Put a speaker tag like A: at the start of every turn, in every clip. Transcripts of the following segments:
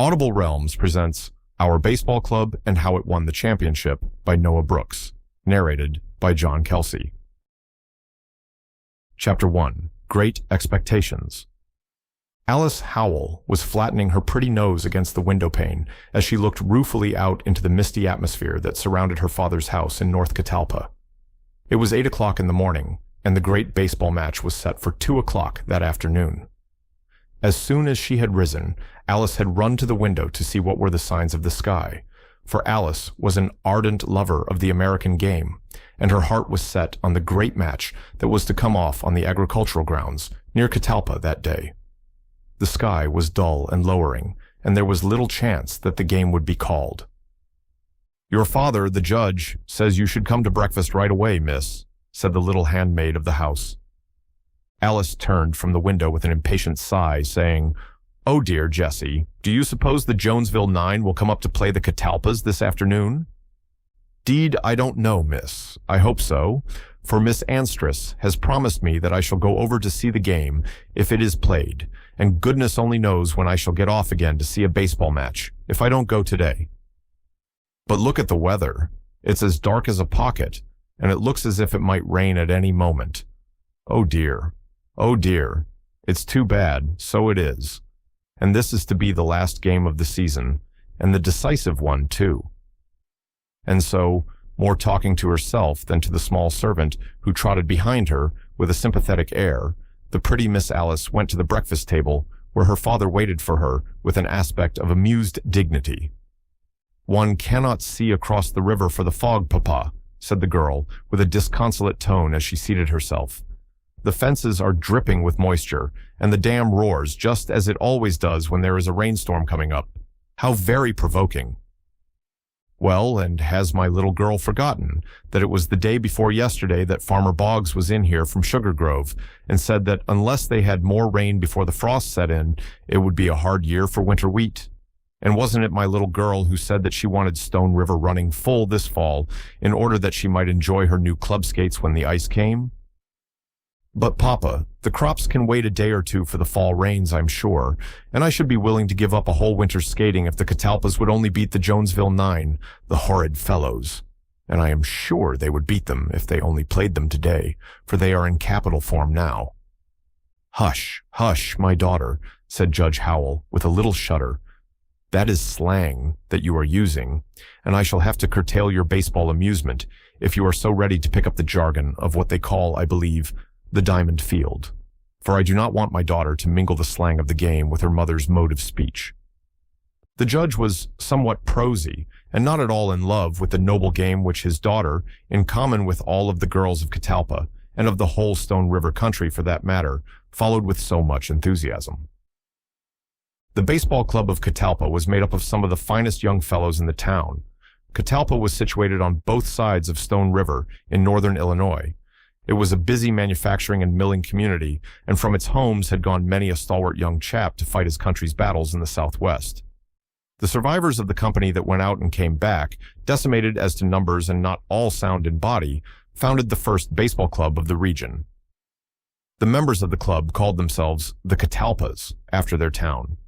A: Audible Realms presents Our Baseball Club and How It Won the Championship by Noah Brooks, narrated by John Kelsey. Chapter 1. Great Expectations. Alice Howell was flattening her pretty nose against the window pane as she looked ruefully out into the misty atmosphere that surrounded her father's house in North Catalpa. It was 8 o'clock in the morning, and the great baseball match was set for 2 o'clock that afternoon. As soon as she had risen, Alice had run to the window to see what were the signs of the sky, for Alice was an ardent lover of the American game, and her heart was set on the great match that was to come off on the agricultural grounds near Catalpa that day. The sky was dull and lowering, and there was little chance that the game would be called. "Your father, the judge, says you should come to breakfast right away, miss," said the little handmaid of the house. Alice turned from the window with an impatient sigh, saying, "Oh dear, Jessie, do you suppose the Jonesville Nine will come up to play the Catalpas this afternoon?" "'Deed, I don't know, miss. I hope so, for Miss Anstress has promised me that I shall go over to see the game if it is played, and goodness only knows when I shall get off again to see a baseball match, if I don't go today. But look at the weather. It's as dark as a pocket, and it looks as if it might rain at any moment. Oh dear. Oh dear, it's too bad, so it is. And this is to be the last game of the season, and the decisive one, too." And so, more talking to herself than to the small servant who trotted behind her with a sympathetic air, the pretty Miss Alice went to the breakfast table where her father waited for her with an aspect of amused dignity. "One cannot see across the river for the fog, papa," said the girl with a disconsolate tone as she seated herself. "The fences are dripping with moisture, and the dam roars just as it always does when there is a rainstorm coming up. How very provoking." "Well, and has my little girl forgotten that it was the day before yesterday that Farmer Boggs was in here from Sugar Grove and said that unless they had more rain before the frost set in, it would be a hard year for winter wheat? And wasn't it my little girl who said that she wanted Stone River running full this fall in order that she might enjoy her new club skates when the ice came? But, Papa, the crops can wait a day or two for the fall rains, I'm sure, and I should be willing to give up a whole winter's skating if the Catalpas would only beat the Jonesville Nine, the horrid fellows. And I am sure they would beat them if they only played them today, for they are in capital form now." "Hush, hush, my daughter," said Judge Howell with a little shudder. "That is slang that you are using, and I shall have to curtail your baseball amusement if you are so ready to pick up the jargon of what they call, I believe, the diamond field, for I do not want my daughter to mingle the slang of the game with her mother's mode of speech." The judge was somewhat prosy, and not at all in love with the noble game which his daughter, in common with all of the girls of Catalpa, and of the whole Stone River country for that matter, followed with so much enthusiasm. The baseball club of Catalpa was made up of some of the finest young fellows in the town. Catalpa was situated on both sides of Stone River in northern Illinois. It was a busy manufacturing and milling community, and from its homes had gone many a stalwart young chap to fight his country's battles in the Southwest. The survivors of the company that went out and came back, decimated as to numbers and not all sound in body, founded the first baseball club of the region. The members of the club called themselves the Catalpas, after their town.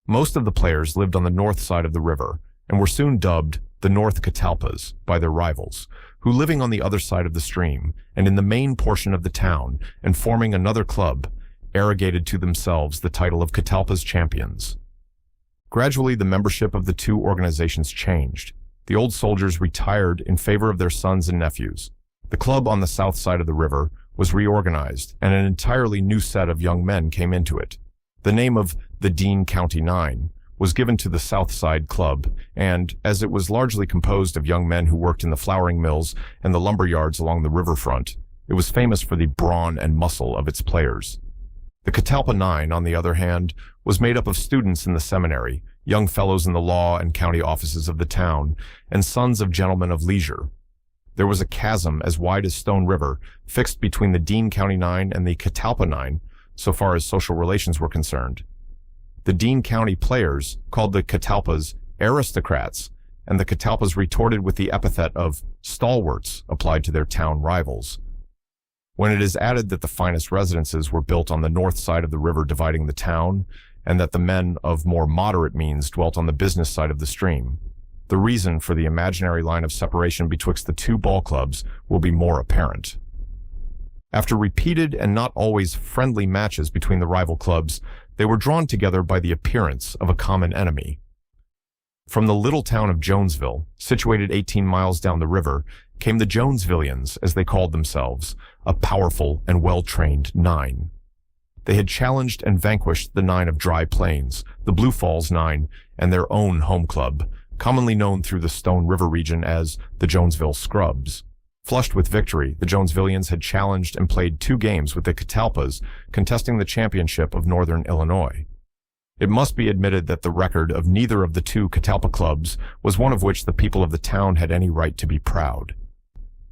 A: Most of the players lived on the north side of the river, and were soon dubbed the North Catalpas by their rivals, who, living on the other side of the stream and in the main portion of the town and forming another club, arrogated to themselves the title of Catalpa's champions. Gradually, the membership of the two organizations changed. The old soldiers retired in favor of their sons and nephews. The club on the south side of the river was reorganized, and an entirely new set of young men came into it. The name of the Dean County Nine was given to the South Side Club, and, as it was largely composed of young men who worked in the flouring mills and the lumber yards along the riverfront, it was famous for the brawn and muscle of its players. The Catalpa Nine, on the other hand, was made up of students in the seminary, young fellows in the law and county offices of the town, and sons of gentlemen of leisure. There was a chasm as wide as Stone River fixed between the Dean County Nine and the Catalpa Nine, so far as social relations were concerned. The Dean County players called the Catalpas aristocrats, and the Catalpas retorted with the epithet of stalwarts applied to their town rivals. When it is added that the finest residences were built on the north side of the river dividing the town, and that the men of more moderate means dwelt on the business side of the stream. The reason for the imaginary line of separation betwixt the two ball clubs will be more apparent. After repeated and not always friendly matches between the rival clubs, they were drawn together by the appearance of a common enemy. From the little town of Jonesville, situated 18 miles down the river, came the Jonesvillians, as they called themselves, a powerful and well-trained nine. They had challenged and vanquished the Nine of Dry Plains, the Blue Falls Nine, and their own home club, commonly known through the Stone River region as the Jonesville Scrubs. Flushed with victory, the Jonesvillians had challenged and played 2 games with the Catalpas, contesting the championship of Northern Illinois. It must be admitted that the record of neither of the 2 Catalpa clubs was one of which the people of the town had any right to be proud.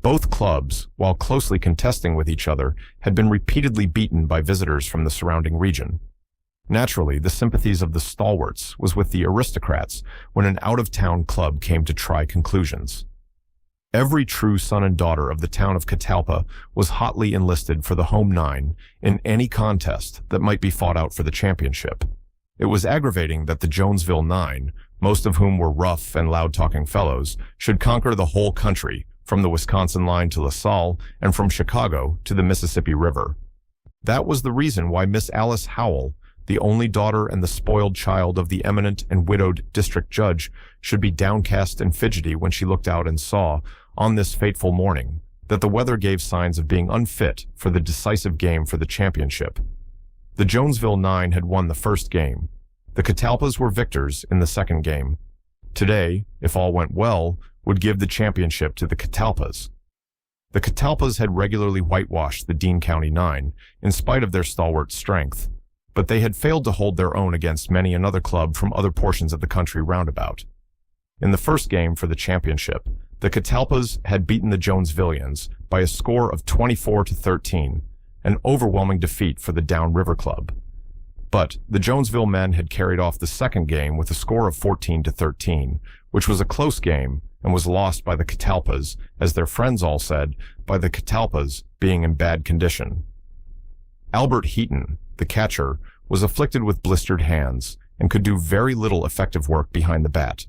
A: Both clubs, while closely contesting with each other, had been repeatedly beaten by visitors from the surrounding region. Naturally, the sympathies of the stalwarts was with the aristocrats when an out-of-town club came to try conclusions. Every true son and daughter of the town of Catalpa was hotly enlisted for the home nine in any contest that might be fought out for the championship. It was aggravating that the Jonesville Nine, most of whom were rough and loud-talking fellows, should conquer the whole country, from the Wisconsin line to LaSalle and from Chicago to the Mississippi River. That was the reason why Miss Alice Howell, the only daughter and the spoiled child of the eminent and widowed district judge, should be downcast and fidgety when she looked out and saw, on this fateful morning, that the weather gave signs of being unfit for the decisive game for the championship. The Jonesville Nine had won the first game. The Catalpas were victors in the second game. Today, if all went well, would give the championship to the Catalpas. The Catalpas had regularly whitewashed the Dean County Nine, in spite of their stalwart strength, but they had failed to hold their own against many another club from other portions of the country roundabout. In the first game for the championship, the Catalpas had beaten the Jonesvillians by a score of 24-13, an overwhelming defeat for the Downriver Club. But the Jonesville men had carried off the second game with a score of 14-13, which was a close game and was lost by the Catalpas, as their friends all said, by the Catalpas being in bad condition. Albert Heaton, the catcher, was afflicted with blistered hands and could do very little effective work behind the bat,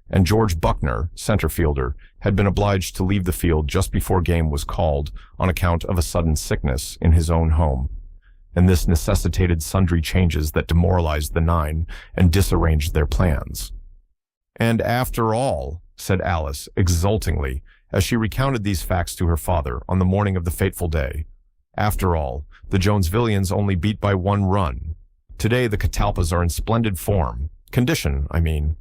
A: and George Buckner, center fielder, had been obliged to leave the field just before game was called on account of a sudden sickness in his own home, and this necessitated sundry changes that demoralized the Nine and disarranged their plans. "And after all," said Alice exultingly, as she recounted these facts to her father on the morning of the fateful day, "after all, the Jonesvillians only beat by 1 run. Today the Catalpas are in splendid condition, I mean,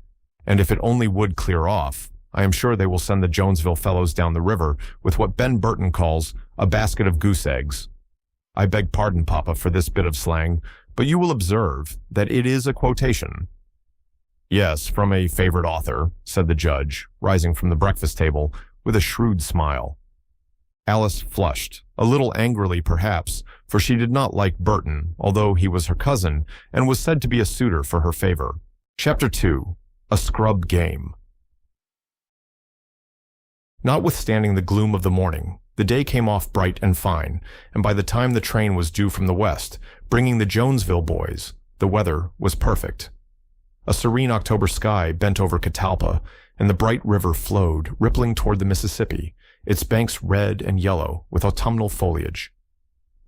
A: and if it only would clear off, I am sure they will send the Jonesville fellows down the river with what Ben Burton calls a basket of goose eggs. I beg pardon, Papa, for this bit of slang, but you will observe that it is a quotation." "Yes, from a favorite author," said the judge, rising from the breakfast table with a shrewd smile. Alice flushed, a little angrily perhaps, for she did not like Burton, although he was her cousin, and was said to be a suitor for her favor. Chapter 2. A Scrub Game. Notwithstanding the gloom of the morning, the day came off bright and fine, and by the time the train was due from the west, bringing the Jonesville boys, the weather was perfect. A serene October sky bent over Catalpa, and the bright river flowed, rippling toward the Mississippi, its banks red and yellow with autumnal foliage.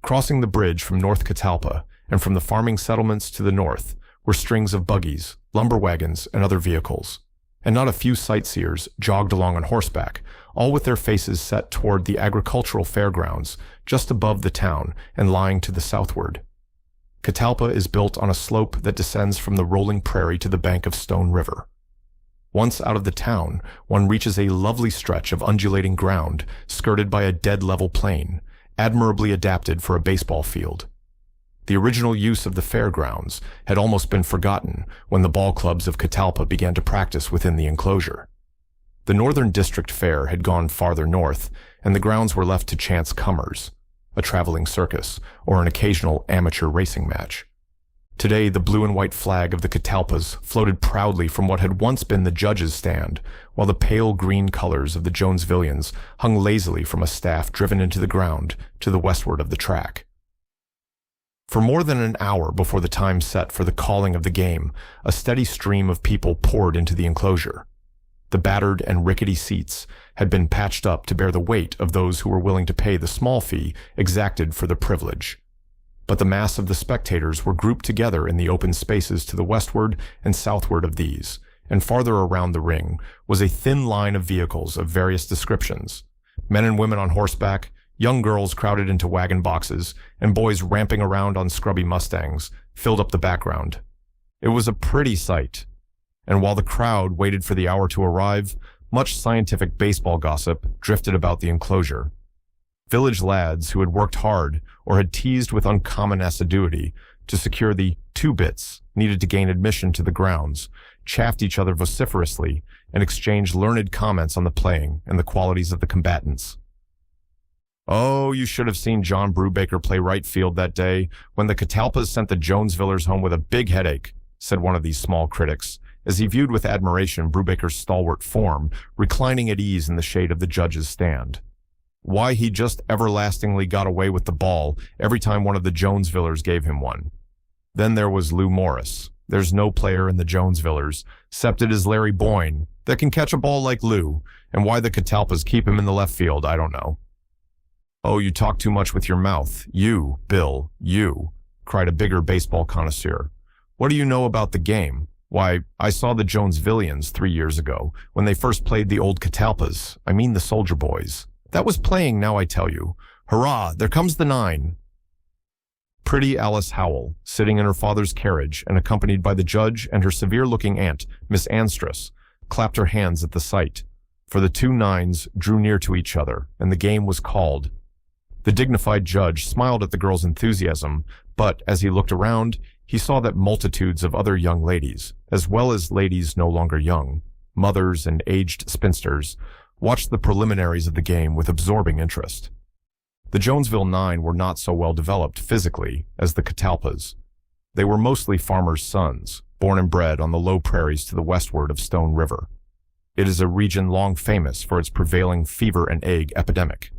A: Crossing the bridge from North Catalpa, and from the farming settlements to the north, were strings of buggies, lumber wagons, and other vehicles, and not a few sightseers jogged along on horseback, all with their faces set toward the agricultural fairgrounds just above the town and lying to the southward. Catalpa is built on a slope that descends from the rolling prairie to the bank of Stone River. Once out of the town, one reaches a lovely stretch of undulating ground skirted by a dead-level plain, admirably adapted for a baseball field. The original use of the fairgrounds had almost been forgotten when the ball clubs of Catalpa began to practice within the enclosure. The Northern District Fair had gone farther north, and the grounds were left to chance comers, a traveling circus, or an occasional amateur racing match. Today, the blue and white flag of the Catalpas floated proudly from what had once been the judges' stand, while the pale green colors of the Jonesvillians hung lazily from a staff driven into the ground to the westward of the track. For more than an hour before the time set for the calling of the game, a steady stream of people poured into the enclosure. The battered and rickety seats had been patched up to bear the weight of those who were willing to pay the small fee exacted for the privilege. But the mass of the spectators were grouped together in the open spaces to the westward and southward of these, and farther around the ring was a thin line of vehicles of various descriptions. Men and women on horseback, young girls crowded into wagon boxes, and boys ramping around on scrubby Mustangs filled up the background. It was a pretty sight, and while the crowd waited for the hour to arrive, much scientific baseball gossip drifted about the enclosure. Village lads who had worked hard or had teased with uncommon assiduity to secure the 2 bits needed to gain admission to the grounds chaffed each other vociferously and exchanged learned comments on the playing and the qualities of the combatants. "Oh, you should have seen John Brubaker play right field that day when the Catalpas sent the Jonesvillers home with a big headache," said one of these small critics, as he viewed with admiration Brubaker's stalwart form reclining at ease in the shade of the judge's stand. Why, he just everlastingly got away with the ball every time one of the Jonesvillers gave him one. Then there was Lou Morris. There's no player in the Jonesvillers, except it is Larry Boyne, that can catch a ball like Lou, and why the Catalpas keep him in the left field, I don't know. "Oh, you talk too much with your mouth. You, Bill, you," cried a bigger baseball connoisseur. "What do you know about the game? Why, I saw the Jonesvillians 3 years ago, when they first played the old Catalpas, I mean the Soldier Boys. That was playing, now I tell you. Hurrah, there comes the 9. Pretty Alice Howell, sitting in her father's carriage and accompanied by the judge and her severe-looking aunt, Miss Anstress, clapped her hands at the sight, for the 2 9s drew near to each other, and the game was called. The dignified judge smiled at the girl's enthusiasm, but as he looked around, he saw that multitudes of other young ladies, as well as ladies no longer young, mothers and aged spinsters, watched the preliminaries of the game with absorbing interest. The Jonesville 9 were not so well developed physically as the Catalpas. They were mostly farmers' sons, born and bred on the low prairies to the westward of Stone River. It is a region long famous for its prevailing fever and egg epidemic.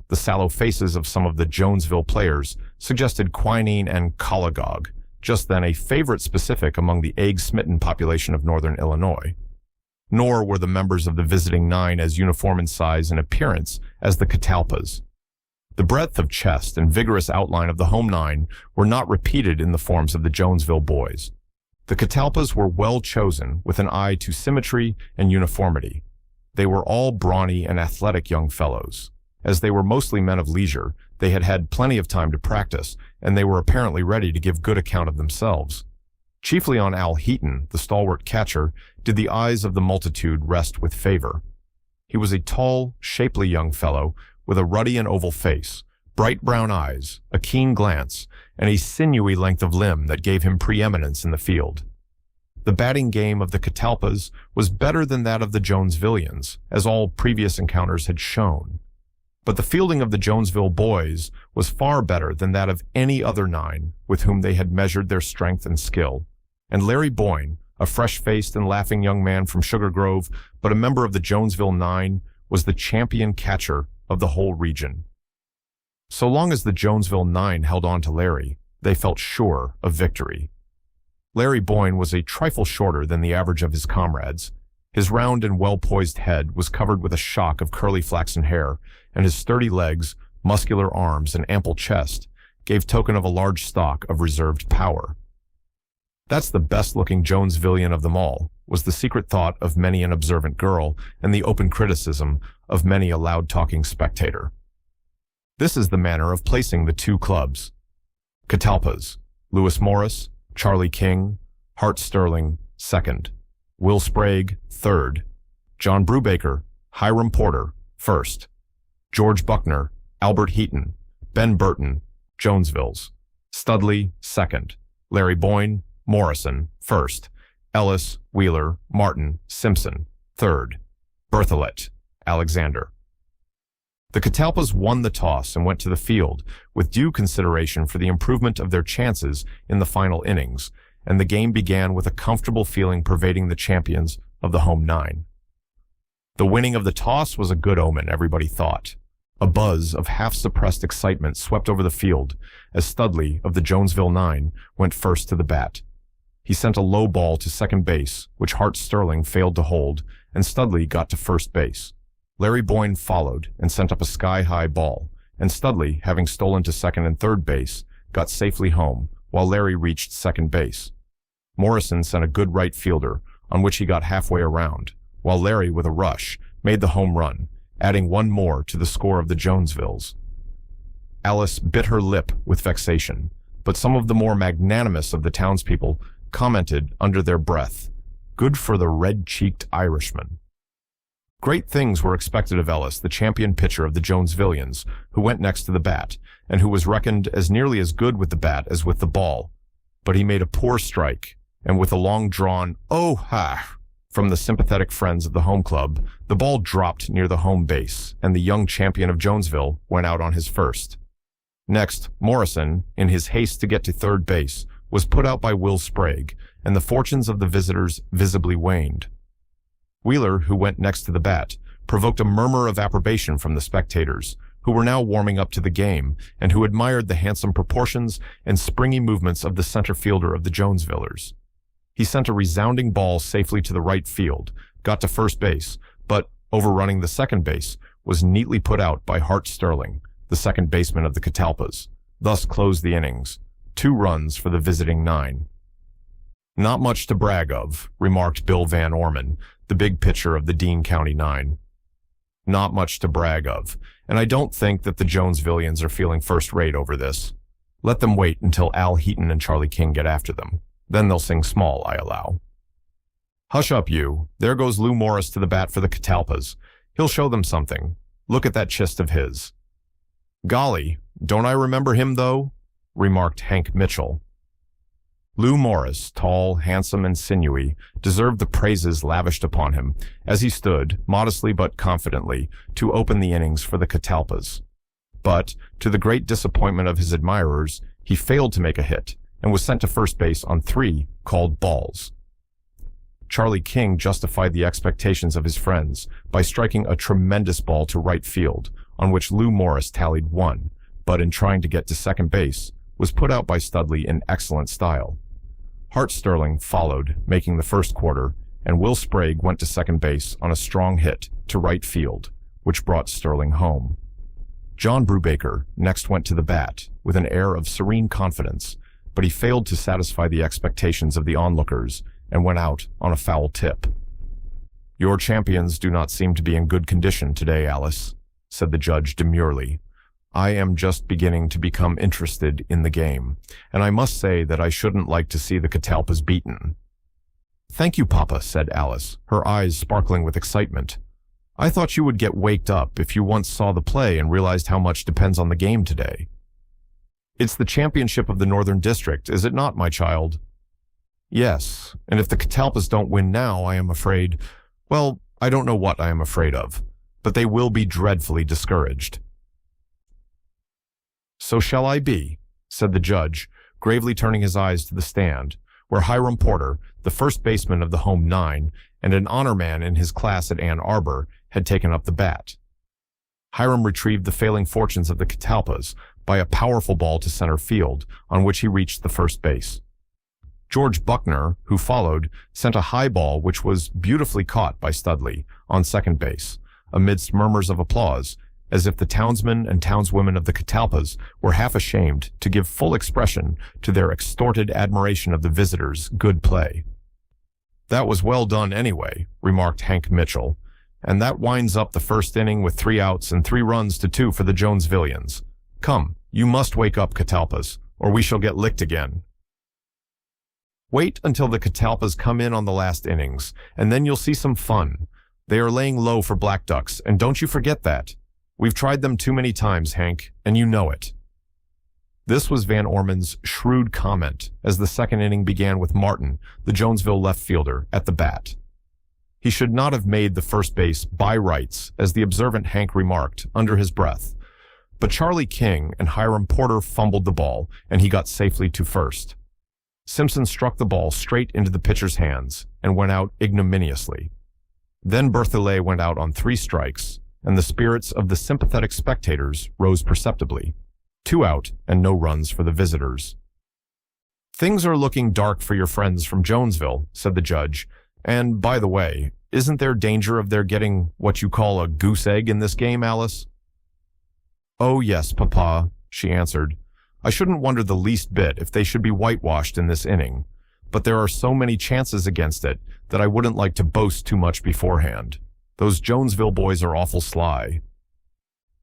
A: The sallow faces of some of the Jonesville players suggested quinine and cholagog, just then a favorite specific among the egg-smitten population of northern Illinois. Nor were the members of the visiting 9 as uniform in size and appearance as the Catalpas. The breadth of chest and vigorous outline of the home 9 were not repeated in the forms of the Jonesville boys. The Catalpas were well chosen with an eye to symmetry and uniformity. They were all brawny and athletic young fellows. As they were mostly men of leisure, they had had plenty of time to practice, and they were apparently ready to give good account of themselves. Chiefly on Al Heaton, the stalwart catcher, did the eyes of the multitude rest with favor. He was a tall, shapely young fellow with a ruddy and oval face, bright brown eyes, a keen glance, and a sinewy length of limb that gave him preeminence in the field. The batting game of the Catalpas was better than that of the Jonesvillians, as all previous encounters had shown. But the fielding of the Jonesville boys was far better than that of any other 9 with whom they had measured their strength and skill, and Larry Boyne, a fresh-faced and laughing young man from Sugar Grove, but a member of the Jonesville 9, was the champion catcher of the whole region. So long as the Jonesville 9 held on to Larry, they felt sure of victory. Larry Boyne was a trifle shorter than the average of his comrades. His round and well-poised head was covered with a shock of curly flaxen hair, and his sturdy legs, muscular arms, and ample chest gave token of a large stock of reserved power. "That's the best-looking Jonesvillian of them all," was the secret thought of many an observant girl and the open criticism of many a loud-talking spectator. This is the manner of placing the 2 clubs. Catalpas, Lewis Morris, Charlie King, Hart Sterling, 2nd. Will Sprague, 3rd. John Brubaker, Hiram Porter, 1st. George Buckner, Albert Heaton, Ben Burton, Jonesvilles. Studley, 2nd. Larry Boyne, Morrison, 1st. Ellis, Wheeler, Martin, Simpson, 3rd. Bertholet, Alexander. The Catalpas won the toss and went to the field with due consideration for the improvement of their chances in the final innings, and the game began with a comfortable feeling pervading the champions of the home 9. The winning of the toss was a good omen, everybody thought. A buzz of half-suppressed excitement swept over the field as Studley of the Jonesville Nine went first to the bat. He sent a low ball to second base, which Hart Sterling failed to hold, and Studley got to first base. Larry Boyne followed and sent up a sky-high ball, and Studley, having stolen to second and third base, got safely home, while Larry reached second base. Morrison sent a good right fielder, on which he got halfway around, while Larry, with a rush, made the home run, adding one more to the score of the Jonesilles. Alice bit her lip with vexation, but some of the more magnanimous of the townspeople commented under their breath, "Good for the red-cheeked Irishman." Great things were expected of Ellis, the champion pitcher of the Jonesillians, who went next to the bat, and who was reckoned as nearly as good with the bat as with the ball. But he made a poor strike, and with a long-drawn "oh ha" from the sympathetic friends of the home club, the ball dropped near the home base, and the young champion of Jonesville went out on his first. Next, Morrison, in his haste to get to third base, was put out by Will Sprague, and the fortunes of the visitors visibly waned. Wheeler, who went next to the bat, provoked a murmur of approbation from the spectators, who were now warming up to the game, and who admired the handsome proportions and springy movements of the center fielder of the Jonesvillers. He sent a resounding ball safely to the right field, got to first base, but, overrunning the second base, was neatly put out by Hart Sterling, the second baseman of the Catalpas, thus closed the innings, 2 runs for the visiting Nine. "Not much to brag of," remarked Bill Van Orman, the big pitcher of the Dean County Nine. "Not much to brag of, and I don't think that the Jonesillians are feeling first-rate over this. Let them wait until Al Heaton and Charlie King get after them. Then they'll sing small, I allow." "Hush up, you. There goes Lou Morris to the bat for the Catalpas. He'll show them something. Look at that chist of his." "Golly, don't I remember him, though?" remarked Hank Mitchell. Lou Morris, tall, handsome, and sinewy, deserved the praises lavished upon him, as he stood, modestly but confidently, to open the innings for the Catalpas. But, to the great disappointment of his admirers, he failed to make a hit, and was sent to first base on 3 called balls. Charlie King justified the expectations of his friends by striking a tremendous ball to right field, on which Lou Morris tallied 1, but in trying to get to second base, was put out by Studley in excellent style. Hart Sterling followed, making the first quarter, and Will Sprague went to second base on a strong hit to right field, which brought Sterling home. John Brubaker next went to the bat with an air of serene confidence, but he failed to satisfy the expectations of the onlookers and went out on a foul tip. "Your champions do not seem to be in good condition today, Alice," said the judge demurely. "I am just beginning to become interested in the game, and I must say that I shouldn't like to see the Catalpas beaten." "Thank you, Papa," said Alice, her eyes sparkling with excitement. "I thought you would get waked up if you once saw the play and realized how much depends on the game today." "It's the championship of the Northern District, is it not, my child?" "Yes, and if the Catalpas don't win now, I am afraid, well, I don't know what I am afraid of, but they will be dreadfully discouraged." "So shall I be," said the judge, gravely turning his eyes to the stand, where Hiram Porter, the first baseman of the home Nine, and an honor man in his class at Ann Arbor, had taken up the bat. Hiram retrieved the failing fortunes of the Catalpas by a powerful ball to center field, on which he reached the first base. George Buckner, who followed, sent a high ball which was beautifully caught by Studley on second base, amidst murmurs of applause, as if the townsmen and townswomen of the Catalpas were half ashamed to give full expression to their extorted admiration of the visitors' good play. "That was well done anyway," remarked Hank Mitchell, "and that winds up the first inning with 3 outs and 3 runs to 2 for the Jonesillians. Come, you must wake up, Catalpas, or we shall get licked again." "Wait until the Catalpas come in on the last innings, and then you'll see some fun. They are laying low for Black Ducks, and don't you forget that. We've tried them too many times, Hank, and you know it." This was Van Orman's shrewd comment as the second inning began with Martin, the Jonesville left fielder, at the bat. He should not have made the first base by rights, as the observant Hank remarked under his breath. But Charlie King and Hiram Porter fumbled the ball, and he got safely to first. Simpson struck the ball straight into the pitcher's hands and went out ignominiously. Then Berthollet went out on 3 strikes, and the spirits of the sympathetic spectators rose perceptibly. 2 out and no runs for the visitors. "Things are looking dark for your friends from Jonesville," said the judge. "And, by the way, isn't there danger of their getting what you call a goose egg in this game, Alice?" "Oh, yes, Papa," she answered. "I shouldn't wonder the least bit if they should be whitewashed in this inning. But there are so many chances against it that I wouldn't like to boast too much beforehand. Those Jonesville boys are awful sly."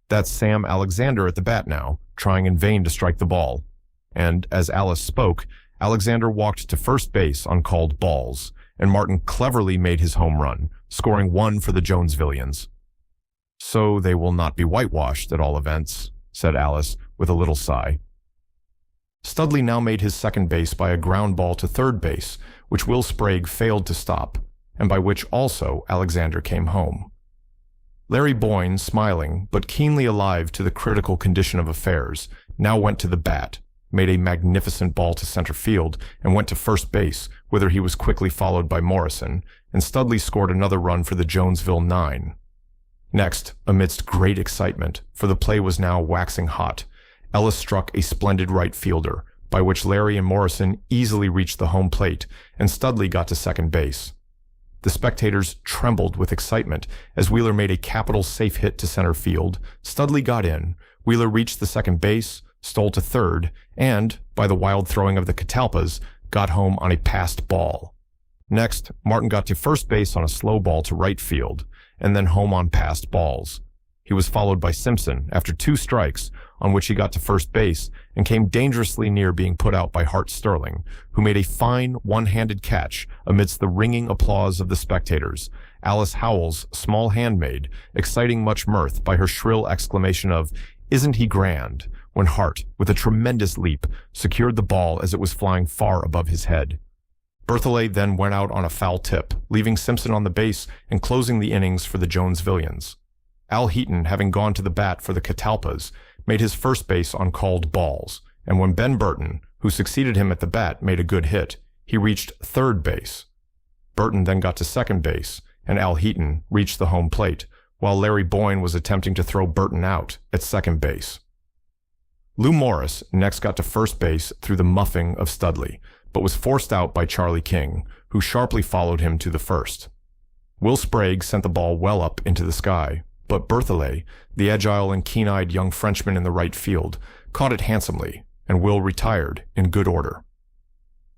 A: "That's Sam Alexander at the bat now, trying in vain to strike the ball." And as Alice spoke, Alexander walked to first base on called balls, and Martin cleverly made his home run, scoring 1 for the Jonesvillians. "So they will not be whitewashed, at all events," said Alice, with a little sigh. Studley now made his second base by a ground ball to third base, which Will Sprague failed to stop, and by which also Alexander came home. Larry Boyne, smiling, but keenly alive to the critical condition of affairs, now went to the bat, made a magnificent ball to center field, and went to first base, whither he was quickly followed by Morrison, and Studley scored another run for the Jonesville 9. Next, amidst great excitement, for the play was now waxing hot, Ellis struck a splendid right fielder, by which Larry and Morrison easily reached the home plate, and Studley got to second base. The spectators trembled with excitement as Wheeler made a capital safe hit to center field. Studley got in, Wheeler reached the second base, stole to third, and, by the wild throwing of the Catalpas, got home on a passed ball. Next, Martin got to first base on a slow ball to right field, and then home on passed balls. He was followed by Simpson after 2 strikes, on which he got to first base and came dangerously near being put out by Hart Sterling, who made a fine one-handed catch amidst the ringing applause of the spectators, Alice Howell's small handmaid exciting much mirth by her shrill exclamation of, "Isn't he grand?" when Hart, with a tremendous leap, secured the ball as it was flying far above his head. Berthollet then went out on a foul tip, leaving Simpson on the base and closing the innings for the Jonesvillians. Al Heaton, having gone to the bat for the Catalpas, made his first base on called balls, and when Ben Burton, who succeeded him at the bat, made a good hit, he reached third base. Burton then got to second base, and Al Heaton reached the home plate, while Larry Boyne was attempting to throw Burton out at second base. Lou Morris next got to first base through the muffing of Studley, but was forced out by Charlie King, who sharply followed him to the first. Will Sprague sent the ball well up into the sky, but Berthollet, the agile and keen-eyed young Frenchman in the right field, caught it handsomely, and Will retired in good order.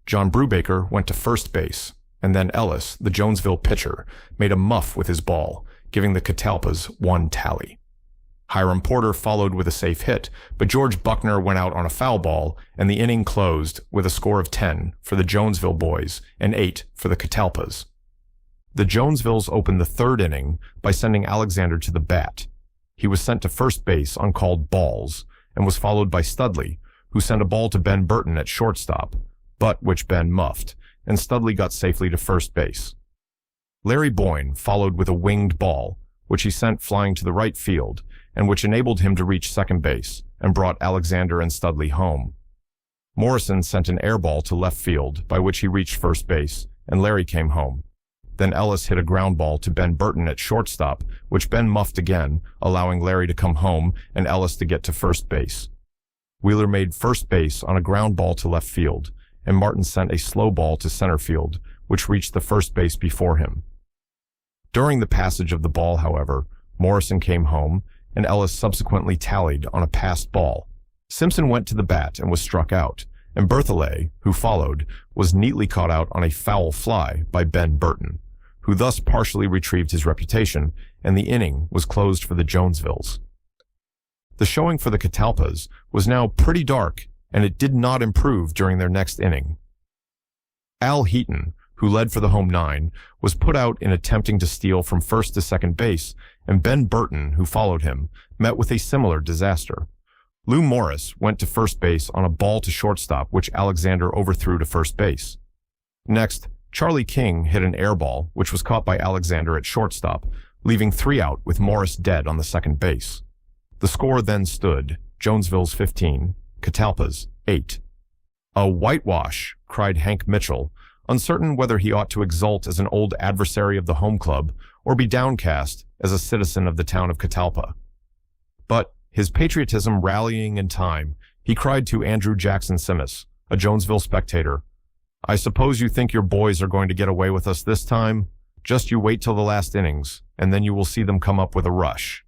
A: John Brubaker went to first base, and then Ellis, the Jonesville pitcher, made a muff with his ball, giving the Catalpas 1 tally. Hiram Porter followed with a safe hit, but George Buckner went out on a foul ball, and the inning closed with a score of 10 for the Jonesville boys and 8 for the Catalpas. The Jonesilles opened the third inning by sending Alexander to the bat. He was sent to first base on called balls, and was followed by Studley, who sent a ball to Ben Burton at shortstop, but which Ben muffed, and Studley got safely to first base. Larry Boyne followed with a winged ball, which he sent flying to the right field, and which enabled him to reach second base, and brought Alexander and Studley home. Morrison sent an air ball to left field, by which he reached first base, and Larry came home. Then Ellis hit a ground ball to Ben Burton at shortstop, which Ben muffed again, allowing Larry to come home and Ellis to get to first base. Wheeler made first base on a ground ball to left field, and Martin sent a slow ball to center field, which reached the first base before him. During the passage of the ball, however, Morrison came home, and Ellis subsequently tallied on a passed ball. Simpson went to the bat and was struck out, and Berthollet, who followed, was neatly caught out on a foul fly by Ben Burton, who thus partially retrieved his reputation, and the inning was closed for the Jonesilles. The showing for the Catalpas was now pretty dark, and it did not improve during their next inning. Al Heaton, who led for the home 9, was put out in attempting to steal from first to second base, and Ben Burton, who followed him, met with a similar disaster. Lou Morris went to first base on a ball to shortstop, which Alexander overthrew to first base. Next, Charlie King hit an air ball, which was caught by Alexander at shortstop, leaving 3 out with Morris dead on the second base. The score then stood, Jonesville's 15, Catalpas 8. "A whitewash," cried Hank Mitchell, uncertain whether he ought to exult as an old adversary of the home club or be downcast as a citizen of the town of Catalpa. But, his patriotism rallying in time, he cried to Andrew Jackson Simmis, a Jonesville spectator, "I suppose you think your boys are going to get away with us this time? Just you wait till the last innings, and then you will see them come up with a rush."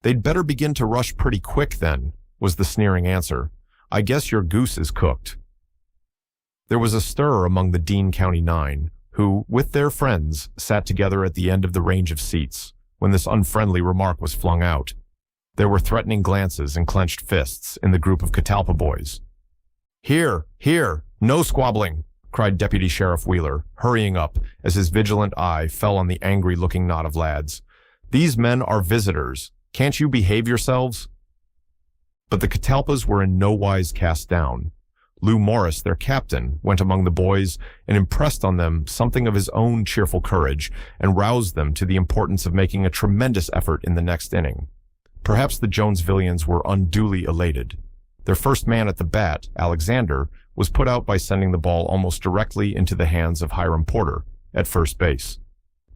A: "They'd better begin to rush pretty quick then," was the sneering answer. "I guess your goose is cooked." There was a stir among the Dean County Nine, who, with their friends, sat together at the end of the range of seats, when this unfriendly remark was flung out. There were threatening glances and clenched fists in the group of Catalpa boys. "Here, here, no squabbling," cried Deputy Sheriff Wheeler, hurrying up as his vigilant eye fell on the angry-looking knot of lads. "These men are visitors. Can't you behave yourselves?" But the Catalpas were in no wise cast down. Lou Morris, their captain, went among the boys and impressed on them something of his own cheerful courage and roused them to the importance of making a tremendous effort in the next inning. Perhaps the Jonesvillians were unduly elated. Their first man at the bat, Alexander, was put out by sending the ball almost directly into the hands of Hiram Porter at first base.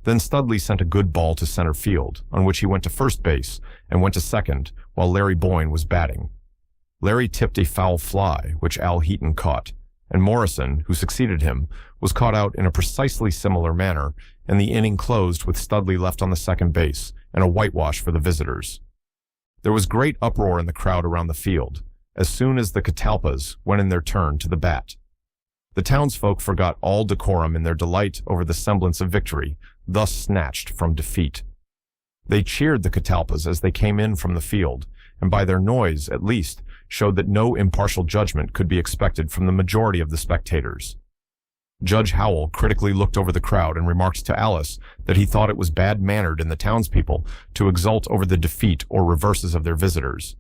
A: Then Studley sent a good ball to center field, on which he went to first base and went to second while Larry Boyne was batting. Larry tipped a foul fly, which Al Heaton caught, and Morrison, who succeeded him, was caught out in a precisely similar manner, and the inning closed with Studley left on the second base and a whitewash for the visitors. There was great uproar in the crowd around the field, as soon as the Catalpas went in their turn to the bat. The townsfolk forgot all decorum in their delight over the semblance of victory, thus snatched from defeat. They cheered the Catalpas as they came in from the field, and by their noise, at least, showed that no impartial judgment could be expected from the majority of the spectators. Judge Howell critically looked over the crowd and remarked to Alice that he thought it was bad-mannered in the townspeople to exult over the defeat or reverses of their visitors.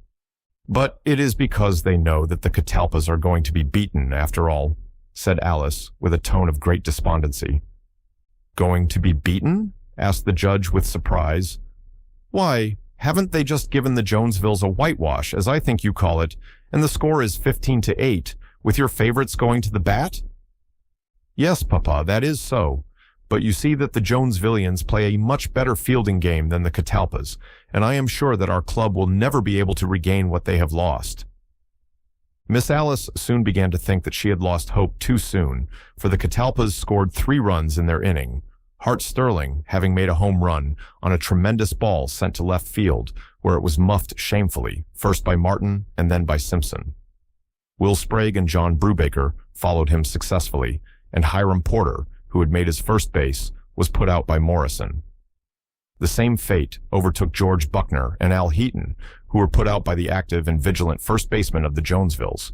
A: "But it is because they know that the Catalpas are going to be beaten, after all," said Alice, with a tone of great despondency. "Going to be beaten?" asked the judge with surprise. "Why, haven't they just given the Jonesilles a whitewash, as I think you call it, and the score is 15-8, with your favorites going to the bat?" "Yes, Papa, that is so. But you see that the Jonesvillians play a much better fielding game than the Catalpas, and I am sure that our club will never be able to regain what they have lost." Miss Alice soon began to think that she had lost hope too soon, for the Catalpas scored 3 runs in their inning, Hart Sterling having made a home run on a tremendous ball sent to left field, where it was muffed shamefully, first by Martin and then by Simpson. Will Sprague and John Brubaker followed him successfully, and Hiram Porter, who had made his first base, was put out by Morrison. The same fate overtook George Buckner and Al Heaton, who were put out by the active and vigilant first baseman of the Jonesilles.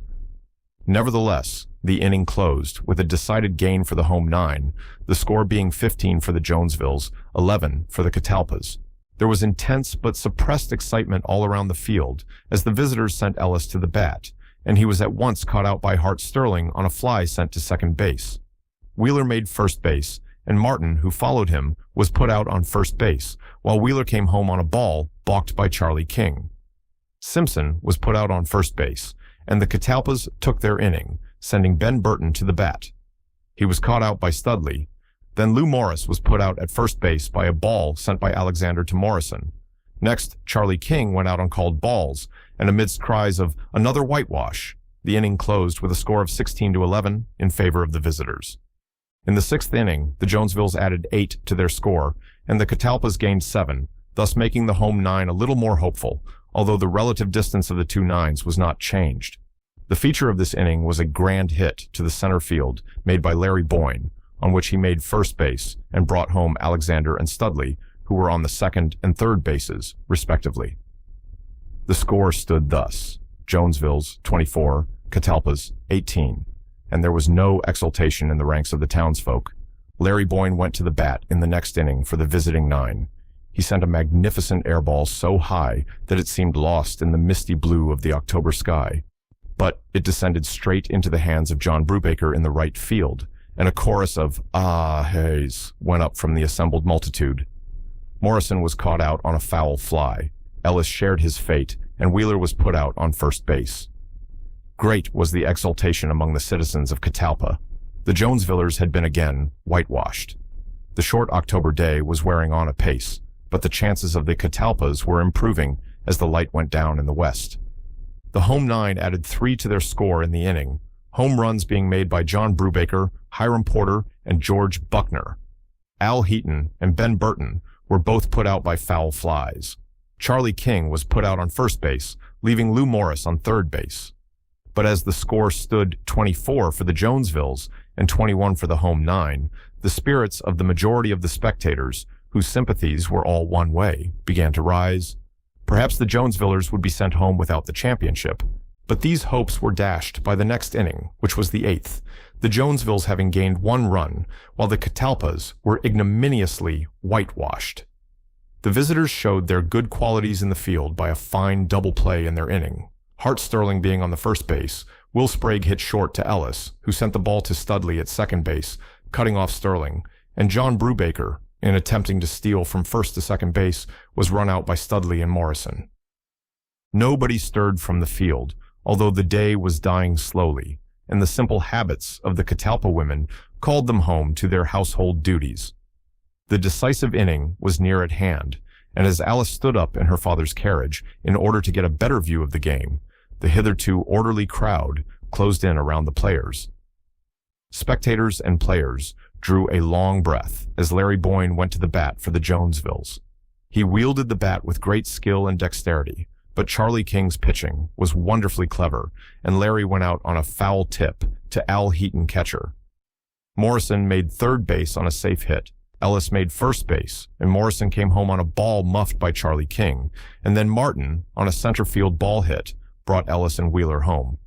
A: Nevertheless, the inning closed with a decided gain for the home 9, the score being 15 for the Jonesilles, 11 for the Catalpas. There was intense but suppressed excitement all around the field as the visitors sent Ellis to the bat, and he was at once caught out by Hart Sterling on a fly sent to second base. Wheeler made first base, and Martin, who followed him, was put out on first base, while Wheeler came home on a ball balked by Charlie King. Simpson was put out on first base, and the Catalpas took their inning, sending Ben Burton to the bat. He was caught out by Studley. Then Lou Morris was put out at first base by a ball sent by Alexander to Morrison. Next, Charlie King went out on called balls, and amidst cries of "another whitewash," the inning closed with a score of 16-11 in favor of the visitors. In the 6th inning, the Jonesilles added 8 to their score, and the Catalpas gained 7, thus making the home 9 a little more hopeful, although the relative distance of the two nines was not changed. The feature of this inning was a grand hit to the center field made by Larry Boyne, on which he made first base and brought home Alexander and Studley, who were on the second and third bases, respectively. The score stood thus: Jonesilles 24, Catalpas 18, and there was no exultation in the ranks of the townsfolk. Larry Boyne went to the bat in the next inning for the visiting 9. He sent a magnificent air ball so high that it seemed lost in the misty blue of the October sky. But it descended straight into the hands of John Brubaker in the right field, and a chorus of "ah-hays" went up from the assembled multitude. Morrison was caught out on a foul fly. Ellis shared his fate, and Wheeler was put out on first base. Great was the exultation among the citizens of Catalpa. The The Jonesvillers had been again whitewashed. The short October day was wearing on apace, but the chances of the Catalpas were improving as the light went down in the west. The home nine added 3 to their score in the inning, home runs being made by John Brubaker, Hiram Porter, and George Buckner. Al Heaton and Ben Burton were both put out by foul flies. Charlie King was put out on first base, leaving Lou Morris on third base. But as the score stood 24 for the Jonesilles and 21 for the home nine, the spirits of the majority of the spectators, whose sympathies were all one way, began to rise. Perhaps the Jonesvillers would be sent home without the championship, but these hopes were dashed by the next inning, which was the 8th, the Jonesilles having gained 1 run, while the Catalpas were ignominiously whitewashed. The visitors showed their good qualities in the field by a fine double play in their inning. Hart Sterling being on the first base, Will Sprague hit short to Ellis, who sent the ball to Studley at second base, cutting off Sterling, and John Brubaker, in attempting to steal from first to second base, was run out by Studley and Morrison. Nobody stirred from the field, although the day was dying slowly, and the simple habits of the Catalpa women called them home to their household duties. The decisive inning was near at hand, and as Alice stood up in her father's carriage in order to get a better view of the game, the hitherto orderly crowd closed in around the players. Spectators and players drew a long breath as Larry Boyne went to the bat for the Jonesilles. He wielded the bat with great skill and dexterity, but Charlie King's pitching was wonderfully clever, and Larry went out on a foul tip to Al Heaton, catcher. Morrison made third base on a safe hit. Ellis made first base, and Morrison came home on a ball muffed by Charlie King, and then Martin, on a center field ball hit, brought Ellis and Wheeler home.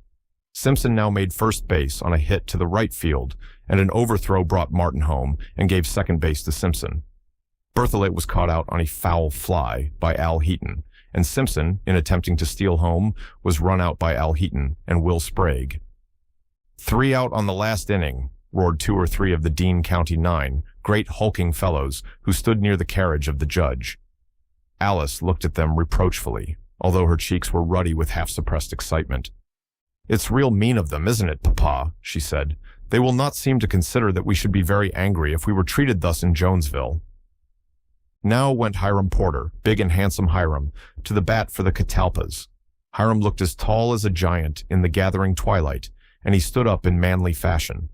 A: Simpson now made first base on a hit to the right field, and an overthrow brought Martin home and gave second base to Simpson. Berthollet was caught out on a foul fly by Al Heaton, and Simpson, in attempting to steal home, was run out by Al Heaton and Will Sprague. 3 out on the last inning, roared 2 or 3 of the Dean County Nine, great hulking fellows who stood near the carriage of the judge. Alice looked at them reproachfully, although her cheeks were ruddy with half-suppressed excitement. "It's real mean of them, isn't it, Papa?" she said. "They will not seem to consider that we should be very angry if we were treated thus in Jonesville." Now went Hiram Porter, big and handsome Hiram, to the bat for the Catalpas. Hiram looked as tall as a giant in the gathering twilight, and he stood up in manly fashion.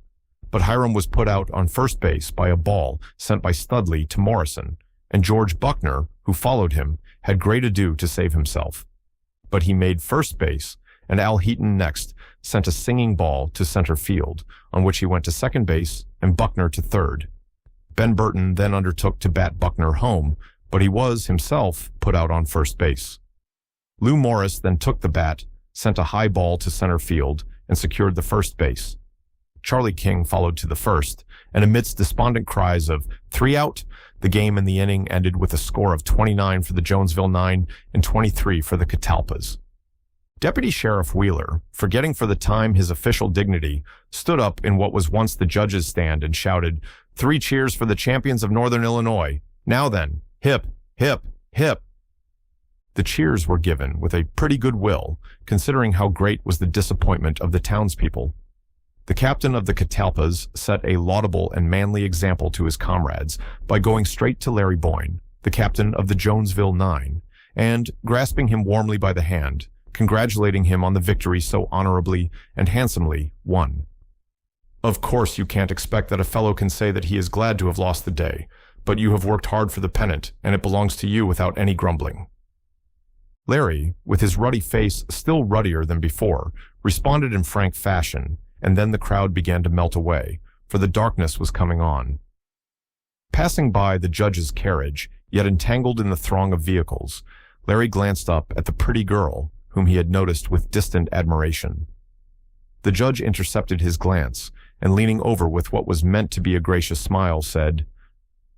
A: But Hiram was put out on first base by a ball sent by Studley to Morrison, and George Buckner, who followed him, had great ado to save himself. But he made first base, and Al Heaton next sent a singing ball to center field, on which he went to second base and Buckner to third. Ben Burton then undertook to bat Buckner home, but he was, himself, put out on first base. Lou Morris then took the bat, sent a high ball to center field, and secured the first base. Charlie King followed to the first, and amidst despondent cries of 3 out, the game in the inning ended with a score of 29 for the Jonesville Nine and 23 for the Catalpas. Deputy Sheriff Wheeler, forgetting for the time his official dignity, stood up in what was once the judges' stand and shouted, 3 cheers for the champions of Northern Illinois. Now then, hip, hip, hip. The cheers were given with a pretty good will, considering how great was the disappointment of the townspeople. The captain of the Catalpas set a laudable and manly example to his comrades by going straight to Larry Boyne, the captain of the Jonesville Nine, and, grasping him warmly by the hand, congratulating him on the victory so honorably and handsomely won. "Of course you can't expect that a fellow can say that he is glad to have lost the day, but you have worked hard for the pennant, and it belongs to you without any grumbling." Larry, with his ruddy face still ruddier than before, responded in frank fashion, and then the crowd began to melt away, for the darkness was coming on. Passing by the judge's carriage, yet entangled in the throng of vehicles, Larry glanced up at the pretty girl, whom he had noticed with distant admiration. The judge intercepted his glance, and leaning over with what was meant to be a gracious smile, said,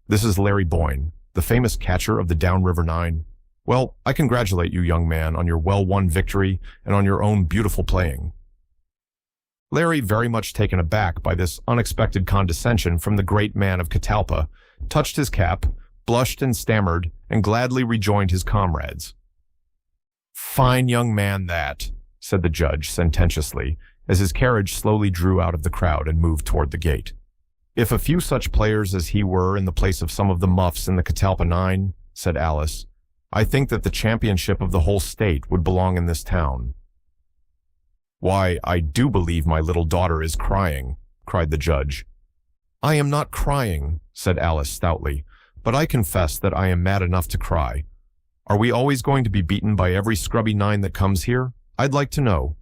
A: "This is Larry Boyne, the famous catcher of the Downriver Nine. Well, I congratulate you, young man, on your well-won victory and on your own beautiful playing." Larry, very much taken aback by this unexpected condescension from the great man of Catalpa, touched his cap, blushed and stammered, and gladly rejoined his comrades. "Fine young man that," said the judge sententiously, as his carriage slowly drew out of the crowd and moved toward the gate. "If a few such players as he were in the place of some of the muffs in the Catalpa Nine," said Alice, "I think that the championship of the whole state would belong in this town." "Why, I do believe my little daughter is crying," cried the judge. "I am not crying," said Alice stoutly, "but I confess that I am mad enough to cry. Are we always going to be beaten by every scrubby nine that comes here? I'd like to know."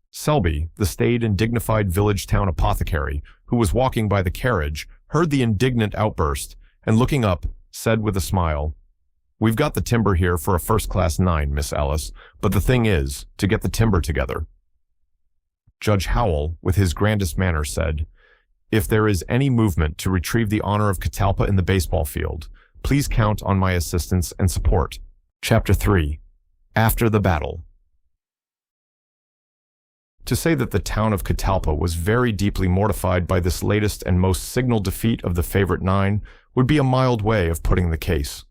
A: Selby, the staid and dignified village-town apothecary, who was walking by the carriage, heard the indignant outburst, and looking up, said with a smile, "We've got the timber here for a first-class nine, Miss Alice, but the thing is, to get the timber together." Judge Howell, with his grandest manner, said, "If there is any movement to retrieve the honor of Catalpa in the baseball field, please count on my assistance and support." Chapter 3. After the Battle. To say that the town of Catalpa was very deeply mortified by this latest and most signal defeat of the favorite nine would be a mild way of putting the case.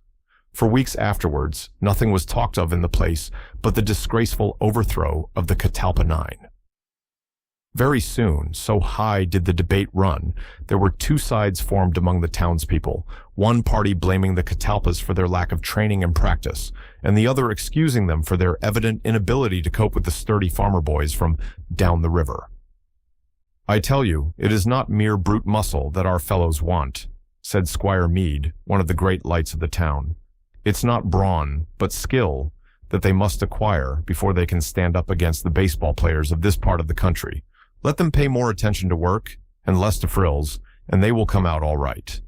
A: For weeks afterwards, nothing was talked of in the place but the disgraceful overthrow of the Catalpa Nine. Very soon, so high did the debate run, there were two sides formed among the townspeople, one party blaming the Catalpas for their lack of training and practice, and the other excusing them for their evident inability to cope with the sturdy farmer boys from down the river. "I tell you, it is not mere brute muscle that our fellows want," said Squire Meade, one of the great lights of the town. "It's not brawn, but skill, that they must acquire before they can stand up against the baseball players of this part of the country. Let them pay more attention to work and less to frills, and they will come out all right."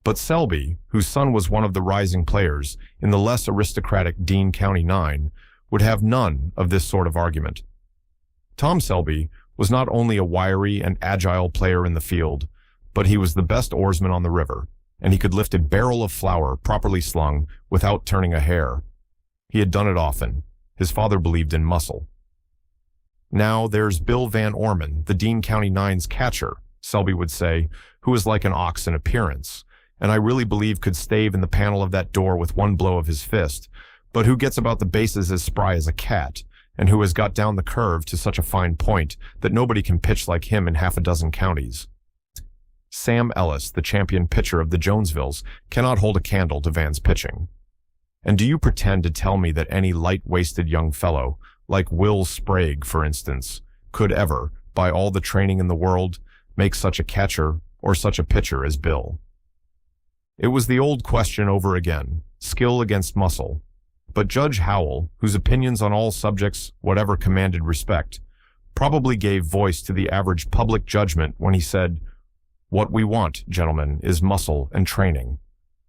A: But Selby, whose son was one of the rising players in the less aristocratic Dean County Nine, would have none of this sort of argument. Tom Selby was not only a wiry and agile player in the field, but he was the best oarsman on the river, and he could lift a barrel of flour properly slung without turning a hair. He had done it often. His father believed in muscle. "Now there's Bill Van Orman, the Dean County Nine's catcher," Selby would say, "who is like an ox in appearance, and I really believe could stave in the panel of that door with one blow of his fist, but who gets about the bases as spry as a cat, and who has got down the curve to such a fine point that nobody can pitch like him in half a dozen counties. Sam Ellis, the champion pitcher of the Jonesvilles, cannot hold a candle to Van's pitching. And do you pretend to tell me that any light-waisted young fellow, like Will Sprague, for instance, could ever, by all the training in the world, make such a catcher or such a pitcher as Bill?" It was the old question over again, skill against muscle. But Judge Howell, whose opinions on all subjects, whatever commanded respect, probably gave voice to the average public judgment when he said, "What we want, gentlemen, is muscle and training.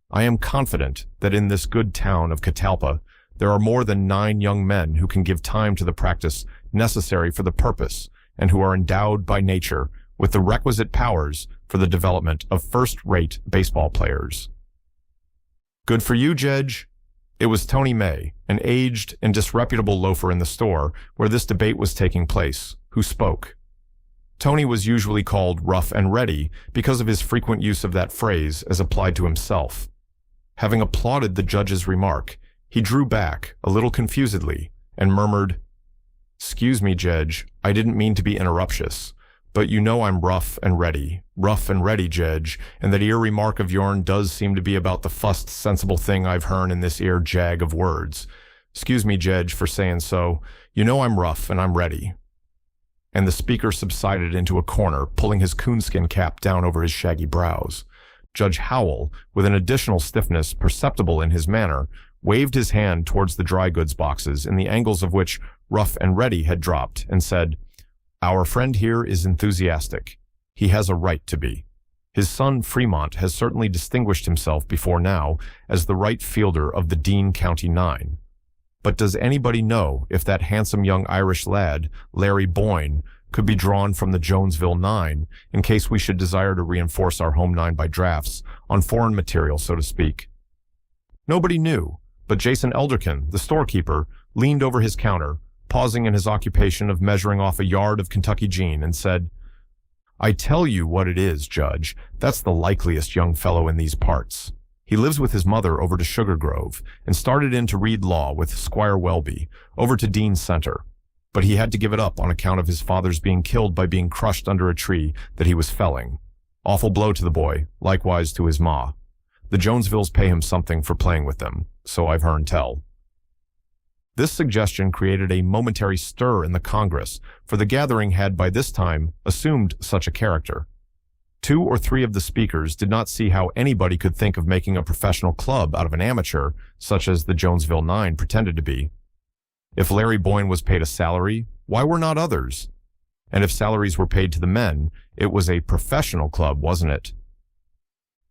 A: I am confident that in this good town of Catalpa, there are more than 9 young men who can give time to the practice necessary for the purpose and who are endowed by nature with the requisite powers for the development of first-rate baseball players." "Good for you, Jedge." It was Tony May, an aged and disreputable loafer in the store where this debate was taking place, who spoke. Tony was usually called rough and ready because of his frequent use of that phrase as applied to himself. Having applauded the judge's remark, he drew back, a little confusedly, and murmured, "Excuse me, Jedge, I didn't mean to be interruptious, but you know I'm rough and ready, Jedge, and that ere remark of yourn does seem to be about the fust sensible thing I've hearn in this ere jag of words. Excuse me, Jedge, for saying so. You know I'm rough and I'm ready." And the speaker subsided into a corner, pulling his coonskin cap down over his shaggy brows. Judge Howell, with an additional stiffness perceptible in his manner, waved his hand towards the dry goods boxes in the angles of which Rough and Ready had dropped, and said, "Our friend here is enthusiastic. He has a right to be. His son Fremont has certainly distinguished himself before now as the right fielder of the Dean County Nine. But does anybody know if that handsome young Irish lad, Larry Boyne, could be drawn from the Jonesville Nine in case we should desire to reinforce our home nine by drafts, on foreign material, so to speak?" Nobody knew, but Jason Elderkin, the storekeeper, leaned over his counter, pausing in his occupation of measuring off a yard of Kentucky Jean, and said, "I tell you what it is, Judge, that's the likeliest young fellow in these parts. He lives with his mother over to Sugar Grove, and started in to read law with Squire Welby, over to Dean's Center. but he had to give it up on account of his father's being killed by being crushed under a tree that he was felling. Awful blow to the boy, likewise to his ma. The Jonesvilles pay him something for playing with them, so I've heard tell. This suggestion created a momentary stir in the Congress, for the gathering had by this time assumed such a character. 2 or 3 of the speakers did not see how anybody could think of making a professional club out of an amateur, such as the Jonesville 9 pretended to be. If Larry Boyne was paid a salary, why were not others? And if salaries were paid to the men, it was a professional club, wasn't it?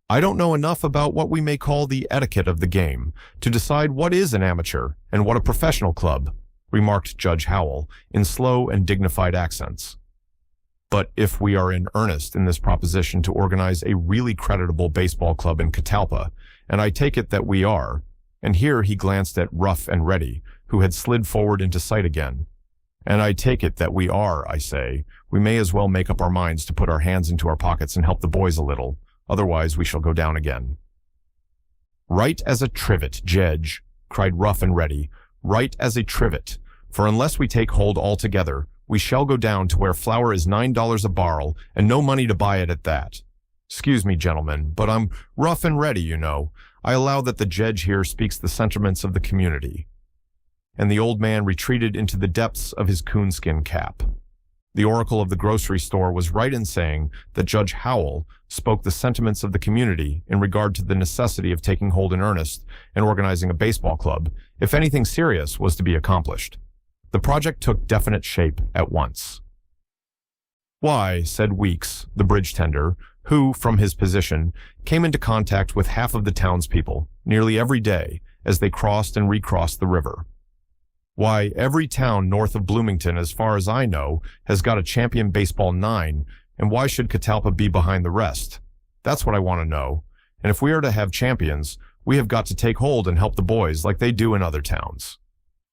A: I don't know enough about what we may call the etiquette of the game to decide what is an amateur and what a professional club, remarked Judge Howell in slow and dignified accents. But if we are in earnest in this proposition to organize a really creditable baseball club in Catalpa, and I take it that we are, and here he glanced at Rough and Ready, who had slid forward into sight again, and I take it that we are, I say, we may as well make up our minds to put our hands into our pockets and help the boys a little. Otherwise we shall go down again. Right as a trivet, Jedge, cried Rough and Ready, right as a trivet, for unless we take hold altogether, we shall go down to where flour is $9 a barrel, and no money to buy it at that. Excuse me, gentlemen, but I'm rough and ready, you know. I allow that the Jedge here speaks the sentiments of the community. And the old man retreated into the depths of his coonskin cap. The oracle of the grocery store was right in saying that Judge Howell spoke the sentiments of the community in regard to the necessity of taking hold in earnest and organizing a baseball club, if anything serious was to be accomplished. The project took definite shape at once. Why, said Weeks, the bridge tender, who, from his position, came into contact with half of the townspeople nearly every day as they crossed and recrossed the river. Why, every town north of Bloomington, as far as I know, has got a champion baseball 9, and why should Catalpa be behind the rest? That's what I want to know. And if we are to have champions, we have got to take hold and help the boys like they do in other towns.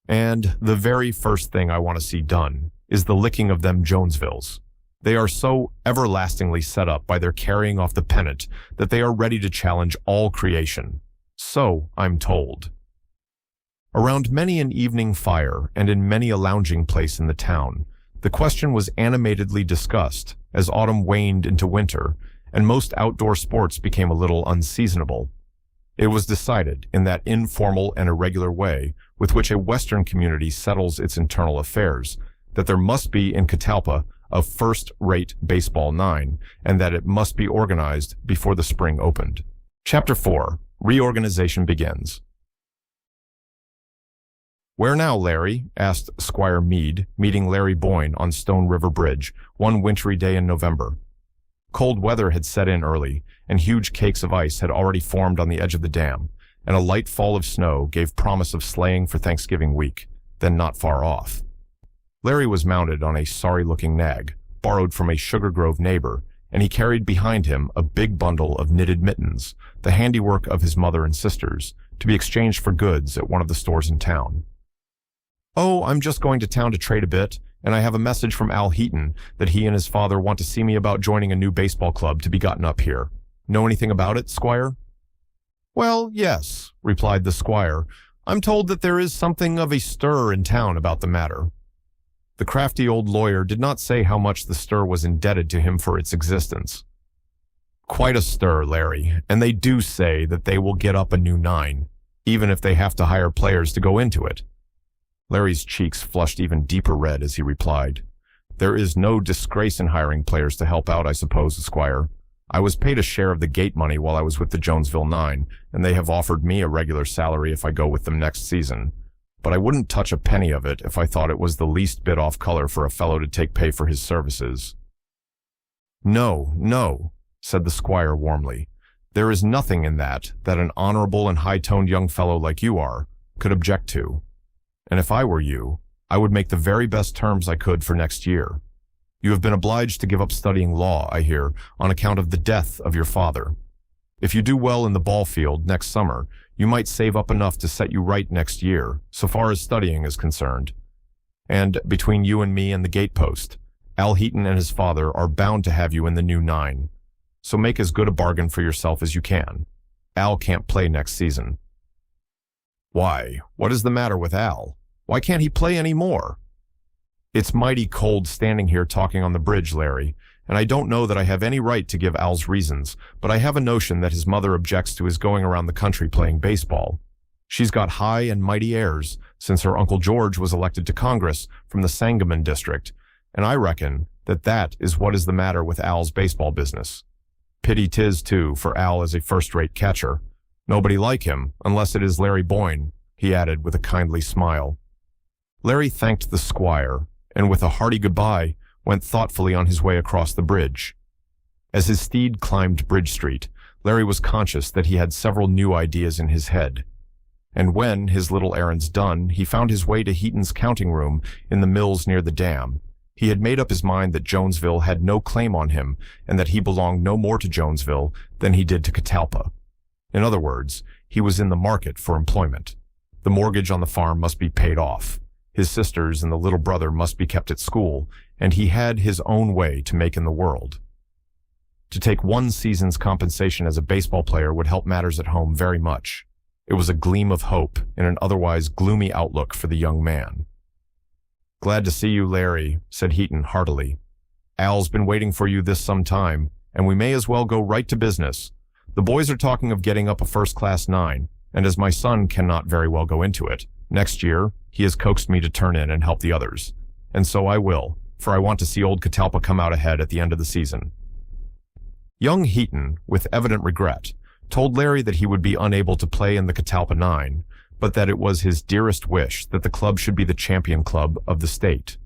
A: And the very first thing I want to see done is the licking of them Jonesvilles. They are so everlastingly set up by their carrying off the pennant that they are ready to challenge all creation. So I'm told. Around many an evening fire and in many a lounging place in the town, the question was animatedly discussed as autumn waned into winter and most outdoor sports became a little unseasonable. It was decided in that informal and irregular way with which a Western community settles its internal affairs that there must be in Catalpa a first-rate baseball 9 and that it must be organized before the spring opened. Chapter 4. Reorganization begins. Where now, Larry? Asked Squire Meade, meeting Larry Boyne on Stone River Bridge one wintry day in November. Cold weather had set in early, and huge cakes of ice had already formed on the edge of the dam, and a light fall of snow gave promise of sleighing for Thanksgiving week, then not far off. Larry was mounted on a sorry-looking nag, borrowed from a Sugar Grove neighbor, and he carried behind him a big bundle of knitted mittens, the handiwork of his mother and sisters, to be exchanged for goods at one of the stores in town. Oh, I'm just going to town to trade a bit, and I have a message from Al Heaton that he and his father want to see me about joining a new baseball club to be gotten up here. Know anything about it, Squire? Well, yes, replied the Squire. I'm told that there is something of a stir in town about the matter. The crafty old lawyer did not say how much the stir was indebted to him for its existence. Quite a stir, Larry, and they do say that they will get up a new 9, even if they have to hire players to go into it. Larry's cheeks flushed even deeper red as he replied, There is no disgrace in hiring players to help out, I suppose, Squire. I was paid a share of the gate money while I was with the Jonesville 9, and they have offered me a regular salary if I go with them next season. But I wouldn't touch a penny of it if I thought it was the least bit off color for a fellow to take pay for his services. No, no, said the Squire warmly. There is nothing in that an honorable and high-toned young fellow like you are could object to. And if I were you, I would make the very best terms I could for next year. You have been obliged to give up studying law, I hear, on account of the death of your father. If you do well in the ball field next summer, you might save up enough to set you right next year, so far as studying is concerned. And between you and me and the gatepost, Al Heaton and his father are bound to have you in the new 9. So make as good a bargain for yourself as you can. Al can't play next season. Why, what is the matter with Al? Why can't he play any more? It's mighty cold standing here talking on the bridge, Larry, and I don't know that I have any right to give Al's reasons, but I have a notion that his mother objects to his going around the country playing baseball. She's got high and mighty airs, since her Uncle George was elected to Congress from the Sangamon district, and I reckon that that is what is the matter with Al's baseball business. Pity 'tis, too, for Al is a first-rate catcher. Nobody like him, unless it is Larry Boyne, he added with a kindly smile. Larry thanked the squire, and with a hearty goodbye, went thoughtfully on his way across the bridge. As his steed climbed Bridge Street, Larry was conscious that he had several new ideas in his head. And when, his little errands done, he found his way to Heaton's counting room in the mills near the dam, he had made up his mind that Jonesville had no claim on him and that he belonged no more to Jonesville than he did to Catalpa. In other words, he was in the market for employment. The mortgage on the farm must be paid off. His sisters and the little brother must be kept at school, and he had his own way to make in the world. To take one season's compensation as a baseball player would help matters at home very much. It was a gleam of hope in an otherwise gloomy outlook for the young man. "Glad to see you, Larry," said Heaton heartily. "Al's been waiting for you this some time, and we may as well go right to business. The boys are talking of getting up a first-class 9, and as my son cannot very well go into it, next year he has coaxed me to turn in and help the others. And so I will, for I want to see old Catalpa come out ahead at the end of the season." Young Heaton, with evident regret, told Larry that he would be unable to play in the Catalpa 9, but that it was his dearest wish that the club should be the champion club of the state.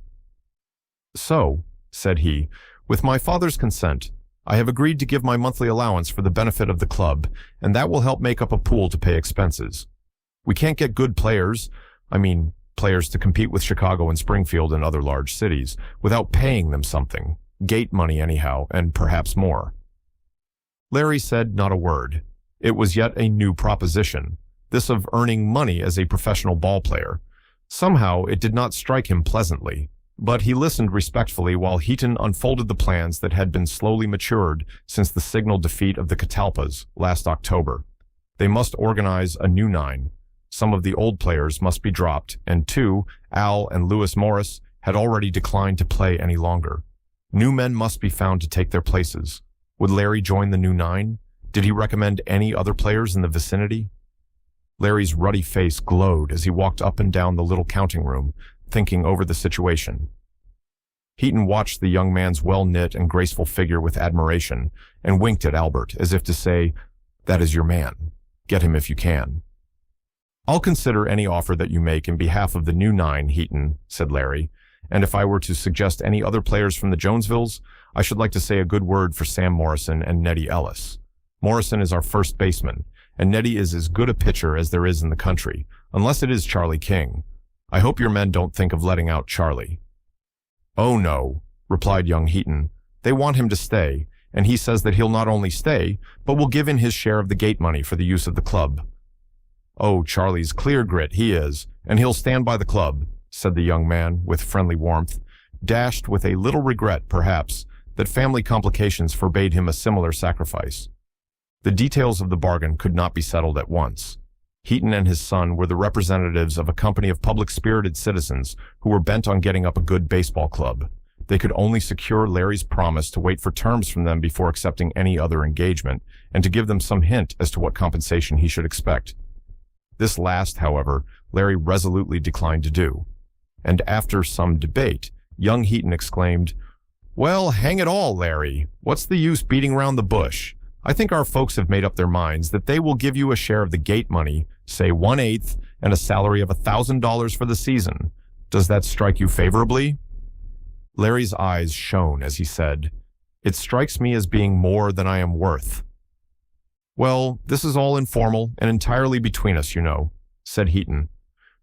A: "So," said he, "with my father's consent, I have agreed to give my monthly allowance for the benefit of the club, and that will help make up a pool to pay expenses. We can't get good players, players to compete with Chicago and Springfield and other large cities, without paying them something, gate money anyhow, and perhaps more." Larry said not a word. It was yet a new proposition, this of earning money as a professional ball player. Somehow it did not strike him pleasantly, but he listened respectfully while Heaton unfolded the plans that had been slowly matured since the signal defeat of the Catalpas last October. They must organize a new 9. Some of the old players must be dropped, and 2, Al and Lewis Morris, had already declined to play any longer. New men must be found to take their places. Would Larry join the new 9? Did he recommend any other players in the vicinity? Larry's ruddy face glowed as he walked up and down the little counting room, thinking over the situation. Heaton watched the young man's well-knit and graceful figure with admiration, and winked at Albert, as if to say, "That is your man. Get him if you can." "I'll consider any offer that you make in behalf of the new 9, Heaton," said Larry, "and if I were to suggest any other players from the Jonesvilles, I should like to say a good word for Sam Morrison and Nettie Ellis. Morrison is our first baseman, and Nettie is as good a pitcher as there is in the country, unless it is Charlie King. I hope your men don't think of letting out Charlie." "Oh, no," replied young Heaton. "They want him to stay, and he says that he'll not only stay, but will give in his share of the gate money for the use of the club." "Oh, Charlie's clear grit, he is, and he'll stand by the club," said the young man with friendly warmth, dashed with a little regret, perhaps, that family complications forbade him a similar sacrifice. The details of the bargain could not be settled at once. Heaton and his son were the representatives of a company of public-spirited citizens who were bent on getting up a good baseball club. They could only secure Larry's promise to wait for terms from them before accepting any other engagement, and to give them some hint as to what compensation he should expect. This last, however, Larry resolutely declined to do. And after some debate, young Heaton exclaimed, "Well, hang it all, Larry. What's the use beating round the bush? I think our folks have made up their minds that they will give you a share of the gate money, say 1/8, and a salary of $1,000 for the season. Does that strike you favorably?" Larry's eyes shone as he said, "It strikes me as being more than I am worth." "Well, this is all informal and entirely between us, you know," said Heaton.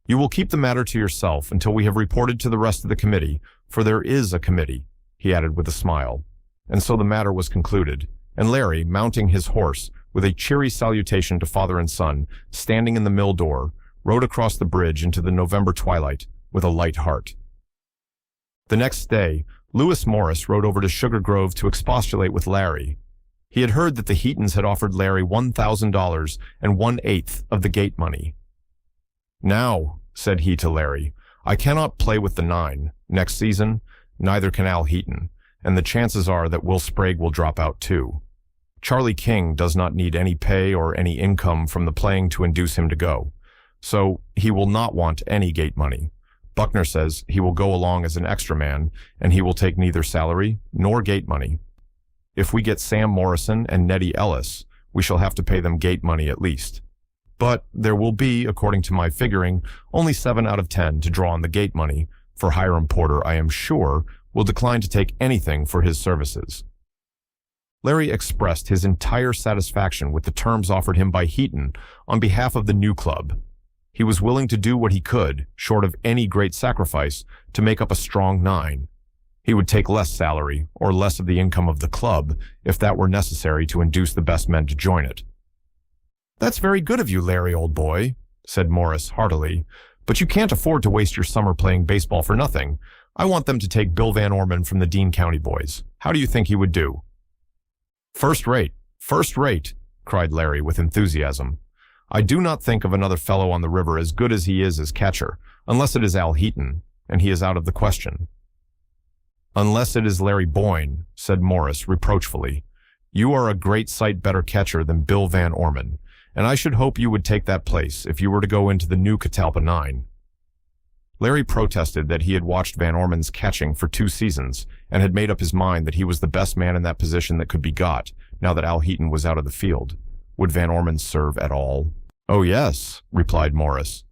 A: "You will keep the matter to yourself until we have reported to the rest of the committee, for there is a committee," he added with a smile. And so the matter was concluded, and Larry, mounting his horse, with a cheery salutation to father and son, standing in the mill door, rode across the bridge into the November twilight with a light heart. The next day, Lewis Morris rode over to Sugar Grove to expostulate with Larry. He had heard that the Heatons had offered Larry $1,000 and 1/8 of the gate money. "Now," said he to Larry, I cannot play with the 9 next season, neither can Al Heaton, and the chances are that Will Sprague will drop out too. Charlie King does not need any pay or any income from the playing to induce him to go, so he will not want any gate money. Buckner says he will go along as an extra man, and he will take neither salary nor gate money. If we get Sam Morrison and Nettie Ellis, we shall have to pay them gate money at least. But there will be, according to my figuring, only 7 out of 10 to draw on the gate money, for Hiram Porter, I am sure, will decline to take anything for his services. Larry expressed his entire satisfaction with the terms offered him by Heaton on behalf of the new club. He was willing to do what he could, short of any great sacrifice, to make up a strong 9. He would take less salary, or less of the income of the club, if that were necessary to induce the best men to join it. "That's very good of you, Larry, old boy," said Morris heartily, "but you can't afford to waste your summer playing baseball for nothing. I want them to take Bill Van Orman from the Dean County boys. How do you think he would do?" First rate, cried Larry with enthusiasm. "I do not think of another fellow on the river as good as he is as catcher, unless it is Al Heaton, and he is out of the question." "Unless it is Larry Boyne," said Morris reproachfully. "You are a great sight better catcher than Bill Van Orman, and I should hope you would take that place if you were to go into the new Catalpa 9. Larry protested that he had watched Van Orman's catching for 2 seasons and had made up his mind that he was the best man in that position that could be got, now that Al Heaton was out of the field. Would Van Orman serve at all? "Oh yes," replied Morris.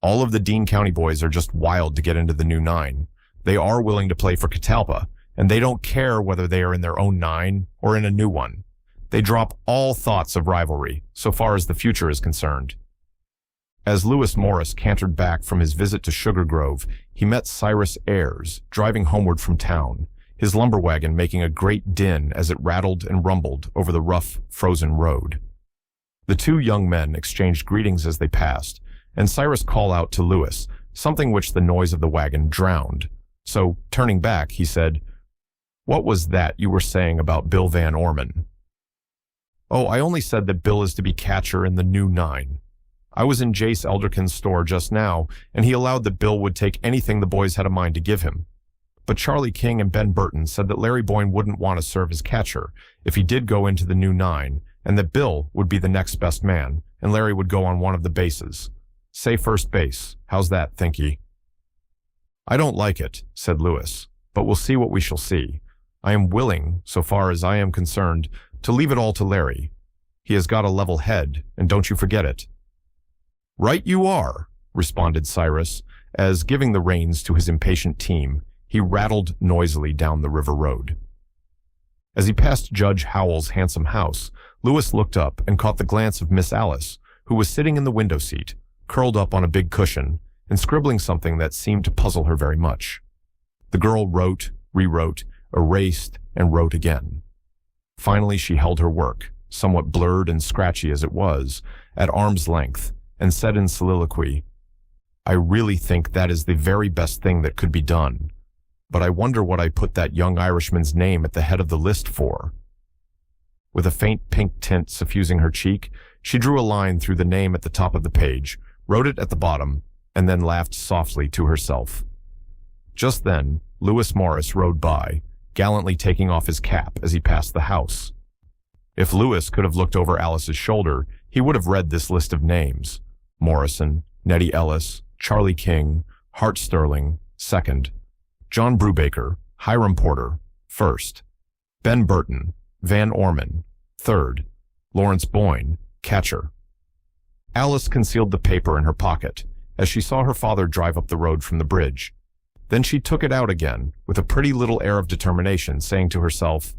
A: "All of the Dean County boys are just wild to get into the new 9. They are willing to play for Catalpa, and they don't care whether they are in their own 9 or in a new one. They drop all thoughts of rivalry, so far as the future is concerned." As Lewis Morris cantered back from his visit to Sugar Grove, he met Cyrus Ayres, driving homeward from town, his lumber wagon making a great din as it rattled and rumbled over the rough, frozen road. The 2 young men exchanged greetings as they passed, and Cyrus called out to Lewis, something which the noise of the wagon drowned. So, turning back, he said, "What was that you were saying about Bill Van Orman?" "Oh, I only said that Bill is to be catcher in the new 9. I was in Jace Elderkin's store just now, and he allowed that Bill would take anything the boys had a mind to give him. But Charlie King and Ben Burton said that Larry Boyne wouldn't want to serve as catcher if he did go into the new 9, and that Bill would be the next best man, and Larry would go on one of the bases. Say first base. How's that, think ye?" "I don't like it," said Lewis, "but we'll see what we shall see. I am willing, so far as I am concerned, to leave it all to Larry. He has got a level head, and don't you forget it." "Right you are," responded Cyrus, as, giving the reins to his impatient team, he rattled noisily down the river road. As he passed Judge Howell's handsome house, Lewis looked up and caught the glance of Miss Alice, who was sitting in the window seat, curled up on a big cushion, and scribbling something that seemed to puzzle her very much. The girl wrote, rewrote, erased, and wrote again. Finally she held her work, somewhat blurred and scratchy as it was, at arm's length, and said in soliloquy, "I really think that is the very best thing that could be done, but I wonder what I put that young Irishman's name at the head of the list for." With a faint pink tint suffusing her cheek, she drew a line through the name at the top of the page, wrote it at the bottom, and then laughed softly to herself. Just then, Lewis Morris rode by, gallantly taking off his cap as he passed the house. If Lewis could have looked over Alice's shoulder, he would have read this list of names: Morrison, Nettie Ellis, Charlie King, Hart Sterling, second; John Brubaker, Hiram Porter, first; Ben Burton, Van Orman, third; Lawrence Boyne, catcher. Alice concealed the paper in her pocket as she saw her father drive up the road from the bridge. Then she took it out again with a pretty little air of determination, saying to herself,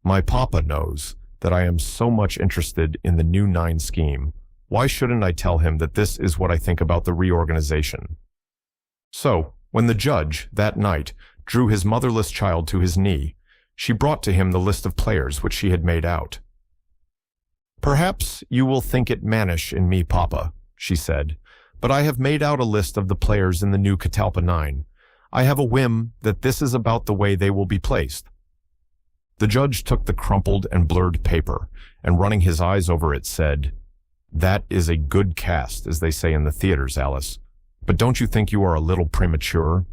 A: "My papa knows that I am so much interested in the new 9 scheme. Why shouldn't I tell him that this is what I think about the reorganization?" So, when the judge, that night, drew his motherless child to his knee, she brought to him the list of players which she had made out. "Perhaps you will think it mannish in me, Papa," she said, "but I have made out a list of the players in the new Catalpa 9. I have a whim that this is about the way they will be placed." The judge took the crumpled and blurred paper, and running his eyes over it said, "That is a good cast, as they say in the theaters, Alice. But don't you think you are a little premature?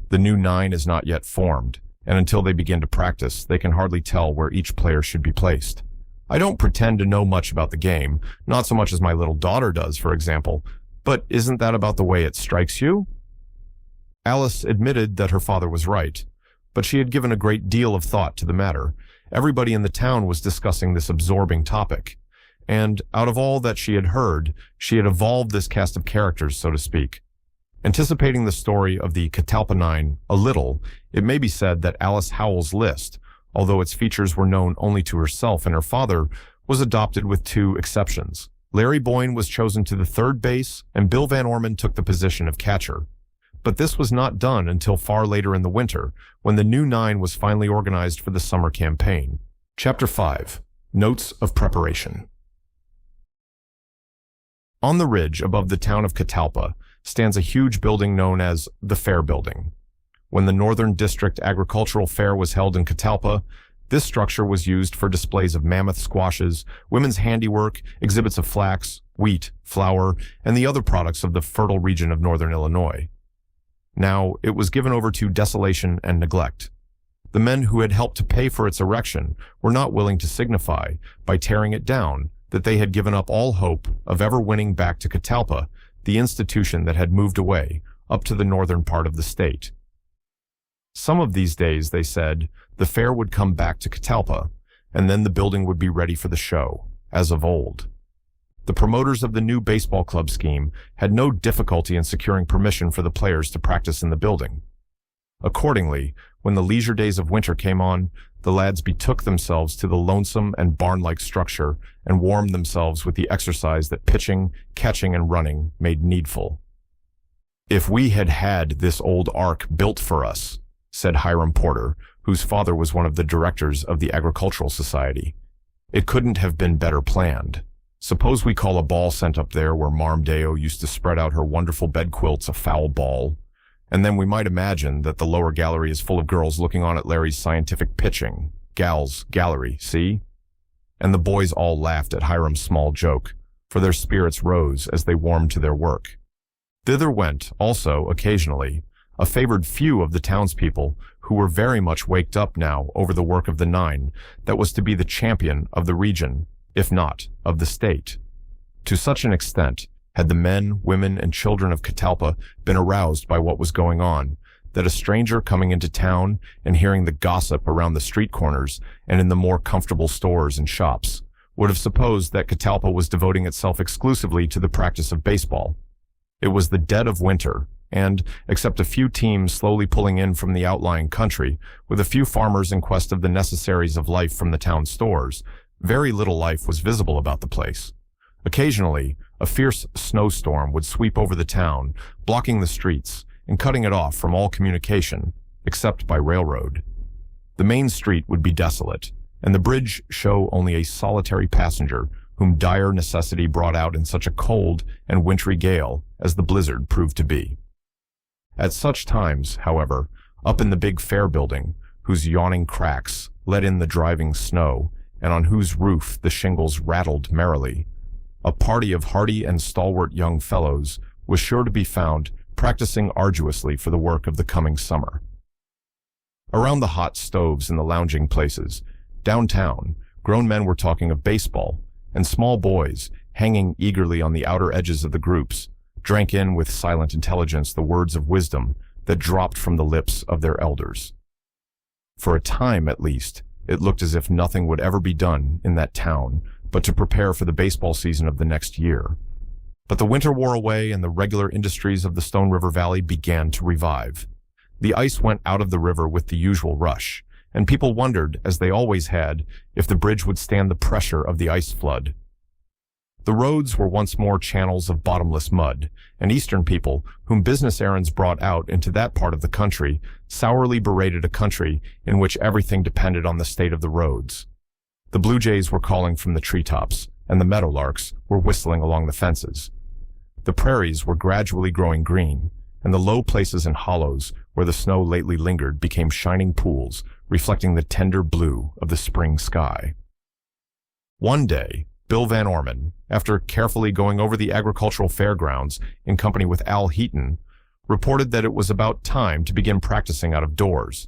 A: The new nine is not yet formed, and until they begin to practice, they can hardly tell where each player should be placed. I don't pretend to know much about the game, not so much as my little daughter does, for example, but isn't that about the way it strikes you? Alice admitted that her father was right, but she had given a great deal of thought to the matter. Everybody in the town was discussing this absorbing topic, and out of all that she had heard, she had evolved this cast of characters, so to speak. Anticipating the story of the Catalpa Nine a little, it may be said that Alice Howell's list, although its features were known only to herself and her father, was adopted with two exceptions. Larry Boyne was chosen to the third base, and Bill Van Orman took the position of catcher. But this was not done until far later in the winter, when the new nine was finally organized for the summer campaign. Chapter 5. Notes of Preparation. On the ridge above the town of Catalpa stands a huge building known as the Fair Building. When the Northern District Agricultural Fair was held in Catalpa, this structure was used for displays of mammoth squashes, women's handiwork, exhibits of flax, wheat, flour, and the other products of the fertile region of northern Illinois. Now, it was given over to desolation and neglect. The men who had helped to pay for its erection were not willing to signify, by tearing it down, that they had given up all hope of ever winning back to Catalpa, the institution that had moved away, up to the northern part of the state. Some of these days, they said, the fair would come back to Catalpa, and then the building would be ready for the show, as of old. The promoters of the new baseball club scheme had no difficulty in securing permission for the players to practice in the building. Accordingly, when the leisure days of winter came on, the lads betook themselves to the lonesome and barn-like structure and warmed themselves with the exercise that pitching, catching, and running made needful. "If we had had this old ark built for us," said Hiram Porter, whose father was one of the directors of the Agricultural Society, "it couldn't have been better planned. Suppose we call a ball sent up there where Marm Deo used to spread out her wonderful bed quilts a foul ball, and then we might imagine that the lower gallery is full of girls looking on at Larry's scientific pitching. Gals gallery, see?" And the boys all laughed at Hiram's small joke, for their spirits rose as they warmed to their work. Thither went, also, occasionally, a favored few of the townspeople who were very much waked up now over the work of the nine that was to be the champion of the region, if not of the state. To such an extent had the men, women, and children of Catalpa been aroused by what was going on, that a stranger coming into town and hearing the gossip around the street corners and in the more comfortable stores and shops would have supposed that Catalpa was devoting itself exclusively to the practice of baseball. It was the dead of winter, and, except a few teams slowly pulling in from the outlying country, with a few farmers in quest of the necessaries of life from the town stores, very little life was visible about the place. Occasionally, a fierce snowstorm would sweep over the town, blocking the streets and cutting it off from all communication, except by railroad. The main street would be desolate, and the bridge show only a solitary passenger whom dire necessity brought out in such a cold and wintry gale as the blizzard proved to be. At such times, however, up in the big fair building, whose yawning cracks let in the driving snow, and on whose roof the shingles rattled merrily, a party of hardy and stalwart young fellows was sure to be found practicing arduously for the work of the coming summer. Around the hot stoves in the lounging places, downtown, grown men were talking of baseball, and small boys, hanging eagerly on the outer edges of the groups, drank in with silent intelligence the words of wisdom that dropped from the lips of their elders. For a time, at least, it looked as if nothing would ever be done in that town but to prepare for the baseball season of the next year. But the winter wore away and the regular industries of the Stone River Valley began to revive. The ice went out of the river with the usual rush, and people wondered, as they always had, if the bridge would stand the pressure of the ice flood. The roads were once more channels of bottomless mud, and Eastern people, whom business errands brought out into that part of the country, sourly berated a country in which everything depended on the state of the roads. The blue jays were calling from the treetops, and the meadowlarks were whistling along the fences. The prairies were gradually growing green, and the low places and hollows where the snow lately lingered became shining pools, reflecting the tender blue of the spring sky. One day, Bill Van Orman, after carefully going over the agricultural fairgrounds in company with Al Heaton, reported that it was about time to begin practicing out of doors.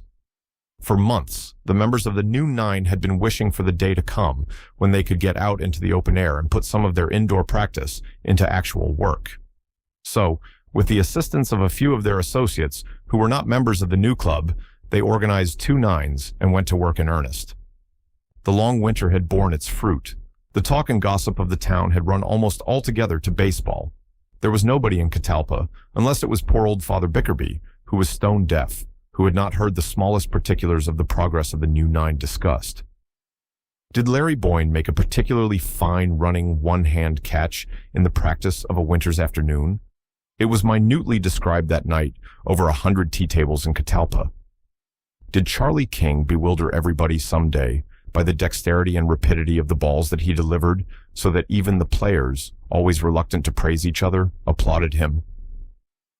A: For months, the members of the new nine had been wishing for the day to come when they could get out into the open air and put some of their indoor practice into actual work. So, with the assistance of a few of their associates who were not members of the new club, they organized two nines and went to work in earnest. The long winter had borne its fruit. The talk and gossip of the town had run almost altogether to baseball. There was nobody in Catalpa, unless it was poor old Father Bickerby, who was stone deaf, who had not heard the smallest particulars of the progress of the new nine discussed. Did Larry Boyne make a particularly fine running one-hand catch in the practice of a winter's afternoon? It was minutely described that night over 100 tea tables in Catalpa. Did Charlie King bewilder everybody someday by the dexterity and rapidity of the balls that he delivered, so that even the players, always reluctant to praise each other, applauded him?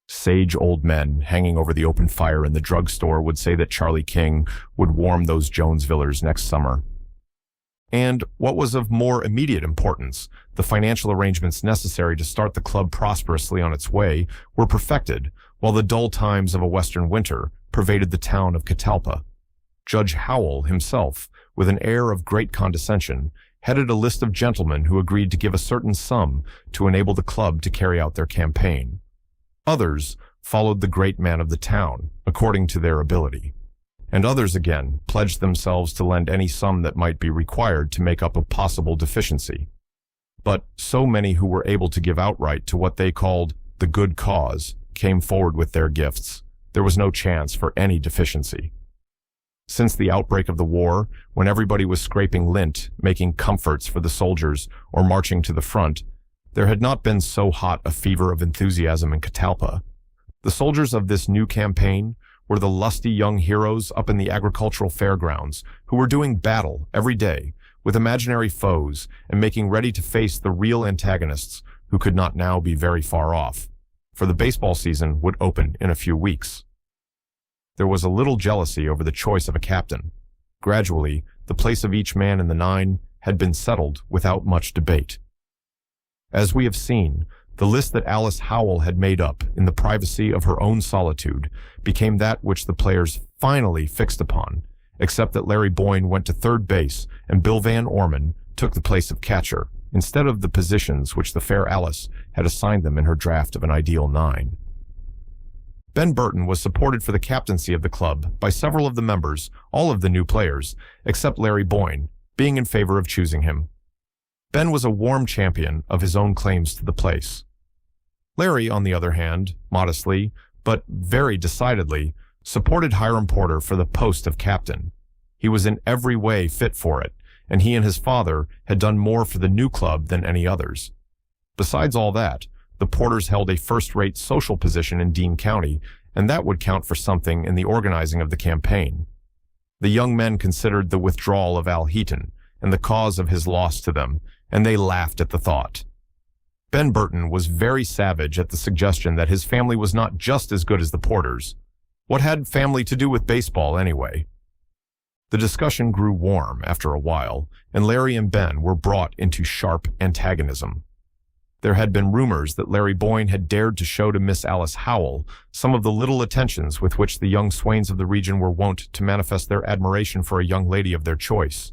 A: Sage old men hanging over the open fire in the drugstore would say that Charlie King would warm those Jonesvillers next summer. And what was of more immediate importance, the financial arrangements necessary to start the club prosperously on its way were perfected, while the dull times of a western winter pervaded the town of Catalpa. Judge Howell himself, with an air of great condescension, headed a list of gentlemen who agreed to give a certain sum to enable the club to carry out their campaign. Others followed the great man of the town, according to their ability. And others again pledged themselves to lend any sum that might be required to make up a possible deficiency. But so many who were able to give outright to what they called the good cause came forward with their gifts, there was no chance for any deficiency. Since the outbreak of the war, when everybody was scraping lint, making comforts for the soldiers, or marching to the front, there had not been so hot a fever of enthusiasm in Catalpa. The soldiers of this new campaign were the lusty young heroes up in the agricultural fairgrounds who were doing battle every day with imaginary foes and making ready to face the real antagonists who could not now be very far off, for the baseball season would open in a few weeks. There was a little jealousy over the choice of a captain. Gradually, the place of each man in the nine had been settled without much debate. As we have seen, the list that Alice Howell had made up in the privacy of her own solitude became that which the players finally fixed upon, except that Larry Boyne went to third base and Bill Van Orman took the place of catcher, instead of the positions which the fair Alice had assigned them in her draft of an ideal nine. Ben Burton was supported for the captaincy of the club by several of the members, all of the new players, except Larry Boyne, being in favor of choosing him. Ben was a warm champion of his own claims to the place. Larry, on the other hand, modestly, but very decidedly, supported Hiram Porter for the post of captain. He was in every way fit for it, and he and his father had done more for the new club than any others. Besides all that, the Porters held a first-rate social position in Dean County, and that would count for something in the organizing of the campaign. The young men considered the withdrawal of Al Heaton and the cause of his loss to them, and they laughed at the thought. Ben Burton was very savage at the suggestion that his family was not just as good as the Porters. What had family to do with baseball, anyway? The discussion grew warm after a while, and Larry and Ben were brought into sharp antagonism. There had been rumors that Larry Boyne had dared to show to Miss Alice Howell some of the little attentions with which the young swains of the region were wont to manifest their admiration for a young lady of their choice.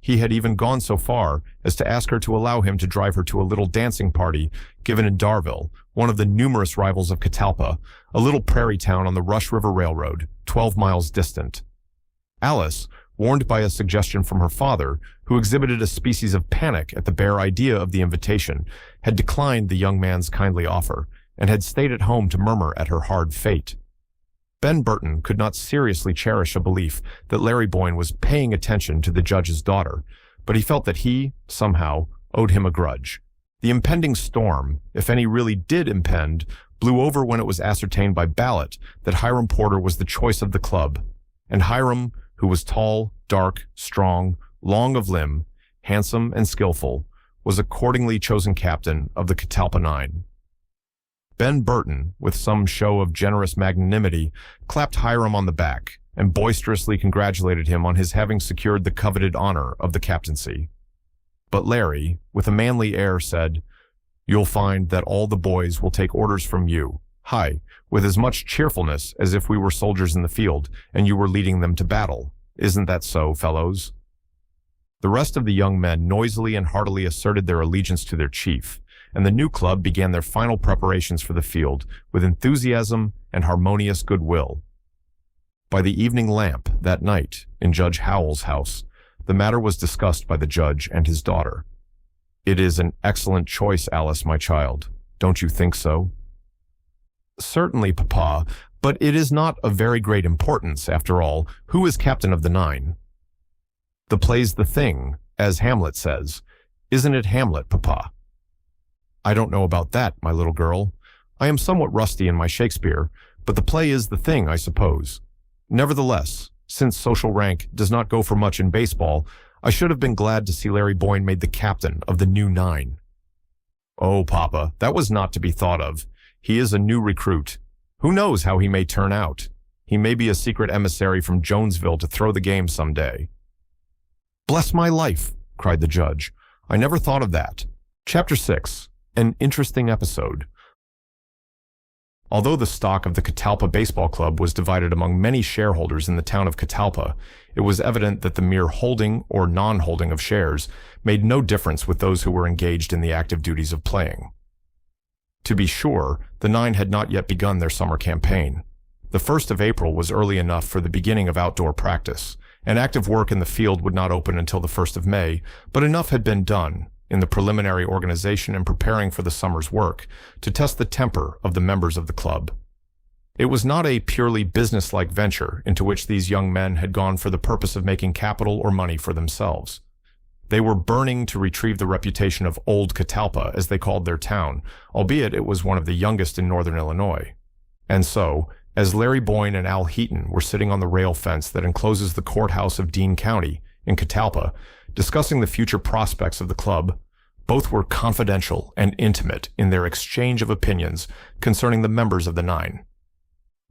A: He had even gone so far as to ask her to allow him to drive her to a little dancing party given in Darville, one of the numerous rivals of Catalpa, a little prairie town on the Rush River Railroad, 12 miles distant. Alice, warned by a suggestion from her father, who exhibited a species of panic at the bare idea of the invitation, had declined the young man's kindly offer, and had stayed at home to murmur at her hard fate. Ben Burton could not seriously cherish a belief that Larry Boyne was paying attention to the judge's daughter, but he felt that he, somehow, owed him a grudge. The impending storm, if any really did impend, blew over when it was ascertained by ballot that Hiram Porter was the choice of the club, and Hiram, who was tall, dark, strong, long of limb, handsome and skillful, was accordingly chosen captain of the Catalpa Nine. Ben Burton, with some show of generous magnanimity, clapped Hiram on the back and boisterously congratulated him on his having secured the coveted honor of the captaincy. But Larry, with a manly air, said, "You'll find that all the boys will take orders from you, hi, with as much cheerfulness as if we were soldiers in the field and you were leading them to battle. Isn't that so, fellows?" The rest of the young men noisily and heartily asserted their allegiance to their chief, and the new club began their final preparations for the field with enthusiasm and harmonious goodwill. By the evening lamp that night in Judge Howell's house, the matter was discussed by the judge and his daughter. "It is an excellent choice, Alice, my child. Don't you think so?" "Certainly, Papa, but it is not of very great importance, after all. Who is captain of the 9? The play's the thing, as Hamlet says. Isn't it Hamlet, Papa?" "I don't know about that, my little girl. I am somewhat rusty in my Shakespeare, but the play is the thing, I suppose. Nevertheless, since social rank does not go for much in baseball, I should have been glad to see Larry Boyne made the captain of the new 9. "Oh, Papa, that was not to be thought of. He is a new recruit. Who knows how he may turn out? He may be a secret emissary from Jonesville to throw the game someday." "Bless my life," cried the judge. "I never thought of that." Chapter 6. An interesting episode. Although the stock of the Catalpa Baseball Club was divided among many shareholders in the town of Catalpa, it was evident that the mere holding or non-holding of shares made no difference with those who were engaged in the active duties of playing. To be sure, the 9 had not yet begun their summer campaign. The 1st of April was early enough for the beginning of outdoor practice, and active work in the field would not open until the 1st of May, but enough had been done in the preliminary organization and preparing for the summer's work to test the temper of the members of the club. It was not a purely business-like venture into which these young men had gone for the purpose of making capital or money for themselves. They were burning to retrieve the reputation of Old Catalpa, as they called their town, albeit it was one of the youngest in northern Illinois. And so, as Larry Boyne and Al Heaton were sitting on the rail fence that encloses the courthouse of Dean County in Catalpa, discussing the future prospects of the club, both were confidential and intimate in their exchange of opinions concerning the members of the 9.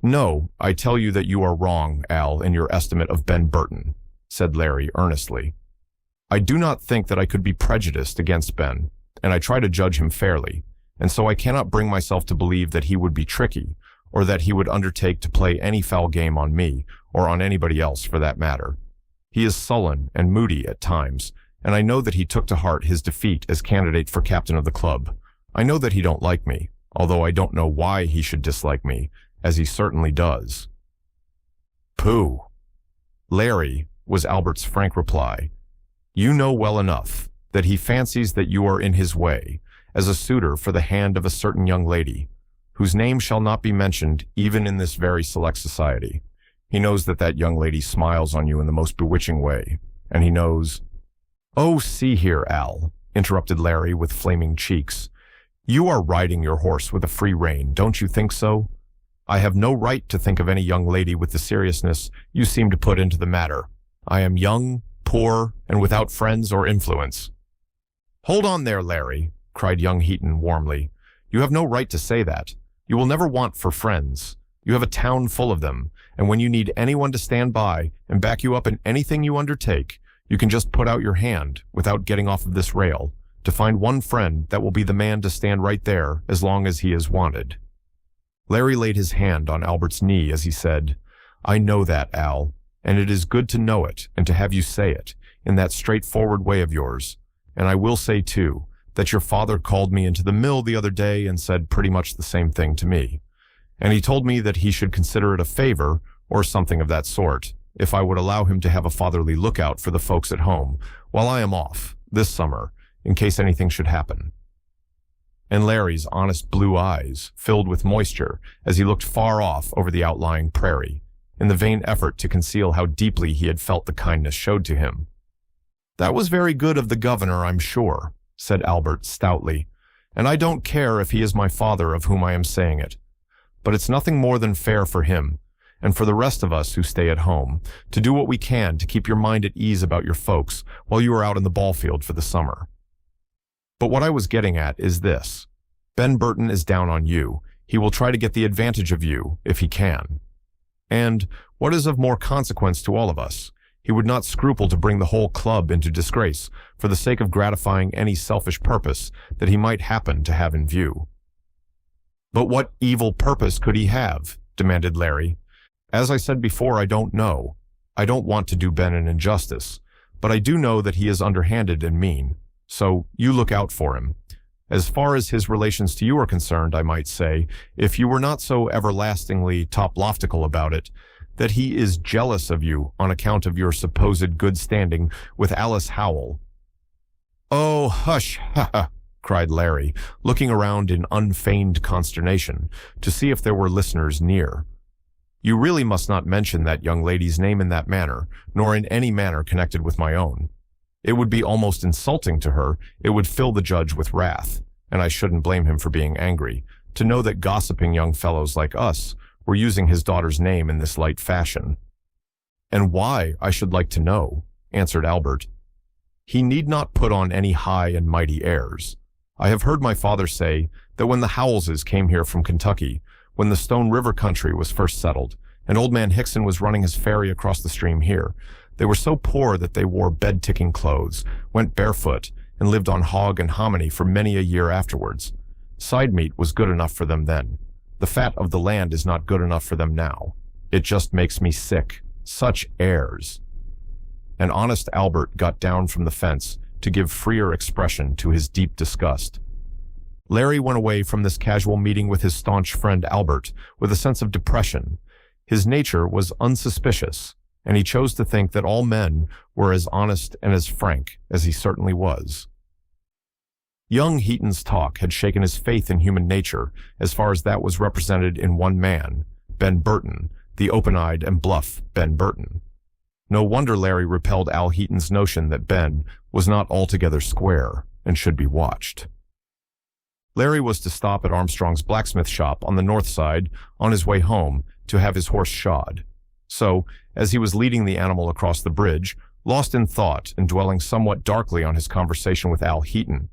A: "No, I tell you that you are wrong, Al, in your estimate of Ben Burton," said Larry earnestly. "I do not think that I could be prejudiced against Ben, and I try to judge him fairly, and so I cannot bring myself to believe that he would be tricky, or that he would undertake to play any foul game on me, or on anybody else for that matter. He is sullen and moody at times, and I know that he took to heart his defeat as candidate for captain of the club. I know that he don't like me, although I don't know why he should dislike me, as he certainly does." "Pooh!" "Larry," was Albert's frank reply, "you know well enough that he fancies that you are in his way as a suitor for the hand of a certain young lady, whose name shall not be mentioned even in this very select society. He knows that that young lady smiles on you in the most bewitching way, and he knows—" "Oh, see here, Al," interrupted Larry with flaming cheeks. "You are riding your horse with a free rein, don't you think so? I have no right to think of any young lady with the seriousness you seem to put into the matter. I am young, poor, and without friends or influence." "Hold on there, Larry," cried young Heaton warmly. "You have no right to say that. You will never want for friends. You have a town full of them, and when you need anyone to stand by and back you up in anything you undertake, you can just put out your hand, without getting off of this rail, to find one friend that will be the man to stand right there as long as he is wanted." Larry laid his hand on Albert's knee as he said, "I know that, Al, and it is good to know it and to have you say it in that straightforward way of yours. And I will say, too, that your father called me into the mill the other day and said pretty much the same thing to me. And he told me that he should consider it a favor, or something of that sort, if I would allow him to have a fatherly lookout for the folks at home while I am off, this summer, in case anything should happen." And Larry's honest blue eyes filled with moisture as he looked far off over the outlying prairie, in the vain effort to conceal how deeply he had felt the kindness showed to him. "That was very good of the governor, I'm sure," said Albert stoutly, "and I don't care if he is my father of whom I am saying it. But it's nothing more than fair for him, and for the rest of us who stay at home, to do what we can to keep your mind at ease about your folks while you are out in the ball field for the summer. But what I was getting at is this. Ben Burton is down on you. He will try to get the advantage of you, if he can. And, what is of more consequence to all of us, He would not scruple to bring the whole club into disgrace for the sake of gratifying any selfish purpose that he might happen to have in view. "But what evil purpose could he have?" demanded Larry. "As I said before, I don't know. I don't want to do Ben an injustice, but I do know that he is underhanded and mean, so you look out for him. As far as his relations to you are concerned, I might say, if you were not so everlastingly top-loftical about it, that he is jealous of you on account of your supposed good standing with Alice Howell." "Oh, hush, ha ha," cried Larry, looking around in unfeigned consternation to see if there were listeners near. "You really must not mention that young lady's name in that manner, nor in any manner connected with my own. It would be almost insulting to her, it would fill the judge with wrath, and I shouldn't blame him for being angry, to know that gossiping young fellows like us were using his daughter's name in this light fashion." "And why, I should like to know," answered Albert. "He need not put on any high and mighty airs. I have heard my father say that when the Howellses came here from Kentucky, when the Stone River country was first settled, and old man Hickson was running his ferry across the stream here, they were so poor that they wore bed-ticking clothes, went barefoot, and lived on hog and hominy for many a year afterwards. Side meat was good enough for them then. The fat of the land is not good enough for them now. It just makes me sick. Such airs." And honest Albert got down from the fence to give freer expression to his deep disgust. Larry went away from this casual meeting with his staunch friend Albert with a sense of depression. His nature was unsuspicious, and he chose to think that all men were as honest and as frank as he certainly was. Young Heaton's talk had shaken his faith in human nature as far as that was represented in one man, Ben Burton, the open-eyed and bluff Ben Burton. No wonder Larry repelled Al Heaton's notion that Ben was not altogether square and should be watched. Larry was to stop at Armstrong's blacksmith shop on the north side on his way home to have his horse shod. So, as he was leading the animal across the bridge, lost in thought and dwelling somewhat darkly on his conversation with Al Heaton,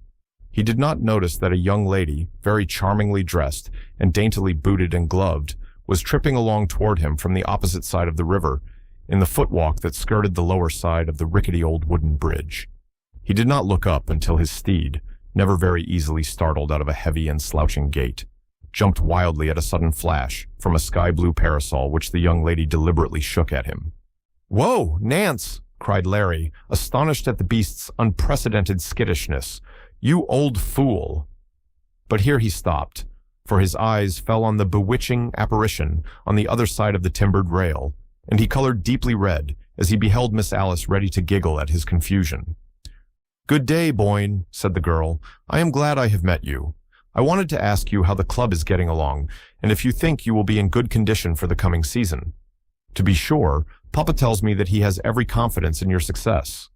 A: he did not notice that a young lady, very charmingly dressed and daintily booted and gloved, was tripping along toward him from the opposite side of the river, in the footwalk that skirted the lower side of the rickety old wooden bridge. He did not look up until his steed, never very easily startled out of a heavy and slouching gait, jumped wildly at a sudden flash from a sky-blue parasol which the young lady deliberately shook at him. "Whoa, Nance!" cried Larry, astonished at the beast's unprecedented skittishness. "You old fool!" But here he stopped, for his eyes fell on the bewitching apparition on the other side of the timbered rail, and he colored deeply red as he beheld Miss Alice ready to giggle at his confusion. "Good day, Boyne," said the girl. "I am glad I have met you. I wanted to ask you how the club is getting along, and if you think you will be in good condition for the coming season. To be sure, Papa tells me that he has every confidence in your success.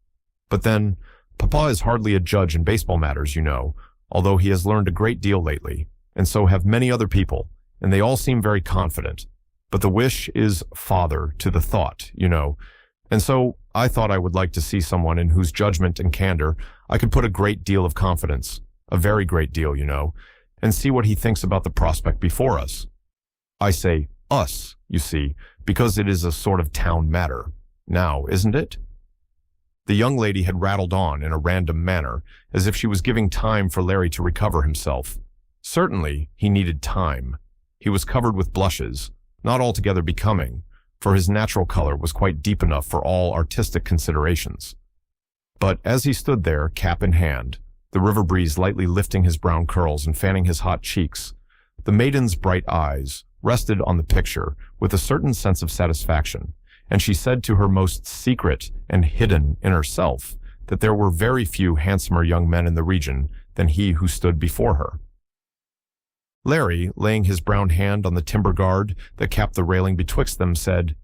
A: But then, Papa is hardly a judge in baseball matters, you know, although he has learned a great deal lately, and so have many other people, and they all seem very confident. But the wish is father to the thought, you know, and so I thought I would like to see someone in whose judgment and candor I could put a great deal of confidence, a very great deal, you know, and see what he thinks about the prospect before us. I say us, you see, because it is a sort of town matter. Now, isn't it?" The young lady had rattled on in a random manner, as if she was giving time for Larry to recover himself. Certainly, he needed time. He was covered with blushes, not altogether becoming, for his natural color was quite deep enough for all artistic considerations. But as he stood there, cap in hand, the river breeze lightly lifting his brown curls and fanning his hot cheeks, the maiden's bright eyes rested on the picture with a certain sense of satisfaction, and she said to her most secret and hidden inner self that there were very few handsomer young men in the region than he who stood before her. Larry, laying his brown hand on the timber guard that capped the railing betwixt them, said,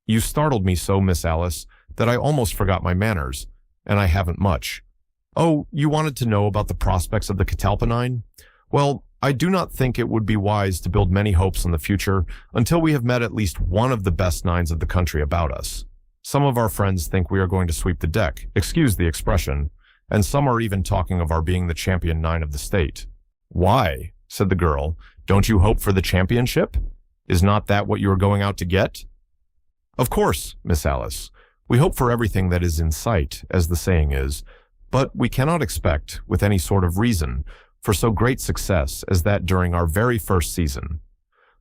A: "You startled me so, Miss Alice, that I almost forgot my manners, and I haven't much. Oh, you wanted to know about the prospects of the Catalpanine? Well, I do not think it would be wise to build many hopes on the future until we have met at least one of the best nines of the country about us. Some of our friends think we are going to sweep the deck, excuse the expression, and some are even talking of our being the champion nine of the state." "Why?" said the girl. "Don't you hope for the championship? Is not that what you are going out to get?" "Of course, Miss Alice. We hope for everything that is in sight, as the saying is, but we cannot expect, with any sort of reason, for so great success as that during our very first season.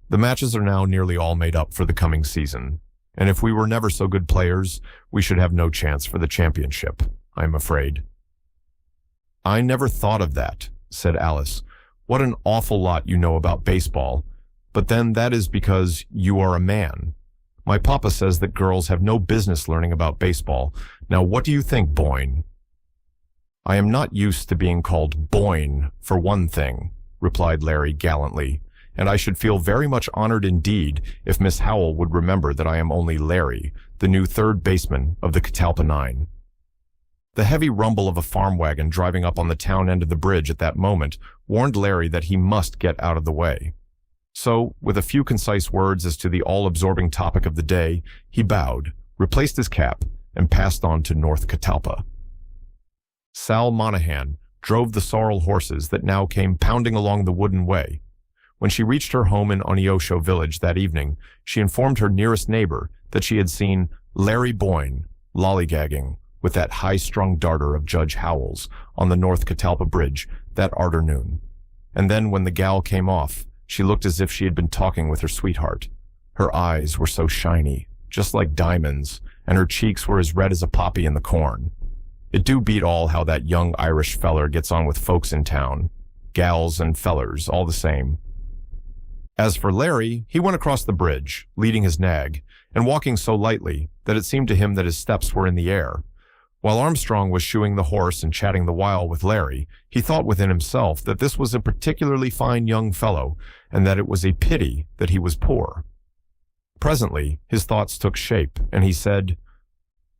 A: The matches are now nearly all made up for the coming season, and if we were never so good players, we should have no chance for the championship, I am afraid." "I never thought of that," said Alice. "What an awful lot you know about baseball. But then that is because you are a man. My papa says that girls have no business learning about baseball. Now what do you think, Boyne?" "I am not used to being called Boyne, for one thing," replied Larry gallantly, "and I should feel very much honored indeed if Miss Howell would remember that I am only Larry, the new third baseman of the Catalpa Nine." The heavy rumble of a farm wagon driving up on the town end of the bridge at that moment warned Larry that he must get out of the way. So, with a few concise words as to the all-absorbing topic of the day, he bowed, replaced his cap, and passed on to North Catalpa. Sal Monahan drove the sorrel horses that now came pounding along the wooden way. When she reached her home in Oneosho village that evening, she informed her nearest neighbor that she had seen Larry Boyne lollygagging with that high-strung darter of Judge Howell's on the North Catalpa Bridge that arternoon. And then when the gal came off, she looked as if she had been talking with her sweetheart. Her eyes were so shiny, just like diamonds, and her cheeks were as red as a poppy in the corn. It do beat all how that young Irish feller gets on with folks in town. Gals and fellers, all the same. As for Larry, he went across the bridge, leading his nag, and walking so lightly that it seemed to him that his steps were in the air. While Armstrong was shoeing the horse and chatting the while with Larry, he thought within himself that this was a particularly fine young fellow, and that it was a pity that he was poor. Presently, his thoughts took shape, and he said,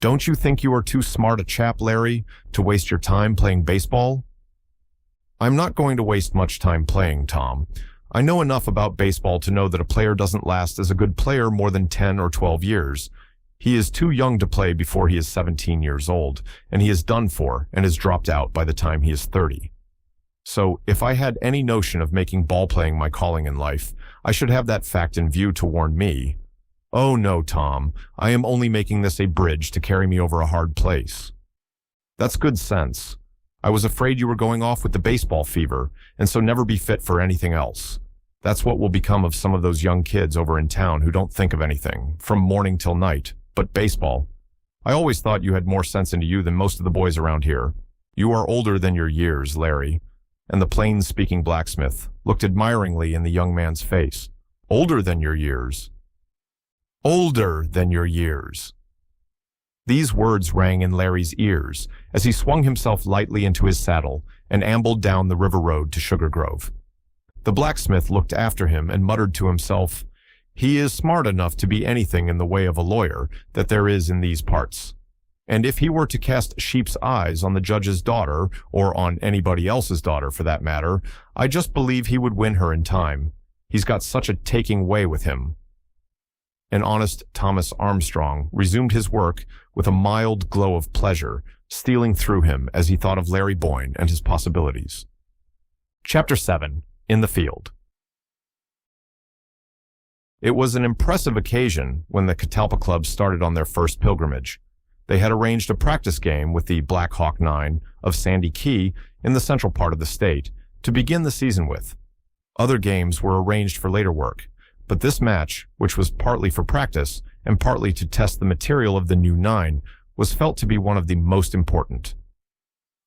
A: "Don't you think you are too smart a chap, Larry, to waste your time playing baseball?" "I'm not going to waste much time playing, Tom. I know enough about baseball to know that a player doesn't last as a good player more than 10 or 12 years. He is too young to play before he is 17 years old, and he is done for and is dropped out by the time he is 30. So, if I had any notion of making ball-playing my calling in life, I should have that fact in view to warn me. Oh no, Tom, I am only making this a bridge to carry me over a hard place." "That's good sense. I was afraid you were going off with the baseball fever, and so never be fit for anything else. That's what will become of some of those young kids over in town who don't think of anything, from morning till night, but baseball. I always thought you had more sense into you than most of the boys around here. You are older than your years, Larry." And the plain-speaking blacksmith looked admiringly in the young man's face. "Older than your years." "Older than your years." These words rang in Larry's ears as he swung himself lightly into his saddle and ambled down the river road to Sugar Grove. The blacksmith looked after him and muttered to himself, "He is smart enough to be anything in the way of a lawyer that there is in these parts. And if he were to cast sheep's eyes on the judge's daughter, or on anybody else's daughter for that matter, I just believe he would win her in time. He's got such a taking way with him." And honest Thomas Armstrong resumed his work with a mild glow of pleasure stealing through him as he thought of Larry Boyne and his possibilities. Chapter 7. In the Field. It was an impressive occasion when the Catalpa Club started on their first pilgrimage. They had arranged a practice game with the Black Hawk Nine of Sandy Key in the central part of the state to begin the season with. Other games were arranged for later work, but this match, which was partly for practice and partly to test the material of the new nine, was felt to be one of the most important.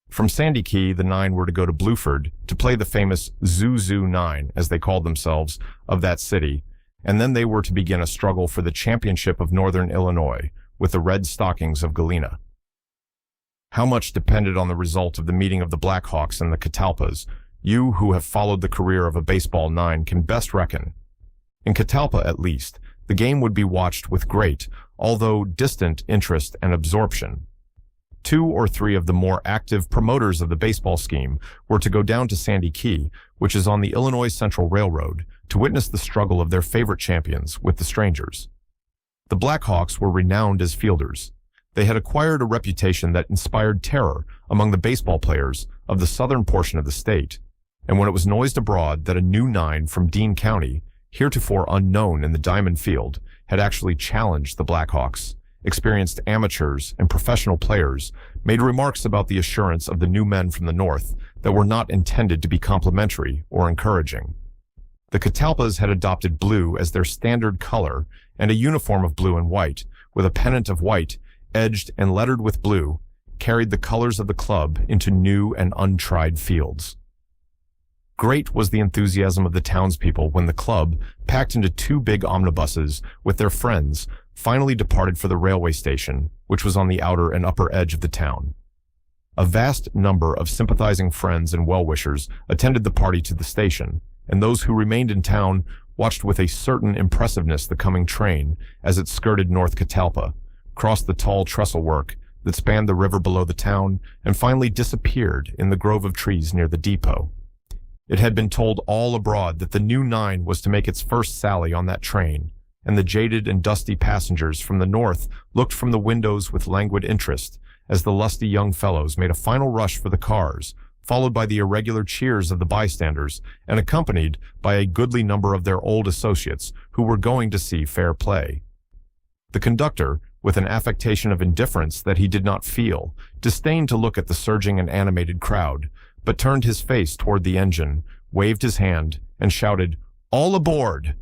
A: From Sandy Key, the nine were to go to Bluford to play the famous Zoo Nine, as they called themselves, of that city, and then they were to begin a struggle for the championship of Northern Illinois with the Red Stockings of Galena. How much depended on the result of the meeting of the Blackhawks and the Catalpas, you who have followed the career of a baseball nine can best reckon. In Catalpa, at least, the game would be watched with great, although distant, interest and absorption. 2 or 3 of the more active promoters of the baseball scheme were to go down to Sandy Key, which is on the Illinois Central Railroad, to witness the struggle of their favorite champions with the strangers. The Blackhawks were renowned as fielders. They had acquired a reputation that inspired terror among the baseball players of the southern portion of the state, and when it was noised abroad that a new nine from Dean County, heretofore unknown in the diamond field, had actually challenged the Blackhawks, experienced amateurs, and professional players made remarks about the assurance of the new men from the north that were not intended to be complimentary or encouraging. The Catalpas had adopted blue as their standard color, and a uniform of blue and white, with a pennant of white, edged and lettered with blue, carried the colors of the club into new and untried fields. Great was the enthusiasm of the townspeople when the club, packed into 2 big omnibuses with their friends, finally departed for the railway station, which was on the outer and upper edge of the town. A vast number of sympathizing friends and well-wishers attended the party to the station, and those who remained in town watched with a certain impressiveness the coming train as it skirted North Catalpa, crossed the tall trestle-work that spanned the river below the town, and finally disappeared in the grove of trees near the depot. It had been told all abroad that the new 9 was to make its first sally on that train, and the jaded and dusty passengers from the north looked from the windows with languid interest as the lusty young fellows made a final rush for the cars, followed by the irregular cheers of the bystanders and accompanied by a goodly number of their old associates who were going to see fair play. The conductor, with an affectation of indifference that he did not feel, disdained to look at the surging and animated crowd, but turned his face toward the engine, waved his hand, and shouted, "All aboard!"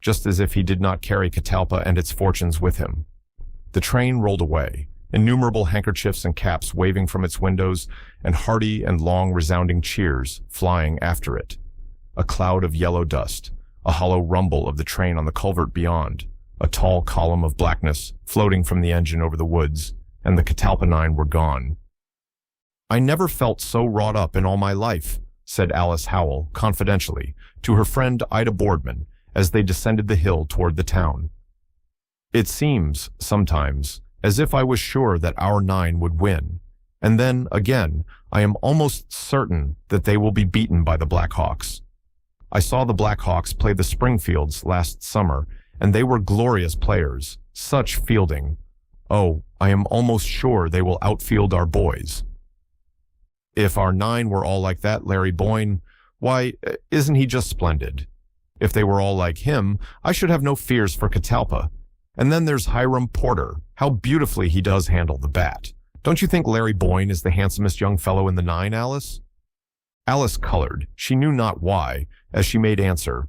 A: just as if he did not carry Catalpa and its fortunes with him. The train rolled away, innumerable handkerchiefs and caps waving from its windows, and hearty and long resounding cheers flying after it. A cloud of yellow dust, a hollow rumble of the train on the culvert beyond, a tall column of blackness floating from the engine over the woods, and the Catalpa 9 were gone. "I never felt so wrought up in all my life," said Alice Howell confidentially to her friend Ida Boardman as they descended the hill toward the town. "It seems, sometimes, as if I was sure that our 9 would win, and then, again, I am almost certain that they will be beaten by the Blackhawks. I saw the Blackhawks play the Springfields last summer, and they were glorious players, such fielding. Oh, I am almost sure they will outfield our boys." "If our 9 were all like that Larry Boyne, why, isn't he just splendid? If they were all like him, I should have no fears for Catalpa. And then there's Hiram Porter. How beautifully he does handle the bat. Don't you think Larry Boyne is the handsomest young fellow in the 9, Alice?" Alice colored, she knew not why, as she made answer,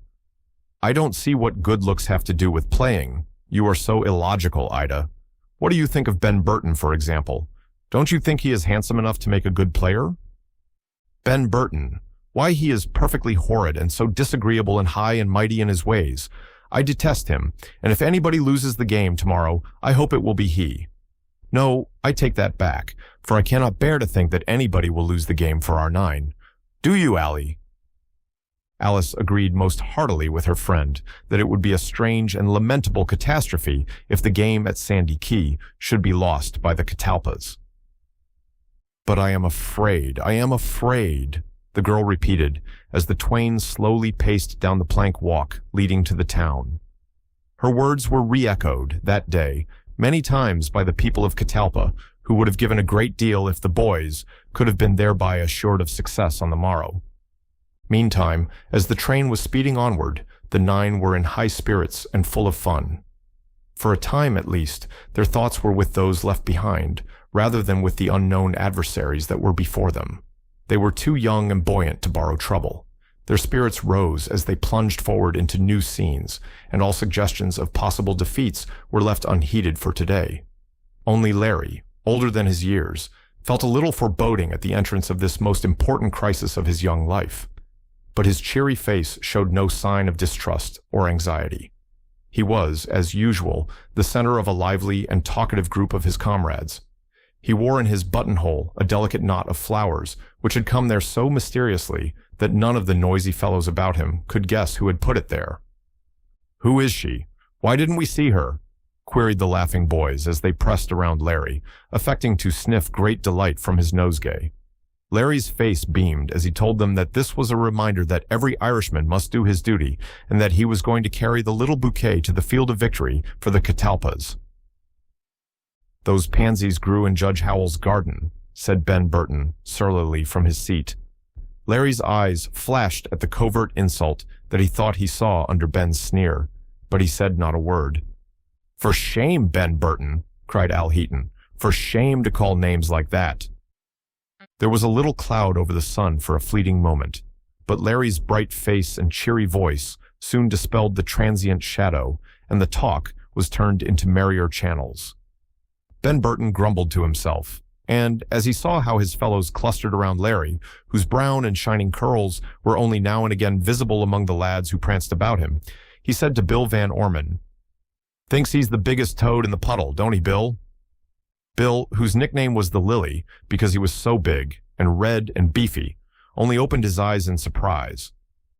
A: "I don't see what good looks have to do with playing. You are so illogical, Ida. What do you think of Ben Burton, for example? Don't you think he is handsome enough to make a good player?" "Ben Burton? Why, he is perfectly horrid and so disagreeable and high and mighty in his ways. I detest him, and if anybody loses the game tomorrow, I hope it will be he. No, I take that back, for I cannot bear to think that anybody will lose the game for our 9. Do you, Allie?" Alice agreed most heartily with her friend that it would be a strange and lamentable catastrophe if the game at Sandy Key should be lost by the Catalpas. "But I am afraid, the girl repeated as the twain slowly paced down the plank walk leading to the town. Her words were re-echoed that day many times by the people of Catalpa, who would have given a great deal if the boys could have been thereby assured of success on the morrow. Meantime, as the train was speeding onward, the 9 were in high spirits and full of fun. For a time, at least, their thoughts were with those left behind, rather than with the unknown adversaries that were before them. They were too young and buoyant to borrow trouble. Their spirits rose as they plunged forward into new scenes, and all suggestions of possible defeats were left unheeded for today. Only Larry, older than his years, felt a little foreboding at the entrance of this most important crisis of his young life. But his cheery face showed no sign of distrust or anxiety. He was, as usual, the center of a lively and talkative group of his comrades. He wore in his buttonhole a delicate knot of flowers, which had come there so mysteriously that none of the noisy fellows about him could guess who had put it there. "Who is she? Why didn't we see her?" queried the laughing boys as they pressed around Larry, affecting to sniff great delight from his nosegay. Larry's face beamed as he told them that this was a reminder that every Irishman must do his duty, and that he was going to carry the little bouquet to the field of victory for the Catalpas. "Those pansies grew in Judge Howell's garden," said Ben Burton surlily from his seat. Larry's eyes flashed at the covert insult that he thought he saw under Ben's sneer, but he said not a word. "For shame, Ben Burton!" cried Al Heaton. "For shame to call names like that." There was a little cloud over the sun for a fleeting moment, but Larry's bright face and cheery voice soon dispelled the transient shadow, and the talk was turned into merrier channels. Ben Burton grumbled to himself, and as he saw how his fellows clustered around Larry, whose brown and shining curls were only now and again visible among the lads who pranced about him, he said to Bill Van Orman, "Thinks he's the biggest toad in the puddle, don't he, Bill?" Bill, whose nickname was the Lily because he was so big and red and beefy, only opened his eyes in surprise.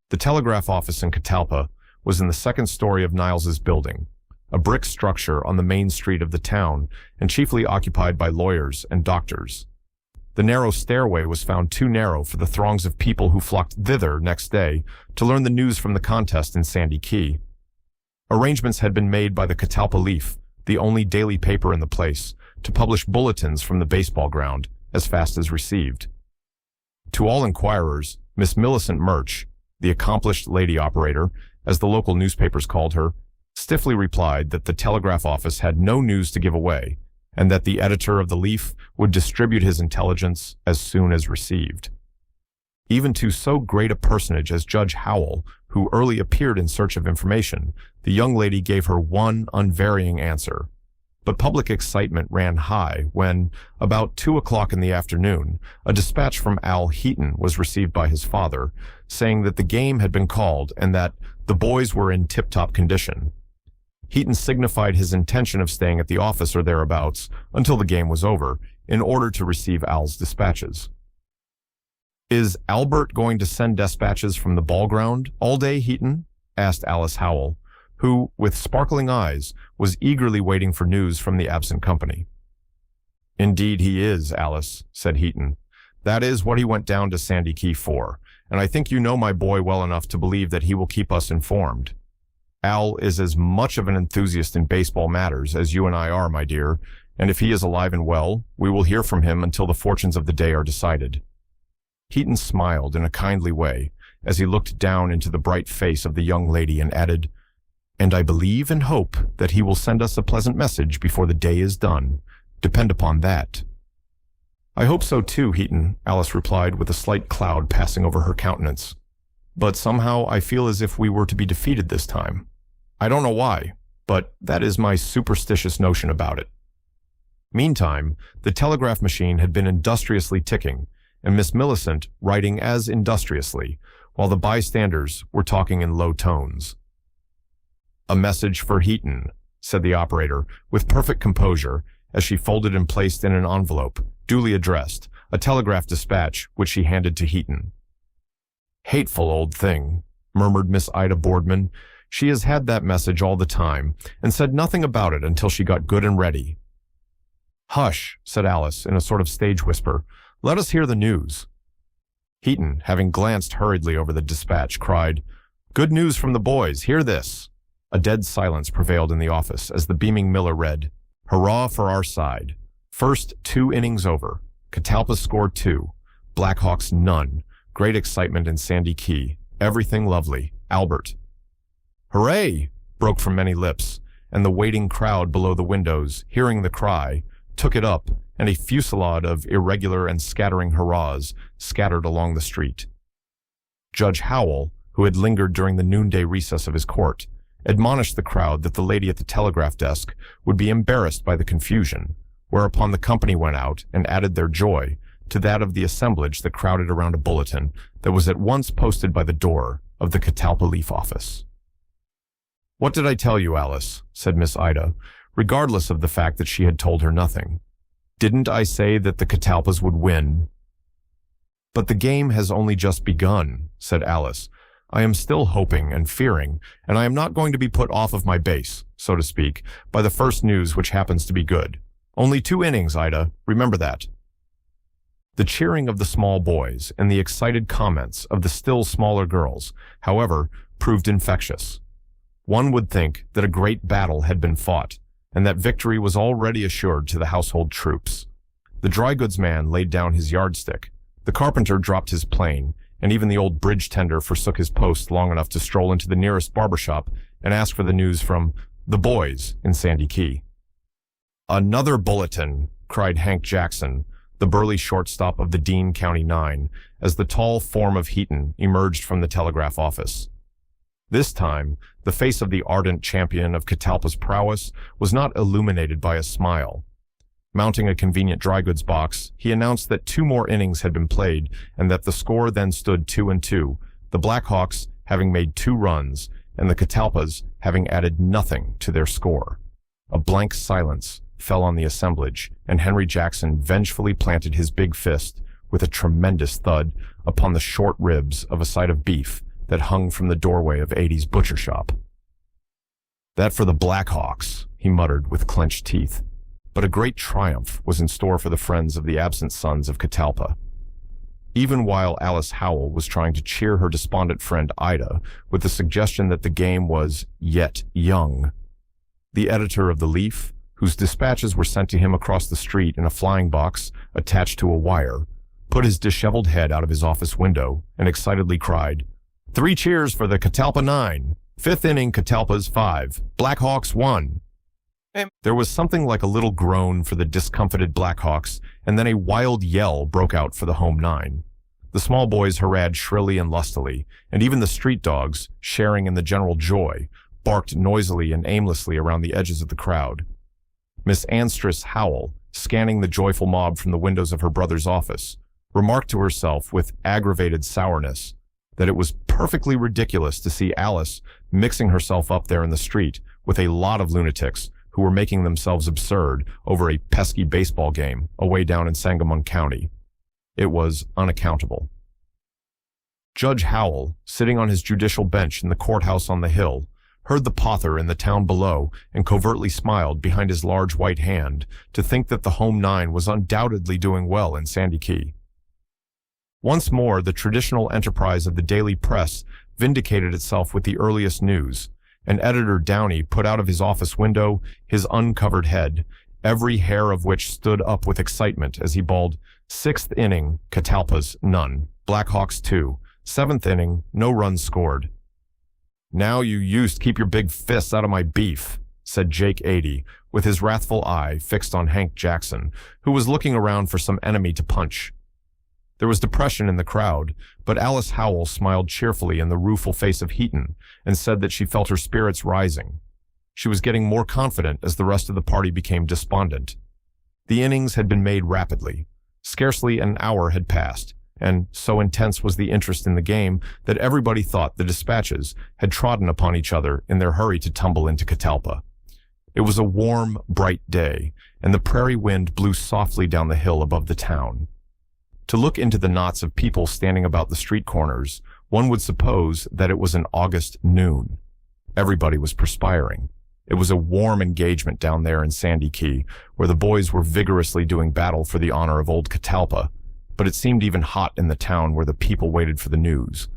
A: The telegraph office in Catalpa was in the second story of Niles's building, a brick structure on the main street of the town and chiefly occupied by lawyers and doctors. The narrow stairway was found too narrow for the throngs of people who flocked thither next day to learn the news from the contest in Sandy Key. Arrangements had been made by the Catalpa Leaf, the only daily paper in the place, to publish bulletins from the baseball ground as fast as received. To all inquirers, Miss Millicent Murch, the accomplished lady operator, as the local newspapers called her, stiffly replied that the telegraph office had no news to give away, and that the editor of the Leaf would distribute his intelligence as soon as received. Even to so great a personage as Judge Howell, who early appeared in search of information, the young lady gave her one unvarying answer. But public excitement ran high when, about 2 o'clock in the afternoon, a dispatch from Al Heaton was received by his father, saying that the game had been called and that the boys were in tip-top condition. Heaton signified his intention of staying at the office or thereabouts until the game was over, in order to receive Al's dispatches. "Is Albert going to send dispatches from the ball ground all day, Heaton?" asked Alice Howell, who, with sparkling eyes, was eagerly waiting for news from the absent company. "Indeed he is, Alice," said Heaton. "That is what he went down to Sandy Key for, and I think you know my boy well enough to believe that he will keep us informed. Al is as much of an enthusiast in baseball matters as you and I are, my dear, and if he is alive and well, we will hear from him until the fortunes of the day are decided." Heaton smiled in a kindly way as he looked down into the bright face of the young lady and added, "And I believe and hope that he will send us a pleasant message before the day is done. Depend upon that." "I hope so too, Heaton," Alice replied with a slight cloud passing over her countenance. "But somehow I feel as if we were to be defeated this time. I don't know why, but that is my superstitious notion about it." Meantime, the telegraph machine had been industriously ticking, and Miss Millicent writing as industriously, while the bystanders were talking in low tones. "A message for Heaton," said the operator, with perfect composure, as she folded and placed in an envelope, duly addressed, a telegraph dispatch which she handed to Heaton. "Hateful old thing," murmured Miss Ida Boardman. "She has had that message all the time, and said nothing about it until she got good and ready." "Hush," said Alice in a sort of stage whisper. "Let us hear the news." Heaton, having glanced hurriedly over the dispatch, cried, "Good news from the boys, hear this." A dead silence prevailed in the office as the beaming Miller read, "Hurrah for our side. First 2 innings over. Catalpa scored 2. Blackhawks none. Great excitement in Sandy Key. Everything lovely. Albert." "Hooray!" broke from many lips, and the waiting crowd below the windows, hearing the cry, took it up, and a fusillade of irregular and scattering hurrahs scattered along the street. Judge Howell, who had lingered during the noonday recess of his court, admonished the crowd that the lady at the telegraph desk would be embarrassed by the confusion, whereupon the company went out and added their joy to that of the assemblage that crowded around a bulletin that was at once posted by the door of the Catalpa Leaf office. "What did I tell you, Alice?" said Miss Ida, regardless of the fact that she had told her nothing. "Didn't I say that the Catalpas would win?" "But the game has only just begun," said Alice. "I am still hoping and fearing, and I am not going to be put off of my base, so to speak, by the first news which happens to be good. Only 2 innings, Ida, remember that." The cheering of the small boys and the excited comments of the still smaller girls, however, proved infectious. One would think that a great battle had been fought, and that victory was already assured to the household troops. The dry goods man laid down his yardstick, the carpenter dropped his plane, and even the old bridge tender forsook his post long enough to stroll into the nearest barber shop and ask for the news from the boys in Sandy Key. Another bulletin, cried Hank Jackson, the burly shortstop of the Dean County Nine, as the tall form of Heaton emerged from the telegraph office. This time, the face of the ardent champion of Catalpa's prowess was not illuminated by a smile. Mounting a convenient dry goods box, he announced that 2 more innings had been played and that the score then stood 2-2, the Blackhawks having made 2 runs and the Catalpas having added nothing to their score. A blank silence fell on the assemblage, and Henry Jackson vengefully planted his big fist with a tremendous thud upon the short ribs of a side of beef that hung from the doorway of 80's butcher shop. That for the Blackhawks, he muttered with clenched teeth. But a great triumph was in store for the friends of the absent sons of Catalpa. Even while Alice Howell was trying to cheer her despondent friend Ida with the suggestion that the game was yet young, the editor of the Leaf, whose dispatches were sent to him across the street in a flying box attached to a wire, put his disheveled head out of his office window and excitedly cried, "3 cheers for the Catalpa 9. 5th inning, Catalpas 5. Blackhawks 1. There was something like a little groan for the discomfited Blackhawks, and then a wild yell broke out for the home 9. The small boys hurrahed shrilly and lustily, and even the street dogs, sharing in the general joy, barked noisily and aimlessly around the edges of the crowd. Miss Anstress Howell, scanning the joyful mob from the windows of her brother's office, remarked to herself with aggravated sourness that it was perfectly ridiculous to see Alice mixing herself up there in the street with a lot of lunatics who were making themselves absurd over a pesky baseball game away down in Sangamon County. It was unaccountable. Judge Howell, sitting on his judicial bench in the courthouse on the hill, heard the pother in the town below and covertly smiled behind his large white hand to think that the home 9 was undoubtedly doing well in Sandy Key. Once more, the traditional enterprise of the daily press vindicated itself with the earliest news, and Editor Downey put out of his office window his uncovered head, every hair of which stood up with excitement as he bawled, "6th inning, Catalpas, none. Blackhawks 2. 7th inning, no runs scored." "Now you used keep your big fists out of my beef," said Jake 80, with his wrathful eye fixed on Hank Jackson, who was looking around for some enemy to punch. There was depression in the crowd, but Alice Howell smiled cheerfully in the rueful face of Heaton and said that she felt her spirits rising. She was getting more confident as the rest of the party became despondent. The innings had been made rapidly. Scarcely an hour had passed, and so intense was the interest in the game that everybody thought the dispatches had trodden upon each other in their hurry to tumble into Catalpa. It was a warm, bright day, and the prairie wind blew softly down the hill above the town. To look into the knots of people standing about the street corners, one would suppose that it was an August noon. Everybody was perspiring. It was a warm engagement down there in Sandy Key, where the boys were vigorously doing battle for the honor of old Catalpa, but it seemed even hot in the town where the people waited for the news.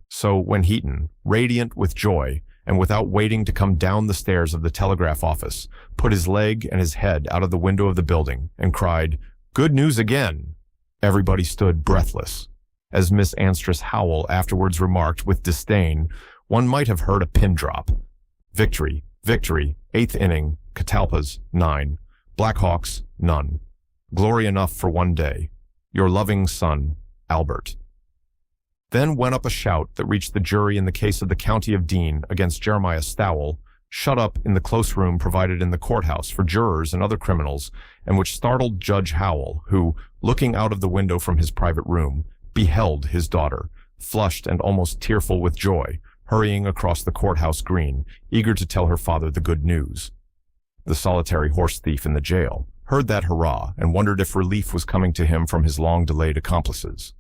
A: So when Heaton, radiant with joy, and without waiting to come down the stairs of the telegraph office, put his leg and his head out of the window of the building and cried, "Good news again!" everybody stood breathless. As Miss Anstress Howell afterwards remarked with disdain, one might have heard a pin drop. Victory, victory, 8th inning, Catalpas, 9. Blackhawks, none. Glory enough for one day. Your loving son, Albert. Then went up a shout that reached the jury in the case of the County of Dean against Jeremiah Stowell, shut up in the close room provided in the courthouse for jurors and other criminals, and which startled Judge Howell, who, looking out of the window from his private room, beheld his daughter, flushed and almost tearful with joy, hurrying across the courthouse green, eager to tell her father the good news. The solitary horse thief in the jail heard that hurrah and wondered if relief was coming to him from his long-delayed accomplices.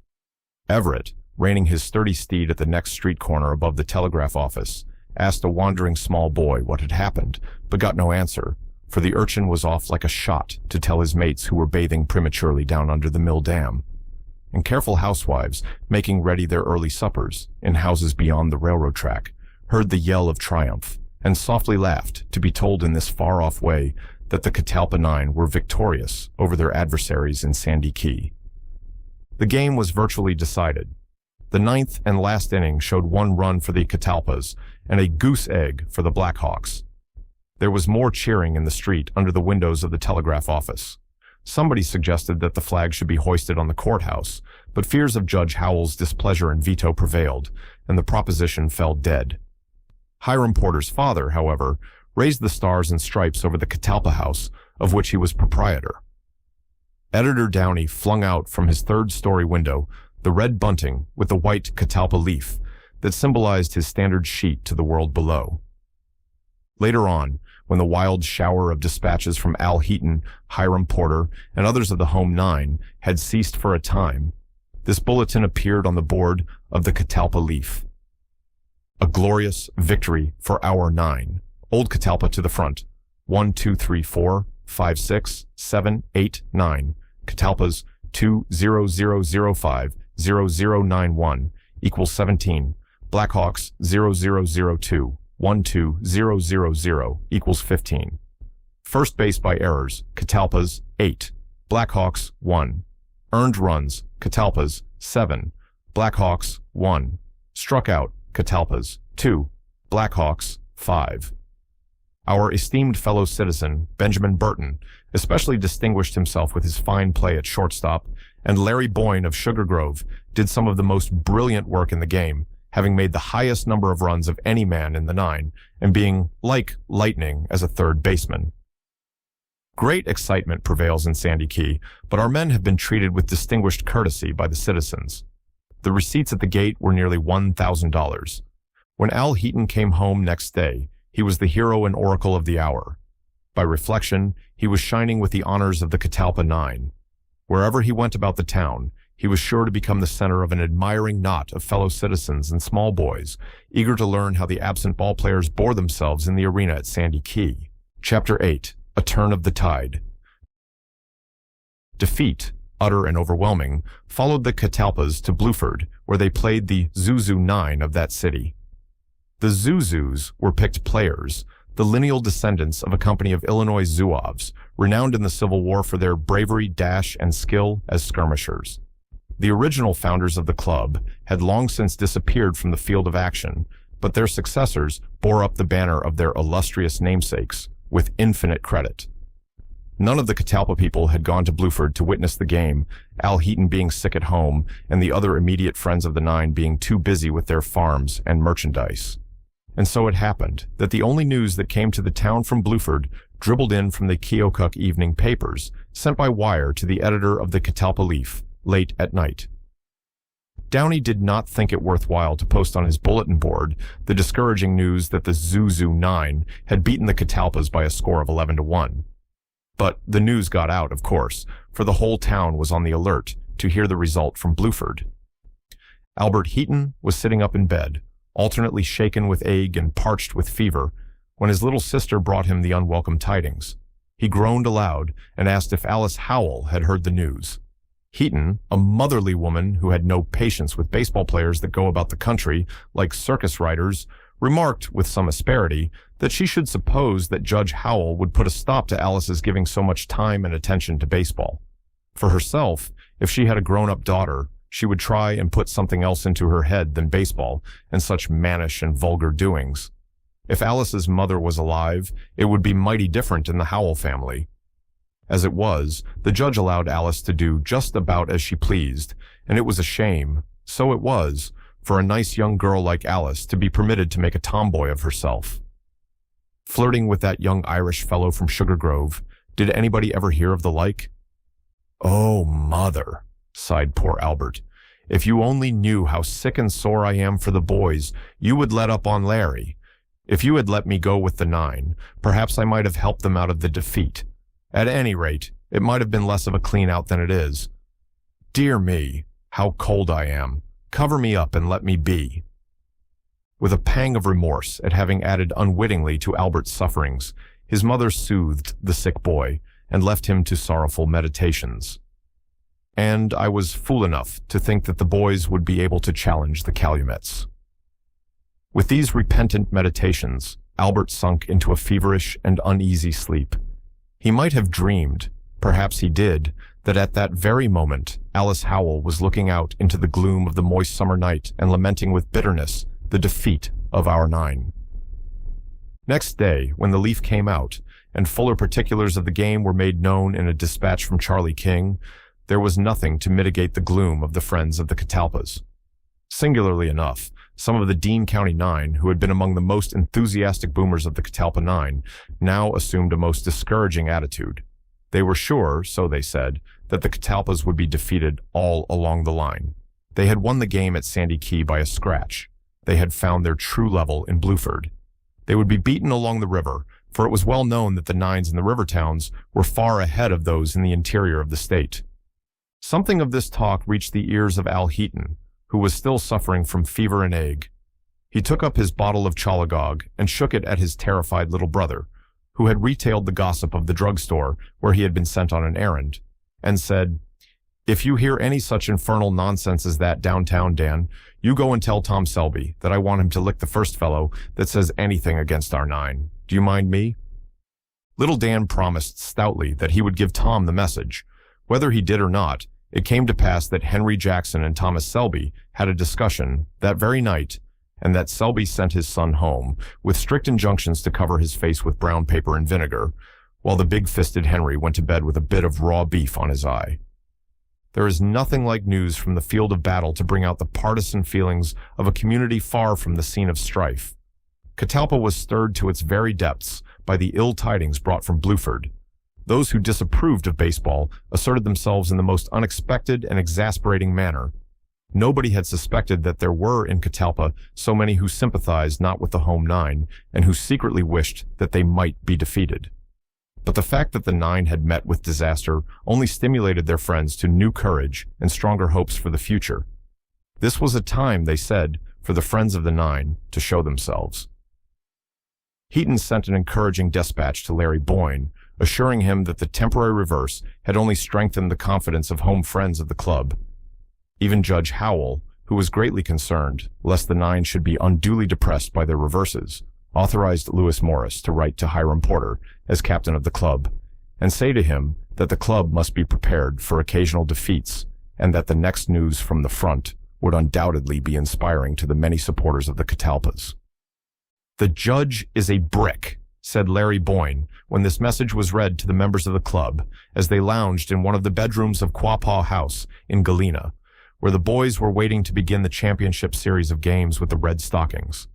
A: Everett, reining his sturdy steed at the next street corner above the telegraph office, asked a wandering small boy what had happened, but got no answer, for the urchin was off like a shot to tell his mates who were bathing prematurely down under the mill dam. And careful housewives, making ready their early suppers in houses beyond the railroad track, heard the yell of triumph, and softly laughed to be told in this far-off way that the Catalpa 9 were victorious over their adversaries in Sandy Key. The game was virtually decided. The 9th and last inning showed 1 run for the Catalpas and a goose egg for the Blackhawks. There was more cheering in the street under the windows of the telegraph office. Somebody suggested that the flag should be hoisted on the courthouse, but fears of Judge Howell's displeasure and veto prevailed, and the proposition fell dead. Hiram Porter's father, however, raised the stars and stripes over the Catalpa house, of which he was proprietor. Editor Downey flung out from his third-story window the red bunting with the white catalpa leaf that symbolized his standard sheet to the world below. Later on, when the wild shower of dispatches from Al Heaton, Hiram Porter, and others of the Home Nine had ceased for a time, this bulletin appeared on the board of the catalpa leaf. A glorious victory for our 9. Old Catalpa to the front. 1, 2, 3, 4, 5, 6, 7, 8, 9. Catalpas 20005 0091 equals 17. Blackhawks 0002 12000 equals 15. First base by errors, Catalpas 8. Blackhawks 1. Earned runs, Catalpas 7. Blackhawks 1. Struck out, Catalpas 2. Blackhawks 5. Our esteemed fellow citizen, Benjamin Burton, especially distinguished himself with his fine play at shortstop, and Larry Boyne of Sugar Grove did some of the most brilliant work in the game, having made the highest number of runs of any man in the 9, and being like lightning as a third baseman. Great excitement prevails in Sandy Key, but our men have been treated with distinguished courtesy by the citizens. The receipts at the gate were nearly $1,000. When Al Heaton came home next day, he was the hero and oracle of the hour. By reflection, he was shining with the honors of the Catalpa 9. Wherever he went about the town, he was sure to become the center of an admiring knot of fellow citizens and small boys, eager to learn how the absent ball players bore themselves in the arena at Sandy Key. Chapter 8. A Turn of the Tide. Defeat, utter and overwhelming, followed the Catalpas to Bluford, where they played the Zuzu 9 of that city. The Zuzus were picked players, the lineal descendants of a company of Illinois Zouaves, renowned in the Civil War for their bravery, dash, and skill as skirmishers. The original founders of the club had long since disappeared from the field of action, but their successors bore up the banner of their illustrious namesakes with infinite credit. None of the Catalpa people had gone to Bluford to witness the game, Al Heaton being sick at home and the other immediate friends of the 9 being too busy with their farms and merchandise. And so it happened that the only news that came to the town from Bluford dribbled in from the Keokuk evening papers, sent by wire to the editor of the Catalpa Leaf, late at night. Downey did not think it worthwhile to post on his bulletin board the discouraging news that the Zuzu 9 had beaten the Catalpas by a score of 11-1. But the news got out, of course, for the whole town was on the alert to hear the result from Bluford. Albert Heaton was sitting up in bed, alternately shaken with ague and parched with fever, when his little sister brought him the unwelcome tidings. He groaned aloud and asked if Alice Howell had heard the news. Heaton, a motherly woman who had no patience with baseball players that go about the country like circus riders, remarked with some asperity that she should suppose that Judge Howell would put a stop to Alice's giving so much time and attention to baseball. For herself, if she had a grown-up daughter, she would try and put something else into her head than baseball and such mannish and vulgar doings. If Alice's mother was alive, it would be mighty different in the Howell family. As it was, the judge allowed Alice to do just about as she pleased, and it was a shame, so it was, for a nice young girl like Alice to be permitted to make a tomboy of herself. Flirting with that young Irish fellow from Sugar Grove, did anybody ever hear of the like? "Oh, mother," sighed poor Albert. "If you only knew how sick and sore I am for the boys, you would let up on Larry. If you had let me go with the 9, perhaps I might have helped them out of the defeat. At any rate, it might have been less of a clean-out than it is. Dear me, how cold I am. Cover me up and let me be." With a pang of remorse at having added unwittingly to Albert's sufferings, his mother soothed the sick boy and left him to sorrowful meditations. And I was fool enough to think that the boys would be able to challenge the Calumets. With these repentant meditations, Albert sunk into a feverish and uneasy sleep. He might have dreamed, perhaps he did, that at that very moment Alice Howell was looking out into the gloom of the moist summer night and lamenting with bitterness the defeat of our 9. Next day, when the Leaf came out, and fuller particulars of the game were made known in a dispatch from Charlie King, there was nothing to mitigate the gloom of the friends of the Catalpas. Singularly enough, some of the Dean County Nine, who had been among the most enthusiastic boomers of the Catalpa Nine, now assumed a most discouraging attitude. They were sure, so they said, that the Catalpas would be defeated all along the line. They had won the game at Sandy Key by a scratch. They had found their true level in Blueford. They would be beaten along the river, for it was well known that the Nines in the river towns were far ahead of those in the interior of the state. Something of this talk reached the ears of Al Heaton, who was still suffering from fever and ague. He took up his bottle of Cholagog and shook it at his terrified little brother, who had retailed the gossip of the drugstore where he had been sent on an errand, and said, "If you hear any such infernal nonsense as that downtown, Dan, you go and tell Tom Selby that I want him to lick the first fellow that says anything against our nine. Do you mind me?" Little Dan promised stoutly that he would give Tom the message. Whether he did or not, it came to pass that Henry Jackson and Thomas Selby had a discussion that very night, and that Selby sent his son home with strict injunctions to cover his face with brown paper and vinegar, while the big-fisted Henry went to bed with a bit of raw beef on his eye. There is nothing like news from the field of battle to bring out the partisan feelings of a community far from the scene of strife. Catalpa was stirred to its very depths by the ill tidings brought from Blueford. Those who disapproved of baseball asserted themselves in the most unexpected and exasperating manner. Nobody had suspected that there were in Catalpa so many who sympathized not with the home nine and who secretly wished that they might be defeated. But the fact that the nine had met with disaster only stimulated their friends to new courage and stronger hopes for the future. This was a time, they said, for the friends of the nine to show themselves. Heaton sent an encouraging dispatch to Larry Boyne, assuring him that the temporary reverse had only strengthened the confidence of home friends of the club. Even Judge Howell, who was greatly concerned lest the nine should be unduly depressed by their reverses, authorized Lewis Morris to write to Hiram Porter as captain of the club, and say to him that the club must be prepared for occasional defeats, and that the next news from the front would undoubtedly be inspiring to the many supporters of the Catalpas. "The judge is a brick," said Larry Boyne when this message was read to the members of the club as they lounged in one of the bedrooms of Quapaw House in Galena, where the boys were waiting to begin the championship series of games with the Red Stockings.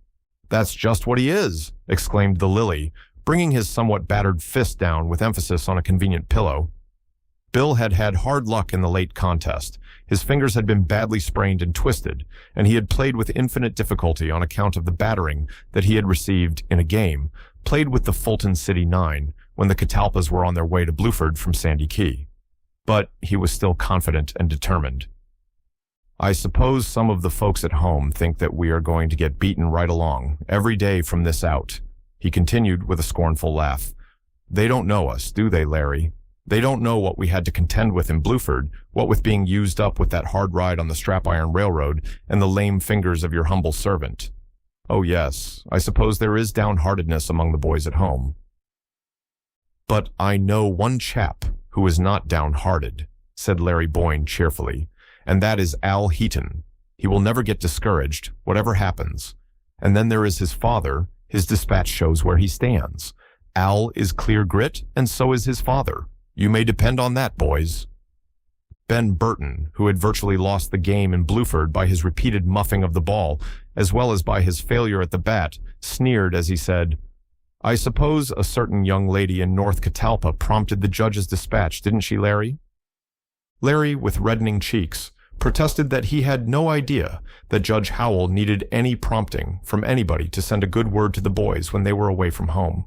A: "That's just what he is," exclaimed the Lily, bringing his somewhat battered fist down with emphasis on a convenient pillow. Bill had had hard luck in the late contest. His fingers had been badly sprained and twisted, and he had played with infinite difficulty on account of the battering that he had received in a game played with the Fulton City Nine when the Catalpas were on their way to Blueford from Sandy Key. But he was still confident and determined. "I suppose some of the folks at home think that we are going to get beaten right along, every day from this out," he continued with a scornful laugh. "They don't know us, do they, Larry? They don't know what we had to contend with in Blueford, what with being used up with that hard ride on the Strap-Iron Railroad and the lame fingers of your humble servant. Oh yes, I suppose there is downheartedness among the boys at home. But I know one chap who is not downhearted," said Larry Boyne cheerfully, "and that is Al Heaton. He will never get discouraged, whatever happens. And then there is his father. His dispatch shows where he stands. Al is clear grit, and so is his father. You may depend on that, boys." Ben Burton, who had virtually lost the game in Blueford by his repeated muffing of the ball, as well as by his failure at the bat, sneered as he said, "I suppose a certain young lady in North Catalpa prompted the judge's dispatch, didn't she, Larry?" Larry, with reddening cheeks, protested that he had no idea that Judge Howell needed any prompting from anybody to send a good word to the boys when they were away from home.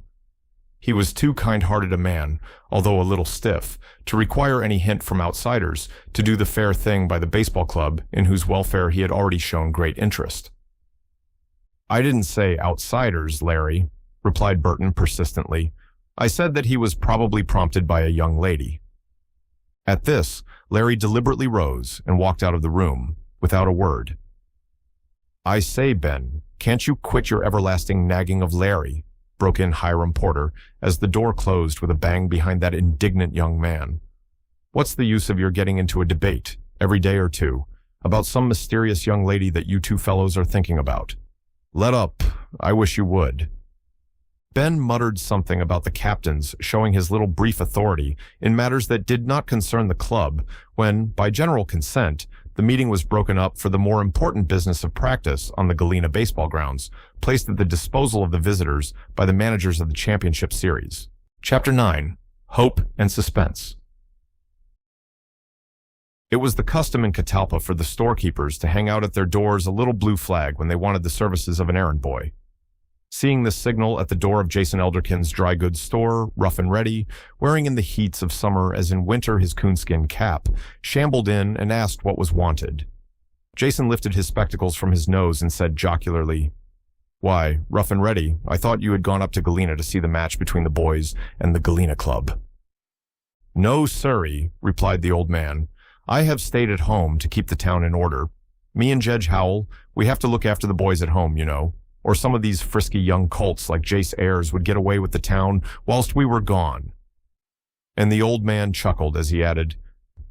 A: He was too kind-hearted a man, although a little stiff, to require any hint from outsiders to do the fair thing by the baseball club in whose welfare he had already shown great interest. "I didn't say outsiders, Larry," replied Burton persistently. "I said that he was probably prompted by a young lady." At this, Larry deliberately rose and walked out of the room, without a word. "I say, Ben, can't you quit your everlasting nagging of Larry?" broke in Hiram Porter as the door closed with a bang behind that indignant young man. "What's the use of your getting into a debate, every day or two, about some mysterious young lady that you two fellows are thinking about? Let up, I wish you would." Ben muttered something about the captain's showing his little brief authority in matters that did not concern the club when, by general consent, the meeting was broken up for the more important business of practice on the Galena baseball grounds, placed at the disposal of the visitors by the managers of the championship series. Chapter 9. Hope and Suspense. It was the custom in Catalpa for the storekeepers to hang out at their doors a little blue flag when they wanted the services of an errand boy. Seeing this signal at the door of Jason Elderkin's dry goods store, rough and ready, wearing in the heats of summer as in winter his coonskin cap, shambled in and asked what was wanted. Jason lifted his spectacles from his nose and said jocularly, "Why, rough and ready, I thought you had gone up to Galena to see the match between the boys and the Galena Club." "No, sirree," replied the old man. "I have stayed at home to keep the town in order. Me and Jedge Howell, we have to look after the boys at home, you know. Or some of these frisky young colts like Jace Ayres would get away with the town whilst we were gone." And the old man chuckled as he added,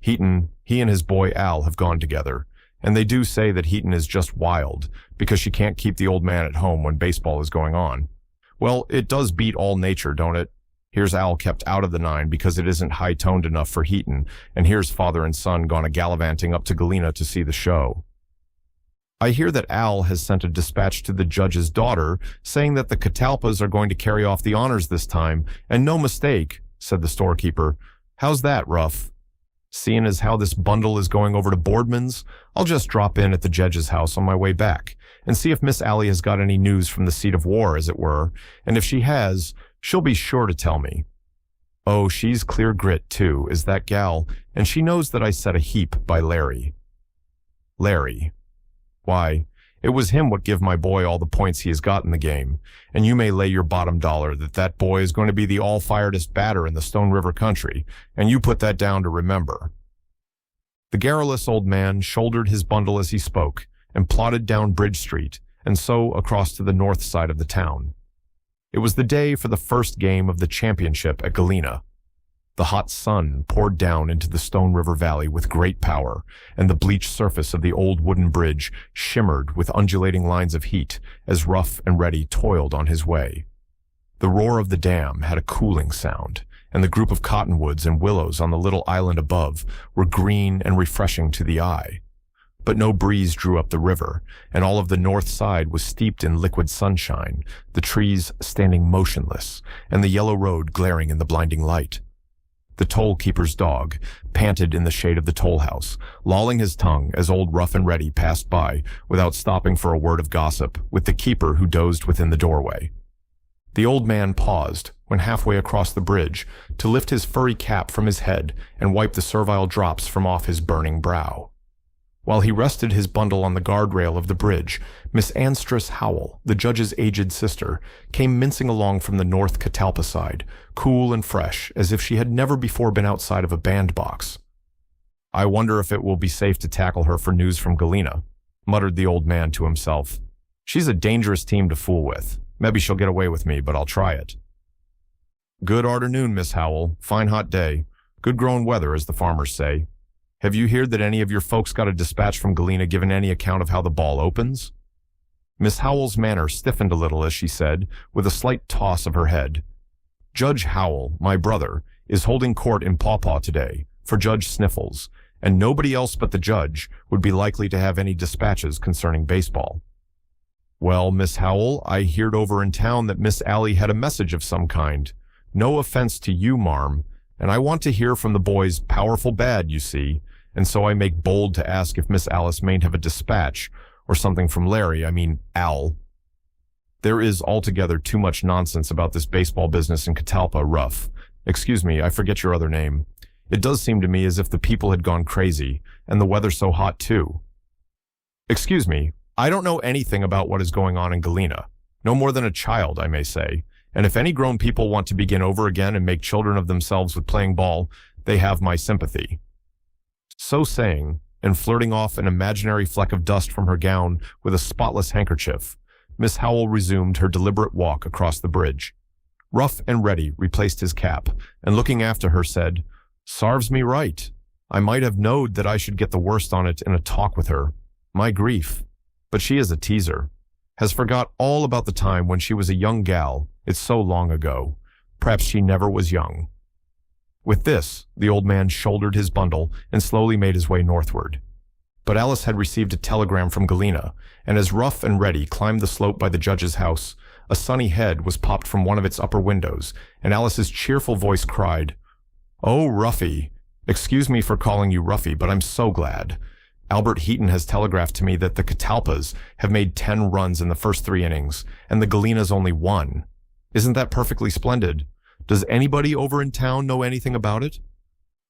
A: "Heaton, he and his boy Al have gone together, and they do say that Heaton is just wild because she can't keep the old man at home when baseball is going on. Well, it does beat all nature, don't it? Here's Al kept out of the nine because it isn't high-toned enough for Heaton, and here's father and son gone a-gallivanting up to Galena to see the show. I hear that Al has sent a dispatch to the judge's daughter saying that the Catalpas are going to carry off the honors this time, and no mistake," said the storekeeper. "How's that, Ruff? Seeing as how this bundle is going over to Boardman's, I'll just drop in at the judge's house on my way back and see if Miss Allie has got any news from the seat of war, as it were, and if she has, she'll be sure to tell me. Oh, she's clear grit, too, is that gal, and she knows that I set a heap by Larry." "Larry. Why, it was him what give my boy all the points he has got in the game, and you may lay your bottom dollar that that boy is going to be the all-firedest batter in the Stone River country, and you put that down to remember." The garrulous old man shouldered his bundle as he spoke and plodded down Bridge Street, and so across to the north side of the town. It was the day for the first game of the championship at Galena. The hot sun poured down into the Stone River Valley with great power, and the bleached surface of the old wooden bridge shimmered with undulating lines of heat as Rough and Ready toiled on his way. The roar of the dam had a cooling sound, and the group of cottonwoods and willows on the little island above were green and refreshing to the eye. But no breeze drew up the river, and all of the north side was steeped in liquid sunshine, the trees standing motionless, and the yellow road glaring in the blinding light. The toll-keeper's dog panted in the shade of the toll house, lolling his tongue as old Rough and Ready passed by without stopping for a word of gossip with the keeper who dozed within the doorway. The old man paused, when halfway across the bridge, to lift his furry cap from his head and wipe the servile drops from off his burning brow. While he rested his bundle on the guardrail of the bridge, Miss Anstress Howell, the judge's aged sister, came mincing along from the north Catalpa side, cool and fresh, as if she had never before been outside of a bandbox. "I wonder if it will be safe to tackle her for news from Galena," muttered the old man to himself. "She's a dangerous team to fool with. Maybe she'll get away with me, but I'll try it." "Good arternoon, Miss Howell. Fine hot day. Good growing weather, as the farmers say. Have you heard that any of your folks got a dispatch from Galena giving any account of how the ball opens?" Miss Howell's manner stiffened a little as she said, with a slight toss of her head, "Judge Howell, my brother, is holding court in Pawpaw today for Judge Sniffles, and nobody else but the judge would be likely to have any dispatches concerning baseball." "Well, Miss Howell, I heard over in town that Miss Allie had a message of some kind. No offense to you, marm, and I want to hear from the boys powerful bad, you see, and so I make bold to ask if Miss Alice mayn't have a dispatch, or something from Larry, Al. There is altogether too much nonsense about this baseball business in Catalpa, Rough. Excuse me, I forget your other name. It does seem to me as if the people had gone crazy, and the weather so hot too. Excuse me, I don't know anything about what is going on in Galena, no more than a child, I may say, and if any grown people want to begin over again and make children of themselves with playing ball, they have my sympathy." So saying, and flirting off an imaginary fleck of dust from her gown with a spotless handkerchief, Miss Howell resumed her deliberate walk across the bridge. Rough and Ready replaced his cap, and looking after her said, "Sarves me right. I might have knowed that I should get the worst on it in a talk with her. My grief. But she is a teaser. has forgot all about the time when she was a young gal. It's so long ago. Perhaps she never was young. With this, the old man shouldered his bundle and slowly made his way northward. But Alice had received a telegram from Galena, and as Rough and Ready climbed the slope by the judge's house, a sunny head was popped from one of its upper windows, and Alice's cheerful voice cried, "Oh, Ruffy! Excuse me for calling you Ruffy, but I'm so glad. Albert Heaton has telegraphed to me that the Catalpas have made 10 runs in the first 3 innings, and the Galenas only 1. Isn't that perfectly splendid? Does anybody over in town know anything about it?"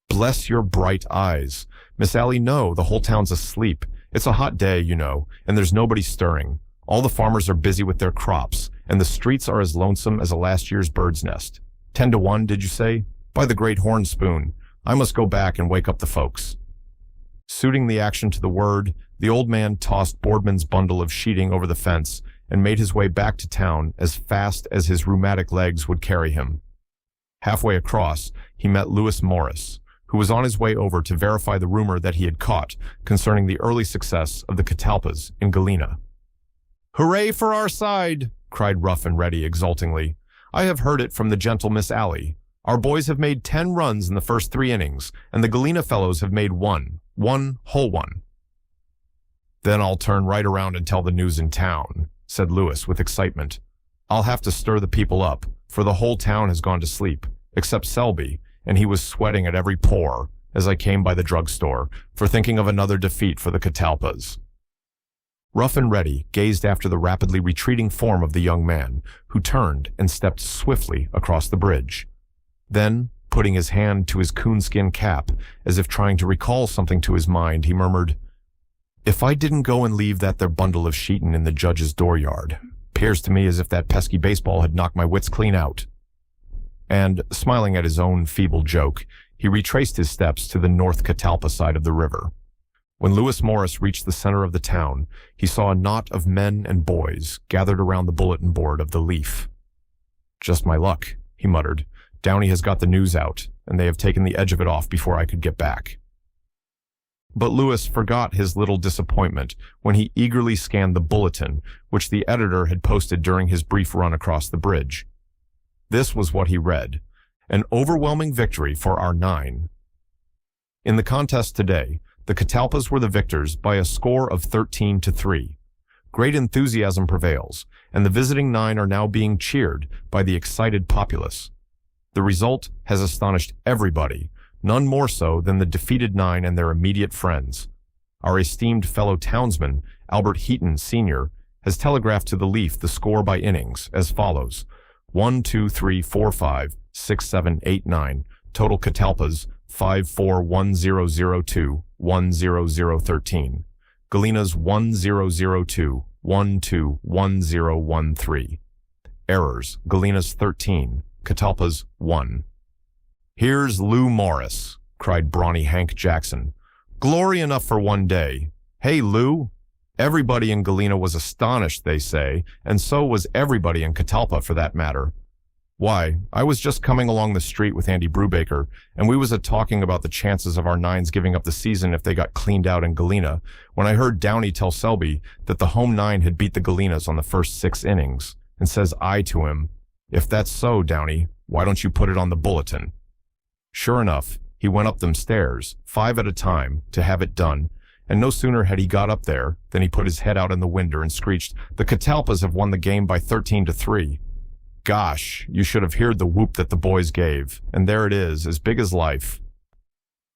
A: "Bless your bright eyes. Miss Allie, no, the whole town's asleep. It's a hot day, you know, and there's nobody stirring. All the farmers are busy with their crops, and the streets are as lonesome as a last year's bird's nest. 10 to 1, did you say? By the great horn spoon, I must go back and wake up the folks." Suiting the action to the word, the old man tossed Boardman's bundle of sheeting over the fence and made his way back to town as fast as his rheumatic legs would carry him. Halfway across, he met Lewis Morris, who was on his way over to verify the rumor that he had caught concerning the early success of the Catalpas in Galena. "Hooray for our side!" cried Rough and Ready exultingly. "I have heard it from the gentle Miss Allie. Our boys have made 10 runs in the first 3 innings, and the Galena fellows have made 1 whole one." "Then I'll turn right around and tell the news in town," said Lewis with excitement. "I'll have to stir the people up, for the whole town has gone to sleep, except Selby, and he was sweating at every pore as I came by the drugstore for thinking of another defeat for the Catalpas." Rough and Ready gazed after the rapidly retreating form of the young man, who turned and stepped swiftly across the bridge. Then, putting his hand to his coonskin cap, as if trying to recall something to his mind, he murmured, "If I didn't go and leave that there bundle of sheetin' in the judge's dooryard, 'pears to me as if that pesky baseball had knocked my wits clean out." And, smiling at his own feeble joke, he retraced his steps to the North Catalpa side of the river. When Lewis Morris reached the center of the town, he saw a knot of men and boys gathered around the bulletin board of the Leaf. "Just my luck," he muttered. "Downey has got the news out, and they have taken the edge of it off before I could get back." But Lewis forgot his little disappointment when he eagerly scanned the bulletin which the editor had posted during his brief run across the bridge. This was what he read: "An overwhelming victory for our 9. In the contest today, the Catalpas were the victors by a score of 13 to 3. Great enthusiasm prevails, and the visiting 9 are now being cheered by the excited populace. The result has astonished everybody, none more so than the defeated 9 and their immediate friends. Our esteemed fellow townsman, Albert Heaton, Sr., has telegraphed to the Leaf the score by innings, as follows: 1, 2, 3, 4, 5, 6, 7, 8, 9, total Catalpas, 5, 4, 1, 0, 0, 2, 1, 0, 0, 13. Galena's 1, 0, 0, 2, 1, 2, 1, 0, 1, 3. Errors, Galena's 13, Catalpa's 1. "Here's Lou Morris," cried brawny Hank Jackson. "Glory enough for one day. Hey, Lou." Everybody in Galena was astonished, they say, and so was everybody in Catalpa for that matter. "Why, I was just coming along the street with Andy Brubaker, and we was a-talking about the chances of our 9s giving up the season if they got cleaned out in Galena, when I heard Downey tell Selby that the home 9 had beat the Galenas on the first 6 innings, and says I to him, 'If that's so, Downey, why don't you put it on the bulletin?' Sure enough, he went up them stairs, 5 at a time, to have it done, and no sooner had he got up there than he put his head out in the winder and screeched, 'The Catalpas have won the game by 13 to 3. Gosh, you should have heard the whoop that the boys gave, and there it is, as big as life."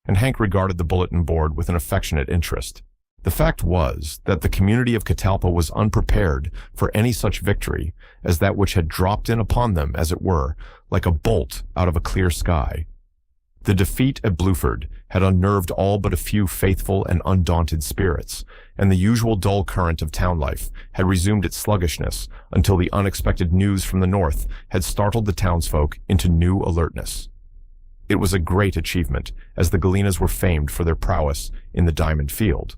A: And Hank regarded the bulletin board with an affectionate interest. The fact was that the community of Catalpa was unprepared for any such victory as that which had dropped in upon them, as it were, like a bolt out of a clear sky. The defeat at Bluford had unnerved all but a few faithful and undaunted spirits, and the usual dull current of town life had resumed its sluggishness until the unexpected news from the north had startled the townsfolk into new alertness. It was a great achievement, as the Galenas were famed for their prowess in the diamond field.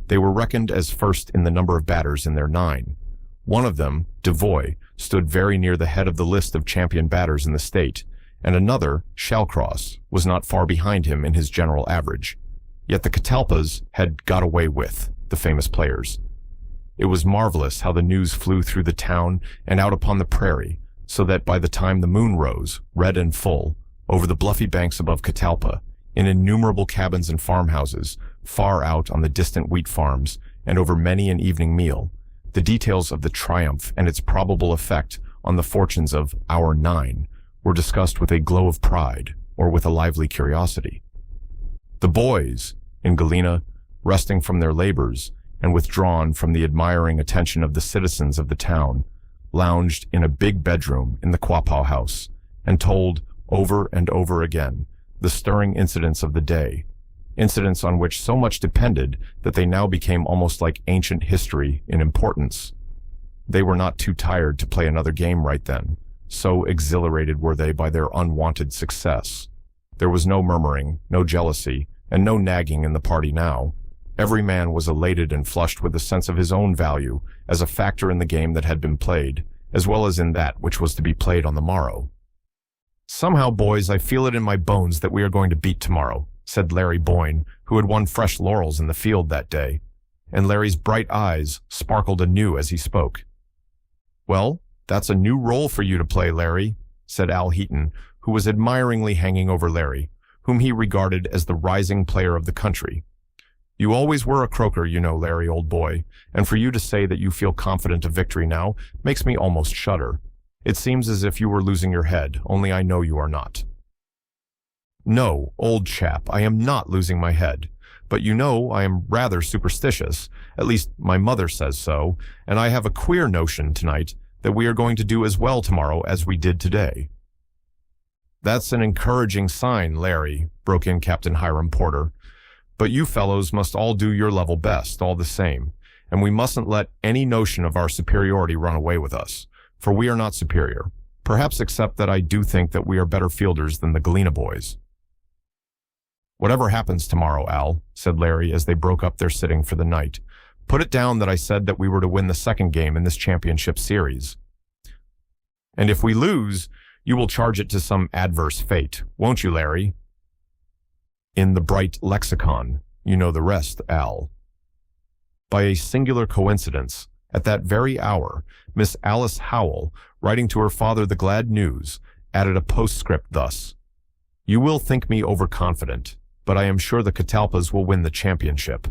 A: They were reckoned as first in the number of batters in their 9. One of them, Devoy, stood very near the head of the list of champion batters in the state, and another, Shallcross, was not far behind him in his general average. Yet the Catalpas had got away with the famous players. It was marvelous how the news flew through the town and out upon the prairie, so that by the time the moon rose, red and full, over the bluffy banks above Catalpa, in innumerable cabins and farmhouses, far out on the distant wheat farms, and over many an evening meal, the details of the triumph and its probable effect on the fortunes of our 9 were discussed with a glow of pride or with a lively curiosity. The boys, in Galena, resting from their labors and withdrawn from the admiring attention of the citizens of the town, lounged in a big bedroom in the Quapaw house and told over and over again the stirring incidents of the day, incidents on which so much depended that they now became almost like ancient history in importance. They were not too tired to play another game right then, so exhilarated were they by their unwanted success. There was no murmuring, no jealousy, and no nagging in the party now. Every man was elated and flushed with a sense of his own value as a factor in the game that had been played, as well as in that which was to be played on the morrow. "Somehow, boys, I feel it in my bones that we are going to beat tomorrow," said Larry Boyne, who had won fresh laurels in the field that day, and Larry's bright eyes sparkled anew as he spoke. "Well, that's a new role for you to play, Larry," said Al Heaton, who was admiringly hanging over Larry, whom he regarded as the rising player of the country. "You always were a croaker, you know, Larry, old boy, and for you to say that you feel confident of victory now makes me almost shudder. It seems as if you were losing your head, only I know you are not." "No, old chap, I am not losing my head. But you know I am rather superstitious, at least my mother says so, and I have a queer notion tonight that we are going to do as well tomorrow as we did today." "That's an encouraging sign, Larry," broke in Captain Hiram Porter. "But you fellows must all do your level best, all the same, and we mustn't let any notion of our superiority run away with us, for we are not superior, perhaps except that I do think that we are better fielders than the Galena boys." "Whatever happens tomorrow, Al," said Larry as they broke up their sitting for the night, "put it down that I said that we were to win the second game in this championship series. And if we lose, you will charge it to some adverse fate, won't you, Larry? In the bright lexicon, you know the rest, Al." By a singular coincidence, at that very hour, Miss Alice Howell, writing to her father the glad news, added a postscript thus: "You will think me overconfident, but I am sure the Catalpas will win the championship."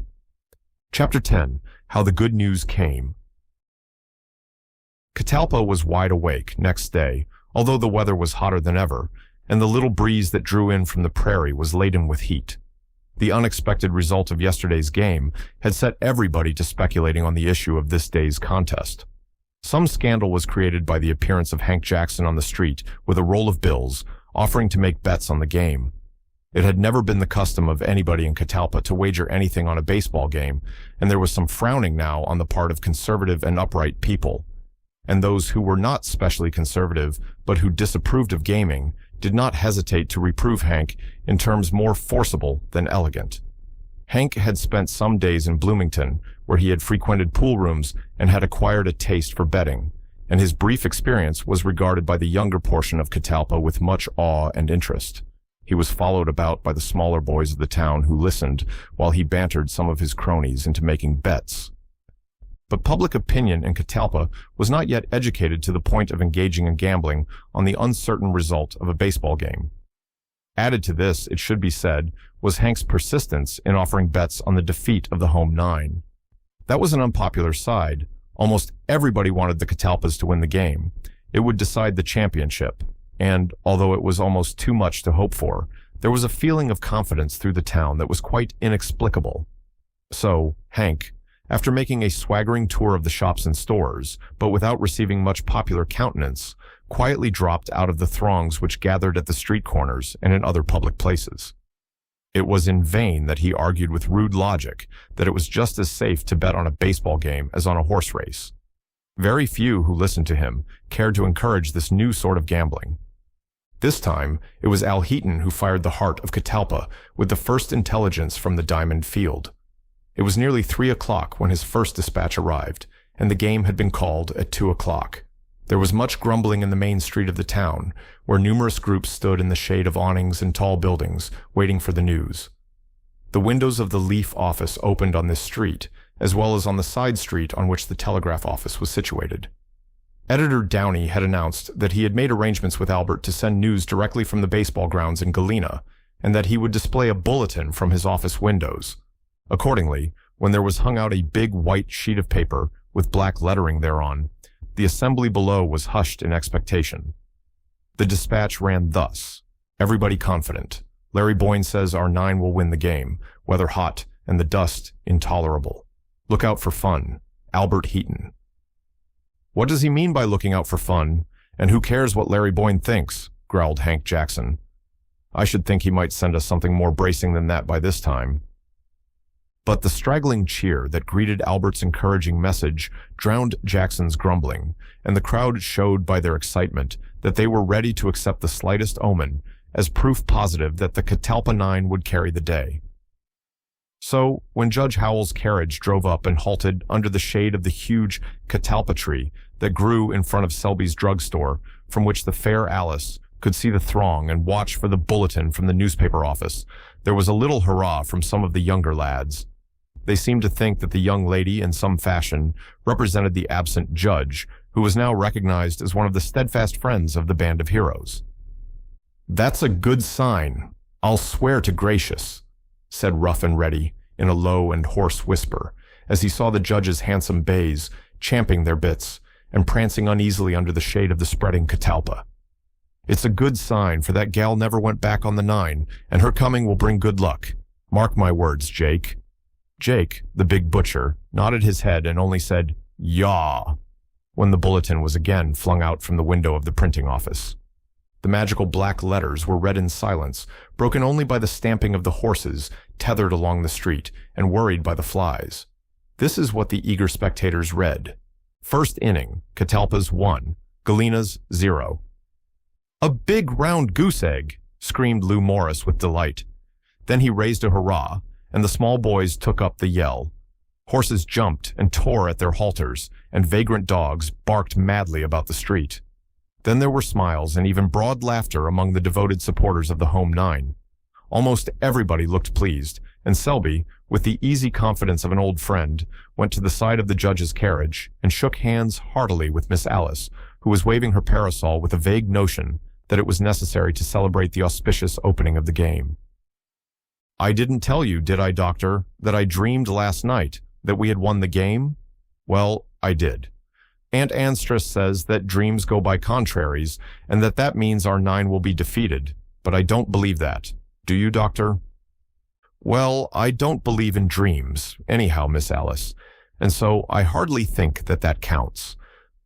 A: Chapter 10. How the Good News Came. Catalpa was wide awake next day, although the weather was hotter than ever, and the little breeze that drew in from the prairie was laden with heat. The unexpected result of yesterday's game had set everybody to speculating on the issue of this day's contest. Some scandal was created by the appearance of Hank Jackson on the street with a roll of bills, offering to make bets on the game. It had never been the custom of anybody in Catalpa to wager anything on a baseball game, and there was some frowning now on the part of conservative and upright people. And those who were not specially conservative, but who disapproved of gaming, did not hesitate to reprove Hank in terms more forcible than elegant. Hank had spent some days in Bloomington, where he had frequented pool rooms and had acquired a taste for betting, and his brief experience was regarded by the younger portion of Catalpa with much awe and interest. He was followed about by the smaller boys of the town who listened while he bantered some of his cronies into making bets. But public opinion in Catalpa was not yet educated to the point of engaging in gambling on the uncertain result of a baseball game. Added to this, it should be said, was Hank's persistence in offering bets on the defeat of the home 9. That was an unpopular side. Almost everybody wanted the Catalpas to win the game. It would decide the championship, and, although it was almost too much to hope for, there was a feeling of confidence through the town that was quite inexplicable. So, Hank, after making a swaggering tour of the shops and stores, but without receiving much popular countenance, quietly dropped out of the throngs which gathered at the street corners and in other public places. It was in vain that he argued with rude logic that it was just as safe to bet on a baseball game as on a horse race. Very few who listened to him cared to encourage this new sort of gambling. This time, it was Al Heaton who fired the heart of Catalpa with the first intelligence from the Diamond Field. It was nearly 3 o'clock when his first dispatch arrived, and the game had been called at 2 o'clock. There was much grumbling in the main street of the town, where numerous groups stood in the shade of awnings and tall buildings, waiting for the news. The windows of the Leaf office opened on this street, as well as on the side street on which the telegraph office was situated. Editor Downey had announced that he had made arrangements with Albert to send news directly from the baseball grounds in Galena, and that he would display a bulletin from his office windows. Accordingly, when there was hung out a big white sheet of paper with black lettering thereon, the assembly below was hushed in expectation. The dispatch ran thus: "Everybody confident. Larry Boyne says our 9 will win the game, weather hot and the dust intolerable. Look out for fun. Albert Heaton." "What does he mean by looking out for fun? And who cares what Larry Boyne thinks?" growled Hank Jackson. "I should think he might send us something more bracing than that by this time." But the straggling cheer that greeted Albert's encouraging message drowned Jackson's grumbling, and the crowd showed by their excitement that they were ready to accept the slightest omen as proof positive that the Catalpa 9 would carry the day. So, when Judge Howell's carriage drove up and halted under the shade of the huge catalpa tree that grew in front of Selby's drugstore, from which the fair Alice could see the throng and watch for the bulletin from the newspaper office, there was a little hurrah from some of the younger lads. They seemed to think that the young lady, in some fashion, represented the absent judge, who was now recognized as one of the steadfast friends of the band of heroes. "That's a good sign, I'll swear to gracious," said Rough and Ready in a low and hoarse whisper, as he saw the judge's handsome bays champing their bits and prancing uneasily under the shade of the spreading catalpa. "It's a good sign, for that gal never went back on the 9, and her coming will bring good luck. Mark my words, Jake." Jake, the big butcher, nodded his head and only said, "Yaw," when the bulletin was again flung out from the window of the printing office. The magical black letters were read in silence, broken only by the stamping of the horses tethered along the street and worried by the flies. This is what the eager spectators read: "First inning, Catalpa's 1, Galena's 0. "A big round goose egg!" screamed Lou Morris with delight. Then he raised a hurrah, and the small boys took up the yell. Horses jumped and tore at their halters, and vagrant dogs barked madly about the street. Then there were smiles and even broad laughter among the devoted supporters of the home 9. Almost everybody looked pleased, and Selby, with the easy confidence of an old friend, went to the side of the judge's carriage and shook hands heartily with Miss Alice, who was waving her parasol with a vague notion that it was necessary to celebrate the auspicious opening of the game. "I didn't tell you, did I, Doctor, that I dreamed last night that we had won the game?" "Well, I did. Aunt Anstress says that dreams go by contraries, and that means our 9 will be defeated, but I don't believe that. Do you, Doctor?" "Well, I don't believe in dreams, anyhow, Miss Alice, and so I hardly think that counts.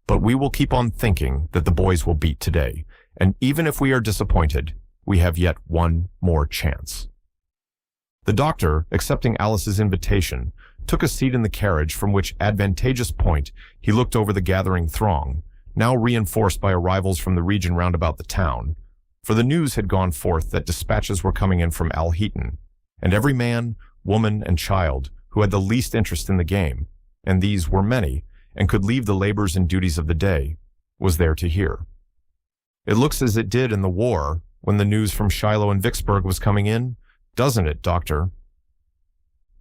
A: But we will keep on thinking that the boys will beat today, and even if we are disappointed, we have yet one more chance." The doctor, accepting Alice's invitation, took a seat in the carriage from which advantageous point he looked over the gathering throng, now reinforced by arrivals from the region round about the town, for the news had gone forth that dispatches were coming in from Al Heaton, and every man, woman, and child who had the least interest in the game, and these were many, and could leave the labors and duties of the day, was there to hear. "It looks as it did in the war, when the news from Shiloh and Vicksburg was coming in, doesn't it, Doctor?"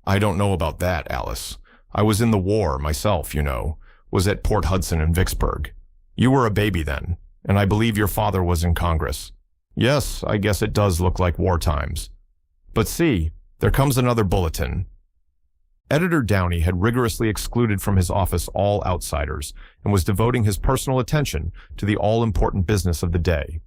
A: "I don't know about that, Alice. I was in the war myself, you know, was at Port Hudson and Vicksburg. You were a baby then, and I believe your father was in Congress. Yes, I guess it does look like war times. But see, there comes another bulletin." Editor Downey had rigorously excluded from his office all outsiders and was devoting his personal attention to the all-important business of the day.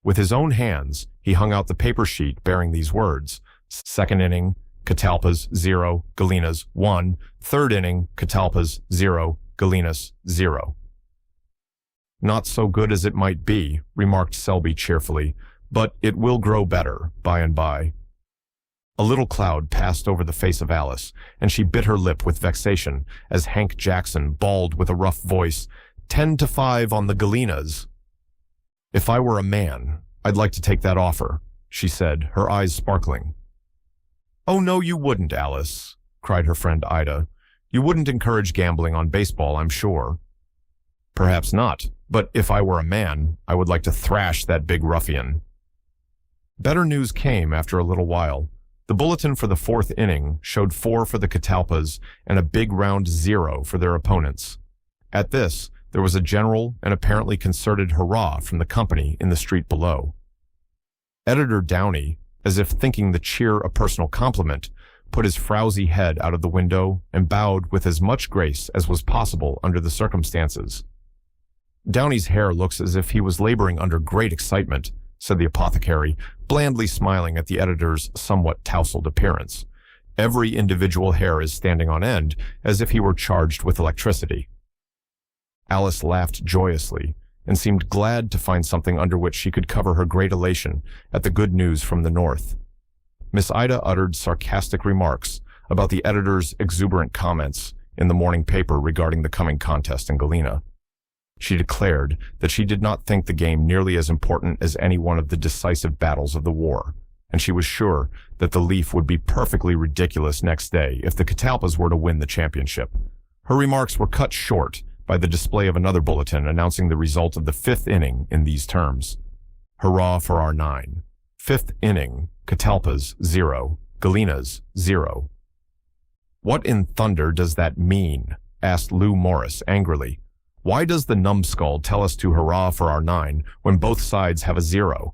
A: With his own hands, he hung out the paper sheet bearing these words: "Second inning, Catalpa's 0, Galena's 1. Third inning, Catalpa's 0, Galena's 0. "Not so good as it might be," remarked Selby cheerfully, "but it will grow better by and by." A little cloud passed over the face of Alice, and she bit her lip with vexation as Hank Jackson bawled with a rough voice, 10-5 on the Galenas." "If I were a man, I'd like to take that offer," she said, her eyes sparkling. "Oh, no, you wouldn't, Alice," cried her friend Ida. "You wouldn't encourage gambling on baseball, I'm sure." "Perhaps not, but if I were a man, I would like to thrash that big ruffian." Better news came after a little while. The bulletin for the fourth inning showed 4 for the Catalpas and a big round 0 for their opponents. At this, there was a general and apparently concerted hurrah from the company in the street below. Editor Downey, as if thinking the cheer a personal compliment, put his frowsy head out of the window and bowed with as much grace as was possible under the circumstances. "Downey's hair looks as if he was laboring under great excitement," said the apothecary, blandly smiling at the editor's somewhat tousled appearance. "Every individual hair is standing on end, as if he were charged with electricity." Alice laughed joyously and seemed glad to find something under which she could cover her great elation at the good news from the north. Miss Ida uttered sarcastic remarks about the editor's exuberant comments in the morning paper regarding the coming contest in Galena. She declared that she did not think the game nearly as important as any one of the decisive battles of the war, and she was sure that the Leaf would be perfectly ridiculous next day if the Catalpas were to win the championship. Her remarks were cut short by the display of another bulletin announcing the result of the 5th inning in these terms: "Hurrah for our 9. 5th inning, Catalpas 0, Galenas 0. "What in thunder does that mean?" asked Lou Morris angrily. "Why does the numbskull tell us to hurrah for our 9 when both sides have a 0?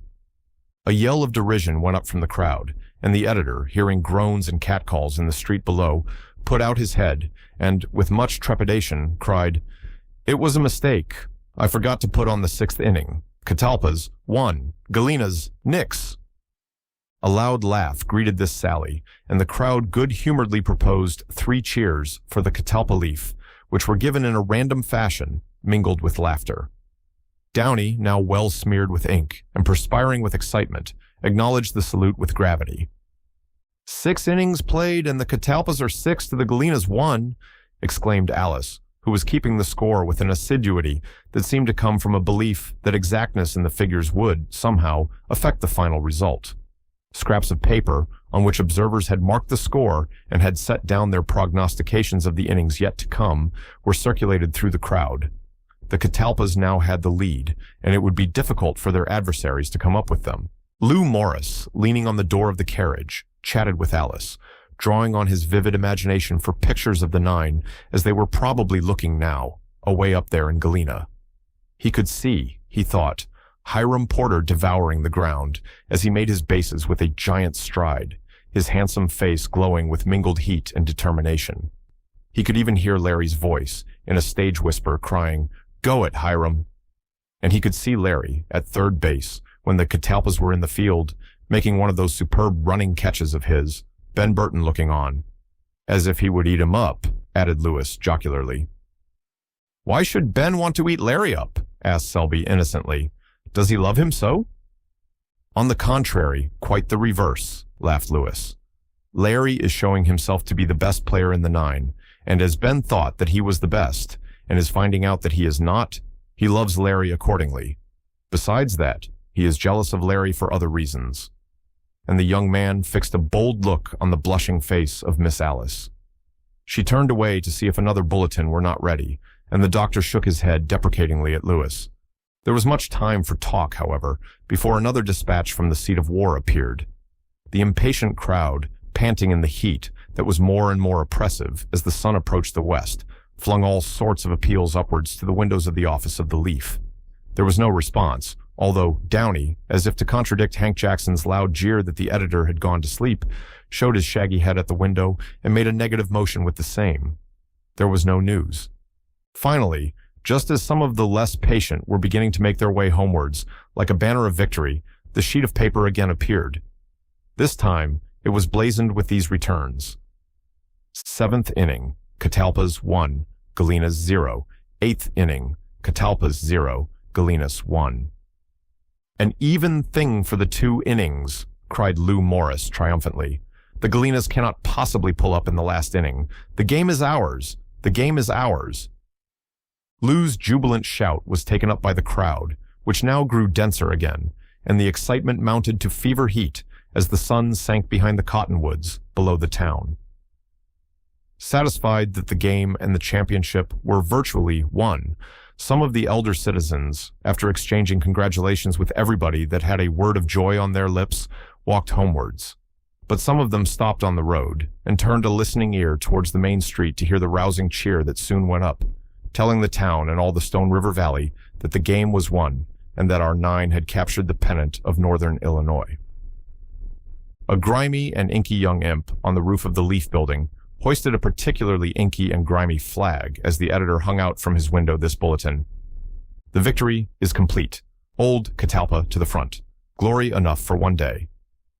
A: A yell of derision went up from the crowd, and the editor, hearing groans and catcalls in the street below, put out his head and, with much trepidation, cried, "It was a mistake. I forgot to put on the 6th inning. Catalpas 1, Galenas nix." A loud laugh greeted this sally, and the crowd good-humoredly proposed 3 cheers for the Catalpa Leaf, which were given in a random fashion, mingled with laughter. Downey, now well smeared with ink and perspiring with excitement, acknowledged the salute with gravity. "6 innings played, and the Catalpas are 6 to the Galenas 1, exclaimed Alice, who was keeping the score with an assiduity that seemed to come from a belief that exactness in the figures would, somehow, affect the final result. Scraps of paper, on which observers had marked the score and had set down their prognostications of the innings yet to come, were circulated through the crowd. The Catalpas now had the lead, and it would be difficult for their adversaries to come up with them. Lou Morris, leaning on the door of the carriage, chatted with Alice, drawing on his vivid imagination for pictures of the 9 as they were probably looking now, away up there in Galena. He could see, he thought, Hiram Porter devouring the ground as he made his bases with a giant stride, his handsome face glowing with mingled heat and determination. He could even hear Larry's voice, in a stage whisper, crying, "Go it, Hiram!" And he could see Larry, at third base, when the Catalpas were in the field, making one of those superb running catches of his, Ben Burton looking on. "As if he would eat him up," added Lewis jocularly. "Why should Ben want to eat Larry up?" asked Selby innocently. "Does he love him so?" "On the contrary, quite the reverse," laughed Lewis. "Larry is showing himself to be the best player in the 9, and as Ben thought that he was the best, and is finding out that he is not, he loves Larry accordingly. Besides that, he is jealous of Larry for other reasons." And the young man fixed a bold look on the blushing face of Miss Alice. She turned away to see if another bulletin were not ready, and the doctor shook his head deprecatingly at Lewis. There was much time for talk, however, before another dispatch from the seat of war appeared. The impatient crowd, panting in the heat that was more and more oppressive as the sun approached the west, flung all sorts of appeals upwards to the windows of the office of the Leaf. There was no response, although Downey, as if to contradict Hank Jackson's loud jeer that the editor had gone to sleep, showed his shaggy head at the window and made a negative motion with the same. There was no news. Finally, just as some of the less patient were beginning to make their way homewards, like a banner of victory, the sheet of paper again appeared. This time, it was blazoned with these returns: 7th inning, Catalpas 1, Galenas 0. 8th inning, Catalpas 0, Galenas 1. "An even thing for the 2 innings, cried Lou Morris triumphantly. "The Galenas cannot possibly pull up in the last inning. The game is ours. The game is ours." Lou's jubilant shout was taken up by the crowd, which now grew denser again, and the excitement mounted to fever heat as the sun sank behind the cottonwoods below the town. Satisfied that the game and the championship were virtually won, some of the elder citizens, after exchanging congratulations with everybody that had a word of joy on their lips, walked homewards. but some of them stopped on the road and turned a listening ear towards the main street to hear the rousing cheer that soon went up, telling the town and all the Stone River Valley that the game was won and that our nine had captured the pennant of northern Illinois. A grimy and inky young imp on the roof of the Leaf Building hoisted a particularly inky and grimy flag as the editor hung out from his window this bulletin. The victory is complete. Old Catalpa to the front. Glory enough for one day.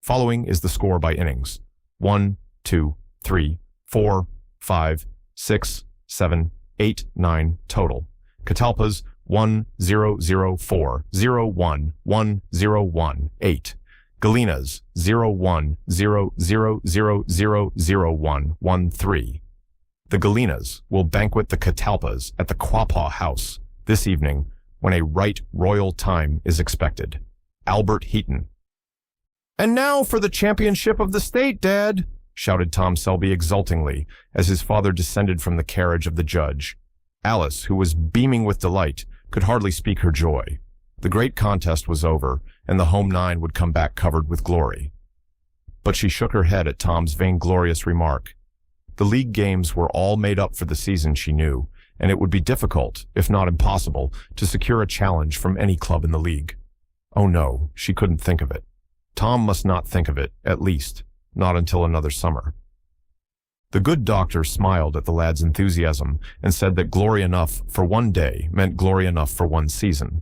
A: Following is the score by innings. 1, 2, 3, 4, 5, 6, 7, 8, 9 total. Catalpa's 1-0-0-4-0-1-1-0-1-8. Galena's 0-1-0-0-0-0-0-1-1-3. The Galenas will banquet the Catalpas at the Quapaw House this evening when a right royal time is expected. Albert Heaton. "And now for the championship of the state, Dad," shouted Tom Selby exultingly as his father descended from the carriage of the judge. Alice, who was beaming with delight, could hardly speak her joy. The great contest was over, and the home nine would come back covered with glory. But she shook her head at Tom's vainglorious remark. The league games were all made up for the season, she knew, and it would be difficult, if not impossible, to secure a challenge from any club in the league. Oh no, she couldn't think of it. Tom must not think of it, at least, not until another summer. The good doctor smiled at the lad's enthusiasm and said that glory enough for one day meant glory enough for one season.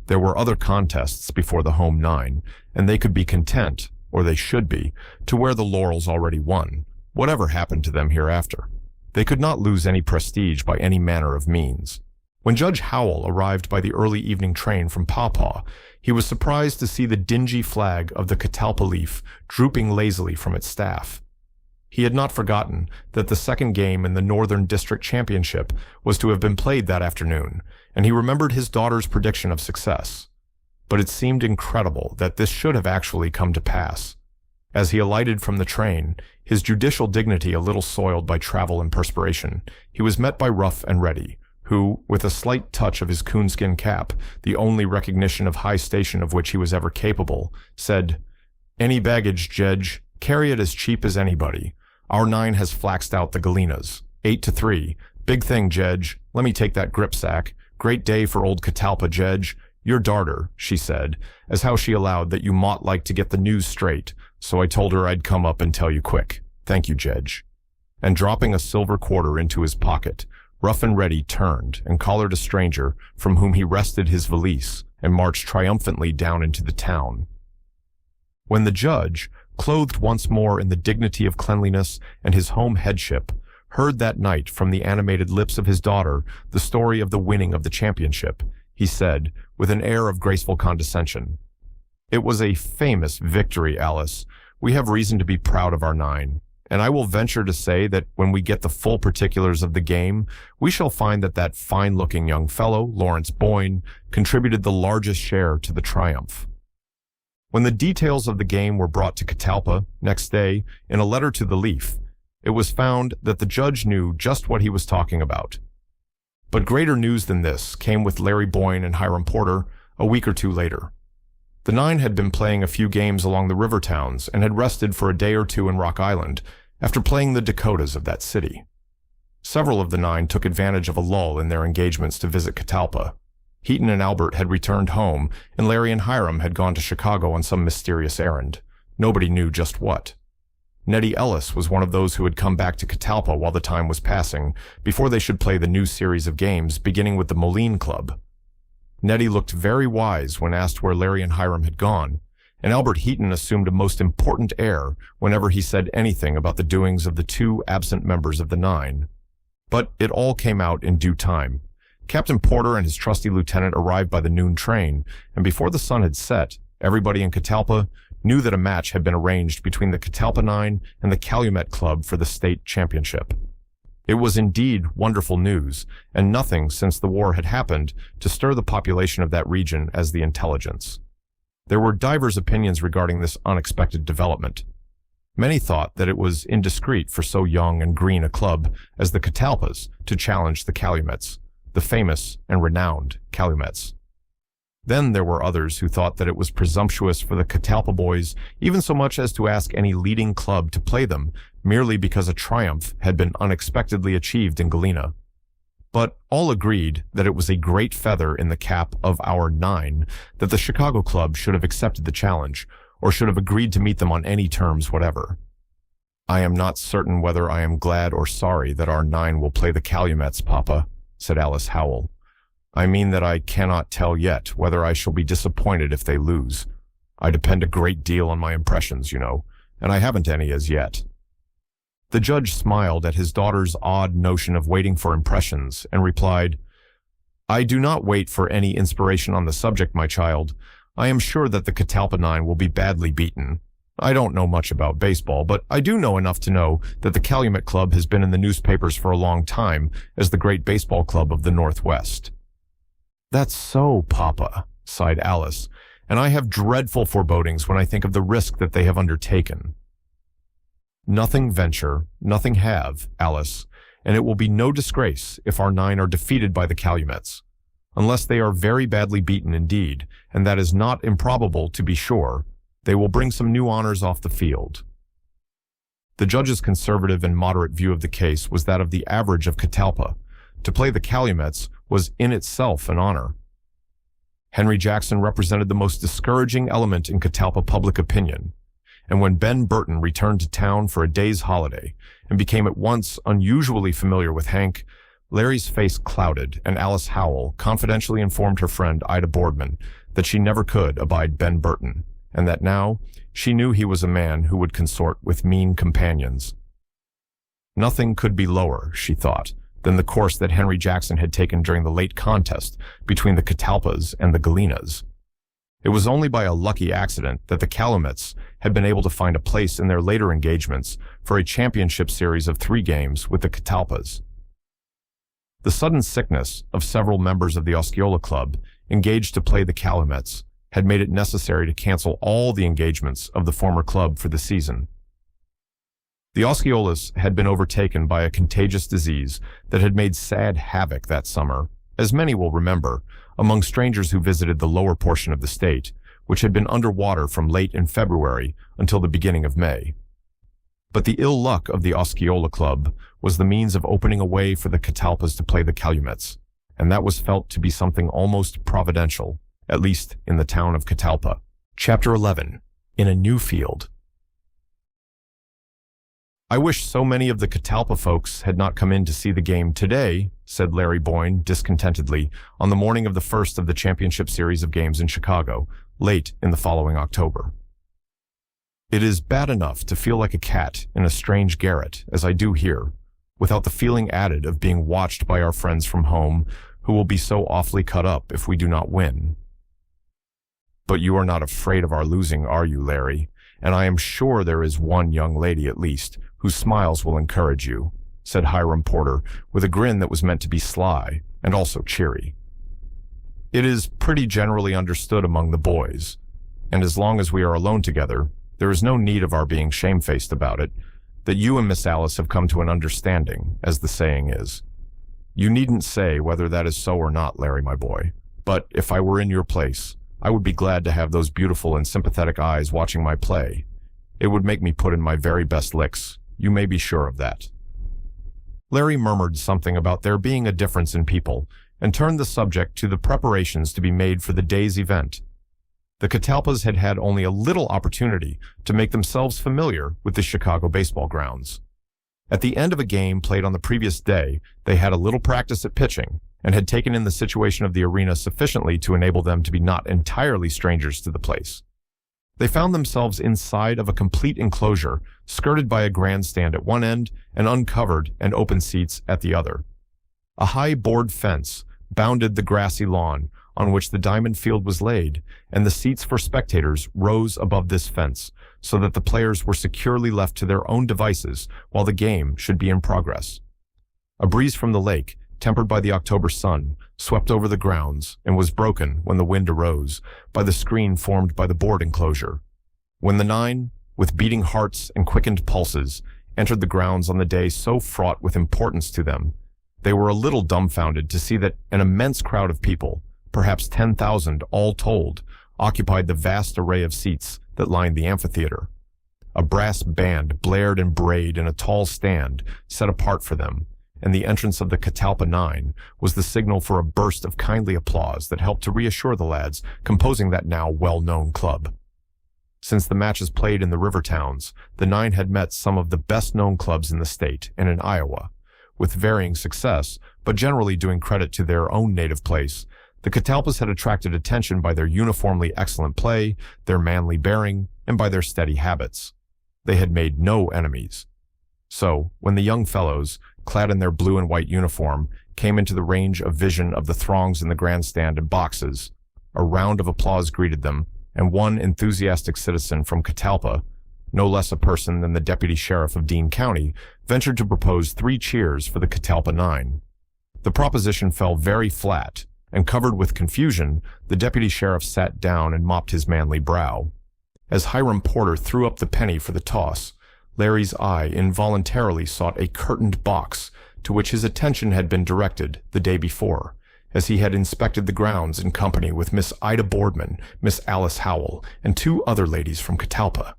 A: There were other contests before the home nine, and they could be content, or they should be, to wear the laurels already won, whatever happened to them hereafter. They could not lose any prestige by any manner of means. When Judge Howell arrived by the early evening train from Pawpaw, he was surprised to see the dingy flag of the Catalpa Leaf drooping lazily from its staff. He had not forgotten that the second game in the Northern District Championship was to have been played that afternoon, and he remembered his daughter's prediction of success. But it seemed incredible that this should have actually come to pass. As he alighted from the train, his judicial dignity a little soiled by travel and perspiration, he was met by Rough and Ready, who, with a slight touch of his coonskin cap, the only recognition of high station of which he was ever capable, said, "Any baggage, Jedge. Carry it as cheap as anybody. Our nine has flaxed out the Galenas. 8-3. Big thing, Jedge. Let me take that grip sack. Great day for old Catalpa, Jedge. Your darter," she said, as how she allowed that you mought like to get the news straight, so I told her I'd come up and tell you quick. Thank you, Jedge. And dropping a silver quarter into his pocket, Rough and Ready turned and collared a stranger from whom he wrested his valise and marched triumphantly down into the town. When the judge, clothed once more in the dignity of cleanliness and his home headship, heard that night from the animated lips of his daughter the story of the winning of the championship, he said, with an air of graceful condescension, "It was a famous victory, Alice. We have reason to be proud of our nine. And I will venture to say that when we get the full particulars of the game, we shall find that that fine-looking young fellow, Lawrence Boyne, contributed the largest share to the triumph." When the details of the game were brought to Catalpa next day in a letter to the Leaf, it was found that the judge knew just what he was talking about. But greater news than this came with Larry Boyne and Hiram Porter a week or two later. The nine had been playing a few games along the river towns and had rested for a day or two in Rock Island after playing the Dakotas of that city. Several of the nine took advantage of a lull in their engagements to visit Catalpa. Heaton and Albert had returned home, and Larry and Hiram had gone to Chicago on some mysterious errand. Nobody knew just what. Nettie Ellis was one of those who had come back to Catalpa while the time was passing, before they should play the new series of games, beginning with the Moline Club. Nettie looked very wise when asked where Larry and Hiram had gone, and Albert Heaton assumed a most important air whenever he said anything about the doings of the two absent members of the nine. But it all came out in due time. Captain Porter and his trusty lieutenant arrived by the noon train, and before the sun had set, everybody in Catalpa knew that a match had been arranged between the Catalpa Nine and the Calumet Club for the state championship. It was indeed wonderful news, and nothing since the war had happened to stir the population of that region as the intelligence. There were divers opinions regarding this unexpected development. Many thought that it was indiscreet for so young and green a club as the Catalpas to challenge the Calumets, the famous and renowned Calumets. Then there were others who thought that it was presumptuous for the Catalpa boys even so much as to ask any leading club to play them merely because a triumph had been unexpectedly achieved in Galena. But all agreed that it was a great feather in the cap of our 9 that the Chicago club should have accepted the challenge, or should have agreed to meet them on any terms whatever. "I am not certain whether I am glad or sorry that our 9 will play the Calumets, Papa," said Alice Howell. "I mean that I cannot tell yet whether I shall be disappointed if they lose. I depend a great deal on my impressions, you know, and I haven't any as yet." The judge smiled at his daughter's odd notion of waiting for impressions and replied, "I do not wait for any inspiration on the subject, my child. I am sure that the Catalpa 9 will be badly beaten. I don't know much about baseball, but I do know enough to know that the Calumet Club has been in the newspapers for a long time as the great baseball club of the Northwest." "That's so, Papa," sighed Alice, "and I have dreadful forebodings when I think of the risk that they have undertaken." "Nothing venture, nothing have, Alice, and it will be no disgrace if our 9 are defeated by the Calumets. Unless they are very badly beaten indeed, and that is not improbable to be sure, they will bring some new honors off the field." The judge's conservative and moderate view of the case was that of the average of Catalpa. To play the Calumets was in itself an honor. Henry Jackson represented the most discouraging element in Catalpa public opinion, and when Ben Burton returned to town for a day's holiday and became at once unusually familiar with Hank, Larry's face clouded, and Alice Howell confidentially informed her friend Ida Boardman that she never could abide Ben Burton, and that now she knew he was a man who would consort with mean companions. Nothing could be lower, she thought, than the course that Henry Jackson had taken during the late contest between the Catalpas and the Galenas. It was only by a lucky accident that the Calumets had been able to find a place in their later engagements for a championship series of 3 games with the Catalpas. The sudden sickness of several members of the Osceola Club engaged to play the Calumets had made it necessary to cancel all the engagements of the former club for the season. The Osceolas had been overtaken by a contagious disease that had made sad havoc that summer, as many will remember, among strangers who visited the lower portion of the state, which had been underwater from late in February until the beginning of May. But the ill luck of the Osceola Club was the means of opening a way for the Catalpas to play the Calumets, and that was felt to be something almost providential, at least in the town of Catalpa. Chapter 11. In a New Field. "I wish so many of the Catalpa folks had not come in to see the game today," said Larry Boyne discontentedly on the morning of the first of the championship series of games in Chicago, late in the following October. "It is bad enough to feel like a cat in a strange garret, as I do here, without the feeling added of being watched by our friends from home, who will be so awfully cut up if we do not win." "But you are not afraid of our losing, are you, Larry? And I am sure there is one young lady, at least, whose smiles will encourage you," said Hiram Porter, with a grin that was meant to be sly and also cheery. "It is pretty generally understood among the boys, and as long as we are alone together, there is no need of our being shamefaced about it, that you and Miss Alice have come to an understanding, as the saying is. You needn't say whether that is so or not, Larry, my boy, but if I were in your place, I would be glad to have those beautiful and sympathetic eyes watching my play. It would make me put in my very best licks. You may be sure of that." Larry murmured something about there being a difference in people, and turned the subject to the preparations to be made for the day's event. The Catalpas had had only a little opportunity to make themselves familiar with the Chicago baseball grounds. At the end of a game played on the previous day, they had a little practice at pitching, and had taken in the situation of the arena sufficiently to enable them to be not entirely strangers to the place. They found themselves inside of a complete enclosure, skirted by a grandstand at one end and uncovered and open seats at the other. A high board fence bounded the grassy lawn on which the diamond field was laid, and the seats for spectators rose above this fence, so that the players were securely left to their own devices while the game should be in progress. A breeze from the lake, tempered by the October sun, swept over the grounds and was broken, when the wind arose, by the screen formed by the board enclosure. When the 9, with beating hearts and quickened pulses, entered the grounds on the day so fraught with importance to them, they were a little dumbfounded to see that an immense crowd of people, perhaps 10,000 all told, occupied the vast array of seats that lined the amphitheater. A brass band blared and brayed in a tall stand set apart for them, and the entrance of the Catalpa Nine was the signal for a burst of kindly applause that helped to reassure the lads composing that now well-known club. Since the matches played in the river towns, the Nine had met some of the best-known clubs in the state and in Iowa. With varying success, but generally doing credit to their own native place, the Catalpas had attracted attention by their uniformly excellent play, their manly bearing, and by their steady habits. They had made no enemies. So, when the young fellows, clad in their blue and white uniform, came into the range of vision of the throngs in the grandstand and boxes, a round of applause greeted them, and one enthusiastic citizen from Catalpa, no less a person than the deputy sheriff of Dean County, ventured to propose 3 cheers for the Catalpa Nine. The proposition fell very flat, and covered with confusion, the deputy sheriff sat down and mopped his manly brow. As Hiram Porter threw up the penny for the toss, Larry's eye involuntarily sought a curtained box to which his attention had been directed the day before, as he had inspected the grounds in company with Miss Ida Boardman, Miss Alice Howell, and 2 other ladies from Catalpa.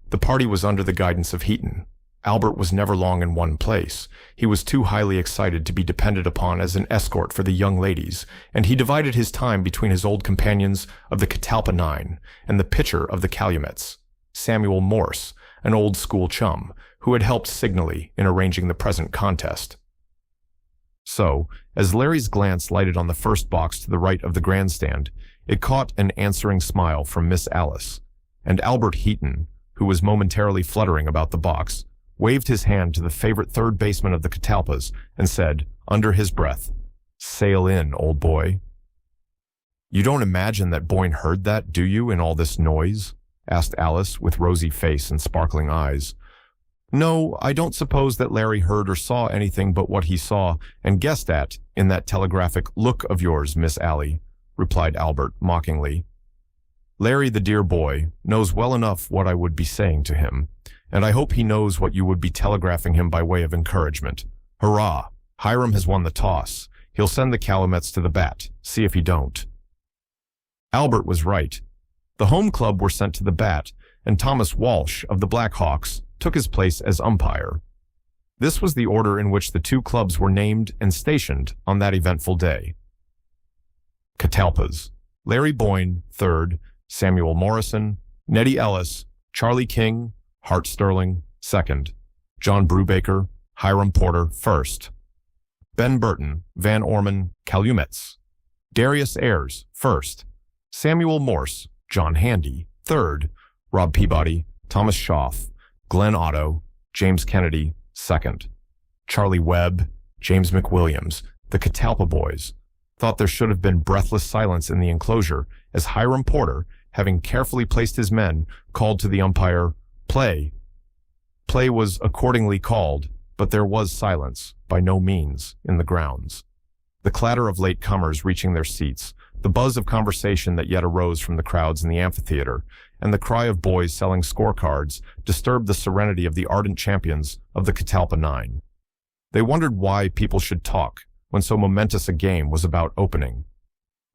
A: The party was under the guidance of Heaton. Albert was never long in one place. He was too highly excited to be depended upon as an escort for the young ladies, and he divided his time between his old companions of the Catalpa Nine and the pitcher of the Calumets, Samuel Morse, an old school chum, who had helped signally in arranging the present contest. So, as Larry's glance lighted on the first box to the right of the grandstand, it caught an answering smile from Miss Alice, and Albert Heaton, who was momentarily fluttering about the box, waved his hand to the favorite third baseman of the Catalpas and said, under his breath, "Sail in, old boy." "You don't imagine that Boyne heard that, do you, in all this noise?" asked Alice, with rosy face and sparkling eyes. "No, I don't suppose that Larry heard or saw anything but what he saw and guessed at in that telegraphic look of yours, Miss Allie," replied Albert mockingly. "Larry, the dear boy, knows well enough what I would be saying to him, and I hope he knows what you would be telegraphing him by way of encouragement. Hurrah! Hiram has won the toss. He'll send the Calumets to the bat. See if he don't." Albert was right. The home club were sent to the bat, and Thomas Walsh of the Blackhawks took his place as umpire. This was the order in which the 2 clubs were named and stationed on that eventful day. Catalpas: Larry Boyne, 3rd, Samuel Morrison, Neddy Ellis, Charlie King, Hart Sterling, 2nd, John Brubaker, Hiram Porter, 1st, Ben Burton, Van Orman, Calumets, Darius Ayres, 1st, Samuel Morse, John Handy, 3rd, Rob Peabody, Thomas Schaff, Glenn Otto, James Kennedy, 2nd, Charlie Webb, James McWilliams, the Catalpa boys, thought there should have been breathless silence in the enclosure as Hiram Porter, having carefully placed his men, called to the umpire, "Play." Play was accordingly called, but there was silence, by no means, in the grounds. The clatter of late-comers reaching their seats, the buzz of conversation that yet arose from the crowds in the amphitheater, and the cry of boys selling scorecards disturbed the serenity of the ardent champions of the Catalpa Nine. They wondered why people should talk when so momentous a game was about opening.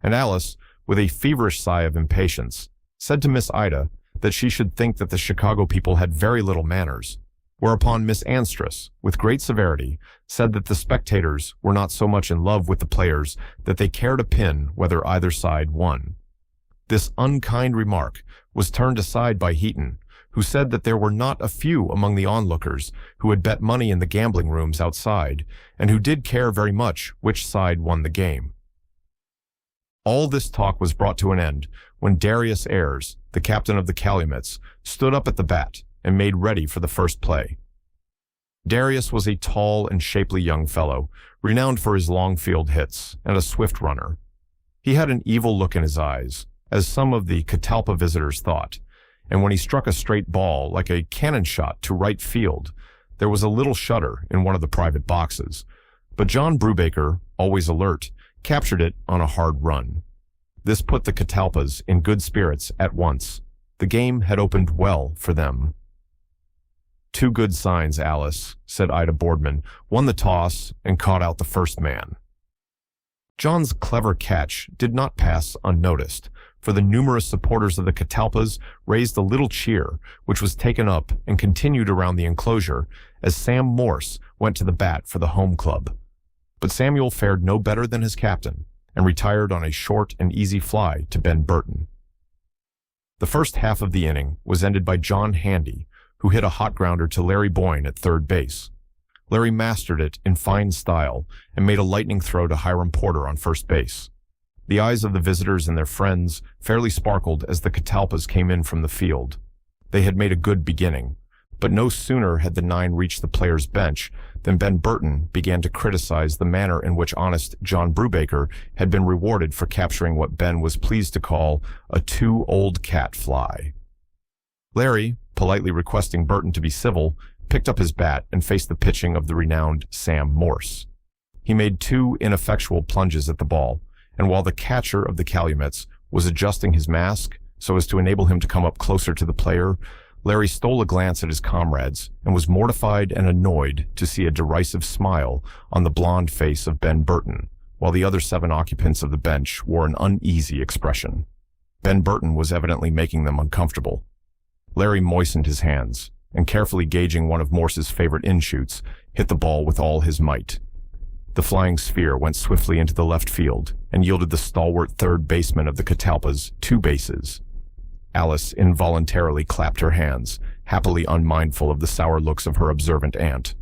A: And Alice, with a feverish sigh of impatience, said to Miss Ida that she should think that the Chicago people had very little manners, whereupon Miss Anstress, with great severity, said that the spectators were not so much in love with the players that they cared a pin whether either side won. This unkind remark was turned aside by Heaton, who said that there were not a few among the onlookers who had bet money in the gambling rooms outside, and who did care very much which side won the game. All this talk was brought to an end when Darius Ayres, the captain of the Calumets, stood up at the bat and made ready for the first play. Darius was a tall and shapely young fellow, renowned for his long field hits, and a swift runner. He had an evil look in his eyes, as some of the Catalpa visitors thought, and when he struck a straight ball like a cannon shot to right field, there was a little shudder in one of the private boxes. But John Brubaker, always alert, captured it on a hard run. This put the Catalpas in good spirits at once. The game had opened well for them. "Two good signs, Alice," said Ida Boardman, "won the toss and caught out the first man." John's clever catch did not pass unnoticed, for the numerous supporters of the Catalpas raised a little cheer, which was taken up and continued around the enclosure as Sam Morse went to the bat for the home club. But Samuel fared no better than his captain and retired on a short and easy fly to Ben Burton. The first half of the inning was ended by John Handy, who hit a hot grounder to Larry Boyne at third base. Larry mastered it in fine style and made a lightning throw to Hiram Porter on first base. The eyes of the visitors and their friends fairly sparkled as the Catalpas came in from the field. They had made a good beginning, but no sooner had the nine reached the players' bench than Ben Burton began to criticize the manner in which honest John Brubaker had been rewarded for capturing what Ben was pleased to call a too-old-cat fly. Larry, politely requesting Burton to be civil, picked up his bat and faced the pitching of the renowned Sam Morse. He made two ineffectual plunges at the ball, and while the catcher of the Calumets was adjusting his mask so as to enable him to come up closer to the player, Larry stole a glance at his comrades and was mortified and annoyed to see a derisive smile on the blond face of Ben Burton, while the other 7 occupants of the bench wore an uneasy expression. Ben Burton was evidently making them uncomfortable. Larry moistened his hands, and carefully gauging one of Morse's favorite in-shoots, hit the ball with all his might. The flying sphere went swiftly into the left field and yielded the stalwart third baseman of the Catalpas 2 bases. Alice involuntarily clapped her hands, happily unmindful of the sour looks of her observant aunt.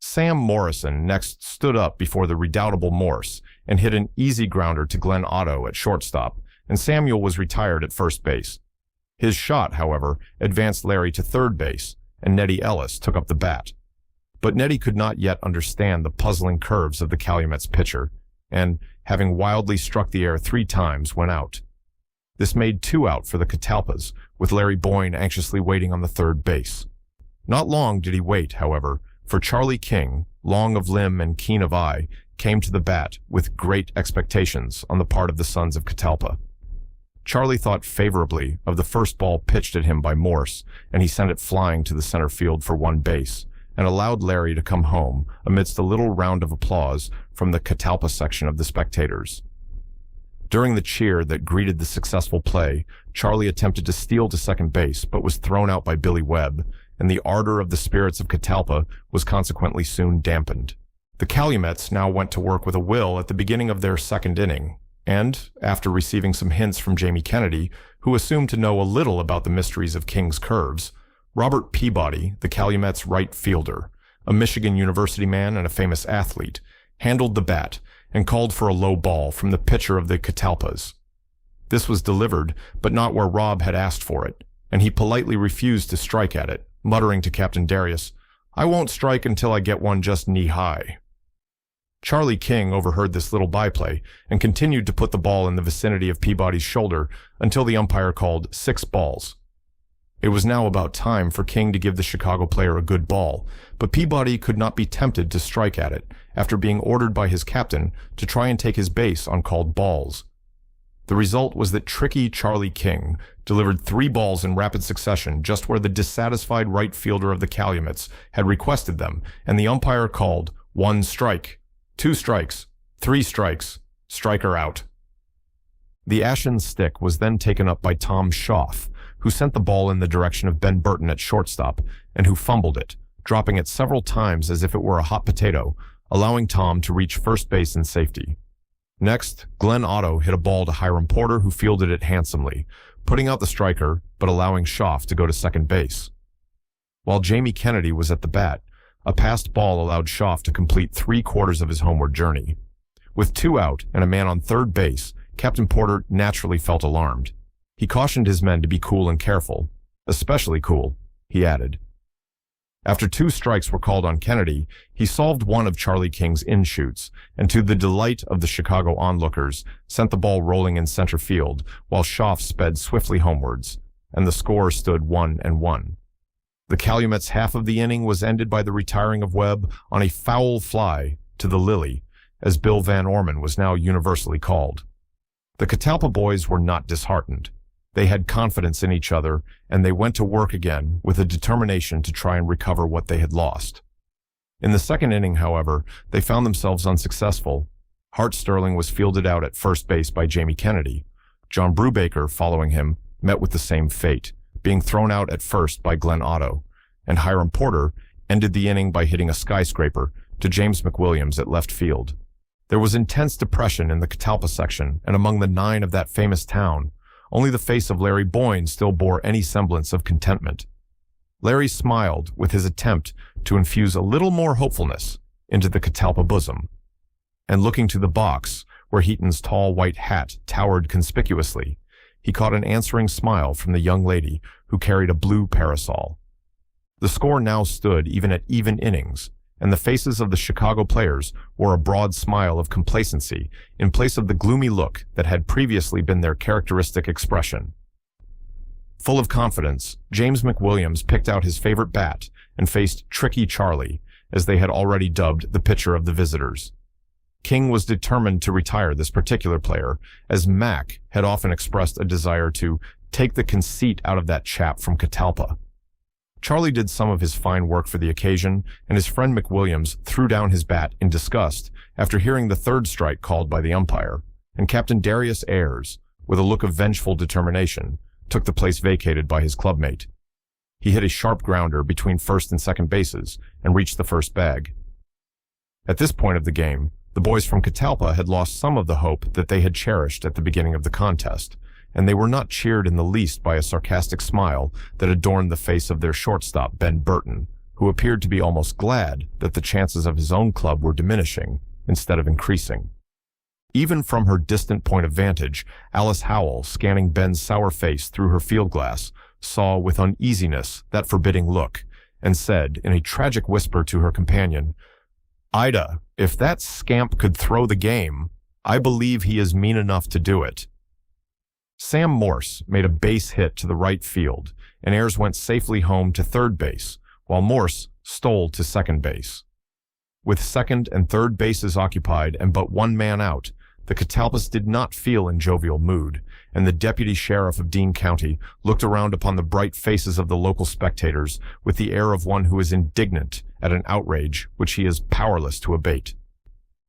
A: Sam Morrison next stood up before the redoubtable Morse and hit an easy grounder to Glenn Otto at shortstop, and Samuel was retired at first base. His shot, however, advanced Larry to third base, and Nettie Ellis took up the bat. But Nettie could not yet understand the puzzling curves of the Calumet's pitcher, and, having wildly struck the air 3 times, went out. This made 2 out for the Catalpas, with Larry Boyne anxiously waiting on the third base. Not long did he wait, however, for Charlie King, long of limb and keen of eye, came to the bat with great expectations on the part of the sons of Catalpa. Charlie thought favorably of the first ball pitched at him by Morse, and he sent it flying to the center field for 1 base, and allowed Larry to come home amidst a little round of applause from the Catalpa section of the spectators. During the cheer that greeted the successful play, Charlie attempted to steal to second base, but was thrown out by Billy Webb, and the ardor of the spirits of Catalpa was consequently soon dampened. The Calumets now went to work with a will at the beginning of their second inning, and, after receiving some hints from Jamie Kennedy, who assumed to know a little about the mysteries of King's curves, Robert Peabody, the Calumet's right fielder, a Michigan University man and a famous athlete, handled the bat and called for a low ball from the pitcher of the Catalpas. This was delivered, but not where Rob had asked for it, and he politely refused to strike at it, muttering to Captain Darius, "I won't strike until I get one just knee-high." Charlie King overheard this little byplay and continued to put the ball in the vicinity of Peabody's shoulder until the umpire called 6 balls. It was now about time for King to give the Chicago player a good ball, but Peabody could not be tempted to strike at it after being ordered by his captain to try and take his base on called balls. The result was that tricky Charlie King delivered 3 balls in rapid succession just where the dissatisfied right fielder of the Calumets had requested them, and the umpire called 1 strike, 2 strikes, 3 strikes, striker out. The ashen stick was then taken up by Tom Schaff, who sent the ball in the direction of Ben Burton at shortstop, and who fumbled it, dropping it several times as if it were a hot potato, allowing Tom to reach first base in safety. Next, Glenn Otto hit a ball to Hiram Porter, who fielded it handsomely, putting out the striker, but allowing Schaff to go to second base. While Jamie Kennedy was at the bat, a passed ball allowed Schaff to complete 3/4 of his homeward journey. With 2 out and a man on third base, Captain Porter naturally felt alarmed. He cautioned his men to be cool and careful. "Especially cool," he added. After 2 strikes were called on Kennedy, he solved one of Charlie King's in-shoots, and to the delight of the Chicago onlookers, sent the ball rolling in center field, while Schaff sped swiftly homewards, and the score stood 1-1. The Calumet's half of the inning was ended by the retiring of Webb on a foul fly to the Lily, as Bill Van Orman was now universally called. The Catalpa boys were not disheartened. They had confidence in each other, and they went to work again with a determination to try and recover what they had lost. In the second inning, however, they found themselves unsuccessful. Hart Sterling was fielded out at first base by Jamie Kennedy. John Brubaker, following him, met with the same fate, being thrown out at first by Glenn Otto, and Hiram Porter ended the inning by hitting a skyscraper to James McWilliams at left field. There was intense depression in the Catalpa section, and among the 9 of that famous town, only the face of Larry Boyne still bore any semblance of contentment. Larry smiled with his attempt to infuse a little more hopefulness into the Catalpa bosom, and looking to the box, where Heaton's tall white hat towered conspicuously, he caught an answering smile from the young lady who carried a blue parasol. The score now stood even at even innings, and the faces of the Chicago players wore a broad smile of complacency in place of the gloomy look that had previously been their characteristic expression. Full of confidence, James McWilliams picked out his favorite bat and faced Tricky Charlie, as they had already dubbed the pitcher of the visitors. King was determined to retire this particular player, as Mac had often expressed a desire to take the conceit out of that chap from Catalpa. Charlie did some of his fine work for the occasion, and his friend McWilliams threw down his bat in disgust after hearing the third strike called by the umpire, and Captain Darius Ayres, with a look of vengeful determination, took the place vacated by his clubmate. He hit a sharp grounder between first and second bases and reached the first bag. At this point of the game, the boys from Catalpa had lost some of the hope that they had cherished at the beginning of the contest, and they were not cheered in the least by a sarcastic smile that adorned the face of their shortstop, Ben Burton, who appeared to be almost glad that the chances of his own club were diminishing instead of increasing. Even from her distant point of vantage, Alice Howell, scanning Ben's sour face through her field glass, saw with uneasiness that forbidding look, and said in a tragic whisper to her companion, "Ida, if that scamp could throw the game, I believe he is mean enough to do it." Sam Morse made a base hit to the right field, and Ayres went safely home to third base, while Morse stole to second base. With second and third bases occupied and but one man out, the Catalpas did not feel in jovial mood, and the deputy sheriff of Dean County looked around upon the bright faces of the local spectators with the air of one who is indignant at an outrage which he is powerless to abate.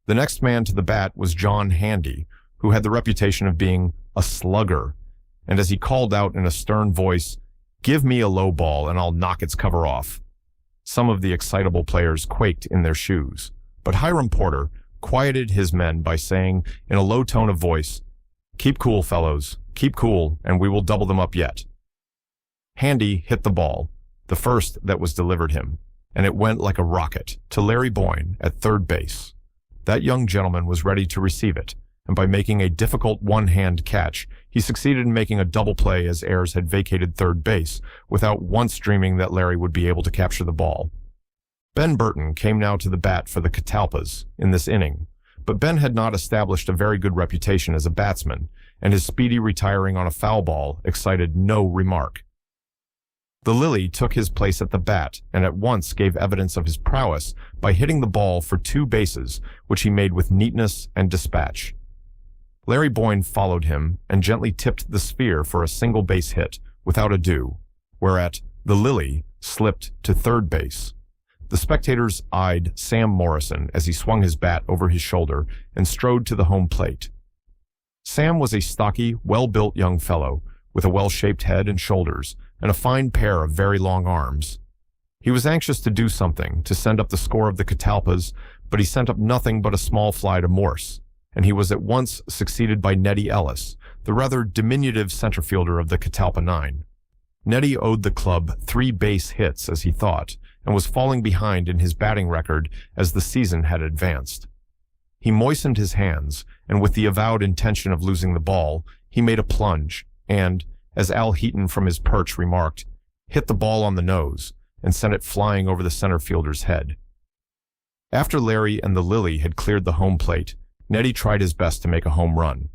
A: The next man to the bat was John Handy, who had the reputation of being a slugger, and as he called out in a stern voice, "Give me a low ball and I'll knock its cover off," some of the excitable players quaked in their shoes, but Hiram Porter quieted his men by saying in a low tone of voice, "Keep cool, fellows, keep cool, and we will double them up yet." Handy hit the ball, the first that was delivered him, and it went like a rocket to Larry Boyne at third base. That young gentleman was ready to receive it, and by making a difficult one-hand catch, he succeeded in making a double play as Ayres had vacated third base, without once dreaming that Larry would be able to capture the ball. Ben Burton came now to the bat for the Catalpas in this inning, but Ben had not established a very good reputation as a batsman, and his speedy retiring on a foul ball excited no remark. The Lily took his place at the bat and at once gave evidence of his prowess by hitting the ball for 2 bases, which he made with neatness and dispatch. Larry Boyne followed him and gently tipped the sphere for a single base hit without ado, whereat the Lily slipped to third base. The spectators eyed Sam Morrison as he swung his bat over his shoulder and strode to the home plate. Sam was a stocky, well-built young fellow with a well-shaped head and shoulders and a fine pair of very long arms. He was anxious to do something to send up the score of the Catalpas, but he sent up nothing but a small fly to Morse, and he was at once succeeded by Neddy Ellis, the rather diminutive center fielder of the Catalpa 9. Neddy owed the club 3 base hits, as he thought, and was falling behind in his batting record as the season had advanced. He moistened his hands, and with the avowed intention of losing the ball, he made a plunge, and, as Al Heaton from his perch remarked, hit the ball on the nose and sent it flying over the center fielder's head. After Larry and the Lily had cleared the home plate, Neddy tried his best to make a home run.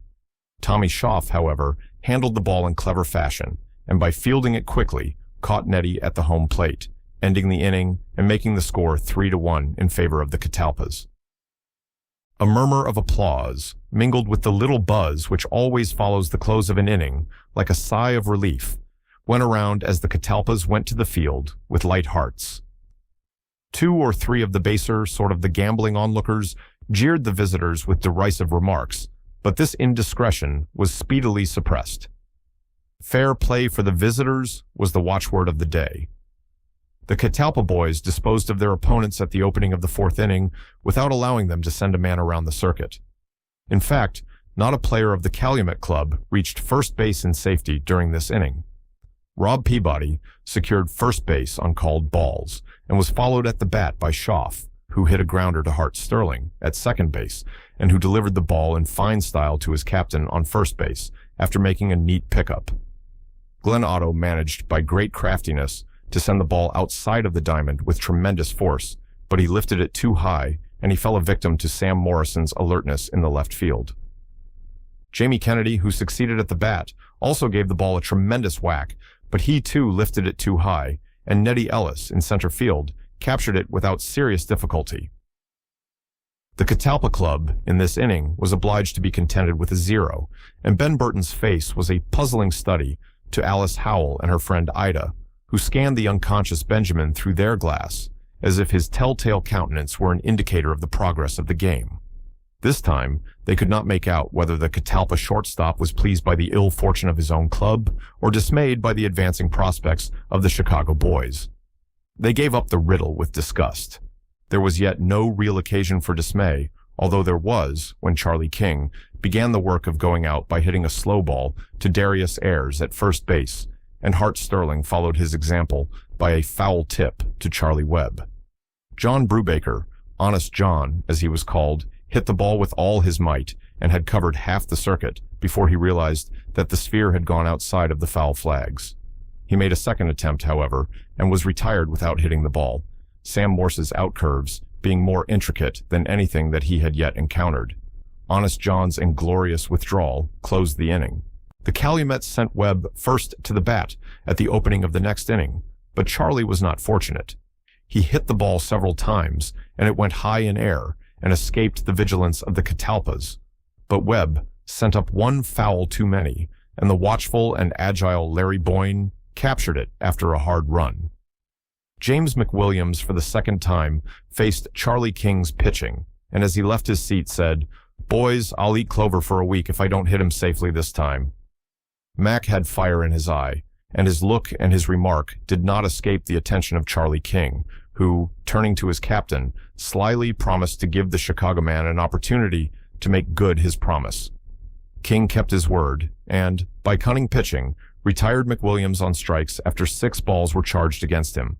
A: Tommy Schaff, however, handled the ball in clever fashion, and by fielding it quickly, caught Neddy at the home plate, ending the inning and making the score 3-1 in favor of the Catalpas. A murmur of applause, mingled with the little buzz which always follows the close of an inning, like a sigh of relief, went around as the Catalpas went to the field with light hearts. 2 or 3 of the baser, sort of the gambling onlookers, jeered the visitors with derisive remarks, but this indiscretion was speedily suppressed. Fair play for the visitors was the watchword of the day. The Catalpa boys disposed of their opponents at the opening of the fourth inning without allowing them to send a man around the circuit. In fact, not a player of the Calumet Club reached first base in safety during this inning. Rob Peabody secured first base on called balls and was followed at the bat by Schaff, who hit a grounder to Hart Sterling at second base and who delivered the ball in fine style to his captain on first base after making a neat pickup. Glenn Otto managed by great craftiness to send the ball outside of the diamond with tremendous force, but he lifted it too high and he fell a victim to Sam Morrison's alertness in the left field. Jamie Kennedy, who succeeded at the bat, also gave the ball a tremendous whack, but he too lifted it too high, and Nettie Ellis in center field captured it without serious difficulty. The Catalpa Club in this inning was obliged to be contented with a 0, and Ben Burton's face was a puzzling study to Alice Howell and her friend Ida, who scanned the unconscious Benjamin through their glass, as if his telltale countenance were an indicator of the progress of the game. This time, they could not make out whether the Catalpa shortstop was pleased by the ill fortune of his own club or dismayed by the advancing prospects of the Chicago boys. They gave up the riddle with disgust. There was yet no real occasion for dismay, although there was when Charlie King began the work of going out by hitting a slow ball to Darius Ayres at first base, and Hart Sterling followed his example by a foul tip to Charlie Webb. John Brubaker, Honest John as he was called, hit the ball with all his might and had covered half the circuit before he realized that the sphere had gone outside of the foul flags. He made a second attempt, however, and was retired without hitting the ball, Sam Morse's outcurves being more intricate than anything that he had yet encountered. Honest John's inglorious withdrawal closed the inning. The Calumets sent Webb first to the bat at the opening of the next inning, but Charlie was not fortunate. He hit the ball several times, and it went high in air and escaped the vigilance of the Catalpas. But Webb sent up one foul too many, and the watchful and agile Larry Boyne captured it after a hard run. James McWilliams, for the second time, faced Charlie King's pitching, and as he left his seat said, "Boys, I'll eat clover for a week if I don't hit him safely this time." Mac had fire in his eye, and his look and his remark did not escape the attention of Charlie King, who, turning to his captain, slyly promised to give the Chicago man an opportunity to make good his promise. King kept his word, and, by cunning pitching, retired McWilliams on strikes after 6 balls were charged against him.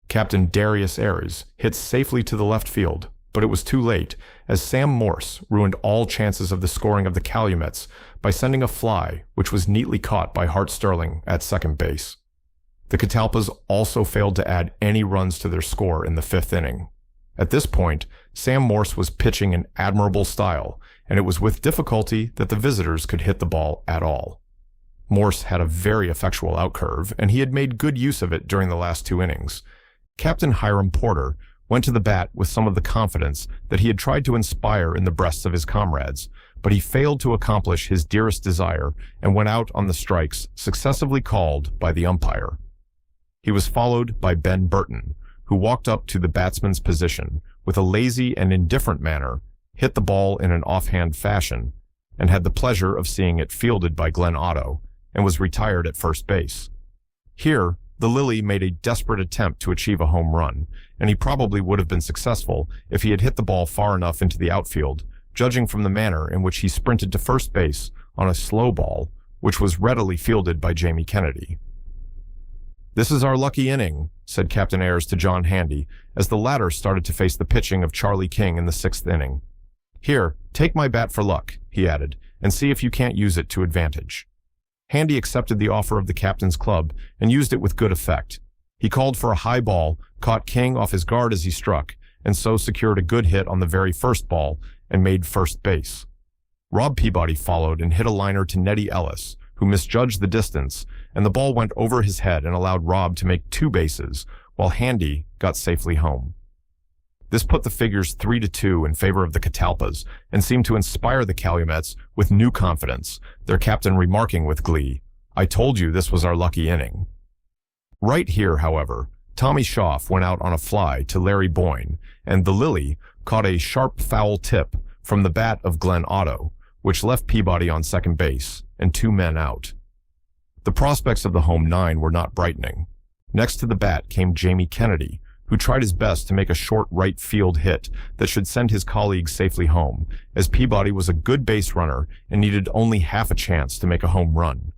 A: Captain Darius Ayres hit safely to the left field, but it was too late, as Sam Morse ruined all chances of the scoring of the Calumets by sending a fly, which was neatly caught by Hart Sterling at second base. The Catalpas also failed to add any runs to their score in the 5th inning. At this point, Sam Morse was pitching in admirable style, and it was with difficulty that the visitors could hit the ball at all. Morse had a very effectual outcurve, and he had made good use of it during the last 2 innings. Captain Hiram Porter went to the bat with some of the confidence that he had tried to inspire in the breasts of his comrades, but he failed to accomplish his dearest desire and went out on the strikes successively called by the umpire. He was followed by Ben Burton, who walked up to the batsman's position with a lazy and indifferent manner, hit the ball in an offhand fashion, and had the pleasure of seeing it fielded by Glenn Otto, and was retired at first base. Here, the Lily made a desperate attempt to achieve a home run, and he probably would have been successful if he had hit the ball far enough into the outfield, judging from the manner in which he sprinted to first base on a slow ball, which was readily fielded by Jamie Kennedy. "This is our lucky inning," said Captain Ayres to John Handy, as the latter started to face the pitching of Charlie King in the 6th inning. "Here, take my bat for luck," he added, "and see if you can't use it to advantage." Handy accepted the offer of the captain's club and used it with good effect. He called for a high ball, caught King off his guard as he struck, and so secured a good hit on the very first ball and made first base. Rob Peabody followed and hit a liner to Nettie Ellis, who misjudged the distance, and the ball went over his head and allowed Rob to make 2 bases, while Handy got safely home. This put the figures 3-2 in favor of the Catalpas and seemed to inspire the Calumets with new confidence, their captain remarking with glee, "I told you this was our lucky inning." Right here, however, Tommy Schaff went out on a fly to Larry Boyne, and the Lily caught a sharp foul tip from the bat of Glenn Otto, which left Peabody on second base and 2 men out. The prospects of the home 9 were not brightening. Next to the bat came Jamie Kennedy, who tried his best to make a short right field hit that should send his colleagues safely home, as Peabody was a good base runner and needed only half a chance to make a home run.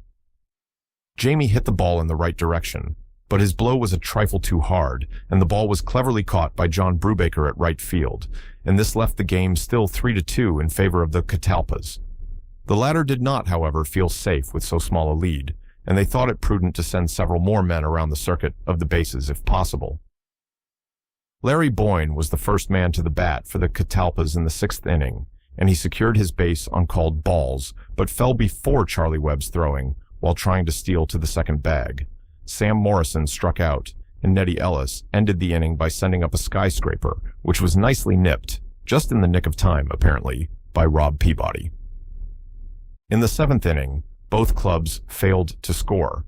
A: Jamie hit the ball in the right direction, but his blow was a trifle too hard, and the ball was cleverly caught by John Brubaker at right field, and this left the game still 3-2 in favor of the Catalpas. The latter did not, however, feel safe with so small a lead, and they thought it prudent to send several more men around the circuit of the bases if possible. Larry Boyne was the first man to the bat for the Catalpas in the 6th inning, and he secured his base on called balls, but fell before Charlie Webb's throwing while trying to steal to the second bag. Sam Morrison struck out, and Nettie Ellis ended the inning by sending up a skyscraper, which was nicely nipped, just in the nick of time, apparently, by Rob Peabody. In the 7th inning, both clubs failed to score.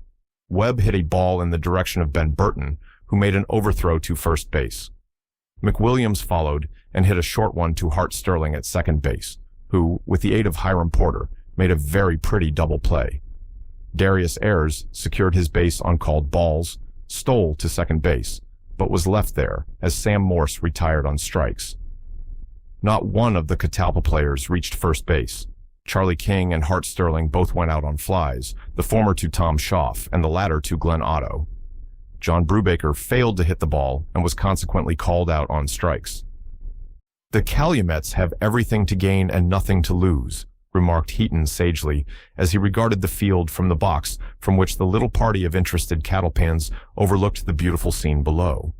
A: Webb hit a ball in the direction of Ben Burton, who made an overthrow to first base. McWilliams followed and hit a short one to Hart Sterling at second base, who, with the aid of Hiram Porter, made a very pretty double play. Darius Ayers secured his base on called balls, stole to second base, but was left there as Sam Morse retired on strikes. Not one of the Catalpa players reached first base. Charlie King and Hart Sterling both went out on flies, the former to Tom Schaff and the latter to Glenn Otto. John Brubaker failed to hit the ball and was consequently called out on strikes. "The Calumets have everything to gain and nothing to lose," remarked Heaton sagely as he regarded the field from the box from which the little party of interested cattle pans overlooked the beautiful scene below.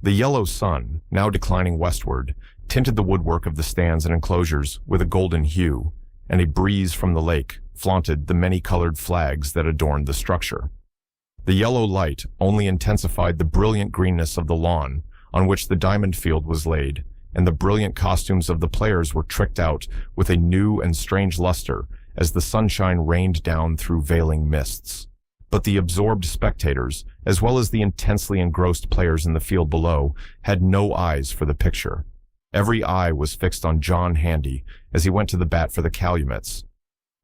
A: The yellow sun, now declining westward, tinted the woodwork of the stands and enclosures with a golden hue, and a breeze from the lake flaunted the many-colored flags that adorned the structure. The yellow light only intensified the brilliant greenness of the lawn on which the diamond field was laid, and the brilliant costumes of the players were tricked out with a new and strange luster as the sunshine rained down through veiling mists. But the absorbed spectators, as well as the intensely engrossed players in the field below, had no eyes for the picture. Every eye was fixed on John Handy as he went to the bat for the Calumets.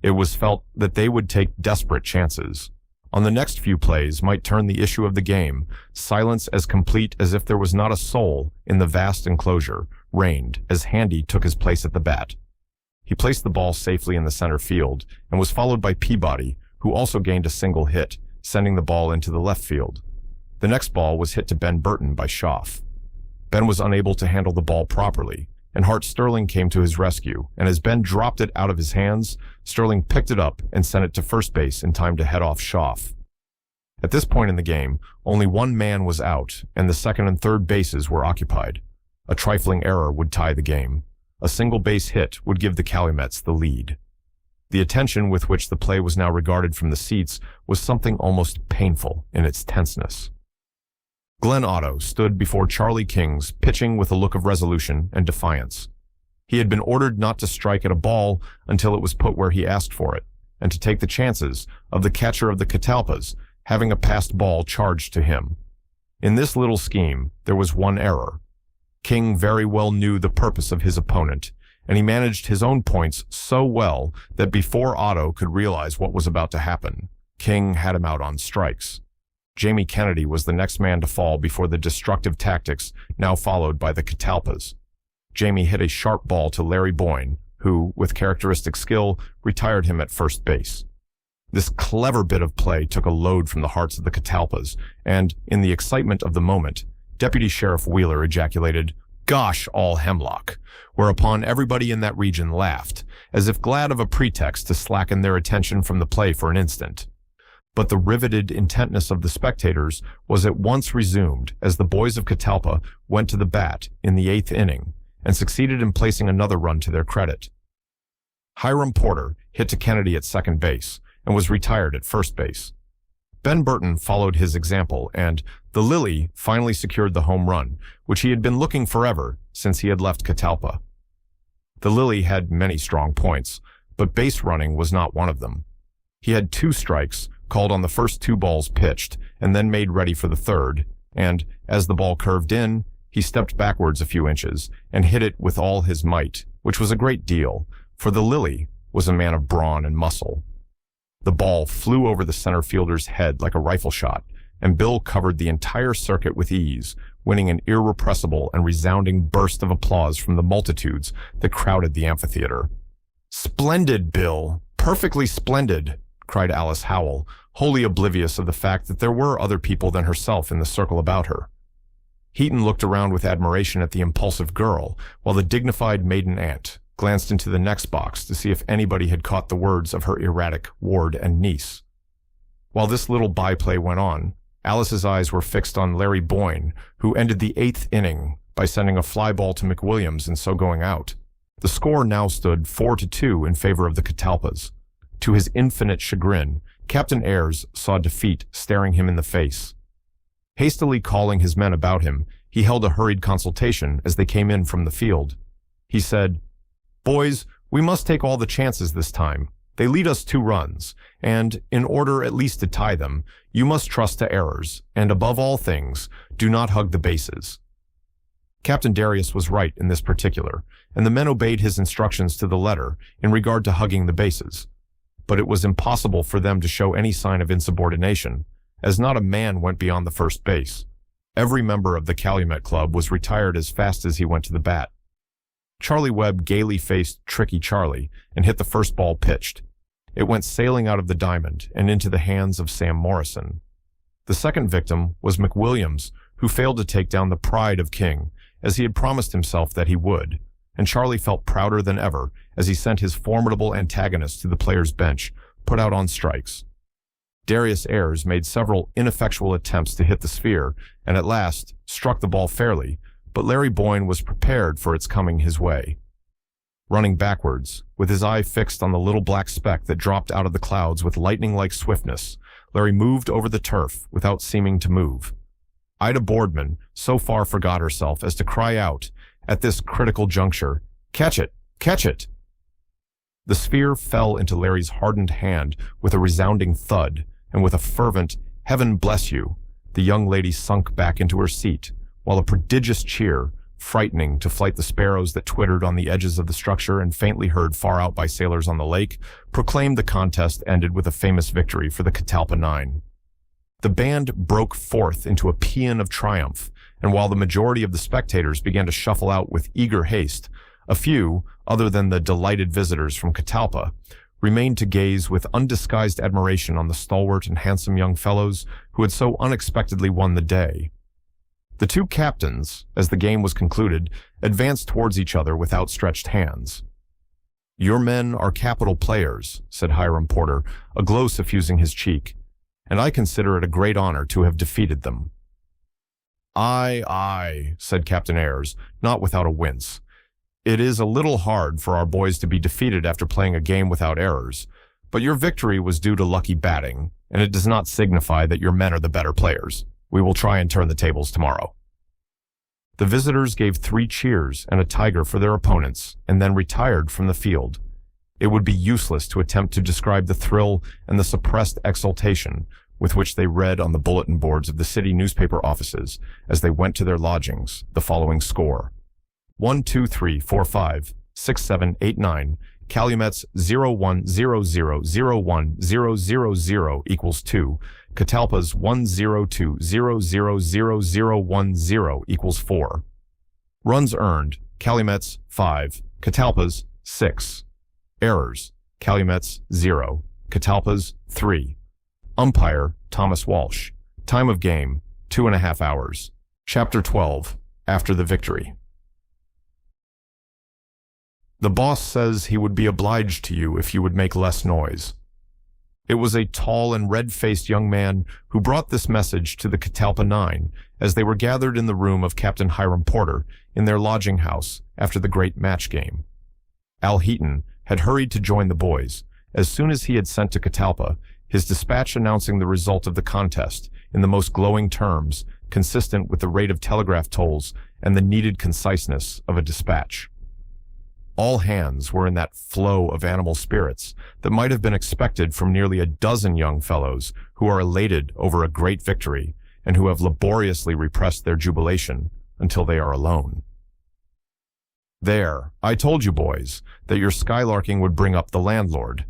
A: It was felt that they would take desperate chances. On the next few plays might turn the issue of the game. Silence as complete as if there was not a soul in the vast enclosure reigned as Handy took his place at the bat. He placed the ball safely in the center field and was followed by Peabody, who also gained a single hit, sending the ball into the left field. The next ball was hit to Ben Burton by Schaff. Ben was unable to handle the ball properly, and Hart Sterling came to his rescue, and as Ben dropped it out of his hands, Sterling picked it up and sent it to first base in time to head off Schaff. At this point in the game, only one man was out, and the second and third bases were occupied. A trifling error would tie the game. A single base hit would give the Calumets the lead. The attention with which the play was now regarded from the seats was something almost painful in its tenseness. Glenn Otto stood before Charlie King's, pitching with a look of resolution and defiance. He had been ordered not to strike at a ball until it was put where he asked for it, and to take the chances of the catcher of the Catalpas having a passed ball charged to him. In this little scheme, there was one error. King very well knew the purpose of his opponent, and he managed his own points so well that before Otto could realize what was about to happen, King had him out on strikes. Jamie Kennedy was the next man to fall before the destructive tactics now followed by the Catalpas. Jamie hit a sharp ball to Larry Boyne, who, with characteristic skill, retired him at first base. This clever bit of play took a load from the hearts of the Catalpas, and, in the excitement of the moment, Deputy Sheriff Wheeler ejaculated, "Gosh, all hemlock," whereupon everybody in that region laughed, as if glad of a pretext to slacken their attention from the play for an instant. But the riveted intentness of the spectators was at once resumed as the boys of Catalpa went to the bat in the 8th inning and succeeded in placing another run to their credit. Hiram Porter hit to Kennedy at second base and was retired at first base. Ben Burton followed his example, and the Lily finally secured the home run, which he had been looking forever since he had left Catalpa. The Lily had many strong points, but base running was not one of them. He had 2 strikes, called on the first 2 balls pitched, and then made ready for the third, and, as the ball curved in, He stepped backwards a few inches and hit it with all his might, which was a great deal, for the Lily was a man of brawn and muscle. The ball flew over the center fielder's head like a rifle shot, and Bill covered the entire circuit with ease, winning an irrepressible and resounding burst of applause from the multitudes that crowded the amphitheater. "Splendid, Bill! Perfectly splendid!" cried Alice Howell, wholly oblivious of the fact that there were other people than herself in the circle about her. Heaton looked around with admiration at the impulsive girl, while the dignified maiden aunt glanced into the next box to see if anybody had caught the words of her erratic ward and niece. While this little byplay went on, Alice's eyes were fixed on Larry Boyne, who ended the 8th inning by sending a fly ball to McWilliams and so going out. The score now stood 4-2 in favor of the Catalpas. To his infinite chagrin, Captain Ayres saw defeat staring him in the face. Hastily calling his men about him, he held a hurried consultation as they came in from the field. He said, "Boys, we must take all the chances this time. They lead us 2 runs, and, in order at least to tie them, you must trust to errors, and above all things, do not hug the bases." Captain Darius was right in this particular, and the men obeyed his instructions to the letter in regard to hugging the bases. But it was impossible for them to show any sign of insubordination, as not a man went beyond the first base. Every member of the Calumet Club was retired as fast as he went to the bat. Charlie Webb gaily faced Tricky Charlie and hit the first ball pitched. It went sailing out of the diamond and into the hands of Sam Morrison. The second victim was McWilliams, who failed to take down the pride of King, as he had promised himself that he would, and Charlie felt prouder than ever as he sent his formidable antagonist to the players' bench, put out on strikes. Darius Ayres made several ineffectual attempts to hit the sphere, and at last struck the ball fairly, but Larry Boyne was prepared for its coming his way. Running backwards, with his eye fixed on the little black speck that dropped out of the clouds with lightning-like swiftness, Larry moved over the turf without seeming to move. Ida Boardman so far forgot herself as to cry out, at this critical juncture, "Catch it! Catch it!" The sphere fell into Larry's hardened hand with a resounding thud, and with a fervent, "Heaven bless you," the young lady sunk back into her seat, while a prodigious cheer, frightening to flight the sparrows that twittered on the edges of the structure and faintly heard far out by sailors on the lake, proclaimed the contest ended with a famous victory for the Catalpa Nine. The band broke forth into a paean of triumph, and while the majority of the spectators began to shuffle out with eager haste, a few, other than the delighted visitors from Catalpa, remained to gaze with undisguised admiration on the stalwart and handsome young fellows who had so unexpectedly won the day. The 2 captains, as the game was concluded, advanced towards each other with outstretched hands. "Your men are capital players," said Hiram Porter, a glow suffusing his cheek, "and I consider it a great honor to have defeated them." Aye," said Captain Ayres, not without a wince. "It is a little hard for our boys to be defeated after playing a game without errors, but your victory was due to lucky batting, and it does not signify that your men are the better players. We will try and turn the tables tomorrow." The visitors gave 3 cheers and a tiger for their opponents, and then retired from the field. It would be useless to attempt to describe the thrill and the suppressed exultation with which they read on the bulletin boards of the city newspaper offices as they went to their lodgings the following score: 1, 2, 3, 4, 5, 6, 7, 8, 9, Calumets 01001000 equals 2, Catalpas 102000010 equals 4. Runs earned, Calumets 5, Catalpas 6. Errors, Calumets 0, Catalpas 3. Umpire, Thomas Walsh. Time of game, 2.5 hours. Chapter 12, After the Victory. "The boss says he would be obliged to you if you would make less noise." It was a tall and red-faced young man who brought this message to the Catalpa Nine as they were gathered in the room of Captain Hiram Porter in their lodging house after the great match game. Al Heaton had hurried to join the boys as soon as he had sent to Catalpa his dispatch announcing the result of the contest in the most glowing terms, consistent with the rate of telegraph tolls and the needed conciseness of a dispatch. All hands were in that flow of animal spirits that might have been expected from nearly a dozen young fellows who are elated over a great victory and who have laboriously repressed their jubilation, until they are alone. There, I told you boys, that your skylarking would bring up the landlord.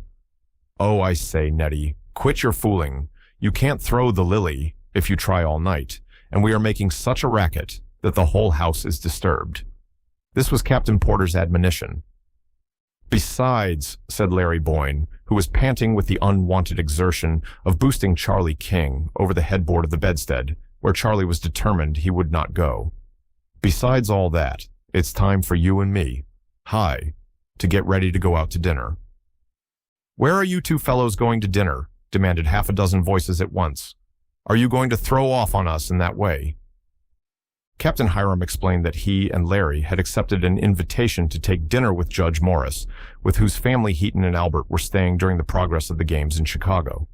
A: Oh, I say, Nettie, quit your fooling. You can't throw the lily if you try all night, and we are making such a racket that the whole house is disturbed. This was Captain Porter's admonition. Besides, said Larry Boyne, who was panting with the unwanted exertion of boosting Charlie King over the headboard of the bedstead, where Charlie was determined he would not go. Besides all that, it's time for you and me, to get ready to go out to dinner. Where are you two fellows going to dinner? Demanded half a dozen voices at once. Are you going to throw off on us in that way? Captain Hiram explained that he and Larry had accepted an invitation to take dinner with Judge Morris, with whose family Heaton and Albert were staying during the progress of the games in Chicago.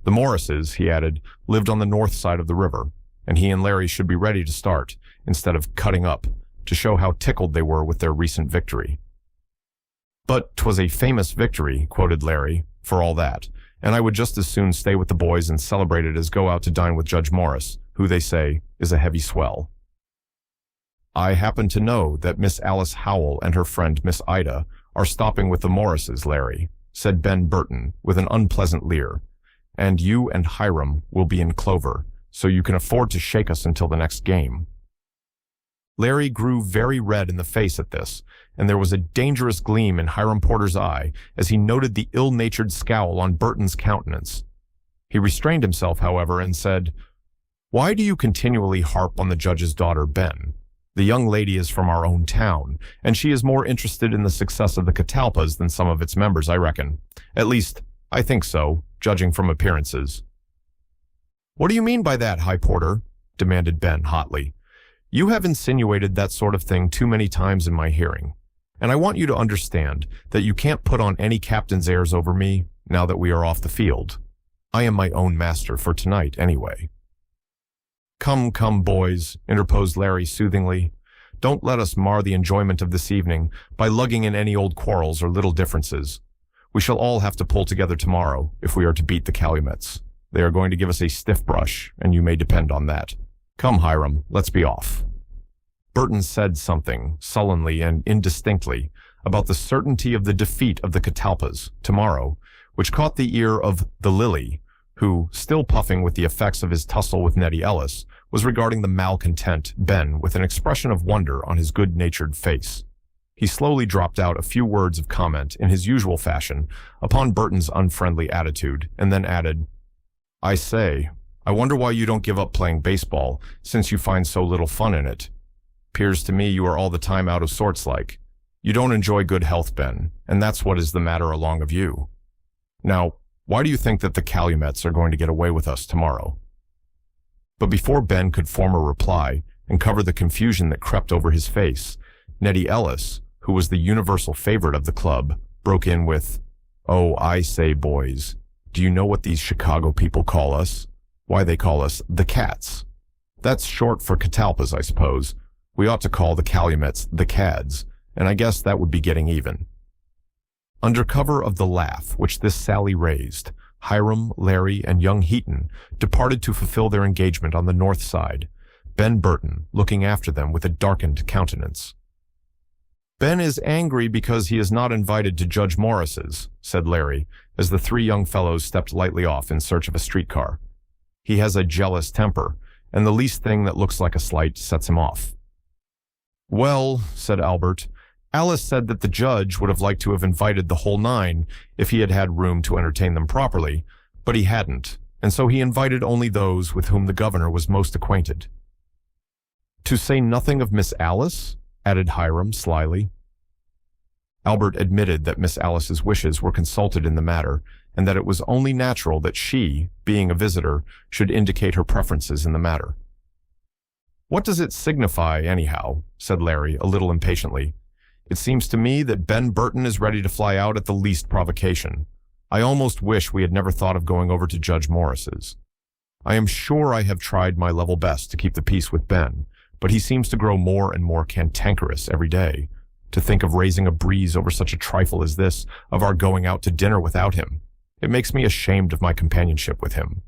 A: The Morrises, he added, lived on the north side of the river, and he and Larry should be ready to start, instead of cutting up, to show how tickled they were with their recent victory. But 'twas a famous victory, quoted Larry, for all that, and I would just as soon stay with the boys and celebrate it as go out to dine with Judge Morris, who, they say, is a heavy swell. I happen to know that Miss Alice Howell and her friend Miss Ida are stopping with the Morrises, Larry, said Ben Burton with an unpleasant leer, and you and Hiram will be in clover, so you can afford to shake us until the next game. Larry grew very red in the face at this, and there was a dangerous gleam in Hiram Porter's eye as he noted the ill-natured scowl on Burton's countenance. He restrained himself, however, and said, "Why do you continually harp on the judge's daughter, Ben? The young lady is from our own town, and she is more interested in the success of the Catalpas than some of its members, I reckon. At least, I think so, judging from appearances." "What do you mean by that, High Porter?" demanded Ben hotly. "You have insinuated that sort of thing too many times in my hearing, and I want you to understand that you can't put on any captain's airs over me now that we are off the field. I am my own master for tonight, anyway." "Come, come, boys," interposed Larry soothingly. "Don't let us mar the enjoyment of this evening by lugging in any old quarrels or little differences. We shall all have to pull together tomorrow if we are to beat the Calumets. They are going to give us a stiff brush, and you may depend on that. Come, Hiram, let's be off." Burton said something, sullenly and indistinctly, about the certainty of the defeat of the Catalpas tomorrow, which caught the ear of the Lily, who, still puffing with the effects of his tussle with Nettie Ellis, was regarding the malcontent Ben with an expression of wonder on his good-natured face. He slowly dropped out a few words of comment in his usual fashion upon Burton's unfriendly attitude, and then added, "I say, I wonder why you don't give up playing baseball, since you find so little fun in it. 'Pears to me you are all the time out of sorts like. You don't enjoy good health, Ben, and that's what is the matter along of you. Now, why do you think that the Calumets are going to get away with us tomorrow?" But before Ben could form a reply and cover the confusion that crept over his face, Nettie Ellis, who was the universal favorite of the club, broke in with, "Oh, I say, boys, do you know what these Chicago people call us? Why, they call us the Cats. That's short for Catalpas, I suppose. We ought to call the Calumets the Cads, and I guess that would be getting even." Under cover of the laugh which this sally raised, Hiram, Larry, and young Heaton departed to fulfill their engagement on the north side, Ben Burton looking after them with a darkened countenance. "Ben is angry because he is not invited to Judge Morris's," said Larry, as the three young fellows stepped lightly off in search of a streetcar. "He has a jealous temper, and the least thing that looks like a slight sets him off." "Well," said Albert, "Alice said that the judge would have liked to have invited the whole nine if he had had room to entertain them properly, but he hadn't, and so he invited only those with whom the governor was most acquainted." "To say nothing of Miss Alice?" added Hiram slyly. Albert admitted that Miss Alice's wishes were consulted in the matter, and that it was only natural that she, being a visitor, should indicate her preferences in the matter. "What does it signify, anyhow?" said Larry, a little impatiently. "It seems to me that Ben Burton is ready to fly out at the least provocation. I almost wish we had never thought of going over to Judge Morris's. I am sure I have tried my level best to keep the peace with Ben, but he seems to grow more and more cantankerous every day. To think of raising a breeze over such a trifle as this, of our going out to dinner without him. It makes me ashamed of my companionship with him."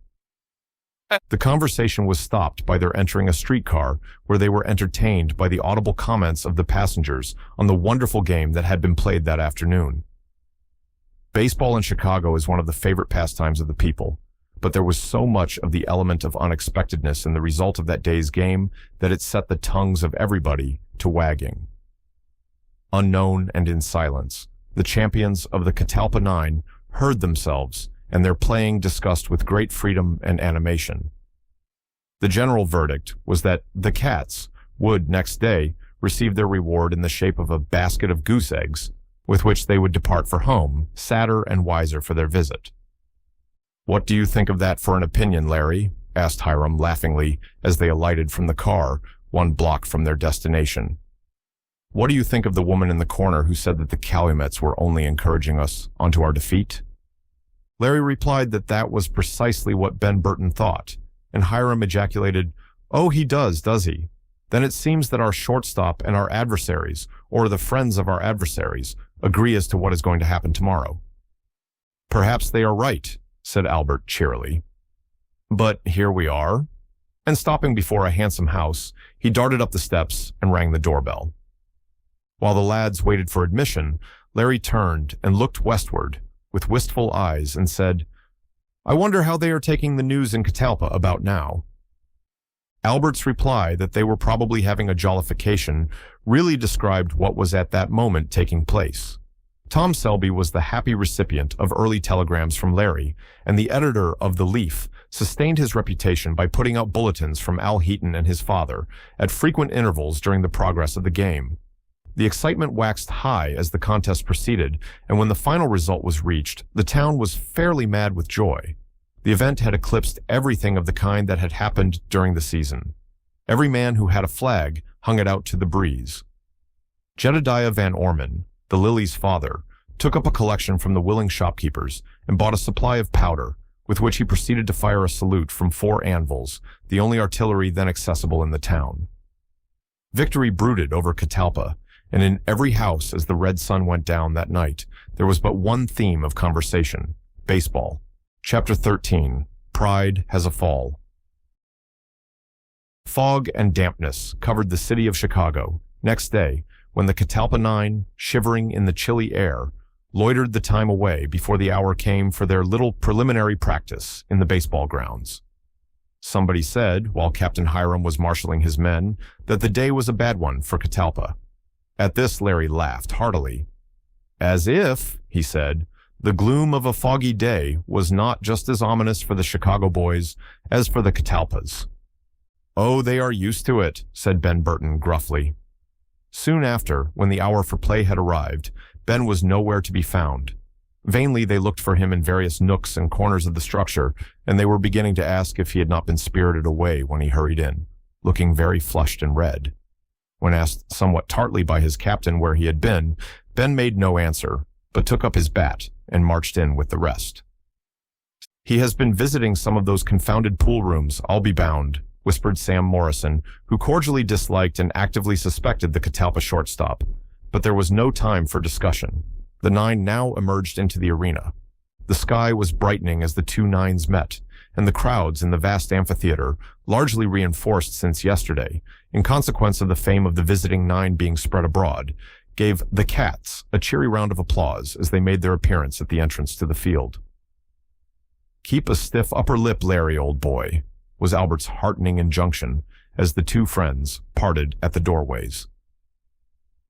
A: The conversation was stopped by their entering a streetcar where they were entertained by the audible comments of the passengers on the wonderful game that had been played that afternoon. Baseball in Chicago is one of the favorite pastimes of the people, but there was so much of the element of unexpectedness in the result of that day's game that it set the tongues of everybody to wagging. Unknown and in silence, the champions of the Catalpa Nine heard themselves and their playing discussed with great freedom and animation. The general verdict was that the Cats would, next day, receive their reward in the shape of a basket of goose eggs, with which they would depart for home, sadder and wiser for their visit. "What do you think of that for an opinion, Larry?" asked Hiram laughingly as they alighted from the car, 1 block from their destination. "What do you think of the woman in the corner who said that the Calumets were only encouraging us onto our defeat?" Larry replied that that was precisely what Ben Burton thought, and Hiram ejaculated, "Oh, he does he? Then it seems that our shortstop and our adversaries, or the friends of our adversaries, agree as to what is going to happen tomorrow." "Perhaps they are right," said Albert cheerily. "But here we are." And stopping before a handsome house, he darted up the steps and rang the doorbell. While the lads waited for admission, Larry turned and looked westward with wistful eyes and said, "I wonder how they are taking the news in Catalpa about now." Albert's reply that they were probably having a jollification really described what was at that moment taking place. Tom Selby was the happy recipient of early telegrams from Larry, and the editor of The Leaf sustained his reputation by putting out bulletins from Al Heaton and his father at frequent intervals during the progress of the game. The excitement waxed high as the contest proceeded, and when the final result was reached, the town was fairly mad with joy. The event had eclipsed everything of the kind that had happened during the season. Every man who had a flag hung it out to the breeze. Jedediah Van Orman, the Lily's father, took up a collection from the willing shopkeepers and bought a supply of powder, with which he proceeded to fire a salute from 4 anvils, the only artillery then accessible in the town. Victory brooded over Catalpa, and in every house as the red sun went down that night, there was but one theme of conversation: baseball. Chapter 13. Pride Has a Fall. Fog and dampness covered the city of Chicago next day when the Catalpa Nine, shivering in the chilly air, loitered the time away before the hour came for their little preliminary practice in the baseball grounds. Somebody said, while Captain Hiram was marshaling his men, that the day was a bad one for Catalpa. At this Larry laughed heartily. "As if," he said, "the gloom of a foggy day was not just as ominous for the Chicago boys as for the Catalpas." "Oh, they are used to it," said Ben Burton gruffly. Soon after, when the hour for play had arrived, Ben was nowhere to be found. Vainly they looked for him in various nooks and corners of the structure, and they were beginning to ask if he had not been spirited away when he hurried in, looking very flushed and red. When asked somewhat tartly by his captain where he had been, Ben made no answer, but took up his bat and marched in with the rest. "He has been visiting some of those confounded pool rooms, I'll be bound," whispered Sam Morrison, who cordially disliked and actively suspected the Catalpa shortstop. But there was no time for discussion. The Nine now emerged into the arena. The sky was brightening as the 2 nines met, and the crowds in the vast amphitheater, largely reinforced since yesterday, in consequence of the fame of the visiting 9 being spread abroad, gave the Cats a cheery round of applause as they made their appearance at the entrance to the field. "Keep a stiff upper lip, Larry, old boy," was Albert's heartening injunction as the 2 friends parted at the doorways.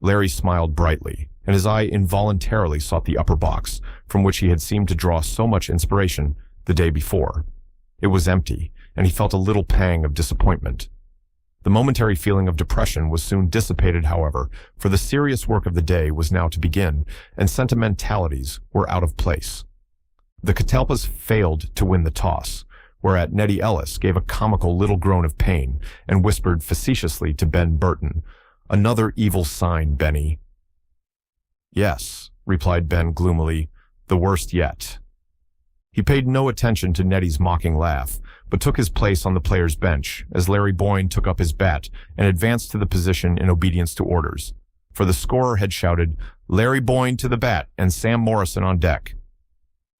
A: Larry smiled brightly, and his eye involuntarily sought the upper box from which he had seemed to draw so much inspiration the day before. It was empty, and he felt a little pang of disappointment. The momentary feeling of depression was soon dissipated, however, for the serious work of the day was now to begin, and sentimentalities were out of place. The Catalpas failed to win the toss, whereat Nettie Ellis gave a comical little groan of pain and whispered facetiously to Ben Burton, "Another evil sign, Benny." "Yes," replied Ben gloomily, "the worst yet." He paid no attention to Nettie's mocking laugh, but took his place on the players' bench as Larry Boyne took up his bat and advanced to the position in obedience to orders. For the scorer had shouted, "Larry Boyne to the bat and Sam Morrison on deck."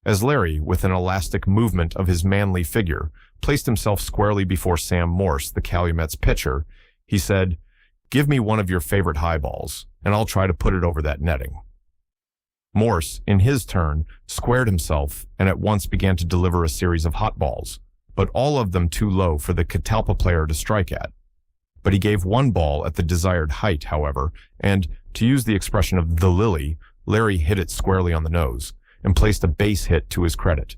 A: As Larry, with an elastic movement of his manly figure, placed himself squarely before Sam Morse, the Calumet's pitcher. He said, "Give me one of your favorite high balls, and I'll try to put it over that netting." Morse, in his turn, squared himself and at once began to deliver a series of hot balls, but all of them too low for the Catalpa player to strike at. But he gave one ball at the desired height, however, and, to use the expression of the Lily, Larry hit it squarely on the nose and placed a base hit to his credit.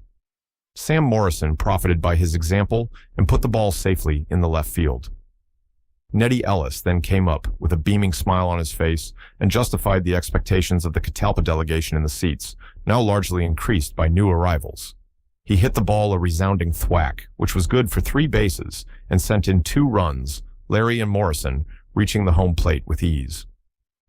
A: Sam Morrison profited by his example and put the ball safely in the left field. Nettie Ellis then came up with a beaming smile on his face and justified the expectations of the Catalpa delegation in the seats, now largely increased by new arrivals. He hit the ball a resounding thwack, which was good for 3 bases, and sent in 2 runs, Larry and Morrison reaching the home plate with ease.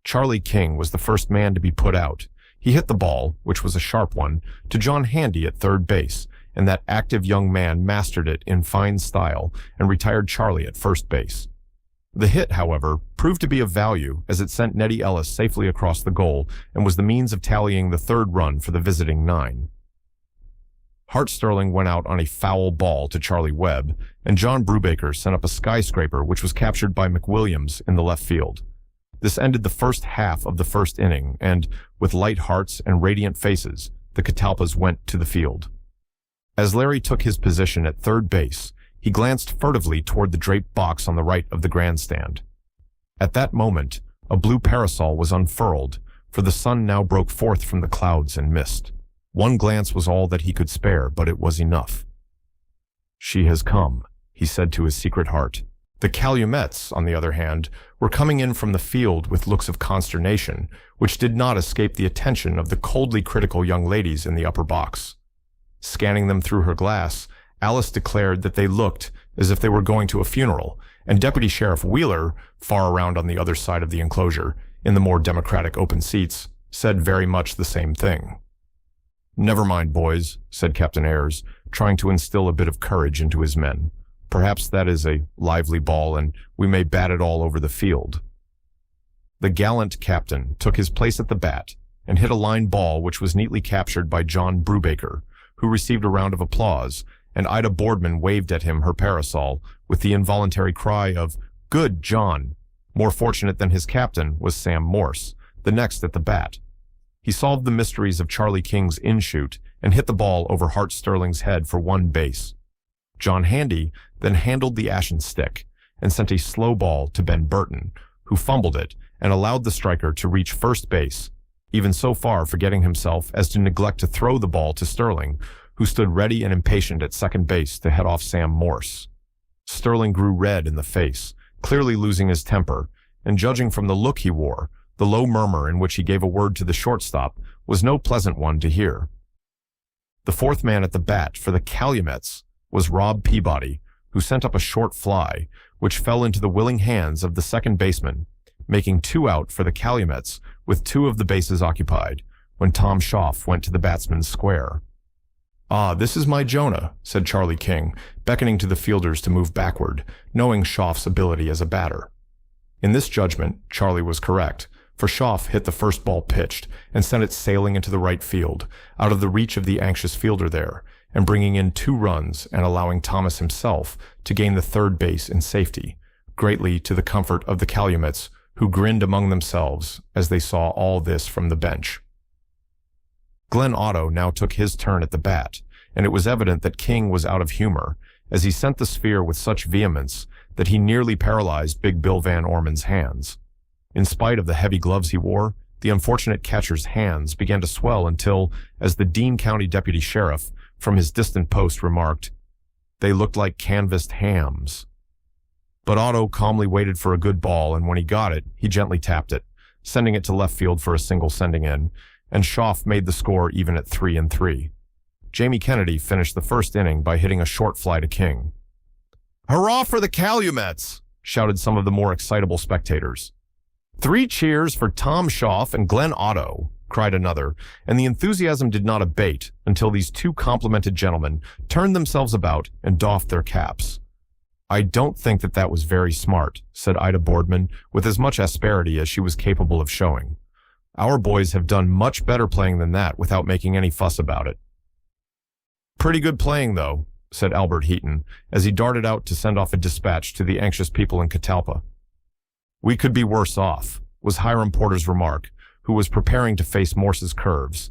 A: Charlie King was the first man to be put out. He hit the ball, which was a sharp one, to John Handy at third base, and that active young man mastered it in fine style and retired Charlie at first base. The hit, however, proved to be of value as it sent Nettie Ellis safely across the goal and was the means of tallying the 3rd run for the visiting 9. Hart Sterling went out on a foul ball to Charlie Webb, and John Brubaker sent up a skyscraper which was captured by McWilliams in the left field. This ended the first half of the first inning, and, with light hearts and radiant faces, the Catalpas went to the field. As Larry took his position at third base, he glanced furtively toward the draped box on the right of the grandstand. At that moment, a blue parasol was unfurled, for the sun now broke forth from the clouds and mist. One glance was all that he could spare, but it was enough. "She has come," he said to his secret heart. The Calumets, on the other hand, were coming in from the field with looks of consternation, which did not escape the attention of the coldly critical young ladies in the upper box. Scanning them through her glass, Alice declared that they looked as if they were going to a funeral, and Deputy Sheriff Wheeler, far around on the other side of the enclosure, in the more democratic open seats, said very much the same thing. "Never mind, boys," said Captain Ayres, trying to instill a bit of courage into his men. "Perhaps that is a lively ball, and we may bat it all over the field." The gallant captain took his place at the bat and hit a line ball which was neatly captured by John Brubaker, who received a round of applause, and Ida Boardman waved at him her parasol with the involuntary cry of, "Good, John!" More fortunate than his captain was Sam Morse, the next at the bat. He solved the mysteries of Charlie King's in-shoot and hit the ball over Hart Sterling's head for 1 base. John Handy then handled the ashen stick and sent a slow ball to Ben Burton, who fumbled it and allowed the striker to reach first base, even so far forgetting himself as to neglect to throw the ball to Sterling, who stood ready and impatient at second base to head off Sam Morse. Sterling grew red in the face, clearly losing his temper, and judging from the look he wore, the low murmur in which he gave a word to the shortstop was no pleasant one to hear. The 4th man at the bat for the Calumets was Rob Peabody, who sent up a short fly, which fell into the willing hands of the second baseman, making 2 out for the Calumets with 2 of the bases occupied, when Tom Schaff went to the batsman's square. "Ah, this is my Jonah," said Charlie King, beckoning to the fielders to move backward, knowing Schaff's ability as a batter. In this judgment, Charlie was correct, for Schaff hit the first ball pitched and sent it sailing into the right field, out of the reach of the anxious fielder there, and bringing in 2 runs and allowing Thomas himself to gain the third base in safety, greatly to the comfort of the Calumets, who grinned among themselves as they saw all this from the bench. Glenn Otto now took his turn at the bat, and it was evident that King was out of humor, as he sent the sphere with such vehemence that he nearly paralyzed Big Bill Van Orman's hands. In spite of the heavy gloves he wore, the unfortunate catcher's hands began to swell until, as the Dean County Deputy Sheriff, from his distant post, remarked, "They looked like canvassed hams." But Otto calmly waited for a good ball, and when he got it, he gently tapped it, sending it to left field for a single sending in, and Schaff made the score even at 3-3. Jamie Kennedy finished the first inning by hitting a short fly to King. "Hurrah for the Calumets!" shouted some of the more excitable spectators. "3 cheers for Tom Schaff and Glenn Otto," cried another, and the enthusiasm did not abate until these 2 complimented gentlemen turned themselves about and doffed their caps. "I don't think that was very smart," said Ida Boardman with as much asperity as she was capable of showing. "Our boys have done much better playing than that without making any fuss about it." "Pretty good playing, though," said Albert Heaton, as he darted out to send off a dispatch to the anxious people in Catalpa. "We could be worse off," was Hiram Porter's remark, who was preparing to face Morse's curves.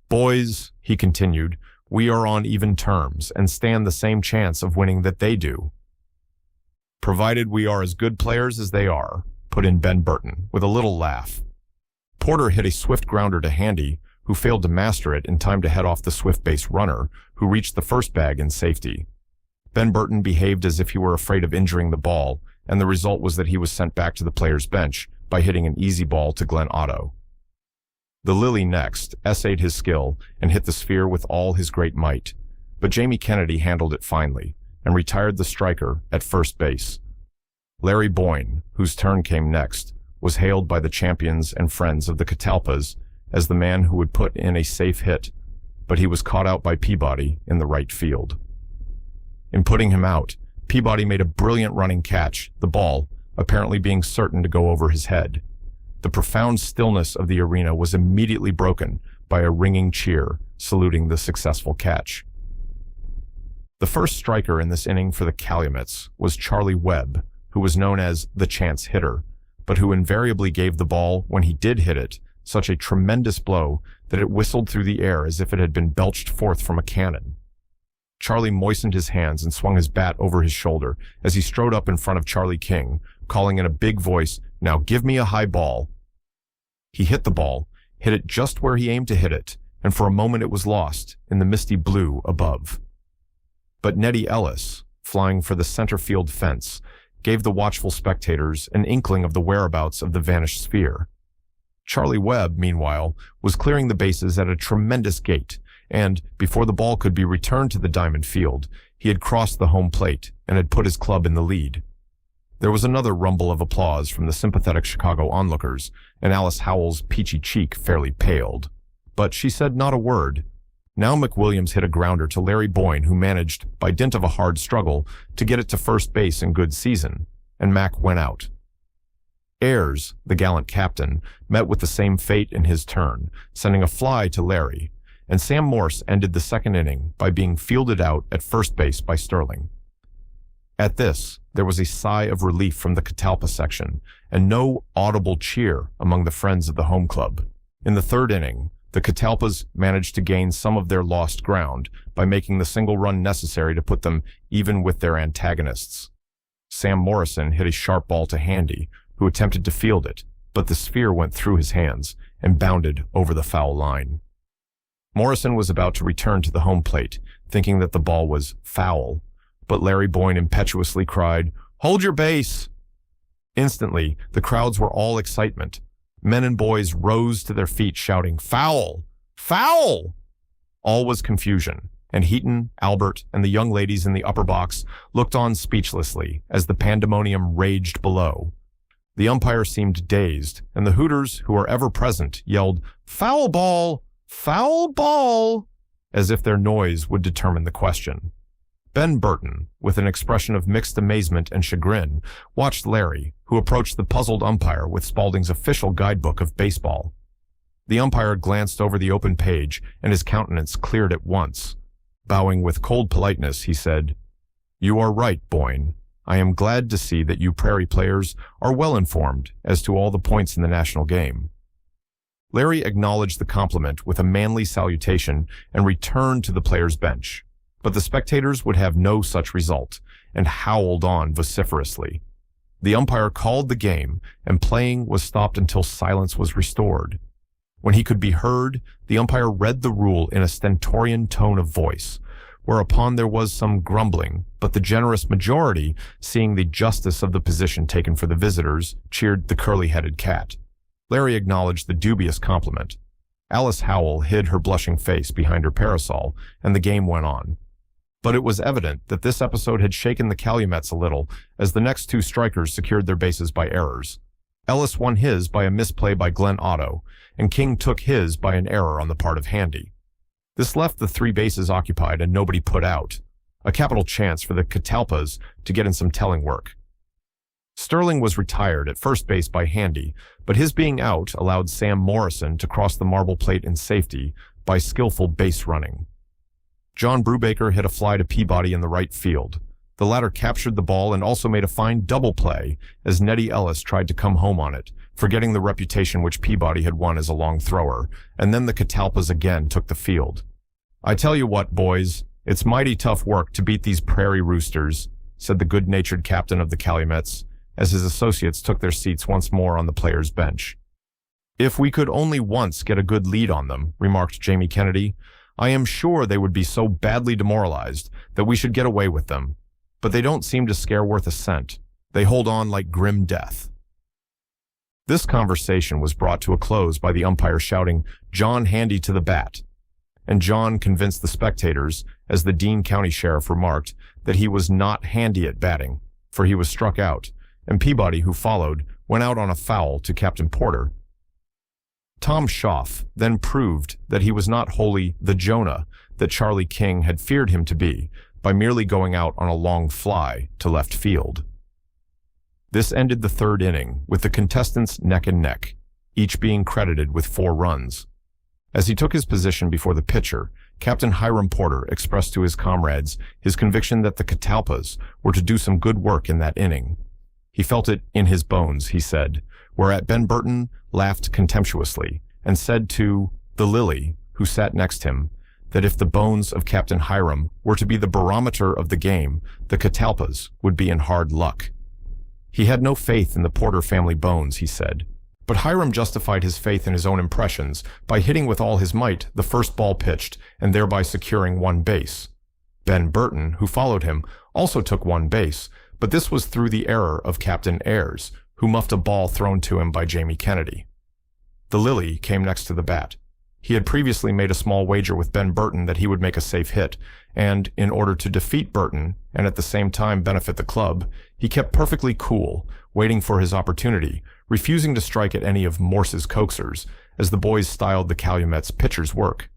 A: "Boys," he continued, "we are on even terms and stand the same chance of winning that they do." "Provided we are as good players as they are," put in Ben Burton, with a little laugh. Porter hit a swift grounder to Handy, who failed to master it in time to head off the swift base runner, who reached the first bag in safety. Ben Burton behaved as if he were afraid of injuring the ball, and the result was that he was sent back to the player's bench by hitting an easy ball to Glenn Otto. The Lily next essayed his skill and hit the sphere with all his great might, but Jamie Kennedy handled it finely and retired the striker at first base. Larry Boyne, whose turn came next, was hailed by the champions and friends of the Catalpas as the man who would put in a safe hit, but he was caught out by Peabody in the right field. In putting him out, Peabody made a brilliant running catch, the ball apparently being certain to go over his head. The profound stillness of the arena was immediately broken by a ringing cheer saluting the successful catch. The first striker in this inning for the Calumets was Charlie Webb, who was known as the chance hitter, but who invariably gave the ball, when he did hit it, such a tremendous blow that it whistled through the air as if it had been belched forth from a cannon. Charlie moistened his hands and swung his bat over his shoulder as he strode up in front of Charlie King, calling in a big voice, "Now give me a high ball." He hit the ball, hit it just where he aimed to hit it, and for a moment it was lost in the misty blue above. But Nettie Ellis, flying for the center field fence, gave the watchful spectators an inkling of the whereabouts of the vanished sphere. Charlie Webb, meanwhile, was clearing the bases at a tremendous gait, and, before the ball could be returned to the diamond field, he had crossed the home plate and had put his club in the lead. There was another rumble of applause from the sympathetic Chicago onlookers, and Alice Howell's peachy cheek fairly paled. But she said not a word. Now McWilliams hit a grounder to Larry Boyne, who managed, by dint of a hard struggle, to get it to first base in good season, and Mac went out. Ayres, the gallant captain, met with the same fate in his turn, sending a fly to Larry, and Sam Morse ended the second inning by being fielded out at first base by Sterling. At this, there was a sigh of relief from the Catalpa section, and no audible cheer among the friends of the home club. In the third inning, the Catalpas managed to gain some of their lost ground by making the single run necessary to put them even with their antagonists. Sam Morrison hit a sharp ball to Handy, who attempted to field it, but the sphere went through his hands and bounded over the foul line. Morrison was about to return to the home plate, thinking that the ball was foul, but Larry Boyne impetuously cried, "Hold your base!" Instantly, the crowds were all excitement. Men and boys rose to their feet shouting, "Foul! Foul!" All was confusion, and Heaton, Albert, and the young ladies in the upper box looked on speechlessly as the pandemonium raged below. The umpire seemed dazed, and the Hooters, who were ever present, yelled, "Foul ball! Foul ball!" as if their noise would determine the question. Ben Burton, with an expression of mixed amazement and chagrin, watched Larry, who approached the puzzled umpire with Spaulding's official guidebook of baseball. The umpire glanced over the open page, and his countenance cleared at once. Bowing with cold politeness, he said, "You are right, Boyne. I am glad to see that you Prairie players are well informed as to all the points in the national game." Larry acknowledged the compliment with a manly salutation and returned to the players' bench. But the spectators would have no such result, and howled on vociferously. The umpire called the game, and playing was stopped until silence was restored. When he could be heard, the umpire read the rule in a stentorian tone of voice, whereupon there was some grumbling, but the generous majority, seeing the justice of the position taken for the visitors, cheered the curly-headed cat. Larry acknowledged the dubious compliment. Alice Howell hid her blushing face behind her parasol, and the game went on. But it was evident that this episode had shaken the Calumets a little, as the next two strikers secured their bases by errors. Ellis won his by a misplay by Glenn Otto, and King took his by an error on the part of Handy. This left the three bases occupied and nobody put out, a capital chance for the Catalpas to get in some telling work. Sterling was retired at first base by Handy, but his being out allowed Sam Morrison to cross the marble plate in safety by skillful base running. John Brubaker hit a fly to Peabody in the right field. The latter captured the ball and also made a fine double play as Nettie Ellis tried to come home on it, forgetting the reputation which Peabody had won as a long thrower, and then the Catalpas again took the field. "I tell you what, boys, it's mighty tough work to beat these prairie roosters," said the good-natured captain of the Calumets, as his associates took their seats once more on the players' bench. "If we could only once get a good lead on them," remarked Jamie Kennedy, "I am sure they would be so badly demoralized that we should get away with them. But they don't seem to scare worth a cent. They hold on like grim death." This conversation was brought to a close by the umpire shouting, "John Handy to the bat." And John convinced the spectators, as the Dean County Sheriff remarked, that he was not handy at batting, for he was struck out, and Peabody, who followed, went out on a foul to Captain Porter. Tom Schaff then proved that he was not wholly the Jonah that Charlie King had feared him to be, by merely going out on a long fly to left field. This ended the third inning, with the contestants neck and neck, each being credited with 4 runs. As he took his position before the pitcher, Captain Hiram Porter expressed to his comrades his conviction that the Catalpas were to do some good work in that inning. He felt it in his bones, he said, whereat Ben Burton laughed contemptuously and said to the Lily, who sat next him, that if the bones of Captain Hiram were to be the barometer of the game, the Catalpas would be in hard luck. He had no faith in the Porter family bones, he said. But Hiram justified his faith in his own impressions by hitting with all his might the first ball pitched and thereby securing 1 base. Ben Burton, who followed him, also took 1 base, but this was through the error of Captain Ayres, who muffed a ball thrown to him by Jamie Kennedy. The Lily came next to the bat. He had previously made a small wager with Ben Burton that he would make a safe hit, and, in order to defeat Burton, and at the same time benefit the club, he kept perfectly cool, waiting for his opportunity, refusing to strike at any of Morse's coaxers, as the boys styled the Calumets' pitcher's work.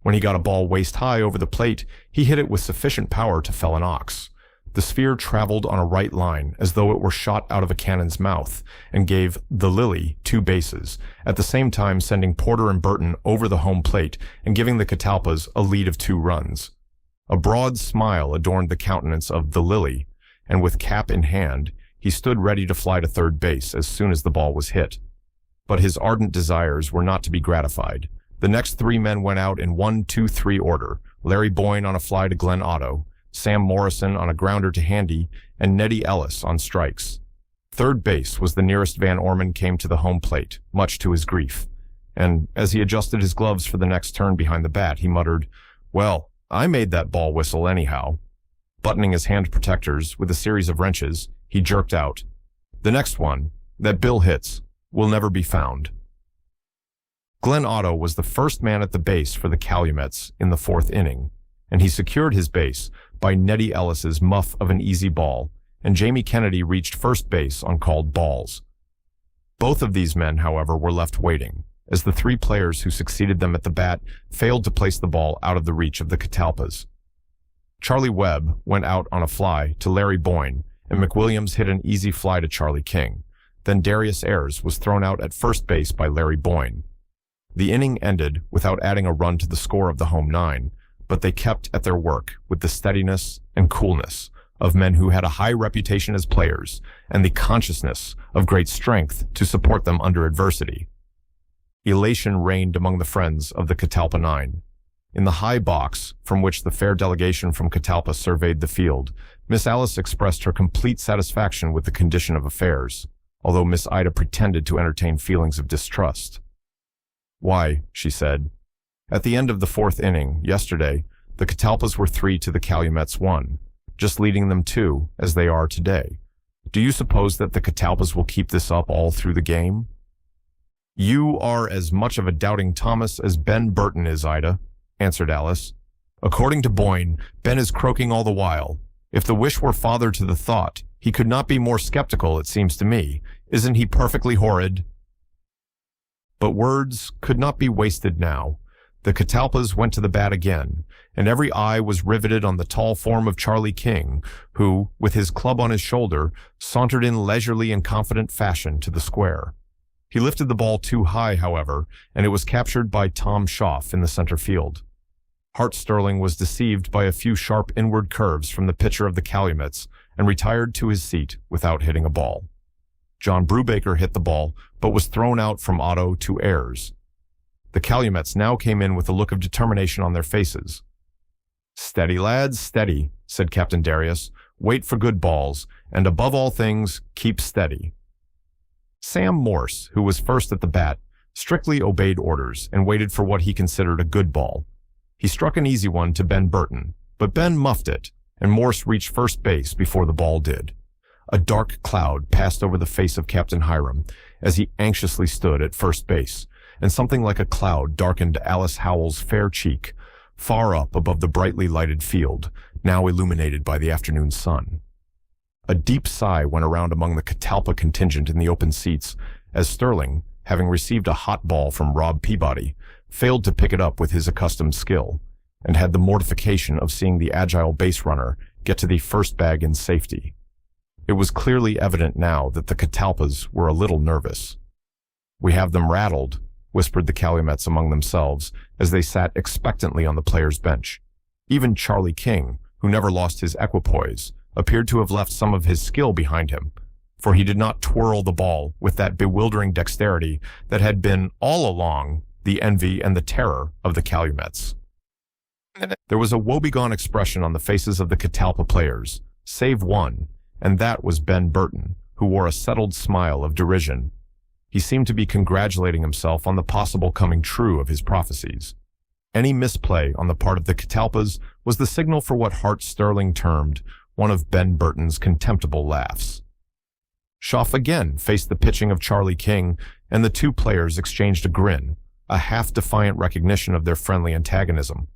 A: When he got a ball waist-high over the plate, he hit it with sufficient power to fell an ox. The sphere traveled on a right line, as though it were shot out of a cannon's mouth, and gave the Lily 2 bases, at the same time sending Porter and Burton over the home plate and giving the Catalpas a lead of 2 runs. A broad smile adorned the countenance of the Lily, and with cap in hand, he stood ready to fly to third base as soon as the ball was hit. But his ardent desires were not to be gratified. The next 3 men went out in 1-2-3 order, Larry Boyne on a fly to Glenn Otto, Sam Morrison on a grounder to Handy, and Nettie Ellis on strikes. Third base was the nearest Van Orman came to the home plate, much to his grief. And as he adjusted his gloves for the next turn behind the bat, he muttered, "Well, I made that ball whistle anyhow." Buttoning his hand protectors with a series of wrenches, he jerked out, "The next one, that Bill hits, will never be found." Glenn Otto was the first man at the base for the Calumets in the 4th inning, and he secured his base by Nettie Ellis's muff of an easy ball, and Jamie Kennedy reached first base on called balls. Both of these men, however, were left waiting, as the 3 players who succeeded them at the bat failed to place the ball out of the reach of the Catalpas. Charlie Webb went out on a fly to Larry Boyne, and McWilliams hit an easy fly to Charlie King. Then Darius Ayres was thrown out at first base by Larry Boyne. The inning ended without adding a run to the score of the home 9, but they kept at their work with the steadiness and coolness of men who had a high reputation as players and the consciousness of great strength to support them under adversity. Elation reigned among the friends of the Catalpa 9. In the high box, from which the fair delegation from Catalpa surveyed the field, Miss Alice expressed her complete satisfaction with the condition of affairs, although Miss Ida pretended to entertain feelings of distrust. "Why," she said, "at the end of the 4th inning, yesterday, the Catalpas were 3 to the Calumets 1, just leading them 2, as they are today. Do you suppose that the Catalpas will keep this up all through the game?" "You are as much of a doubting Thomas as Ben Burton is, Ida," answered Alice. "According to Boyne, Ben is croaking all the while. If the wish were father to the thought, he could not be more skeptical, it seems to me. Isn't he perfectly horrid?" But words could not be wasted now. The Catalpas went to the bat again, and every eye was riveted on the tall form of Charlie King, who, with his club on his shoulder, sauntered in leisurely and confident fashion to the square. He lifted the ball too high, however, and it was captured by Tom Schaff in the center field. Hart Sterling was deceived by a few sharp inward curves from the pitcher of the Calumets and retired to his seat without hitting a ball. John Brubaker hit the ball, but was thrown out from auto to errors. The Calumets now came in with a look of determination on their faces. "Steady, lads, steady," said Captain Darius. "Wait for good balls, and above all things, keep steady." Sam Morse, who was first at the bat, strictly obeyed orders and waited for what he considered a good ball. He struck an easy one to Ben Burton, but Ben muffed it, and Morse reached first base before the ball did. A dark cloud passed over the face of Captain Hiram as he anxiously stood at first base, and something like a cloud darkened Alice Howell's fair cheek, far up above the brightly lighted field, now illuminated by the afternoon sun. A deep sigh went around among the Catalpa contingent in the open seats as Sterling, having received a hot ball from Rob Peabody, failed to pick it up with his accustomed skill, and had the mortification of seeing the agile base runner get to the first bag in safety. It was clearly evident now that the Catalpas were a little nervous. "We have them rattled," whispered the Calumets among themselves as they sat expectantly on the players' bench. Even Charlie King, who never lost his equipoise, appeared to have left some of his skill behind him, for he did not twirl the ball with that bewildering dexterity that had been, all along, the envy and the terror of the Calumets. There was a woebegone expression on the faces of the Catalpa players, save one, and that was Ben Burton, who wore a settled smile of derision. He seemed to be congratulating himself on the possible coming true of his prophecies. Any misplay on the part of the Catalpas was the signal for what Hart Sterling termed one of Ben Burton's contemptible laughs. Schaff again faced the pitching of Charlie King, and the two players exchanged a grin, a half-defiant recognition of their friendly antagonism.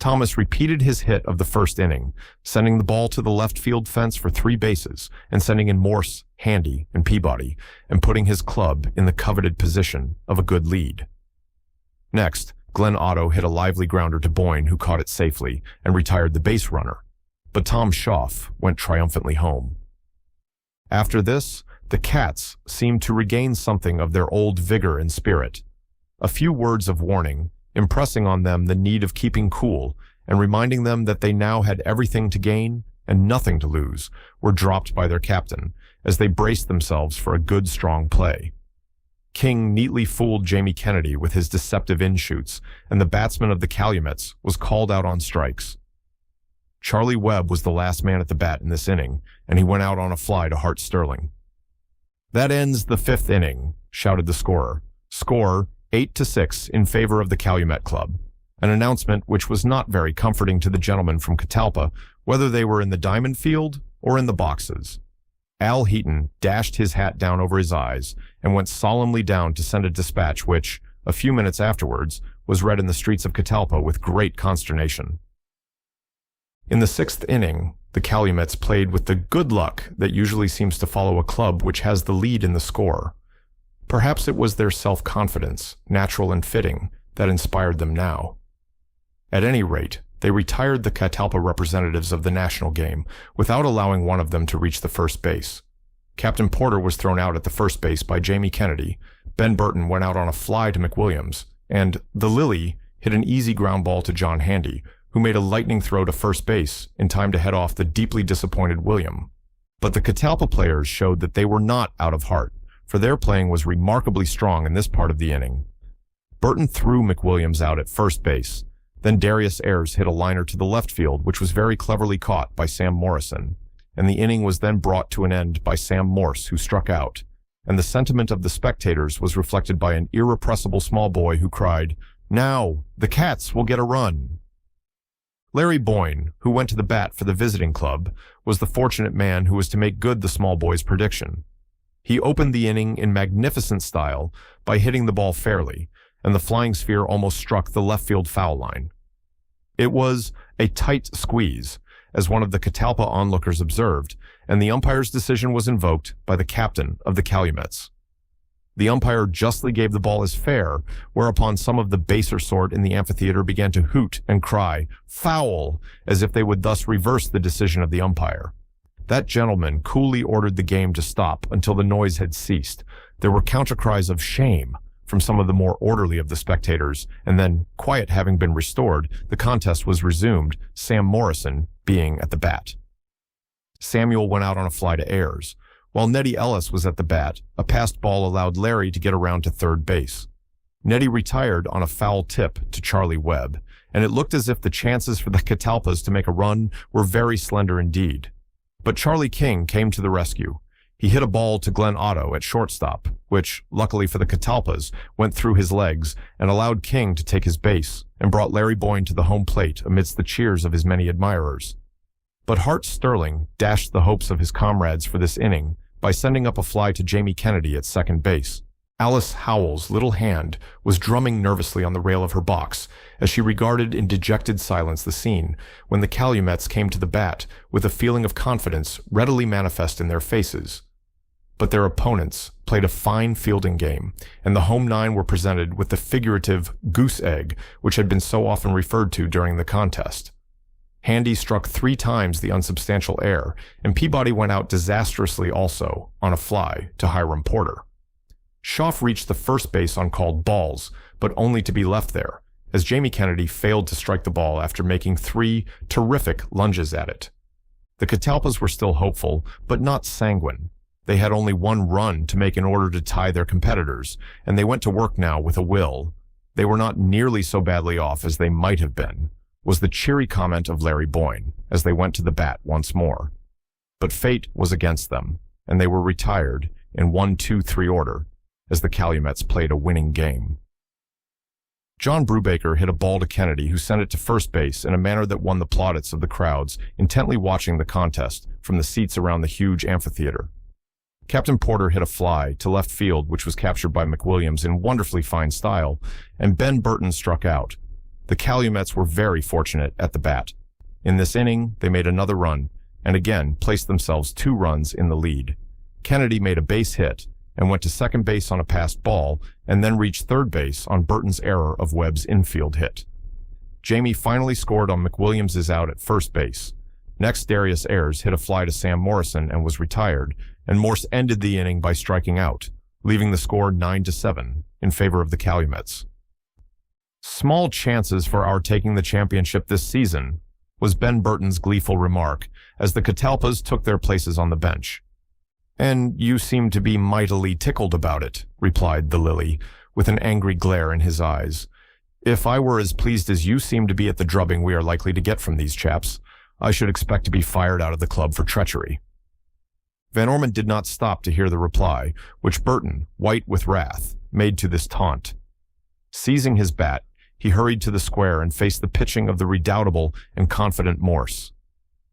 A: Thomas repeated his hit of the first inning, sending the ball to the left field fence for 3 bases and sending in Morse, Handy, and Peabody, and putting his club in the coveted position of a good lead. Next, Glenn Otto hit a lively grounder to Boyne, who caught it safely and retired the base runner, but Tom Schaff went triumphantly home. After this, the Cats seemed to regain something of their old vigor and spirit. A few words of warning, impressing on them the need of keeping cool and reminding them that they now had everything to gain and nothing to lose, were dropped by their captain as they braced themselves for a good, strong play. King neatly fooled Jamie Kennedy with his deceptive in-shoots, and the batsman of the Calumets was called out on strikes. Charlie Webb was the last man at the bat in this inning, and he went out on a fly to Hart Sterling. "That ends the 5th inning," shouted the scorer. Score 8-6 in favor of the Calumet Club, an announcement which was not very comforting to the gentlemen from Catalpa, whether they were in the diamond field or in the boxes. Al Heaton dashed his hat down over his eyes and went solemnly down to send a dispatch which, a few minutes afterwards, was read in the streets of Catalpa with great consternation. In the 6th inning, the Calumets played with the good luck that usually seems to follow a club which has the lead in the score. Perhaps it was their self-confidence, natural and fitting, that inspired them now. At any rate, they retired the Catalpa representatives of the national game without allowing one of them to reach the first base. Captain Porter was thrown out at the first base by Jamie Kennedy, Ben Burton went out on a fly to McWilliams, and the Lily hit an easy ground ball to John Handy, who made a lightning throw to first base in time to head off the deeply disappointed William. But the Catalpa players showed that they were not out of heart, for their playing was remarkably strong in this part of the inning. Burton threw McWilliams out at first base. Then Darius Ayres hit a liner to the left field, which was very cleverly caught by Sam Morrison, and the inning was then brought to an end by Sam Morse, who struck out, and the sentiment of the spectators was reflected by an irrepressible small boy who cried, "Now, the Cats will get a run." Larry Boyne, who went to the bat for the visiting club, was the fortunate man who was to make good the small boy's prediction. He opened the inning in magnificent style by hitting the ball fairly, and the flying sphere almost struck the left field foul line. It was a tight squeeze, as one of the Catalpa onlookers observed, and the umpire's decision was invoked by the captain of the Calumets. The umpire justly gave the ball as fair, whereupon some of the baser sort in the amphitheater began to hoot and cry, "Foul," as if they would thus reverse the decision of the umpire. That gentleman coolly ordered the game to stop until the noise had ceased. There were counter-cries of "shame," from some of the more orderly of the spectators, and then, quiet having been restored, the contest was resumed, Sam Morrison being at the bat. Samuel went out on a fly to Ayers. While Nettie Ellis was at the bat, a passed ball allowed Larry to get around to third base. Nettie retired on a foul tip to Charlie Webb, and it looked as if the chances for the Catalpas to make a run were very slender indeed. But Charlie King came to the rescue. He hit a ball to Glenn Otto at shortstop, which, luckily for the Catalpas, went through his legs and allowed King to take his base and brought Larry Boyne to the home plate amidst the cheers of his many admirers. But Hart Sterling dashed the hopes of his comrades for this inning by sending up a fly to Jamie Kennedy at second base. Alice Howell's little hand was drumming nervously on the rail of her box as she regarded in dejected silence the scene when the Calumets came to the bat with a feeling of confidence readily manifest in their faces. But their opponents played a fine fielding game, and the home nine were presented with the figurative goose egg which had been so often referred to during the contest. Handy struck 3 times the unsubstantial air, and Peabody went out disastrously also, on a fly, to Hiram Porter. Schaff reached the first base on called balls, but only to be left there, as Jamie Kennedy failed to strike the ball after making 3 terrific lunges at it. The Catalpas were still hopeful, but not sanguine. They had only 1 run to make in order to tie their competitors, and they went to work now with a will. They were not nearly so badly off as they might have been, was the cheery comment of Larry Boyne, as they went to the bat once more. But fate was against them, and they were retired in 1-2-3 order, as the Calumets played a winning game. John Brubaker hit a ball to Kennedy, who sent it to first base in a manner that won the plaudits of the crowds intently watching the contest from the seats around the huge amphitheater. Captain Porter hit a fly to left field, which was captured by McWilliams in wonderfully fine style, and Ben Burton struck out. The Calumets were very fortunate at the bat. In this inning, they made another run, and again placed themselves 2 runs in the lead. Kennedy made a base hit, and went to second base on a passed ball, and then reached third base on Burton's error of Webb's infield hit. Jamie finally scored on McWilliams' out at first base. Next, Darius Ayers hit a fly to Sam Morrison and was retired, and Morse ended the inning by striking out, leaving the score 9-7 in favor of the Calumets. "Small chances for our taking the championship this season," was Ben Burton's gleeful remark, as the Catalpas took their places on the bench. "And you seem to be mightily tickled about it," replied the Lily, with an angry glare in his eyes. "If I were as pleased as you seem to be at the drubbing we are likely to get from these chaps, I should expect to be fired out of the club for treachery." Van Ormond did not stop to hear the reply, which Burton, white with wrath, made to this taunt. Seizing his bat, he hurried to the square and faced the pitching of the redoubtable and confident Morse.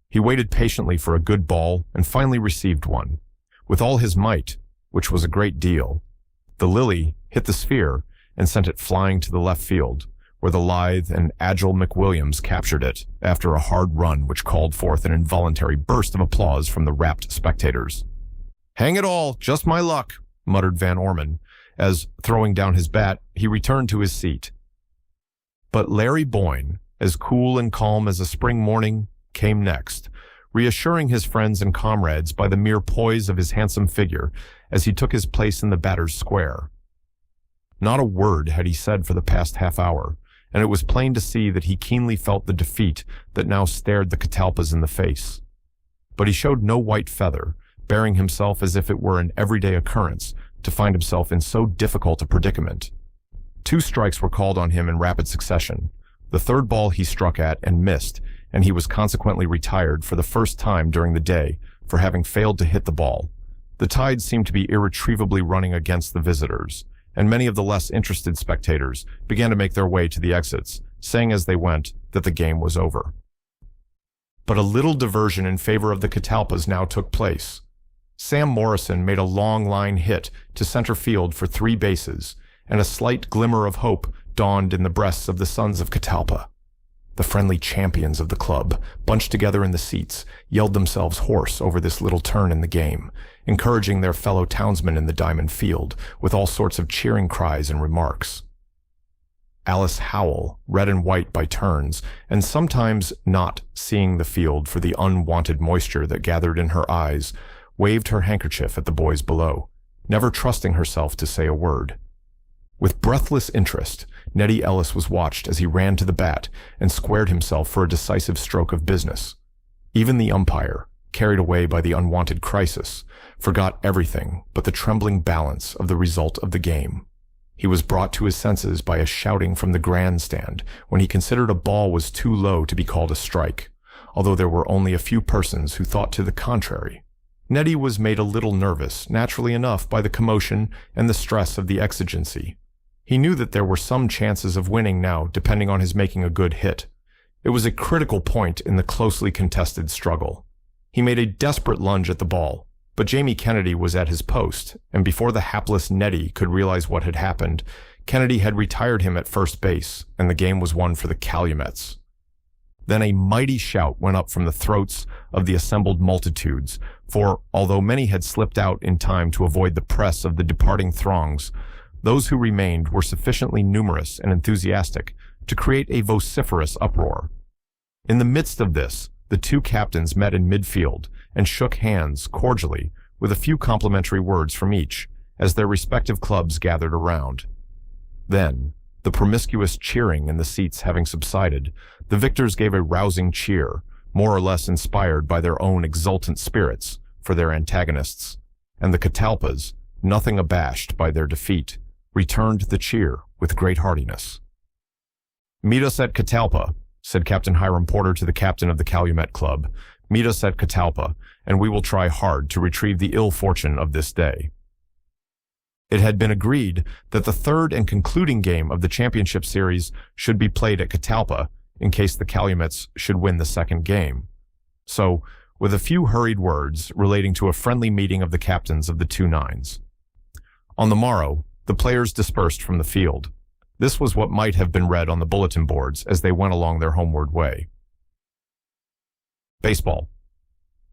A: He waited patiently for a good ball and finally received one. With all his might, which was a great deal, the Lily hit the sphere and sent it flying to the left field, where the lithe and agile McWilliams captured it after a hard run which called forth an involuntary burst of applause from the rapt spectators. "Hang it all, just my luck," muttered Van Ormond, as, throwing down his bat, he returned to his seat. But Larry Boyne, as cool and calm as a spring morning, came next, reassuring his friends and comrades by the mere poise of his handsome figure as he took his place in the batter's square. Not a word had he said for the past half hour, and it was plain to see that he keenly felt the defeat that now stared the Catalpas in the face. But he showed no white feather, bearing himself as if it were an everyday occurrence to find himself in so difficult a predicament. 2 strikes were called on him in rapid succession. The third ball he struck at and missed, and he was consequently retired for the first time during the day for having failed to hit the ball. The tide seemed to be irretrievably running against the visitors, and many of the less interested spectators began to make their way to the exits, saying as they went that the game was over. But a little diversion in favor of the Catalpas now took place. Sam Morrison made a long line hit to center field for 3 bases, and a slight glimmer of hope dawned in the breasts of the sons of Catalpa. The friendly champions of the club, bunched together in the seats, yelled themselves hoarse over this little turn in the game, encouraging their fellow townsmen in the diamond field with all sorts of cheering cries and remarks. Alice Howell, red and white by turns, and sometimes not seeing the field for the unwanted moisture that gathered in her eyes, waved her handkerchief at the boys below, never trusting herself to say a word. With breathless interest, Nettie Ellis was watched as he ran to the bat and squared himself for a decisive stroke of business. Even the umpire, carried away by the unwanted crisis, forgot everything but the trembling balance of the result of the game. He was brought to his senses by a shouting from the grandstand when he considered a ball was too low to be called a strike, although there were only a few persons who thought to the contrary. Nettie was made a little nervous, naturally enough, by the commotion and the stress of the exigency. He knew that there were some chances of winning now, depending on his making a good hit. It was a critical point in the closely contested struggle. He made a desperate lunge at the ball, but Jamie Kennedy was at his post, and before the hapless Nettie could realize what had happened, Kennedy had retired him at first base, and the game was won for the Calumets. Then a mighty shout went up from the throats of the assembled multitudes, for although many had slipped out in time to avoid the press of the departing throngs, those who remained were sufficiently numerous and enthusiastic to create a vociferous uproar. In the midst of this, the two captains met in midfield and shook hands cordially with a few complimentary words from each as their respective clubs gathered around. Then, the promiscuous cheering in the seats having subsided, the victors gave a rousing cheer, more or less inspired by their own exultant spirits, for their antagonists, and the Catalpas, nothing abashed by their defeat, returned the cheer with great heartiness. "Meet us at Catalpa," said Captain Hiram Porter to the captain of the Calumet Club. "Meet us at Catalpa, and we will try hard to retrieve the ill fortune of this day." It had been agreed that the third and concluding game of the championship series should be played at Catalpa in case the Calumets should win the second game. So, with a few hurried words relating to a friendly meeting of the captains of the two nines. On the morrow, the players dispersed from the field. This was what might have been read on the bulletin boards as they went along their homeward way. Baseball.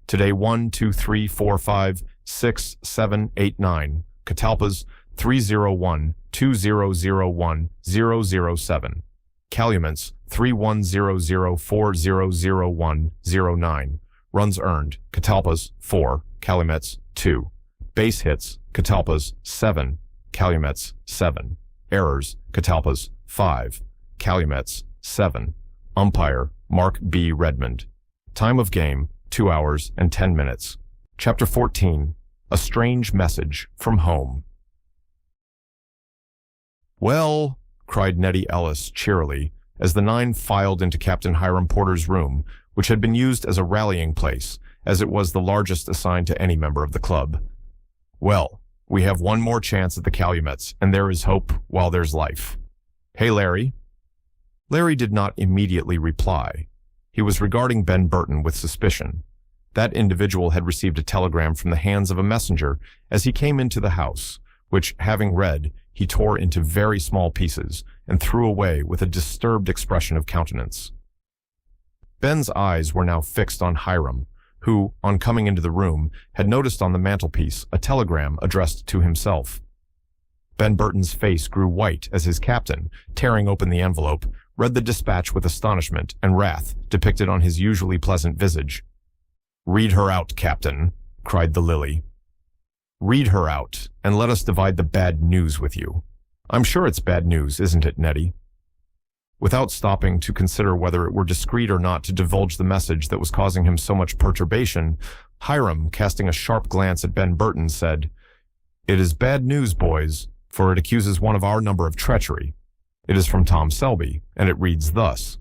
A: Today 1, 2, 3, 4, 5, 6, 7, 8, 9. Catalpas 301 2001 007. Calumets 3100400109. Runs earned, Catalpas 4, Calumets 2. Base hits, Catalpas 7, Calumets 7. Errors, Catalpas 5, Calumets 7. Umpire, Mark B. Redmond. Time of game, 2 hours and 10 minutes. Chapter 14. A Strange Message from Home. "Well," cried Nettie Ellis cheerily, as the nine filed into Captain Hiram Porter's room, which had been used as a rallying place, as it was the largest assigned to any member of the club. "Well, we have one more chance at the Calumets, and there is hope while there's life. Hey, Larry." Larry did not immediately reply. He was regarding Ben Burton with suspicion. That individual had received a telegram from the hands of a messenger as he came into the house, which, having read, he tore into very small pieces and threw away with a disturbed expression of countenance. Ben's eyes were now fixed on Hiram, who, on coming into the room, had noticed on the mantelpiece a telegram addressed to himself. Ben Burton's face grew white as his captain, tearing open the envelope, read the dispatch with astonishment and wrath depicted on his usually pleasant visage. "Read her out, Captain," cried the Lily. "Read her out, and let us divide the bad news with you. I'm sure it's bad news, isn't it, Nettie?" Without stopping to consider whether it were discreet or not to divulge the message that was causing him so much perturbation, Hiram, casting a sharp glance at Ben Burton, said, "It is bad news, boys, for it accuses one of our number of treachery. It is from Tom Selby, and it reads thus: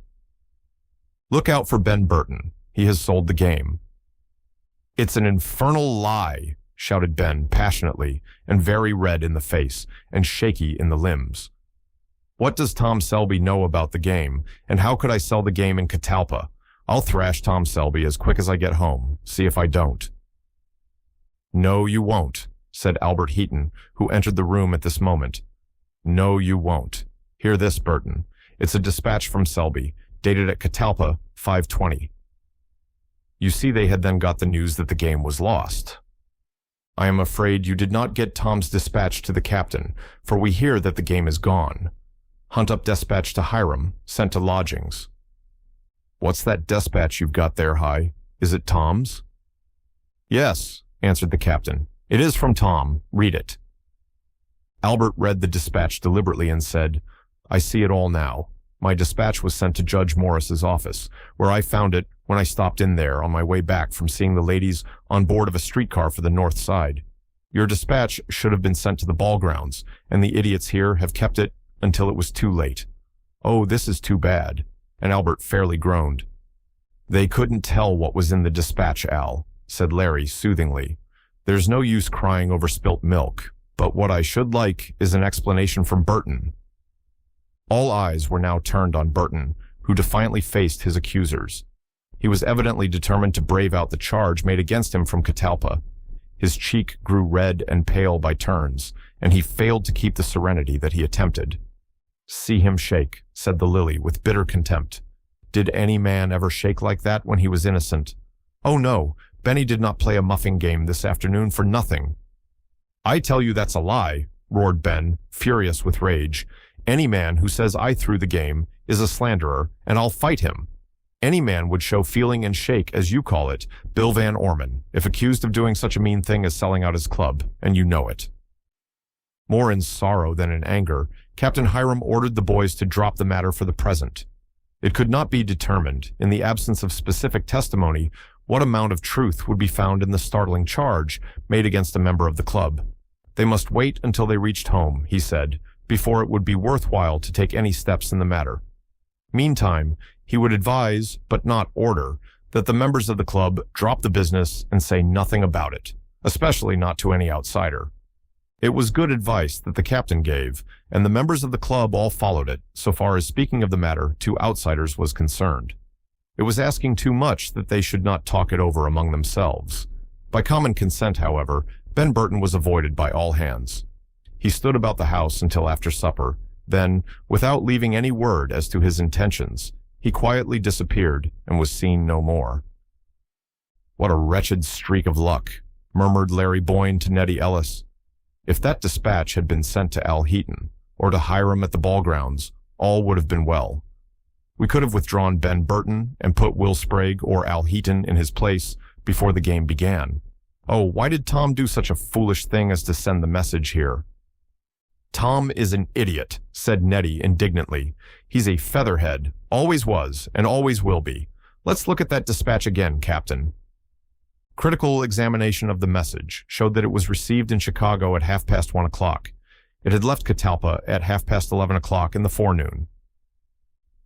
A: Look out for Ben Burton. He has sold the game." "It's an infernal lie," shouted Ben passionately, and very red in the face and shaky in the limbs. "What does Tom Selby know about the game, and how could I sell the game in Catalpa? I'll thrash Tom Selby as quick as I get home. See if I don't." "No, you won't," said Albert Heaton, who entered the room at this moment. "No, you won't. Hear this, Burton. It's a dispatch from Selby, dated at Catalpa, 5:20. You see, they had then got the news that the game was lost. "I am afraid you did not get Tom's dispatch to the captain, for we hear that the game is gone. Hunt up despatch to Hiram, sent to lodgings." "What's that despatch you've got there, Hi? Is it Tom's?" "Yes," answered the captain. "It is from Tom. Read it." Albert read the dispatch deliberately and said, "I see it all now. My dispatch was sent to Judge Morris's office, where I found it when I stopped in there on my way back from seeing the ladies on board of a streetcar for the North Side. Your dispatch should have been sent to the ball grounds, and the idiots here have kept it until it was too late. Oh, this is too bad." And Albert fairly groaned. "They couldn't tell what was in the dispatch, Al," said Larry soothingly. "There's no use crying over spilt milk, but what I should like is an explanation from Burton." All eyes were now turned on Burton, who defiantly faced his accusers. He was evidently determined to brave out the charge made against him from Catalpa. His cheek grew red and pale by turns, and he failed to keep the serenity that he attempted. "See him shake," said the Lily with bitter contempt. "Did any man ever shake like that when he was innocent? Oh no, Benny did not play a muffing game this afternoon for nothing." "I tell you that's a lie," roared Ben, furious with rage. "Any man who says I threw the game is a slanderer, and I'll fight him. Any man would show feeling and shake, as you call it, Bill Van Orman, if accused of doing such a mean thing as selling out his club, and you know it." More in sorrow than in anger, Captain Hiram ordered the boys to drop the matter for the present. It could not be determined, in the absence of specific testimony, what amount of truth would be found in the startling charge made against a member of the club. They must wait until they reached home, he said, before it would be worthwhile to take any steps in the matter. Meantime, he would advise, but not order, that the members of the club drop the business and say nothing about it, especially not to any outsider. It was good advice that the captain gave, and the members of the club all followed it, so far as speaking of the matter to outsiders was concerned. It was asking too much that they should not talk it over among themselves. By common consent, however, Ben Burton was avoided by all hands. He stood about the house until after supper. Then, without leaving any word as to his intentions, he quietly disappeared and was seen no more. "What a wretched streak of luck," murmured Larry Boyne to Nettie Ellis. "If that dispatch had been sent to Al Heaton, or to Hiram at the ball grounds, all would have been well. We could have withdrawn Ben Burton and put Will Sprague or Al Heaton in his place before the game began. Oh, why did Tom do such a foolish thing as to send the message here?" "Tom is an idiot," said Nettie indignantly. "He's a featherhead, always was, and always will be. Let's look at that dispatch again, Captain." Critical examination of the message showed that it was received in Chicago at 1:30. It had left Catalpa at 11:30 in the forenoon.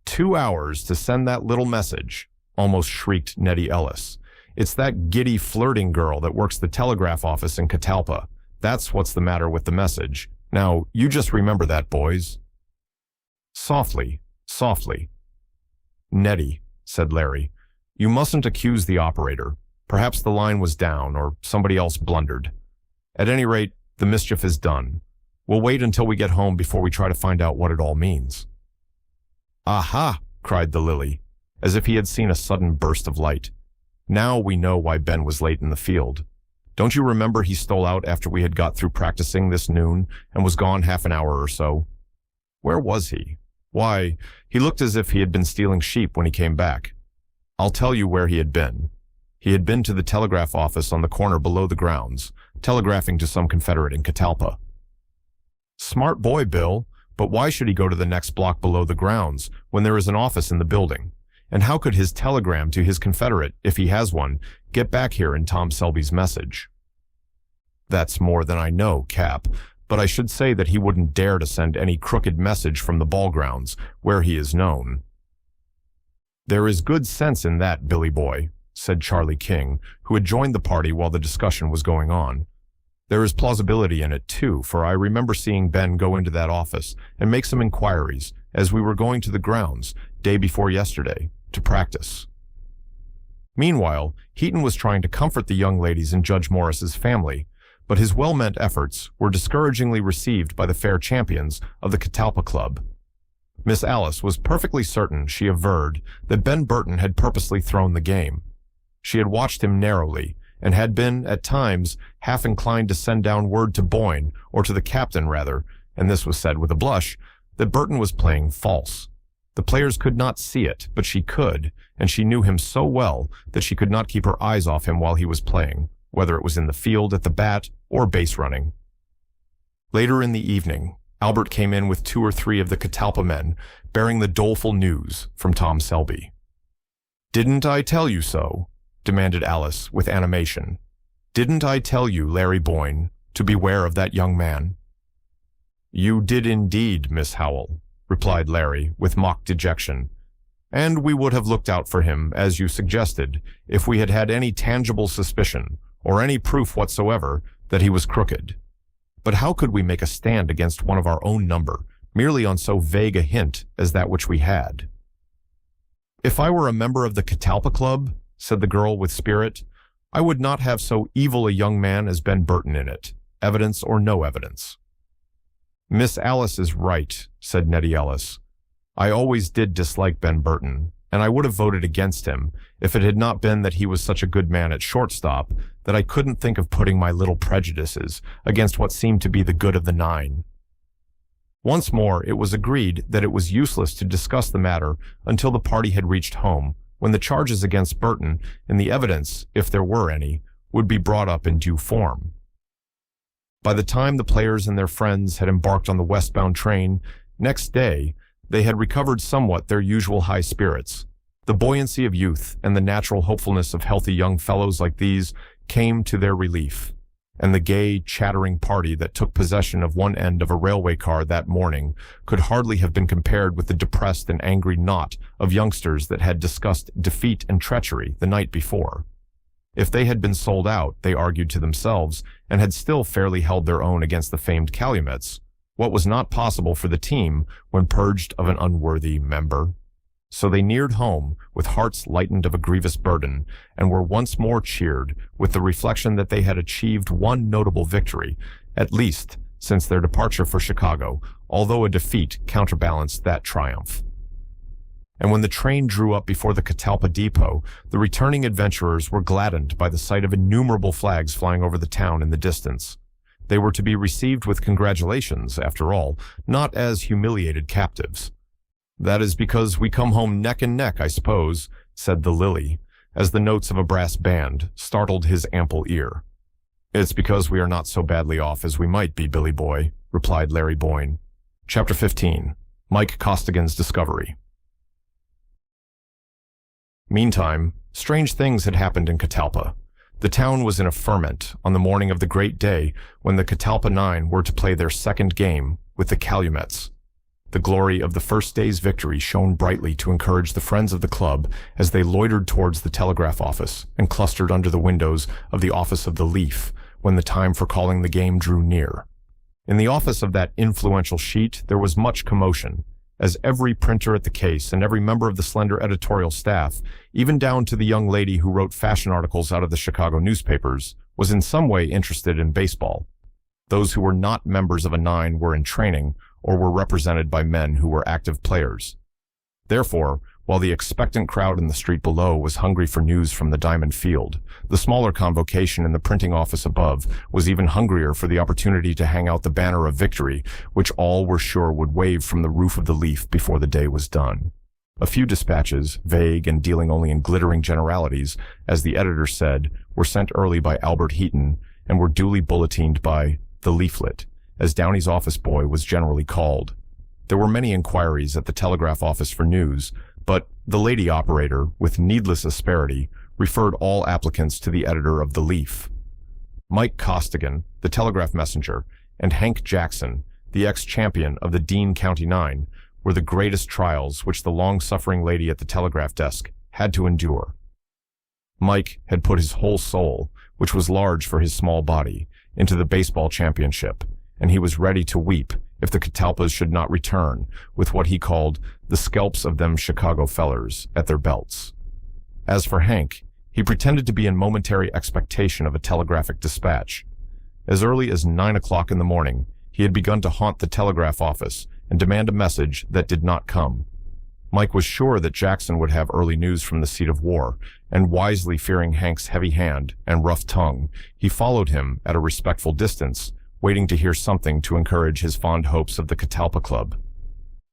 A: "2 hours to send that little message," almost shrieked Nettie Ellis. "It's that giddy flirting girl that works the telegraph office in Catalpa. That's what's the matter with the message. Now, you just remember that, boys." "Softly, softly." "Nettie," said Larry, "you mustn't accuse the operator. Perhaps the line was down, or somebody else blundered. At any rate, the mischief is done. We'll wait until we get home before we try to find out what it all means." "Aha!" cried the Lily, as if he had seen a sudden burst of light. "Now we know why Ben was late in the field. Don't you remember he stole out after we had got through practicing this noon and was gone half an hour or so? Where was he? Why, he looked as if he had been stealing sheep when he came back. I'll tell you where he had been. He had been to the telegraph office on the corner below the grounds, telegraphing to some Confederate in Catalpa." "Smart boy, Bill, but why should he go to the next block below the grounds when there is an office in the building? And how could his telegram to his Confederate, if he has one, get back here in Tom Selby's message?" "That's more than I know, Cap, but I should say that he wouldn't dare to send any crooked message from the ball grounds, where he is known." "There is good sense in that, Billy boy," said Charlie King, who had joined the party while the discussion was going on. "There is plausibility in it, too, for I remember seeing Ben go into that office and make some inquiries as we were going to the grounds, day before yesterday, to practice." Meanwhile, Heaton was trying to comfort the young ladies in Judge Morris's family, but his well-meant efforts were discouragingly received by the fair champions of the Catalpa Club. Miss Alice was perfectly certain, she averred, that Ben Burton had purposely thrown the game. She had watched him narrowly, and had been, at times, half inclined to send down word to Boyne, or to the captain rather, and this was said with a blush, that Burton was playing false. The players could not see it, but she could, and she knew him so well that she could not keep her eyes off him while he was playing, whether it was in the field at the bat or base running. Later in the evening, Albert came in with 2 or 3 of the Catalpa men, bearing the doleful news from Tom Selby. "Didn't I tell you so?" demanded Alice with animation. "Didn't I tell you, Larry Boyne, to beware of that young man?" "You did indeed, Miss Howell," replied Larry with mock dejection. "And we would have looked out for him, as you suggested, if we had had any tangible suspicion, or any proof whatsoever, that he was crooked. But how could we make a stand against one of our own number, merely on so vague a hint as that which we had?" "If I were a member of the Catalpa Club," said the girl with spirit, "I would not have so evil a young man as Ben Burton in it, evidence or no evidence." "Miss Alice is right," said Nettie Ellis. "I always did dislike Ben Burton, and I would have voted against him if it had not been that he was such a good man at shortstop that I couldn't think of putting my little prejudices against what seemed to be the good of the 9. Once more, it was agreed that it was useless to discuss the matter until the party had reached home, when the charges against Burton and the evidence, if there were any, would be brought up in due form. By the time the players and their friends had embarked on the westbound train, next day, they had recovered somewhat their usual high spirits. The buoyancy of youth and the natural hopefulness of healthy young fellows like these came to their relief, and the gay, chattering party that took possession of one end of a railway car that morning could hardly have been compared with the depressed and angry knot of youngsters that had discussed defeat and treachery the night before. If they had been sold out, they argued to themselves, and had still fairly held their own against the famed Calumets, what was not possible for the team when purged of an unworthy member. So they neared home with hearts lightened of a grievous burden, and were once more cheered with the reflection that they had achieved one notable victory, at least since their departure for Chicago, although a defeat counterbalanced that triumph. And when the train drew up before the Catalpa depot, the returning adventurers were gladdened by the sight of innumerable flags flying over the town in the distance. They were to be received with congratulations, after all, not as humiliated captives. "That is because we come home neck and neck, I suppose," said the Lily, as the notes of a brass band startled his ample ear. "It's because we are not so badly off as we might be, Billy boy," replied Larry Boyne. Chapter 15. Mike Costigan's Discovery. Meantime, strange things had happened in Catalpa. The town was in a ferment on the morning of the great day when the Catalpa 9 were to play their second game with the Calumets. The glory of the first day's victory shone brightly to encourage the friends of the club as they loitered towards the telegraph office and clustered under the windows of the office of the Leaf when the time for calling the game drew near. In the office of that influential sheet there was much commotion, as every printer at the case and every member of the slender editorial staff, even down to the young lady who wrote fashion articles out of the Chicago newspapers, was in some way interested in baseball. Those who were not members of a 9 were in training or were represented by men who were active players. Therefore, while the expectant crowd in the street below was hungry for news from the Diamond Field, the smaller convocation in the printing office above was even hungrier for the opportunity to hang out the banner of victory, which all were sure would wave from the roof of the Leaf before the day was done. A few dispatches, vague and dealing only in glittering generalities, as the editor said, were sent early by Albert Heaton and were duly bulletined by the Leaflet, as Downey's office boy was generally called. There were many inquiries at the telegraph office for news, but the lady operator, with needless asperity, referred all applicants to the editor of the Leaf. Mike Costigan, the telegraph messenger, and Hank Jackson, the ex-champion of the Dean County 9, were the greatest trials which the long-suffering lady at the telegraph desk had to endure. Mike had put his whole soul, which was large for his small body, into the baseball championship, and he was ready to weep if the Catalpas should not return with what he called the scalps of them Chicago fellers at their belts. As for Hank, he pretended to be in momentary expectation of a telegraphic dispatch. As early as 9 o'clock in the morning, he had begun to haunt the telegraph office and demand a message that did not come. Mike was sure that Jackson would have early news from the seat of war, and wisely fearing Hank's heavy hand and rough tongue, he followed him at a respectful distance, waiting to hear something to encourage his fond hopes of the Catalpa Club.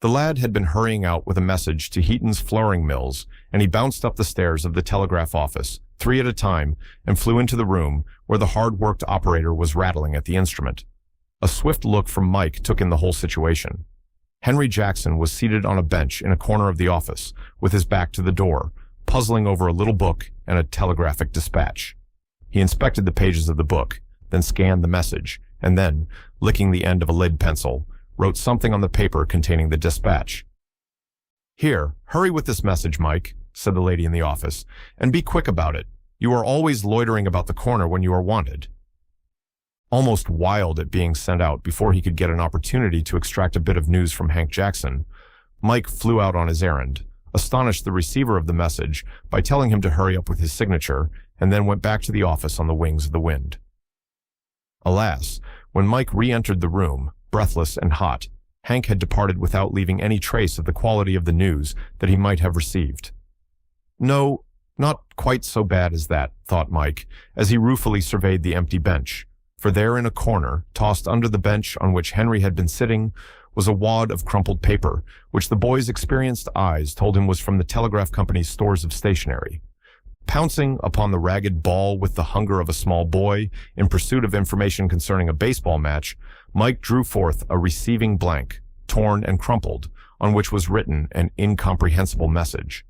A: The lad had been hurrying out with a message to Heaton's flooring mills, and he bounced up the stairs of the telegraph office, 3 at a time, and flew into the room where the hard-worked operator was rattling at the instrument. A swift look from Mike took in the whole situation. Henry Jackson was seated on a bench in a corner of the office, with his back to the door, puzzling over a little book and a telegraphic dispatch. He inspected the pages of the book, then scanned the message, and then, licking the end of a lead pencil, wrote something on the paper containing the dispatch. "Here, hurry with this message, Mike," said the lady in the office, "and be quick about it. You are always loitering about the corner when you are wanted." Almost wild at being sent out before he could get an opportunity to extract a bit of news from Hank Jackson, Mike flew out on his errand, astonished the receiver of the message by telling him to hurry up with his signature, and then went back to the office on the wings of the wind. Alas, when Mike re-entered the room, breathless and hot, Hank had departed without leaving any trace of the quality of the news that he might have received. No, not quite so bad as that, thought Mike, as he ruefully surveyed the empty bench, for there in a corner, tossed under the bench on which Henry had been sitting, was a wad of crumpled paper, which the boy's experienced eyes told him was from the telegraph company's stores of stationery. Pouncing upon the ragged ball with the hunger of a small boy in pursuit of information concerning a baseball match, Mike drew forth a receiving blank, torn and crumpled, on which was written an incomprehensible message.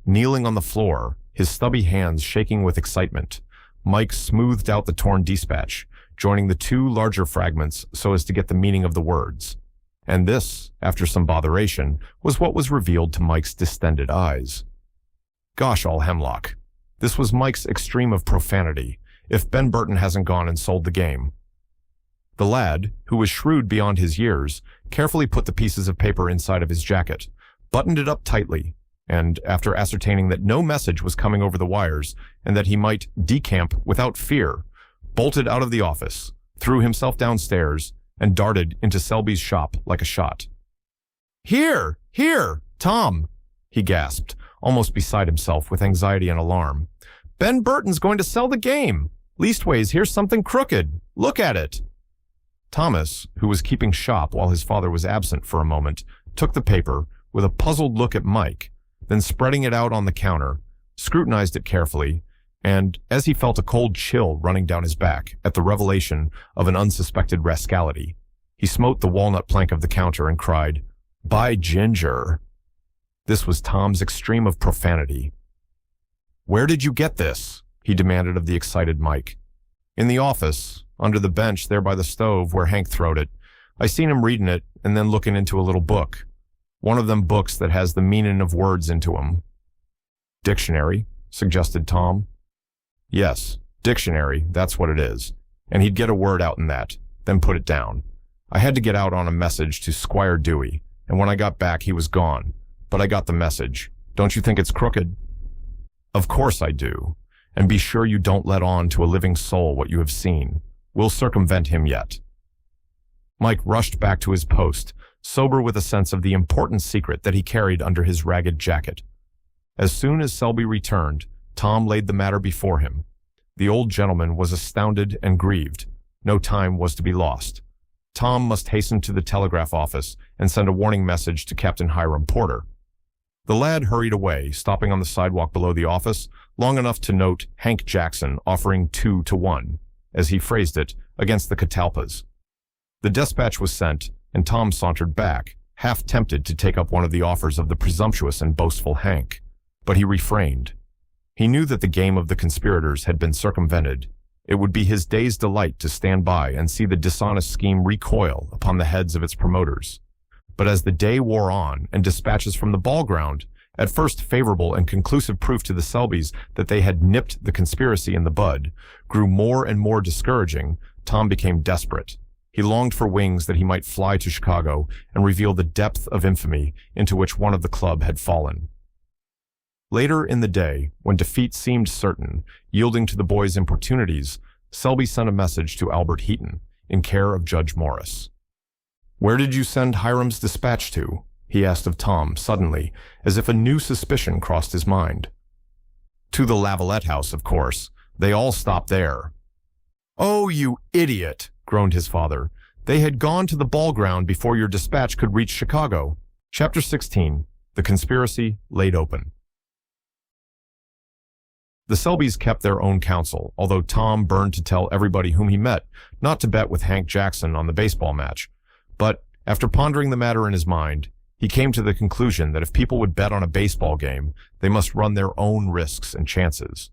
A: Kneeling on the floor, his stubby hands shaking with excitement, Mike smoothed out the torn dispatch, joining the two larger fragments so as to get the meaning of the words. And this, after some botheration, was what was revealed to Mike's distended eyes. Gosh all hemlock. This was Mike's extreme of profanity, if Ben Burton hasn't gone and sold the game. The lad, who was shrewd beyond his years, carefully put the pieces of paper inside of his jacket, buttoned it up tightly, and, after ascertaining that no message was coming over the wires and that he might decamp without fear, bolted out of the office, threw himself downstairs, and darted into Selby's shop like a shot. "Here! Here! Tom!" he gasped, almost beside himself with anxiety and alarm. "Ben Burton's going to sell the game! Leastways, here's something crooked. Look at it!" Thomas, who was keeping shop while his father was absent for a moment, took the paper, with a puzzled look at Mike, then spreading it out on the counter, scrutinized it carefully, and, as he felt a cold chill running down his back at the revelation of an unsuspected rascality, he smote the walnut plank of the counter and cried, "By ginger!" This was Tom's extreme of profanity. "Where did you get this?" he demanded of the excited Mike. "In the office, under the bench there by the stove where Hank throwed it. I seen him reading it and then looking into a little book. One of them books that has the meaning of words into 'em." "Dictionary," suggested Tom. "Yes, dictionary, that's what it is. And he'd get a word out in that, then put it down. I had to get out on a message to Squire Dewey, and when I got back he was gone. But I got the message. Don't you think it's crooked?" "Of course I do. And be sure you don't let on to a living soul what you have seen. We'll circumvent him yet." Mike rushed back to his post, sober with a sense of the important secret that he carried under his ragged jacket. As soon as Selby returned, Tom laid the matter before him. The old gentleman was astounded and grieved. No time was to be lost. Tom must hasten to the telegraph office and send a warning message to Captain Hiram Porter. The lad hurried away, stopping on the sidewalk below the office, long enough to note Hank Jackson offering 2-1, as he phrased it, against the Catalpas. The dispatch was sent, and Tom sauntered back, half tempted to take up one of the offers of the presumptuous and boastful Hank. But he refrained. He knew that the game of the conspirators had been circumvented. It would be his day's delight to stand by and see the dishonest scheme recoil upon the heads of its promoters. But as the day wore on and dispatches from the ball ground, at first favorable and conclusive proof to the Selbys that they had nipped the conspiracy in the bud, grew more and more discouraging, Tom became desperate. He longed for wings that he might fly to Chicago and reveal the depth of infamy into which one of the club had fallen. Later in the day, when defeat seemed certain, yielding to the boy's importunities, Selby sent a message to Albert Heaton, in care of Judge Morris. "Where did you send Hiram's dispatch to?" he asked of Tom suddenly, as if a new suspicion crossed his mind. "To the Lavalette house, of course. They all stopped there." "Oh, you idiot!" groaned his father. "They had gone to the ball ground before your dispatch could reach Chicago." Chapter 16. The Conspiracy Laid Open. The Selbys kept their own counsel, although Tom burned to tell everybody whom he met not to bet with Hank Jackson on the baseball match. But after pondering the matter in his mind, he came to the conclusion that if people would bet on a baseball game, they must run their own risks and chances.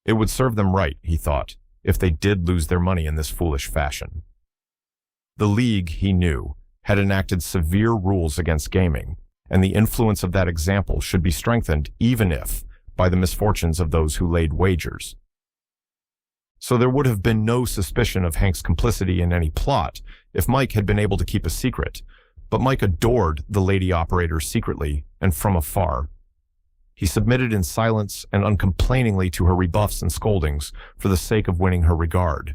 A: It would serve them right, he thought, if they did lose their money in this foolish fashion. The league, he knew, had enacted severe rules against gaming, and the influence of that example should be strengthened even if by the misfortunes of those who laid wagers. So there would have been no suspicion of Hank's complicity in any plot if Mike had been able to keep a secret, but Mike adored the lady operator secretly and from afar. He submitted in silence and uncomplainingly to her rebuffs and scoldings for the sake of winning her regard.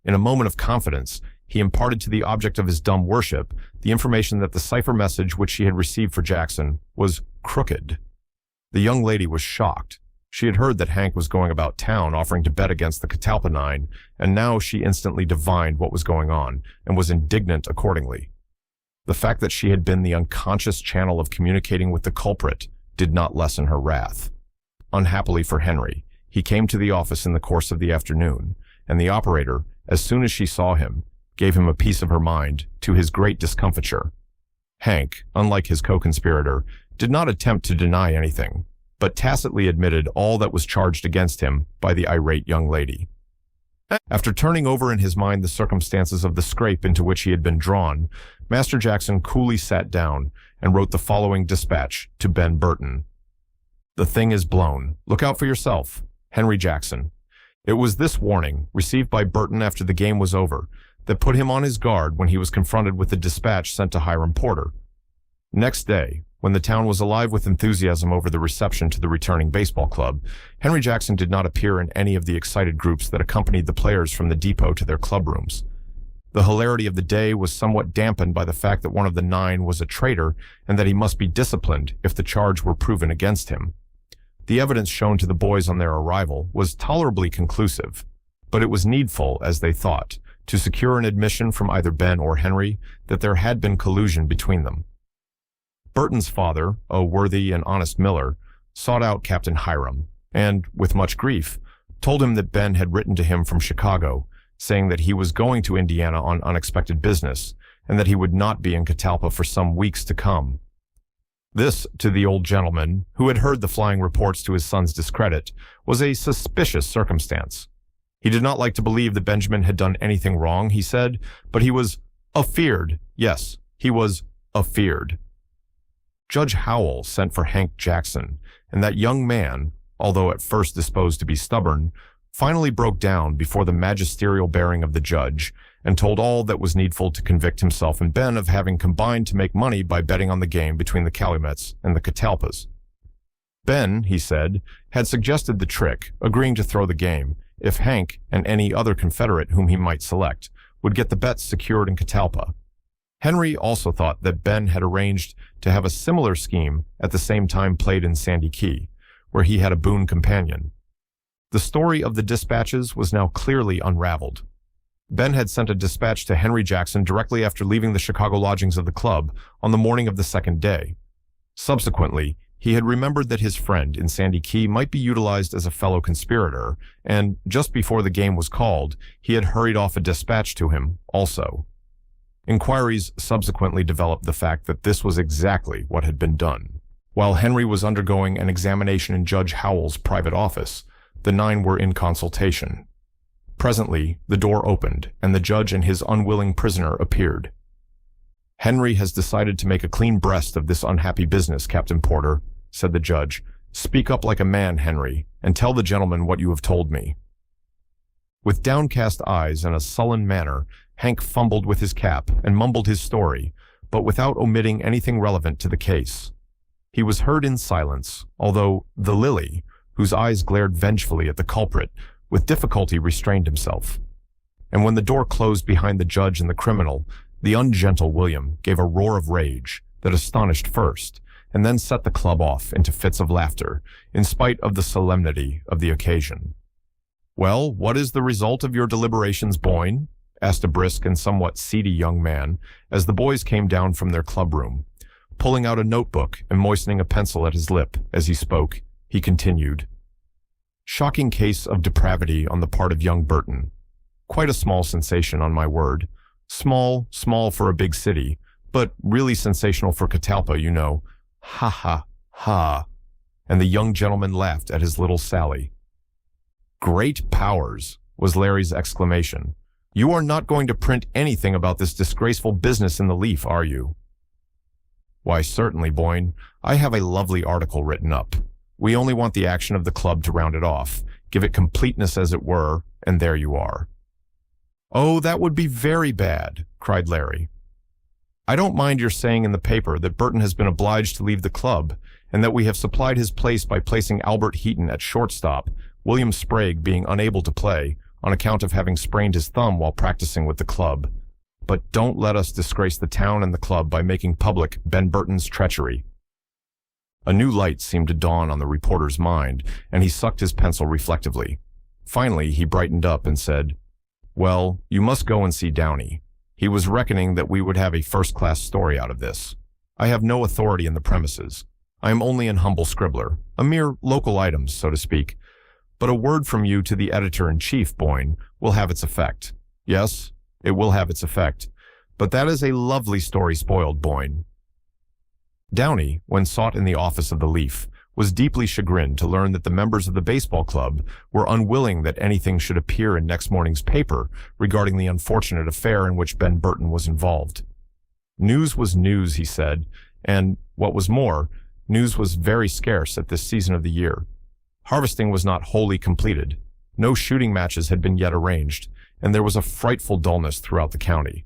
A: In a moment of confidence, he imparted to the object of his dumb worship the information that the cipher message which she had received for Jackson was crooked. The young lady was shocked. She had heard that Hank was going about town offering to bet against the Catalpa Nine, and now she instantly divined what was going on and was indignant accordingly. The fact that she had been the unconscious channel of communicating with the culprit did not lessen her wrath. Unhappily for Henry, he came to the office in the course of the afternoon, and the operator, as soon as she saw him, gave him a piece of her mind, to his great discomfiture. Hank, unlike his co-conspirator, did not attempt to deny anything, but tacitly admitted all that was charged against him by the irate young lady. After turning over in his mind the circumstances of the scrape into which he had been drawn, Master Jackson coolly sat down and wrote the following dispatch to Ben Burton. "The thing is blown. Look out for yourself. Henry Jackson." It was this warning, received by Burton after the game was over, that put him on his guard when he was confronted with the dispatch sent to Hiram Porter. Next day, when the town was alive with enthusiasm over the reception to the returning baseball club, Henry Jackson did not appear in any of the excited groups that accompanied the players from the depot to their clubrooms. The hilarity of the day was somewhat dampened by the fact that one of the nine was a traitor and that he must be disciplined if the charge were proven against him. The evidence shown to the boys on their arrival was tolerably conclusive, but it was needful, as they thought, to secure an admission from either Ben or Henry that there had been collusion between them. Burton's father, a worthy and honest miller, sought out Captain Hiram, and, with much grief, told him that Ben had written to him from Chicago, saying that he was going to Indiana on unexpected business, and that he would not be in Catalpa for some weeks to come. This, to the old gentleman, who had heard the flying reports to his son's discredit, was a suspicious circumstance. He did not like to believe that Benjamin had done anything wrong, he said, but he was afeard. Yes, he was afeard. Judge Howell sent for Hank Jackson, and that young man, although at first disposed to be stubborn, finally broke down before the magisterial bearing of the judge and told all that was needful to convict himself and Ben of having combined to make money by betting on the game between the Calumets and the Catalpas. Ben, he said, had suggested the trick, agreeing to throw the game, if Hank and any other confederate whom he might select would get the bets secured in Catalpa. Henry also thought that Ben had arranged to have a similar scheme at the same time played in Sandy Key, where he had a boon companion. The story of the dispatches was now clearly unraveled. Ben had sent a dispatch to Henry Jackson directly after leaving the Chicago lodgings of the club on the morning of the second day. Subsequently, he had remembered that his friend in Sandy Key might be utilized as a fellow conspirator, and just before the game was called, he had hurried off a dispatch to him also. Inquiries subsequently developed the fact that this was exactly what had been done. While Henry was undergoing an examination in Judge Howell's private office, the nine were in consultation. Presently, the door opened, and the judge and his unwilling prisoner appeared. "Henry has decided to make a clean breast of this unhappy business, Captain Porter," said the judge. "Speak up like a man, Henry, and tell the gentleman what you have told me." With downcast eyes and a sullen manner, Hank fumbled with his cap and mumbled his story, but without omitting anything relevant to the case. He was heard in silence, although the Lily, whose eyes glared vengefully at the culprit, with difficulty restrained himself. And when the door closed behind the judge and the criminal, the ungentle William gave a roar of rage that astonished first, and then set the club off into fits of laughter, in spite of the solemnity of the occasion. "Well, what is the result of your deliberations, Boyne?" asked a brisk and somewhat seedy young man, as the boys came down from their clubroom. Pulling out a notebook and moistening a pencil at his lip as he spoke, he continued, Shocking case of depravity on the part of young Burton. Quite a small sensation, on my word. Small for a big city, but really sensational for Catalpa, you know. Ha ha ha. And the young gentleman laughed at his little sally. Great powers, was Larry's exclamation. You are not going to print anything about this disgraceful business in the Leaf, are you? Why, certainly, Boyne. I have a lovely article written up. We only want the action of the club to round it off, give it completeness as it were, and there you are. Oh, that would be very bad, cried Larry. I don't mind your saying in the paper that Burton has been obliged to leave the club, and that we have supplied his place by placing Albert Heaton at shortstop, William Sprague being unable to play, on account of having sprained his thumb while practicing with the club. But don't let us disgrace the town and the club by making public Ben Burton's treachery. A new light seemed to dawn on the reporter's mind, and he sucked his pencil reflectively. Finally, he brightened up and said, Well, you must go and see Downey. He was reckoning that we would have a first-class story out of this. I have no authority in the premises. I am only an humble scribbler, a mere local item, so to speak. But a word from you to the editor-in-chief, Boyne, will have its effect. Yes, it will have its effect. But that is a lovely story spoiled, Boyne. Downey, when sought in the office of the Leaf, was deeply chagrined to learn that the members of the baseball club were unwilling that anything should appear in next morning's paper regarding the unfortunate affair in which Ben Burton was involved. News was news, he said, and, what was more, news was very scarce at this season of the year. Harvesting was not wholly completed. No shooting matches had been yet arranged, and there was a frightful dullness throughout the county.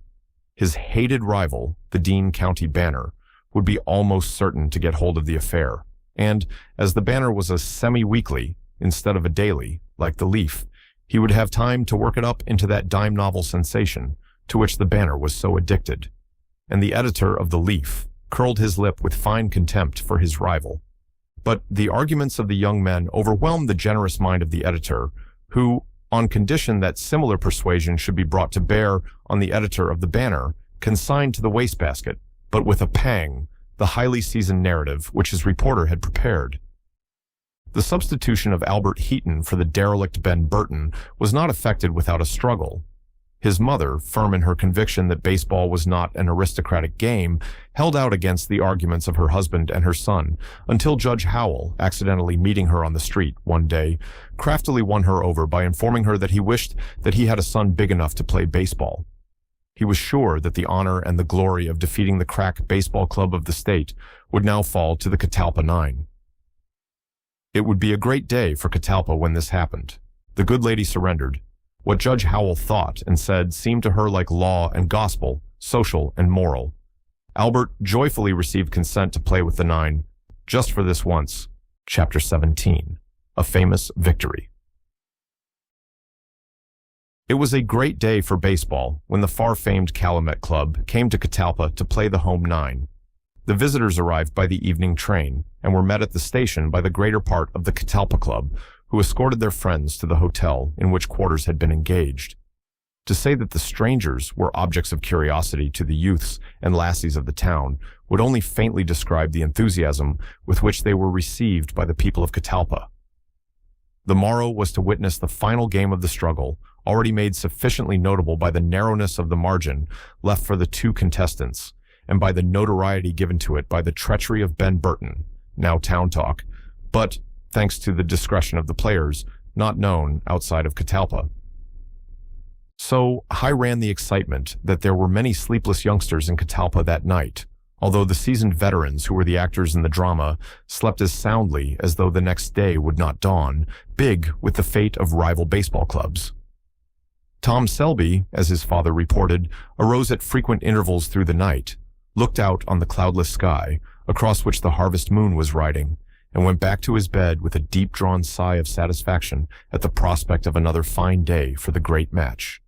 A: His hated rival, the Dean County Banner, would be almost certain to get hold of the affair, and, as the Banner was a semi-weekly, instead of a daily, like the Leaf, he would have time to work it up into that dime novel sensation to which the Banner was so addicted. And the editor of the Leaf curled his lip with fine contempt for his rival. But the arguments of the young men overwhelmed the generous mind of the editor, who, on condition that similar persuasion should be brought to bear on the editor of the Banner, consigned to the wastebasket, but with a pang, the highly seasoned narrative which his reporter had prepared. The substitution of Albert Heaton for the derelict Ben Burton was not effected without a struggle. His mother, firm in her conviction that baseball was not an aristocratic game, held out against the arguments of her husband and her son, until Judge Howell, accidentally meeting her on the street one day, craftily won her over by informing her that he wished that he had a son big enough to play baseball. He was sure that the honor and the glory of defeating the crack baseball club of the state would now fall to the Catalpa Nine. It would be a great day for Catalpa when this happened. The good lady surrendered. What Judge Howell thought and said seemed to her like law and gospel, social and moral. Albert joyfully received consent to play with the Nine, just for this once. Chapter 17. A Famous Victory. It was a great day for baseball when the far-famed Calumet Club came to Catalpa to play the home Nine. The visitors arrived by the evening train and were met at the station by the greater part of the Catalpa Club, who escorted their friends to the hotel in which quarters had been engaged. To say that the strangers were objects of curiosity to the youths and lassies of the town would only faintly describe the enthusiasm with which they were received by the people of Catalpa. The morrow was to witness the final game of the struggle, already made sufficiently notable by the narrowness of the margin left for the two contestants, and by the notoriety given to it by the treachery of Ben Burton, now town talk, but, thanks to the discretion of the players, not known outside of Catalpa. So high ran the excitement that there were many sleepless youngsters in Catalpa that night, although the seasoned veterans who were the actors in the drama slept as soundly as though the next day would not dawn, big with the fate of rival baseball clubs. Tom Selby, as his father reported, arose at frequent intervals through the night, looked out on the cloudless sky, across which the harvest moon was riding, and went back to his bed with a deep-drawn sigh of satisfaction at the prospect of another fine day for the great match.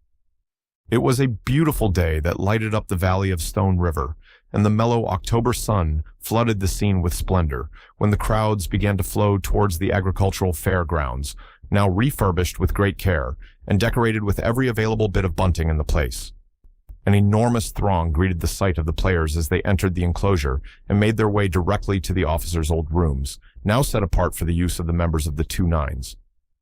A: It was a beautiful day that lighted up the valley of Stone River, and the mellow October sun flooded the scene with splendor when the crowds began to flow towards the agricultural fairgrounds, now refurbished with great care and decorated with every available bit of bunting in the place. An enormous throng greeted the sight of the players as they entered the enclosure and made their way directly to the officers' old rooms, now set apart for the use of the members of the two Nines.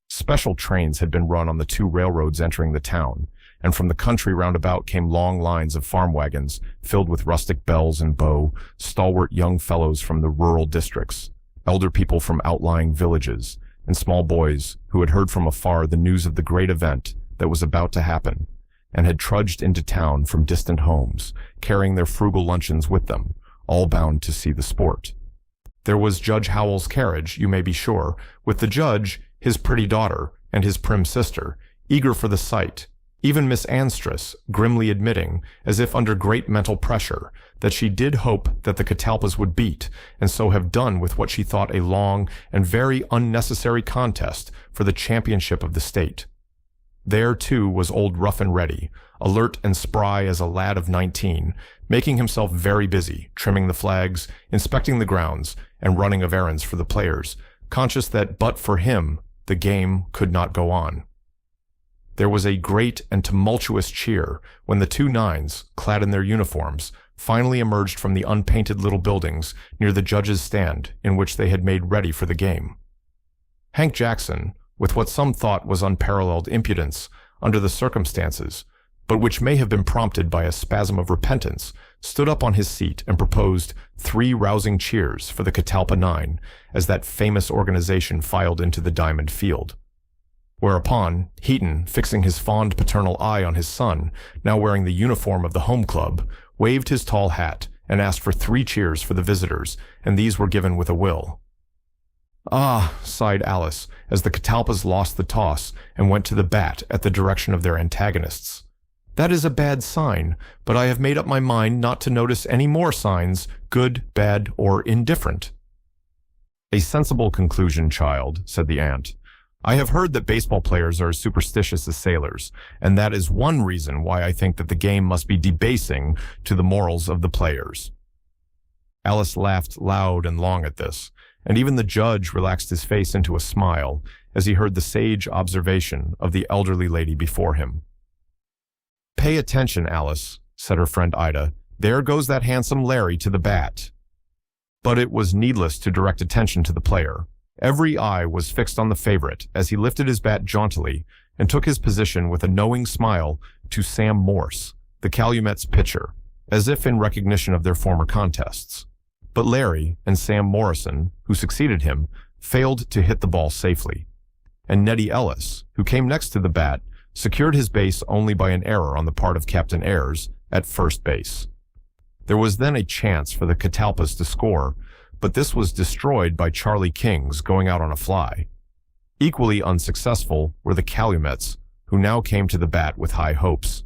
A: Special trains had been run on the two railroads entering the town, and from the country roundabout came long lines of farm wagons filled with rustic belles and beaux, stalwart young fellows from the rural districts, elder people from outlying villages, and small boys who had heard from afar the news of the great event that was about to happen, and had trudged into town from distant homes, carrying their frugal luncheons with them, all bound to see the sport. There was Judge Howell's carriage, you may be sure, with the judge, his pretty daughter, and his prim sister, eager for the sight, even Miss Anstress grimly admitting, as if under great mental pressure, that she did hope that the Catalpas would beat, and so have done with what she thought a long and very unnecessary contest for the championship of the state. There, too, was old Rough and Ready, alert and spry as a lad of 19, making himself very busy, trimming the flags, inspecting the grounds, and running of errands for the players, conscious that but for him, the game could not go on. There was a great and tumultuous cheer when the two nines, clad in their uniforms, finally emerged from the unpainted little buildings near the judge's stand in which they had made ready for the game. Hank Jackson, with what some thought was unparalleled impudence under the circumstances, but which may have been prompted by a spasm of repentance, stood up on his seat and proposed 3 rousing cheers for the Catalpa Nine as that famous organization filed into the diamond field. Whereupon, Heaton, fixing his fond paternal eye on his son, now wearing the uniform of the home club, waved his tall hat and asked for 3 cheers for the visitors, and these were given with a will. "Ah," sighed Alice, as the Catalpas lost the toss and went to the bat at the direction of their antagonists. "That is a bad sign, but I have made up my mind not to notice any more signs, good, bad, or indifferent." "A sensible conclusion, child," said the aunt. "I have heard that baseball players are as superstitious as sailors, and that is one reason why I think that the game must be debasing to the morals of the players." Alice laughed loud and long at this, and even the judge relaxed his face into a smile as he heard the sage observation of the elderly lady before him. "Pay attention, Alice," said her friend Ida. "There goes that handsome Larry to the bat." But it was needless to direct attention to the player. Every eye was fixed on the favorite as he lifted his bat jauntily and took his position with a knowing smile to Sam Morse, the Calumet's pitcher, as if in recognition of their former contests. But Larry and Sam Morrison, who succeeded him, failed to hit the ball safely. And Nettie Ellis, who came next to the bat, secured his base only by an error on the part of Captain Ayres at first base. There was then a chance for the Catalpas to score, but this was destroyed by Charlie King's going out on a fly. Equally unsuccessful were the Calumets, who now came to the bat with high hopes.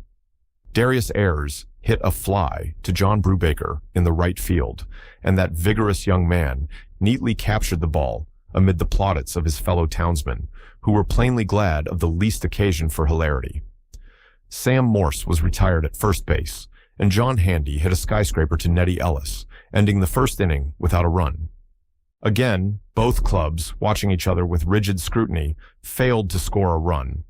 A: Darius Ayres hit a fly to John Brubaker in the right field, and that vigorous young man neatly captured the ball amid the plaudits of his fellow townsmen, who were plainly glad of the least occasion for hilarity. Sam Morse was retired at first base, and John Handy hit a skyscraper to Nettie Ellis, ending the first inning without a run. Again, both clubs, watching each other with rigid scrutiny, failed to score a run.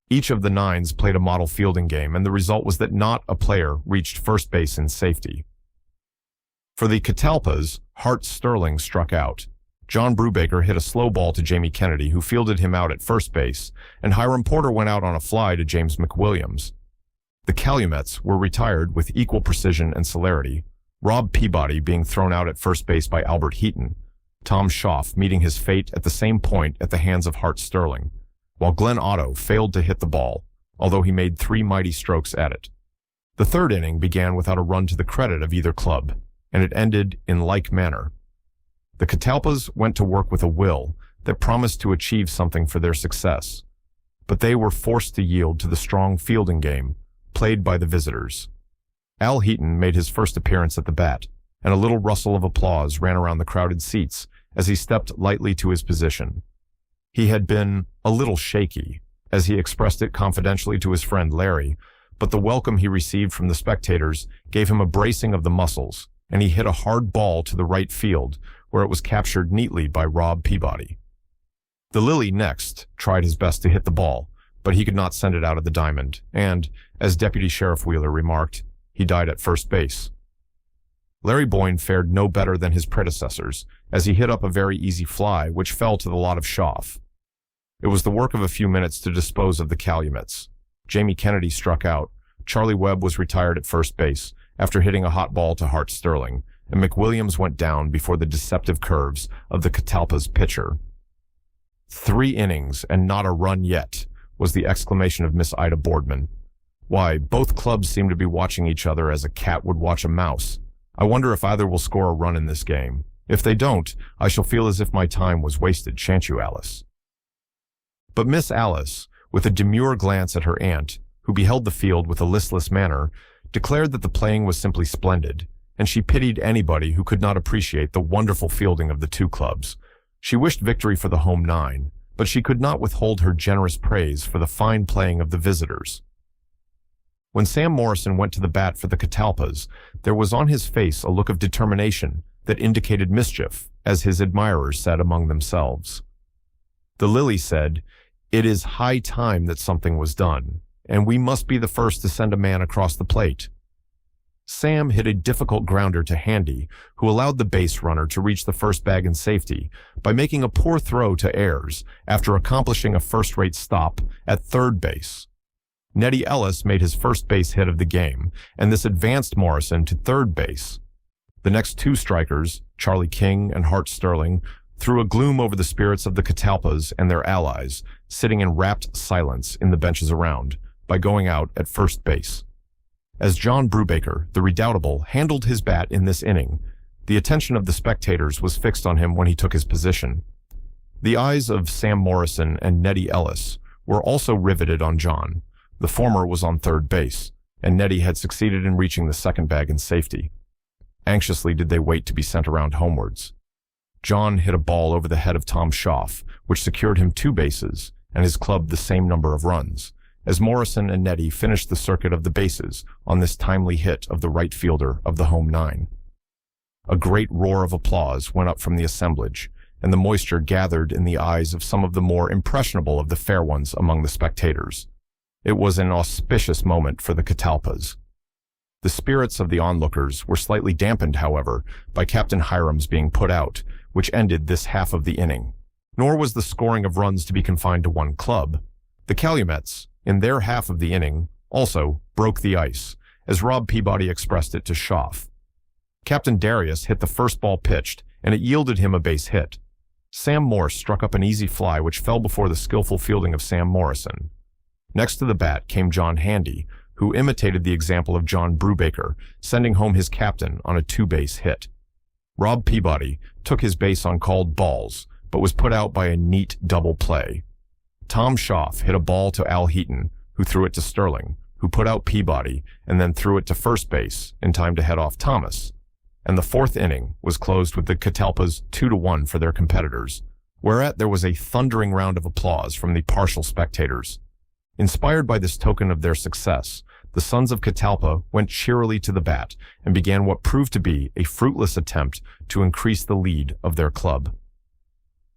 A: Each of the nines played a model fielding game, and the result was that not a player reached first base in safety. For the Catalpas, Hart Sterling struck out. John Brubaker hit a slow ball to Jamie Kennedy, who fielded him out at first base, and Hiram Porter went out on a fly to James McWilliams. The Calumets were retired with equal precision and celerity, Rob Peabody being thrown out at first base by Albert Heaton, Tom Schaff meeting his fate at the same point at the hands of Hart Sterling, while Glenn Otto failed to hit the ball, although he made 3 mighty strokes at it. The third inning began without a run to the credit of either club, and it ended in like manner. The Catalpas went to work with a will that promised to achieve something for their success, but they were forced to yield to the strong fielding game played by the visitors. Al Heaton made his first appearance at the bat, and a little rustle of applause ran around the crowded seats as he stepped lightly to his position. He had been a little shaky, as he expressed it confidentially to his friend Larry, but the welcome he received from the spectators gave him a bracing of the muscles, and he hit a hard ball to the right field, where it was captured neatly by Rob Peabody. The Lily next tried his best to hit the ball, but he could not send it out of the diamond, and, as Deputy Sheriff Wheeler remarked, he died at first base. Larry Boyne fared no better than his predecessors, as he hit up a very easy fly which fell to the lot of Schaff. It was the work of a few minutes to dispose of the Calumets. Jamie Kennedy struck out. Charlie Webb was retired at first base after hitting a hot ball to Hart Sterling, and McWilliams went down before the deceptive curves of the Catalpa's pitcher. 3 innings and not a run yet, was the exclamation of Miss Ida Boardman. Why, both clubs seem to be watching each other as a cat would watch a mouse. I wonder if either will score a run in this game. If they don't, I shall feel as if my time was wasted, shan't you, Alice? But Miss Alice, with a demure glance at her aunt, who beheld the field with a listless manner, declared that the playing was simply splendid, and she pitied anybody who could not appreciate the wonderful fielding of the 2 clubs. She wished victory for the home 9, but she could not withhold her generous praise for the fine playing of the visitors. When Sam Morrison went to the bat for the Catalpas, there was on his face a look of determination that indicated mischief, as his admirers said among themselves. The Lily said, "It is high time that something was done, and we must be the first to send a man across the plate." Sam hit a difficult grounder to Handy, who allowed the base runner to reach the first bag in safety by making a poor throw to Ayers after accomplishing a first-rate stop at third base. Nettie Ellis made his first base hit of the game, and this advanced Morrison to third base. The next 2 strikers, Charlie King and Hart Sterling, threw a gloom over the spirits of the Catalpas and their allies, sitting in rapt silence in the benches around, by going out at first base. As John Brubaker, the redoubtable, handled his bat in this inning, the attention of the spectators was fixed on him when he took his position. The eyes of Sam Morrison and Nettie Ellis were also riveted on John. The former was on third base, and Nettie had succeeded in reaching the second bag in safety. Anxiously did they wait to be sent around homewards. John hit a ball over the head of Tom Schaff, which secured him 2 bases, and his club the same number of runs, as Morrison and Nettie finished the circuit of the bases on this timely hit of the right fielder of the home 9. A great roar of applause went up from the assemblage, and the moisture gathered in the eyes of some of the more impressionable of the fair ones among the spectators. It was an auspicious moment for the Catalpas. The spirits of the onlookers were slightly dampened, however, by Captain Hiram's being put out, which ended this half of the inning. Nor was the scoring of runs to be confined to one club. The Calumets, in their half of the inning, also broke the ice, as Rob Peabody expressed it to Schaff. Captain Darius hit the first ball pitched, and it yielded him a base hit. Sam Morse struck up an easy fly which fell before the skillful fielding of Sam Morrison. Next to the bat came John Handy, who imitated the example of John Brubaker, sending home his captain on a 2-base hit. Rob Peabody took his base on called balls, but was put out by a neat double play. Tom Schaff hit a ball to Al Heaton, who threw it to Sterling, who put out Peabody and then threw it to first base in time to head off Thomas. And the 4th inning was closed with the Catalpas 2-1 for their competitors, whereat there was a thundering round of applause from the partial spectators. Inspired by this token of their success, the sons of Catalpa went cheerily to the bat and began what proved to be a fruitless attempt to increase the lead of their club.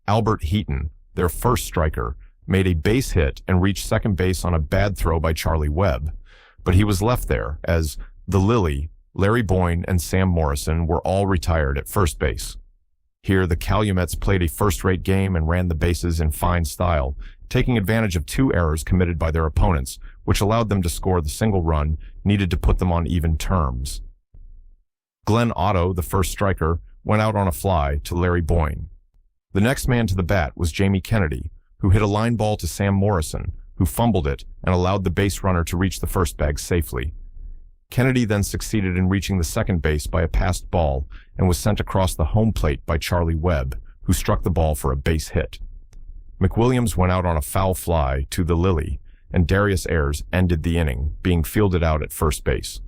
A: Albert Heaton, their first striker, made a base hit and reached second base on a bad throw by Charlie Webb, but he was left there as the Lily, Larry Boyne, and Sam Morrison were all retired at first base. Here the Calumets played a first-rate game and ran the bases in fine style, taking advantage of 2 errors committed by their opponents, which allowed them to score the single run needed to put them on even terms. Glenn Otto, the first striker, went out on a fly to Larry Boyne. The next man to the bat was Jamie Kennedy, who hit a line ball to Sam Morrison, who fumbled it and allowed the base runner to reach the first bag safely. Kennedy then succeeded in reaching the second base by a passed ball and was sent across the home plate by Charlie Webb, who struck the ball for a base hit. McWilliams went out on a foul fly to the Lily, and Darius Ayers ended the inning, being fielded out at first base.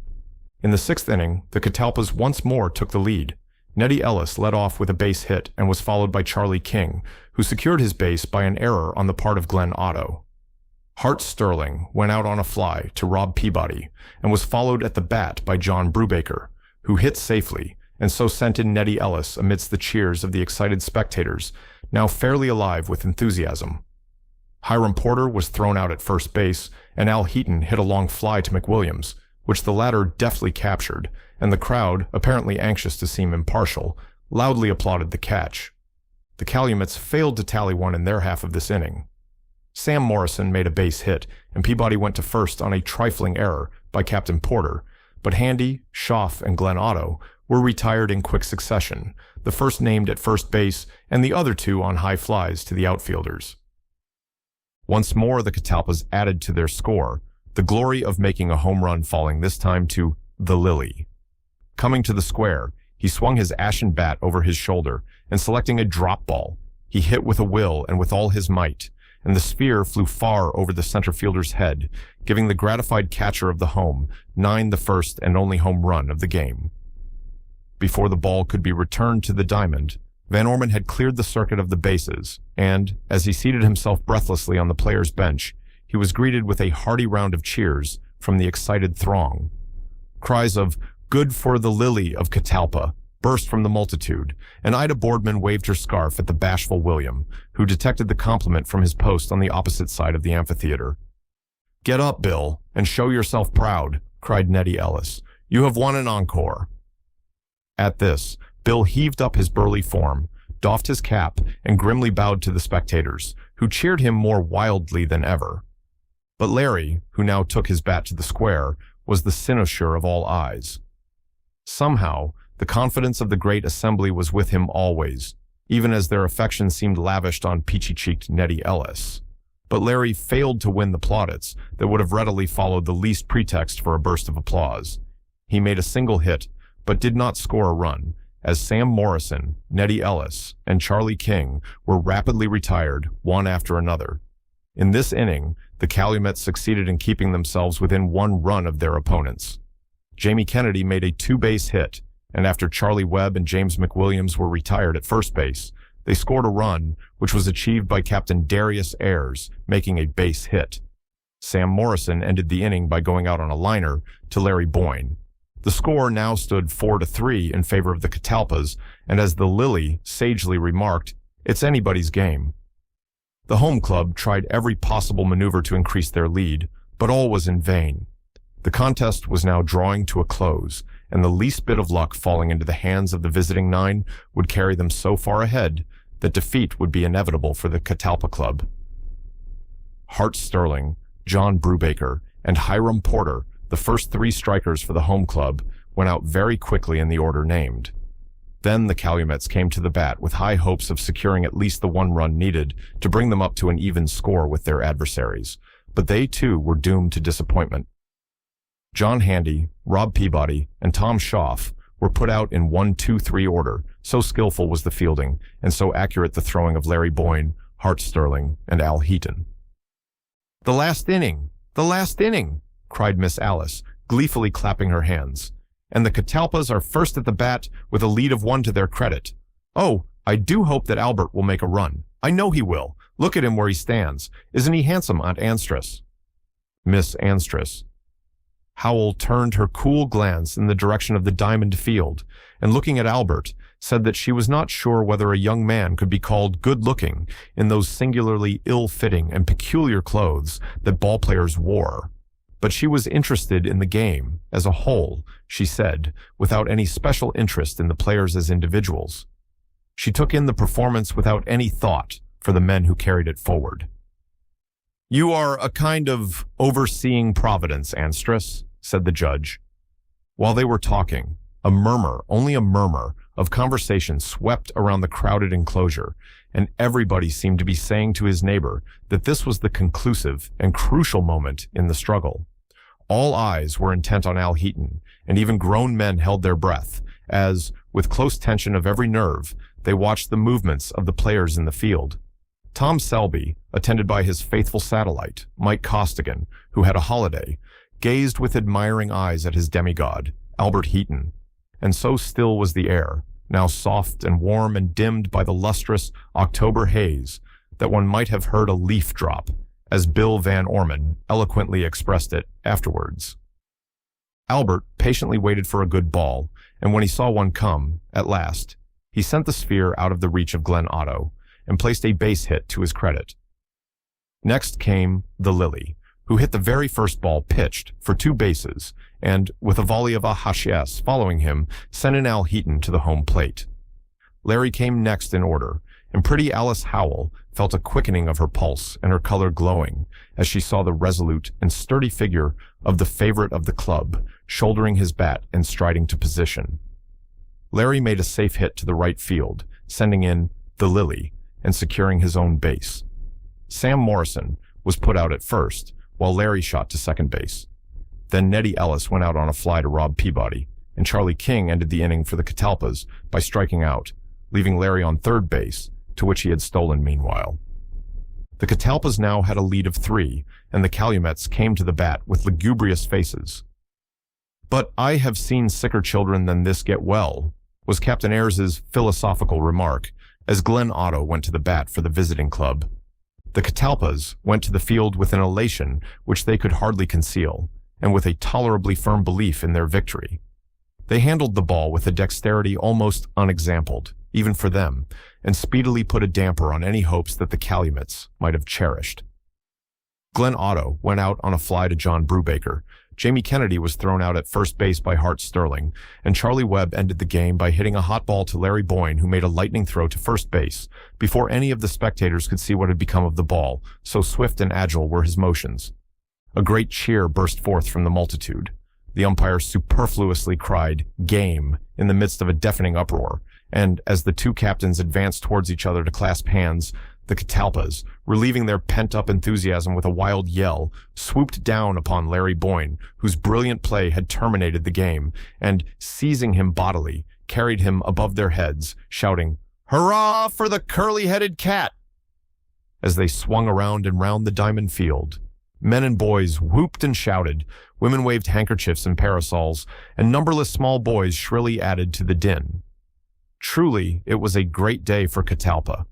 A: In the 6th inning, the Catalpas once more took the lead. Nettie Ellis led off with a base hit and was followed by Charlie King, who secured his base by an error on the part of Glenn Otto. Hart Sterling went out on a fly to Rob Peabody and was followed at the bat by John Brubaker, who hit safely and so sent in Nettie Ellis amidst the cheers of the excited spectators, now fairly alive with enthusiasm. Hiram Porter was thrown out at first base, and Al Heaton hit a long fly to McWilliams, which the latter deftly captured, and the crowd, apparently anxious to seem impartial, loudly applauded the catch. The Calumets failed to tally one in their half of this inning. Sam Morrison made a base hit, and Peabody went to first on a trifling error by Captain Porter, but Handy, Schaff, and Glenn Otto were retired in quick succession, the first named at first base and the other two on high flies to the outfielders. Once more the Catalpas added to their score, the glory of making a home run falling this time to the Lily. Coming to the square, he swung his ashen bat over his shoulder, and selecting a drop ball, he hit with a will and with all his might, and the sphere flew far over the center fielder's head, giving the gratified catcher of the home 9 the first and only home run of the game. Before the ball could be returned to the diamond, Van Orman had cleared the circuit of the bases, and, as he seated himself breathlessly on the players' bench, he was greeted with a hearty round of cheers from the excited throng. Cries of "Good for the Lily of Catalpa" burst from the multitude, and Ida Boardman waved her scarf at the bashful William, who detected the compliment from his post on the opposite side of the amphitheater. "Get up, Bill, and show yourself proud," cried Nettie Ellis. "You have won an encore." At this, Bill heaved up his burly form, doffed his cap, and grimly bowed to the spectators, who cheered him more wildly than ever. But Larry, who now took his bat to the square, was the cynosure of all eyes. Somehow, the confidence of the great assembly was with him always, even as their affection seemed lavished on peachy-cheeked Nettie Ellis. But Larry failed to win the plaudits that would have readily followed the least pretext for a burst of applause. He made a single hit, but did not score a run, as Sam Morrison, Nettie Ellis, and Charlie King were rapidly retired, one after another. In this inning, the Calumets succeeded in keeping themselves within 1 run of their opponents. Jamie Kennedy made a 2-base hit, and after Charlie Webb and James McWilliams were retired at first base, they scored a run, which was achieved by Captain Darius Ayres, making a base hit. Sam Morrison ended the inning by going out on a liner to Larry Boyne. The score now stood 4-3 in favor of the Catalpas, and as the Lily sagely remarked, "It's anybody's game." The home club tried every possible maneuver to increase their lead, but all was in vain. The contest was now drawing to a close, and the least bit of luck falling into the hands of the visiting 9 would carry them so far ahead that defeat would be inevitable for the Catalpa Club. Hart Sterling, John Brubaker, and Hiram Porter, the first 3 strikers for the home club, went out very quickly in the order named. Then the Calumets came to the bat with high hopes of securing at least the 1 run needed to bring them up to an even score with their adversaries, but they too were doomed to disappointment. John Handy, Rob Peabody, and Tom Schaff were put out in 1-2-3 order, so skillful was the fielding, and so accurate the throwing of Larry Boyne, Hart Sterling, and Al Heaton. "The last inning! The last inning!" cried Miss Alice, gleefully clapping her hands. "And the Catalpas are first at the bat with a lead of 1 to their credit. Oh, I do hope that Albert will make a run. I know he will. Look at him where he stands. Isn't he handsome, Aunt Anstress?" Miss Anstress. Howell turned her cool glance in the direction of the diamond field, and looking at Albert, said that she was not sure whether a young man could be called good-looking in those singularly ill-fitting and peculiar clothes that ball-players wore. But she was interested in the game as a whole, she said, without any special interest in the players as individuals. She took in the performance without any thought for the men who carried it forward. "You are a kind of overseeing providence, Anstress," said the judge. While they were talking, a murmur, only a murmur, of conversation swept around the crowded enclosure, and everybody seemed to be saying to his neighbor that this was the conclusive and crucial moment in the struggle. All eyes were intent on Al Heaton, and even grown men held their breath, as, with close tension of every nerve, they watched the movements of the players in the field. Tom Selby, attended by his faithful satellite, Mike Costigan, who had a holiday, gazed with admiring eyes at his demigod, Albert Heaton. And so still was the air, now soft and warm and dimmed by the lustrous October haze, that one might have heard a leaf drop, as Bill Van Orman eloquently expressed it afterwards. Albert patiently waited for a good ball, and when he saw one come, at last, he sent the sphere out of the reach of Glenn Otto, and placed a base hit to his credit. Next came the Lily, who hit the very first ball pitched for 2 bases, and, with a volley of AHS following him, sent in Al Heaton to the home plate. Larry came next in order, and pretty Alice Howell felt a quickening of her pulse and her color glowing as she saw the resolute and sturdy figure of the favorite of the club, shouldering his bat and striding to position. Larry made a safe hit to the right field, sending in the Lily and securing his own base. Sam Morrison was put out at first, while Larry shot to second base. Then Nettie Ellis went out on a fly to Rob Peabody, and Charlie King ended the inning for the Catalpas by striking out, leaving Larry on third base, to which he had stolen meanwhile. The Catalpas now had a lead of 3, and the Calumets came to the bat with lugubrious faces. "But I have seen sicker children than this get well," was Captain Ayres's philosophical remark as Glenn Otto went to the bat for the visiting club. The Catalpas went to the field with an elation which they could hardly conceal, and with a tolerably firm belief in their victory. They handled the ball with a dexterity almost unexampled, even for them, and speedily put a damper on any hopes that the Calumets might have cherished. Glenn Otto went out on a fly to John Brubaker. Jamie Kennedy was thrown out at first base by Hart Sterling, and Charlie Webb ended the game by hitting a hot ball to Larry Boyne, who made a lightning throw to first base before any of the spectators could see what had become of the ball, so swift and agile were his motions. A great cheer burst forth from the multitude. The umpire superfluously cried, "Game," in the midst of a deafening uproar, and as the two captains advanced towards each other to clasp hands, the Catalpas, relieving their pent-up enthusiasm with a wild yell, swooped down upon Larry Boyne, whose brilliant play had terminated the game, and, seizing him bodily, carried him above their heads, shouting, "Hurrah for the curly-headed cat!" As they swung around and round the diamond field, men and boys whooped and shouted, women waved handkerchiefs and parasols, and numberless small boys shrilly added to the din. Truly, it was a great day for Catalpa.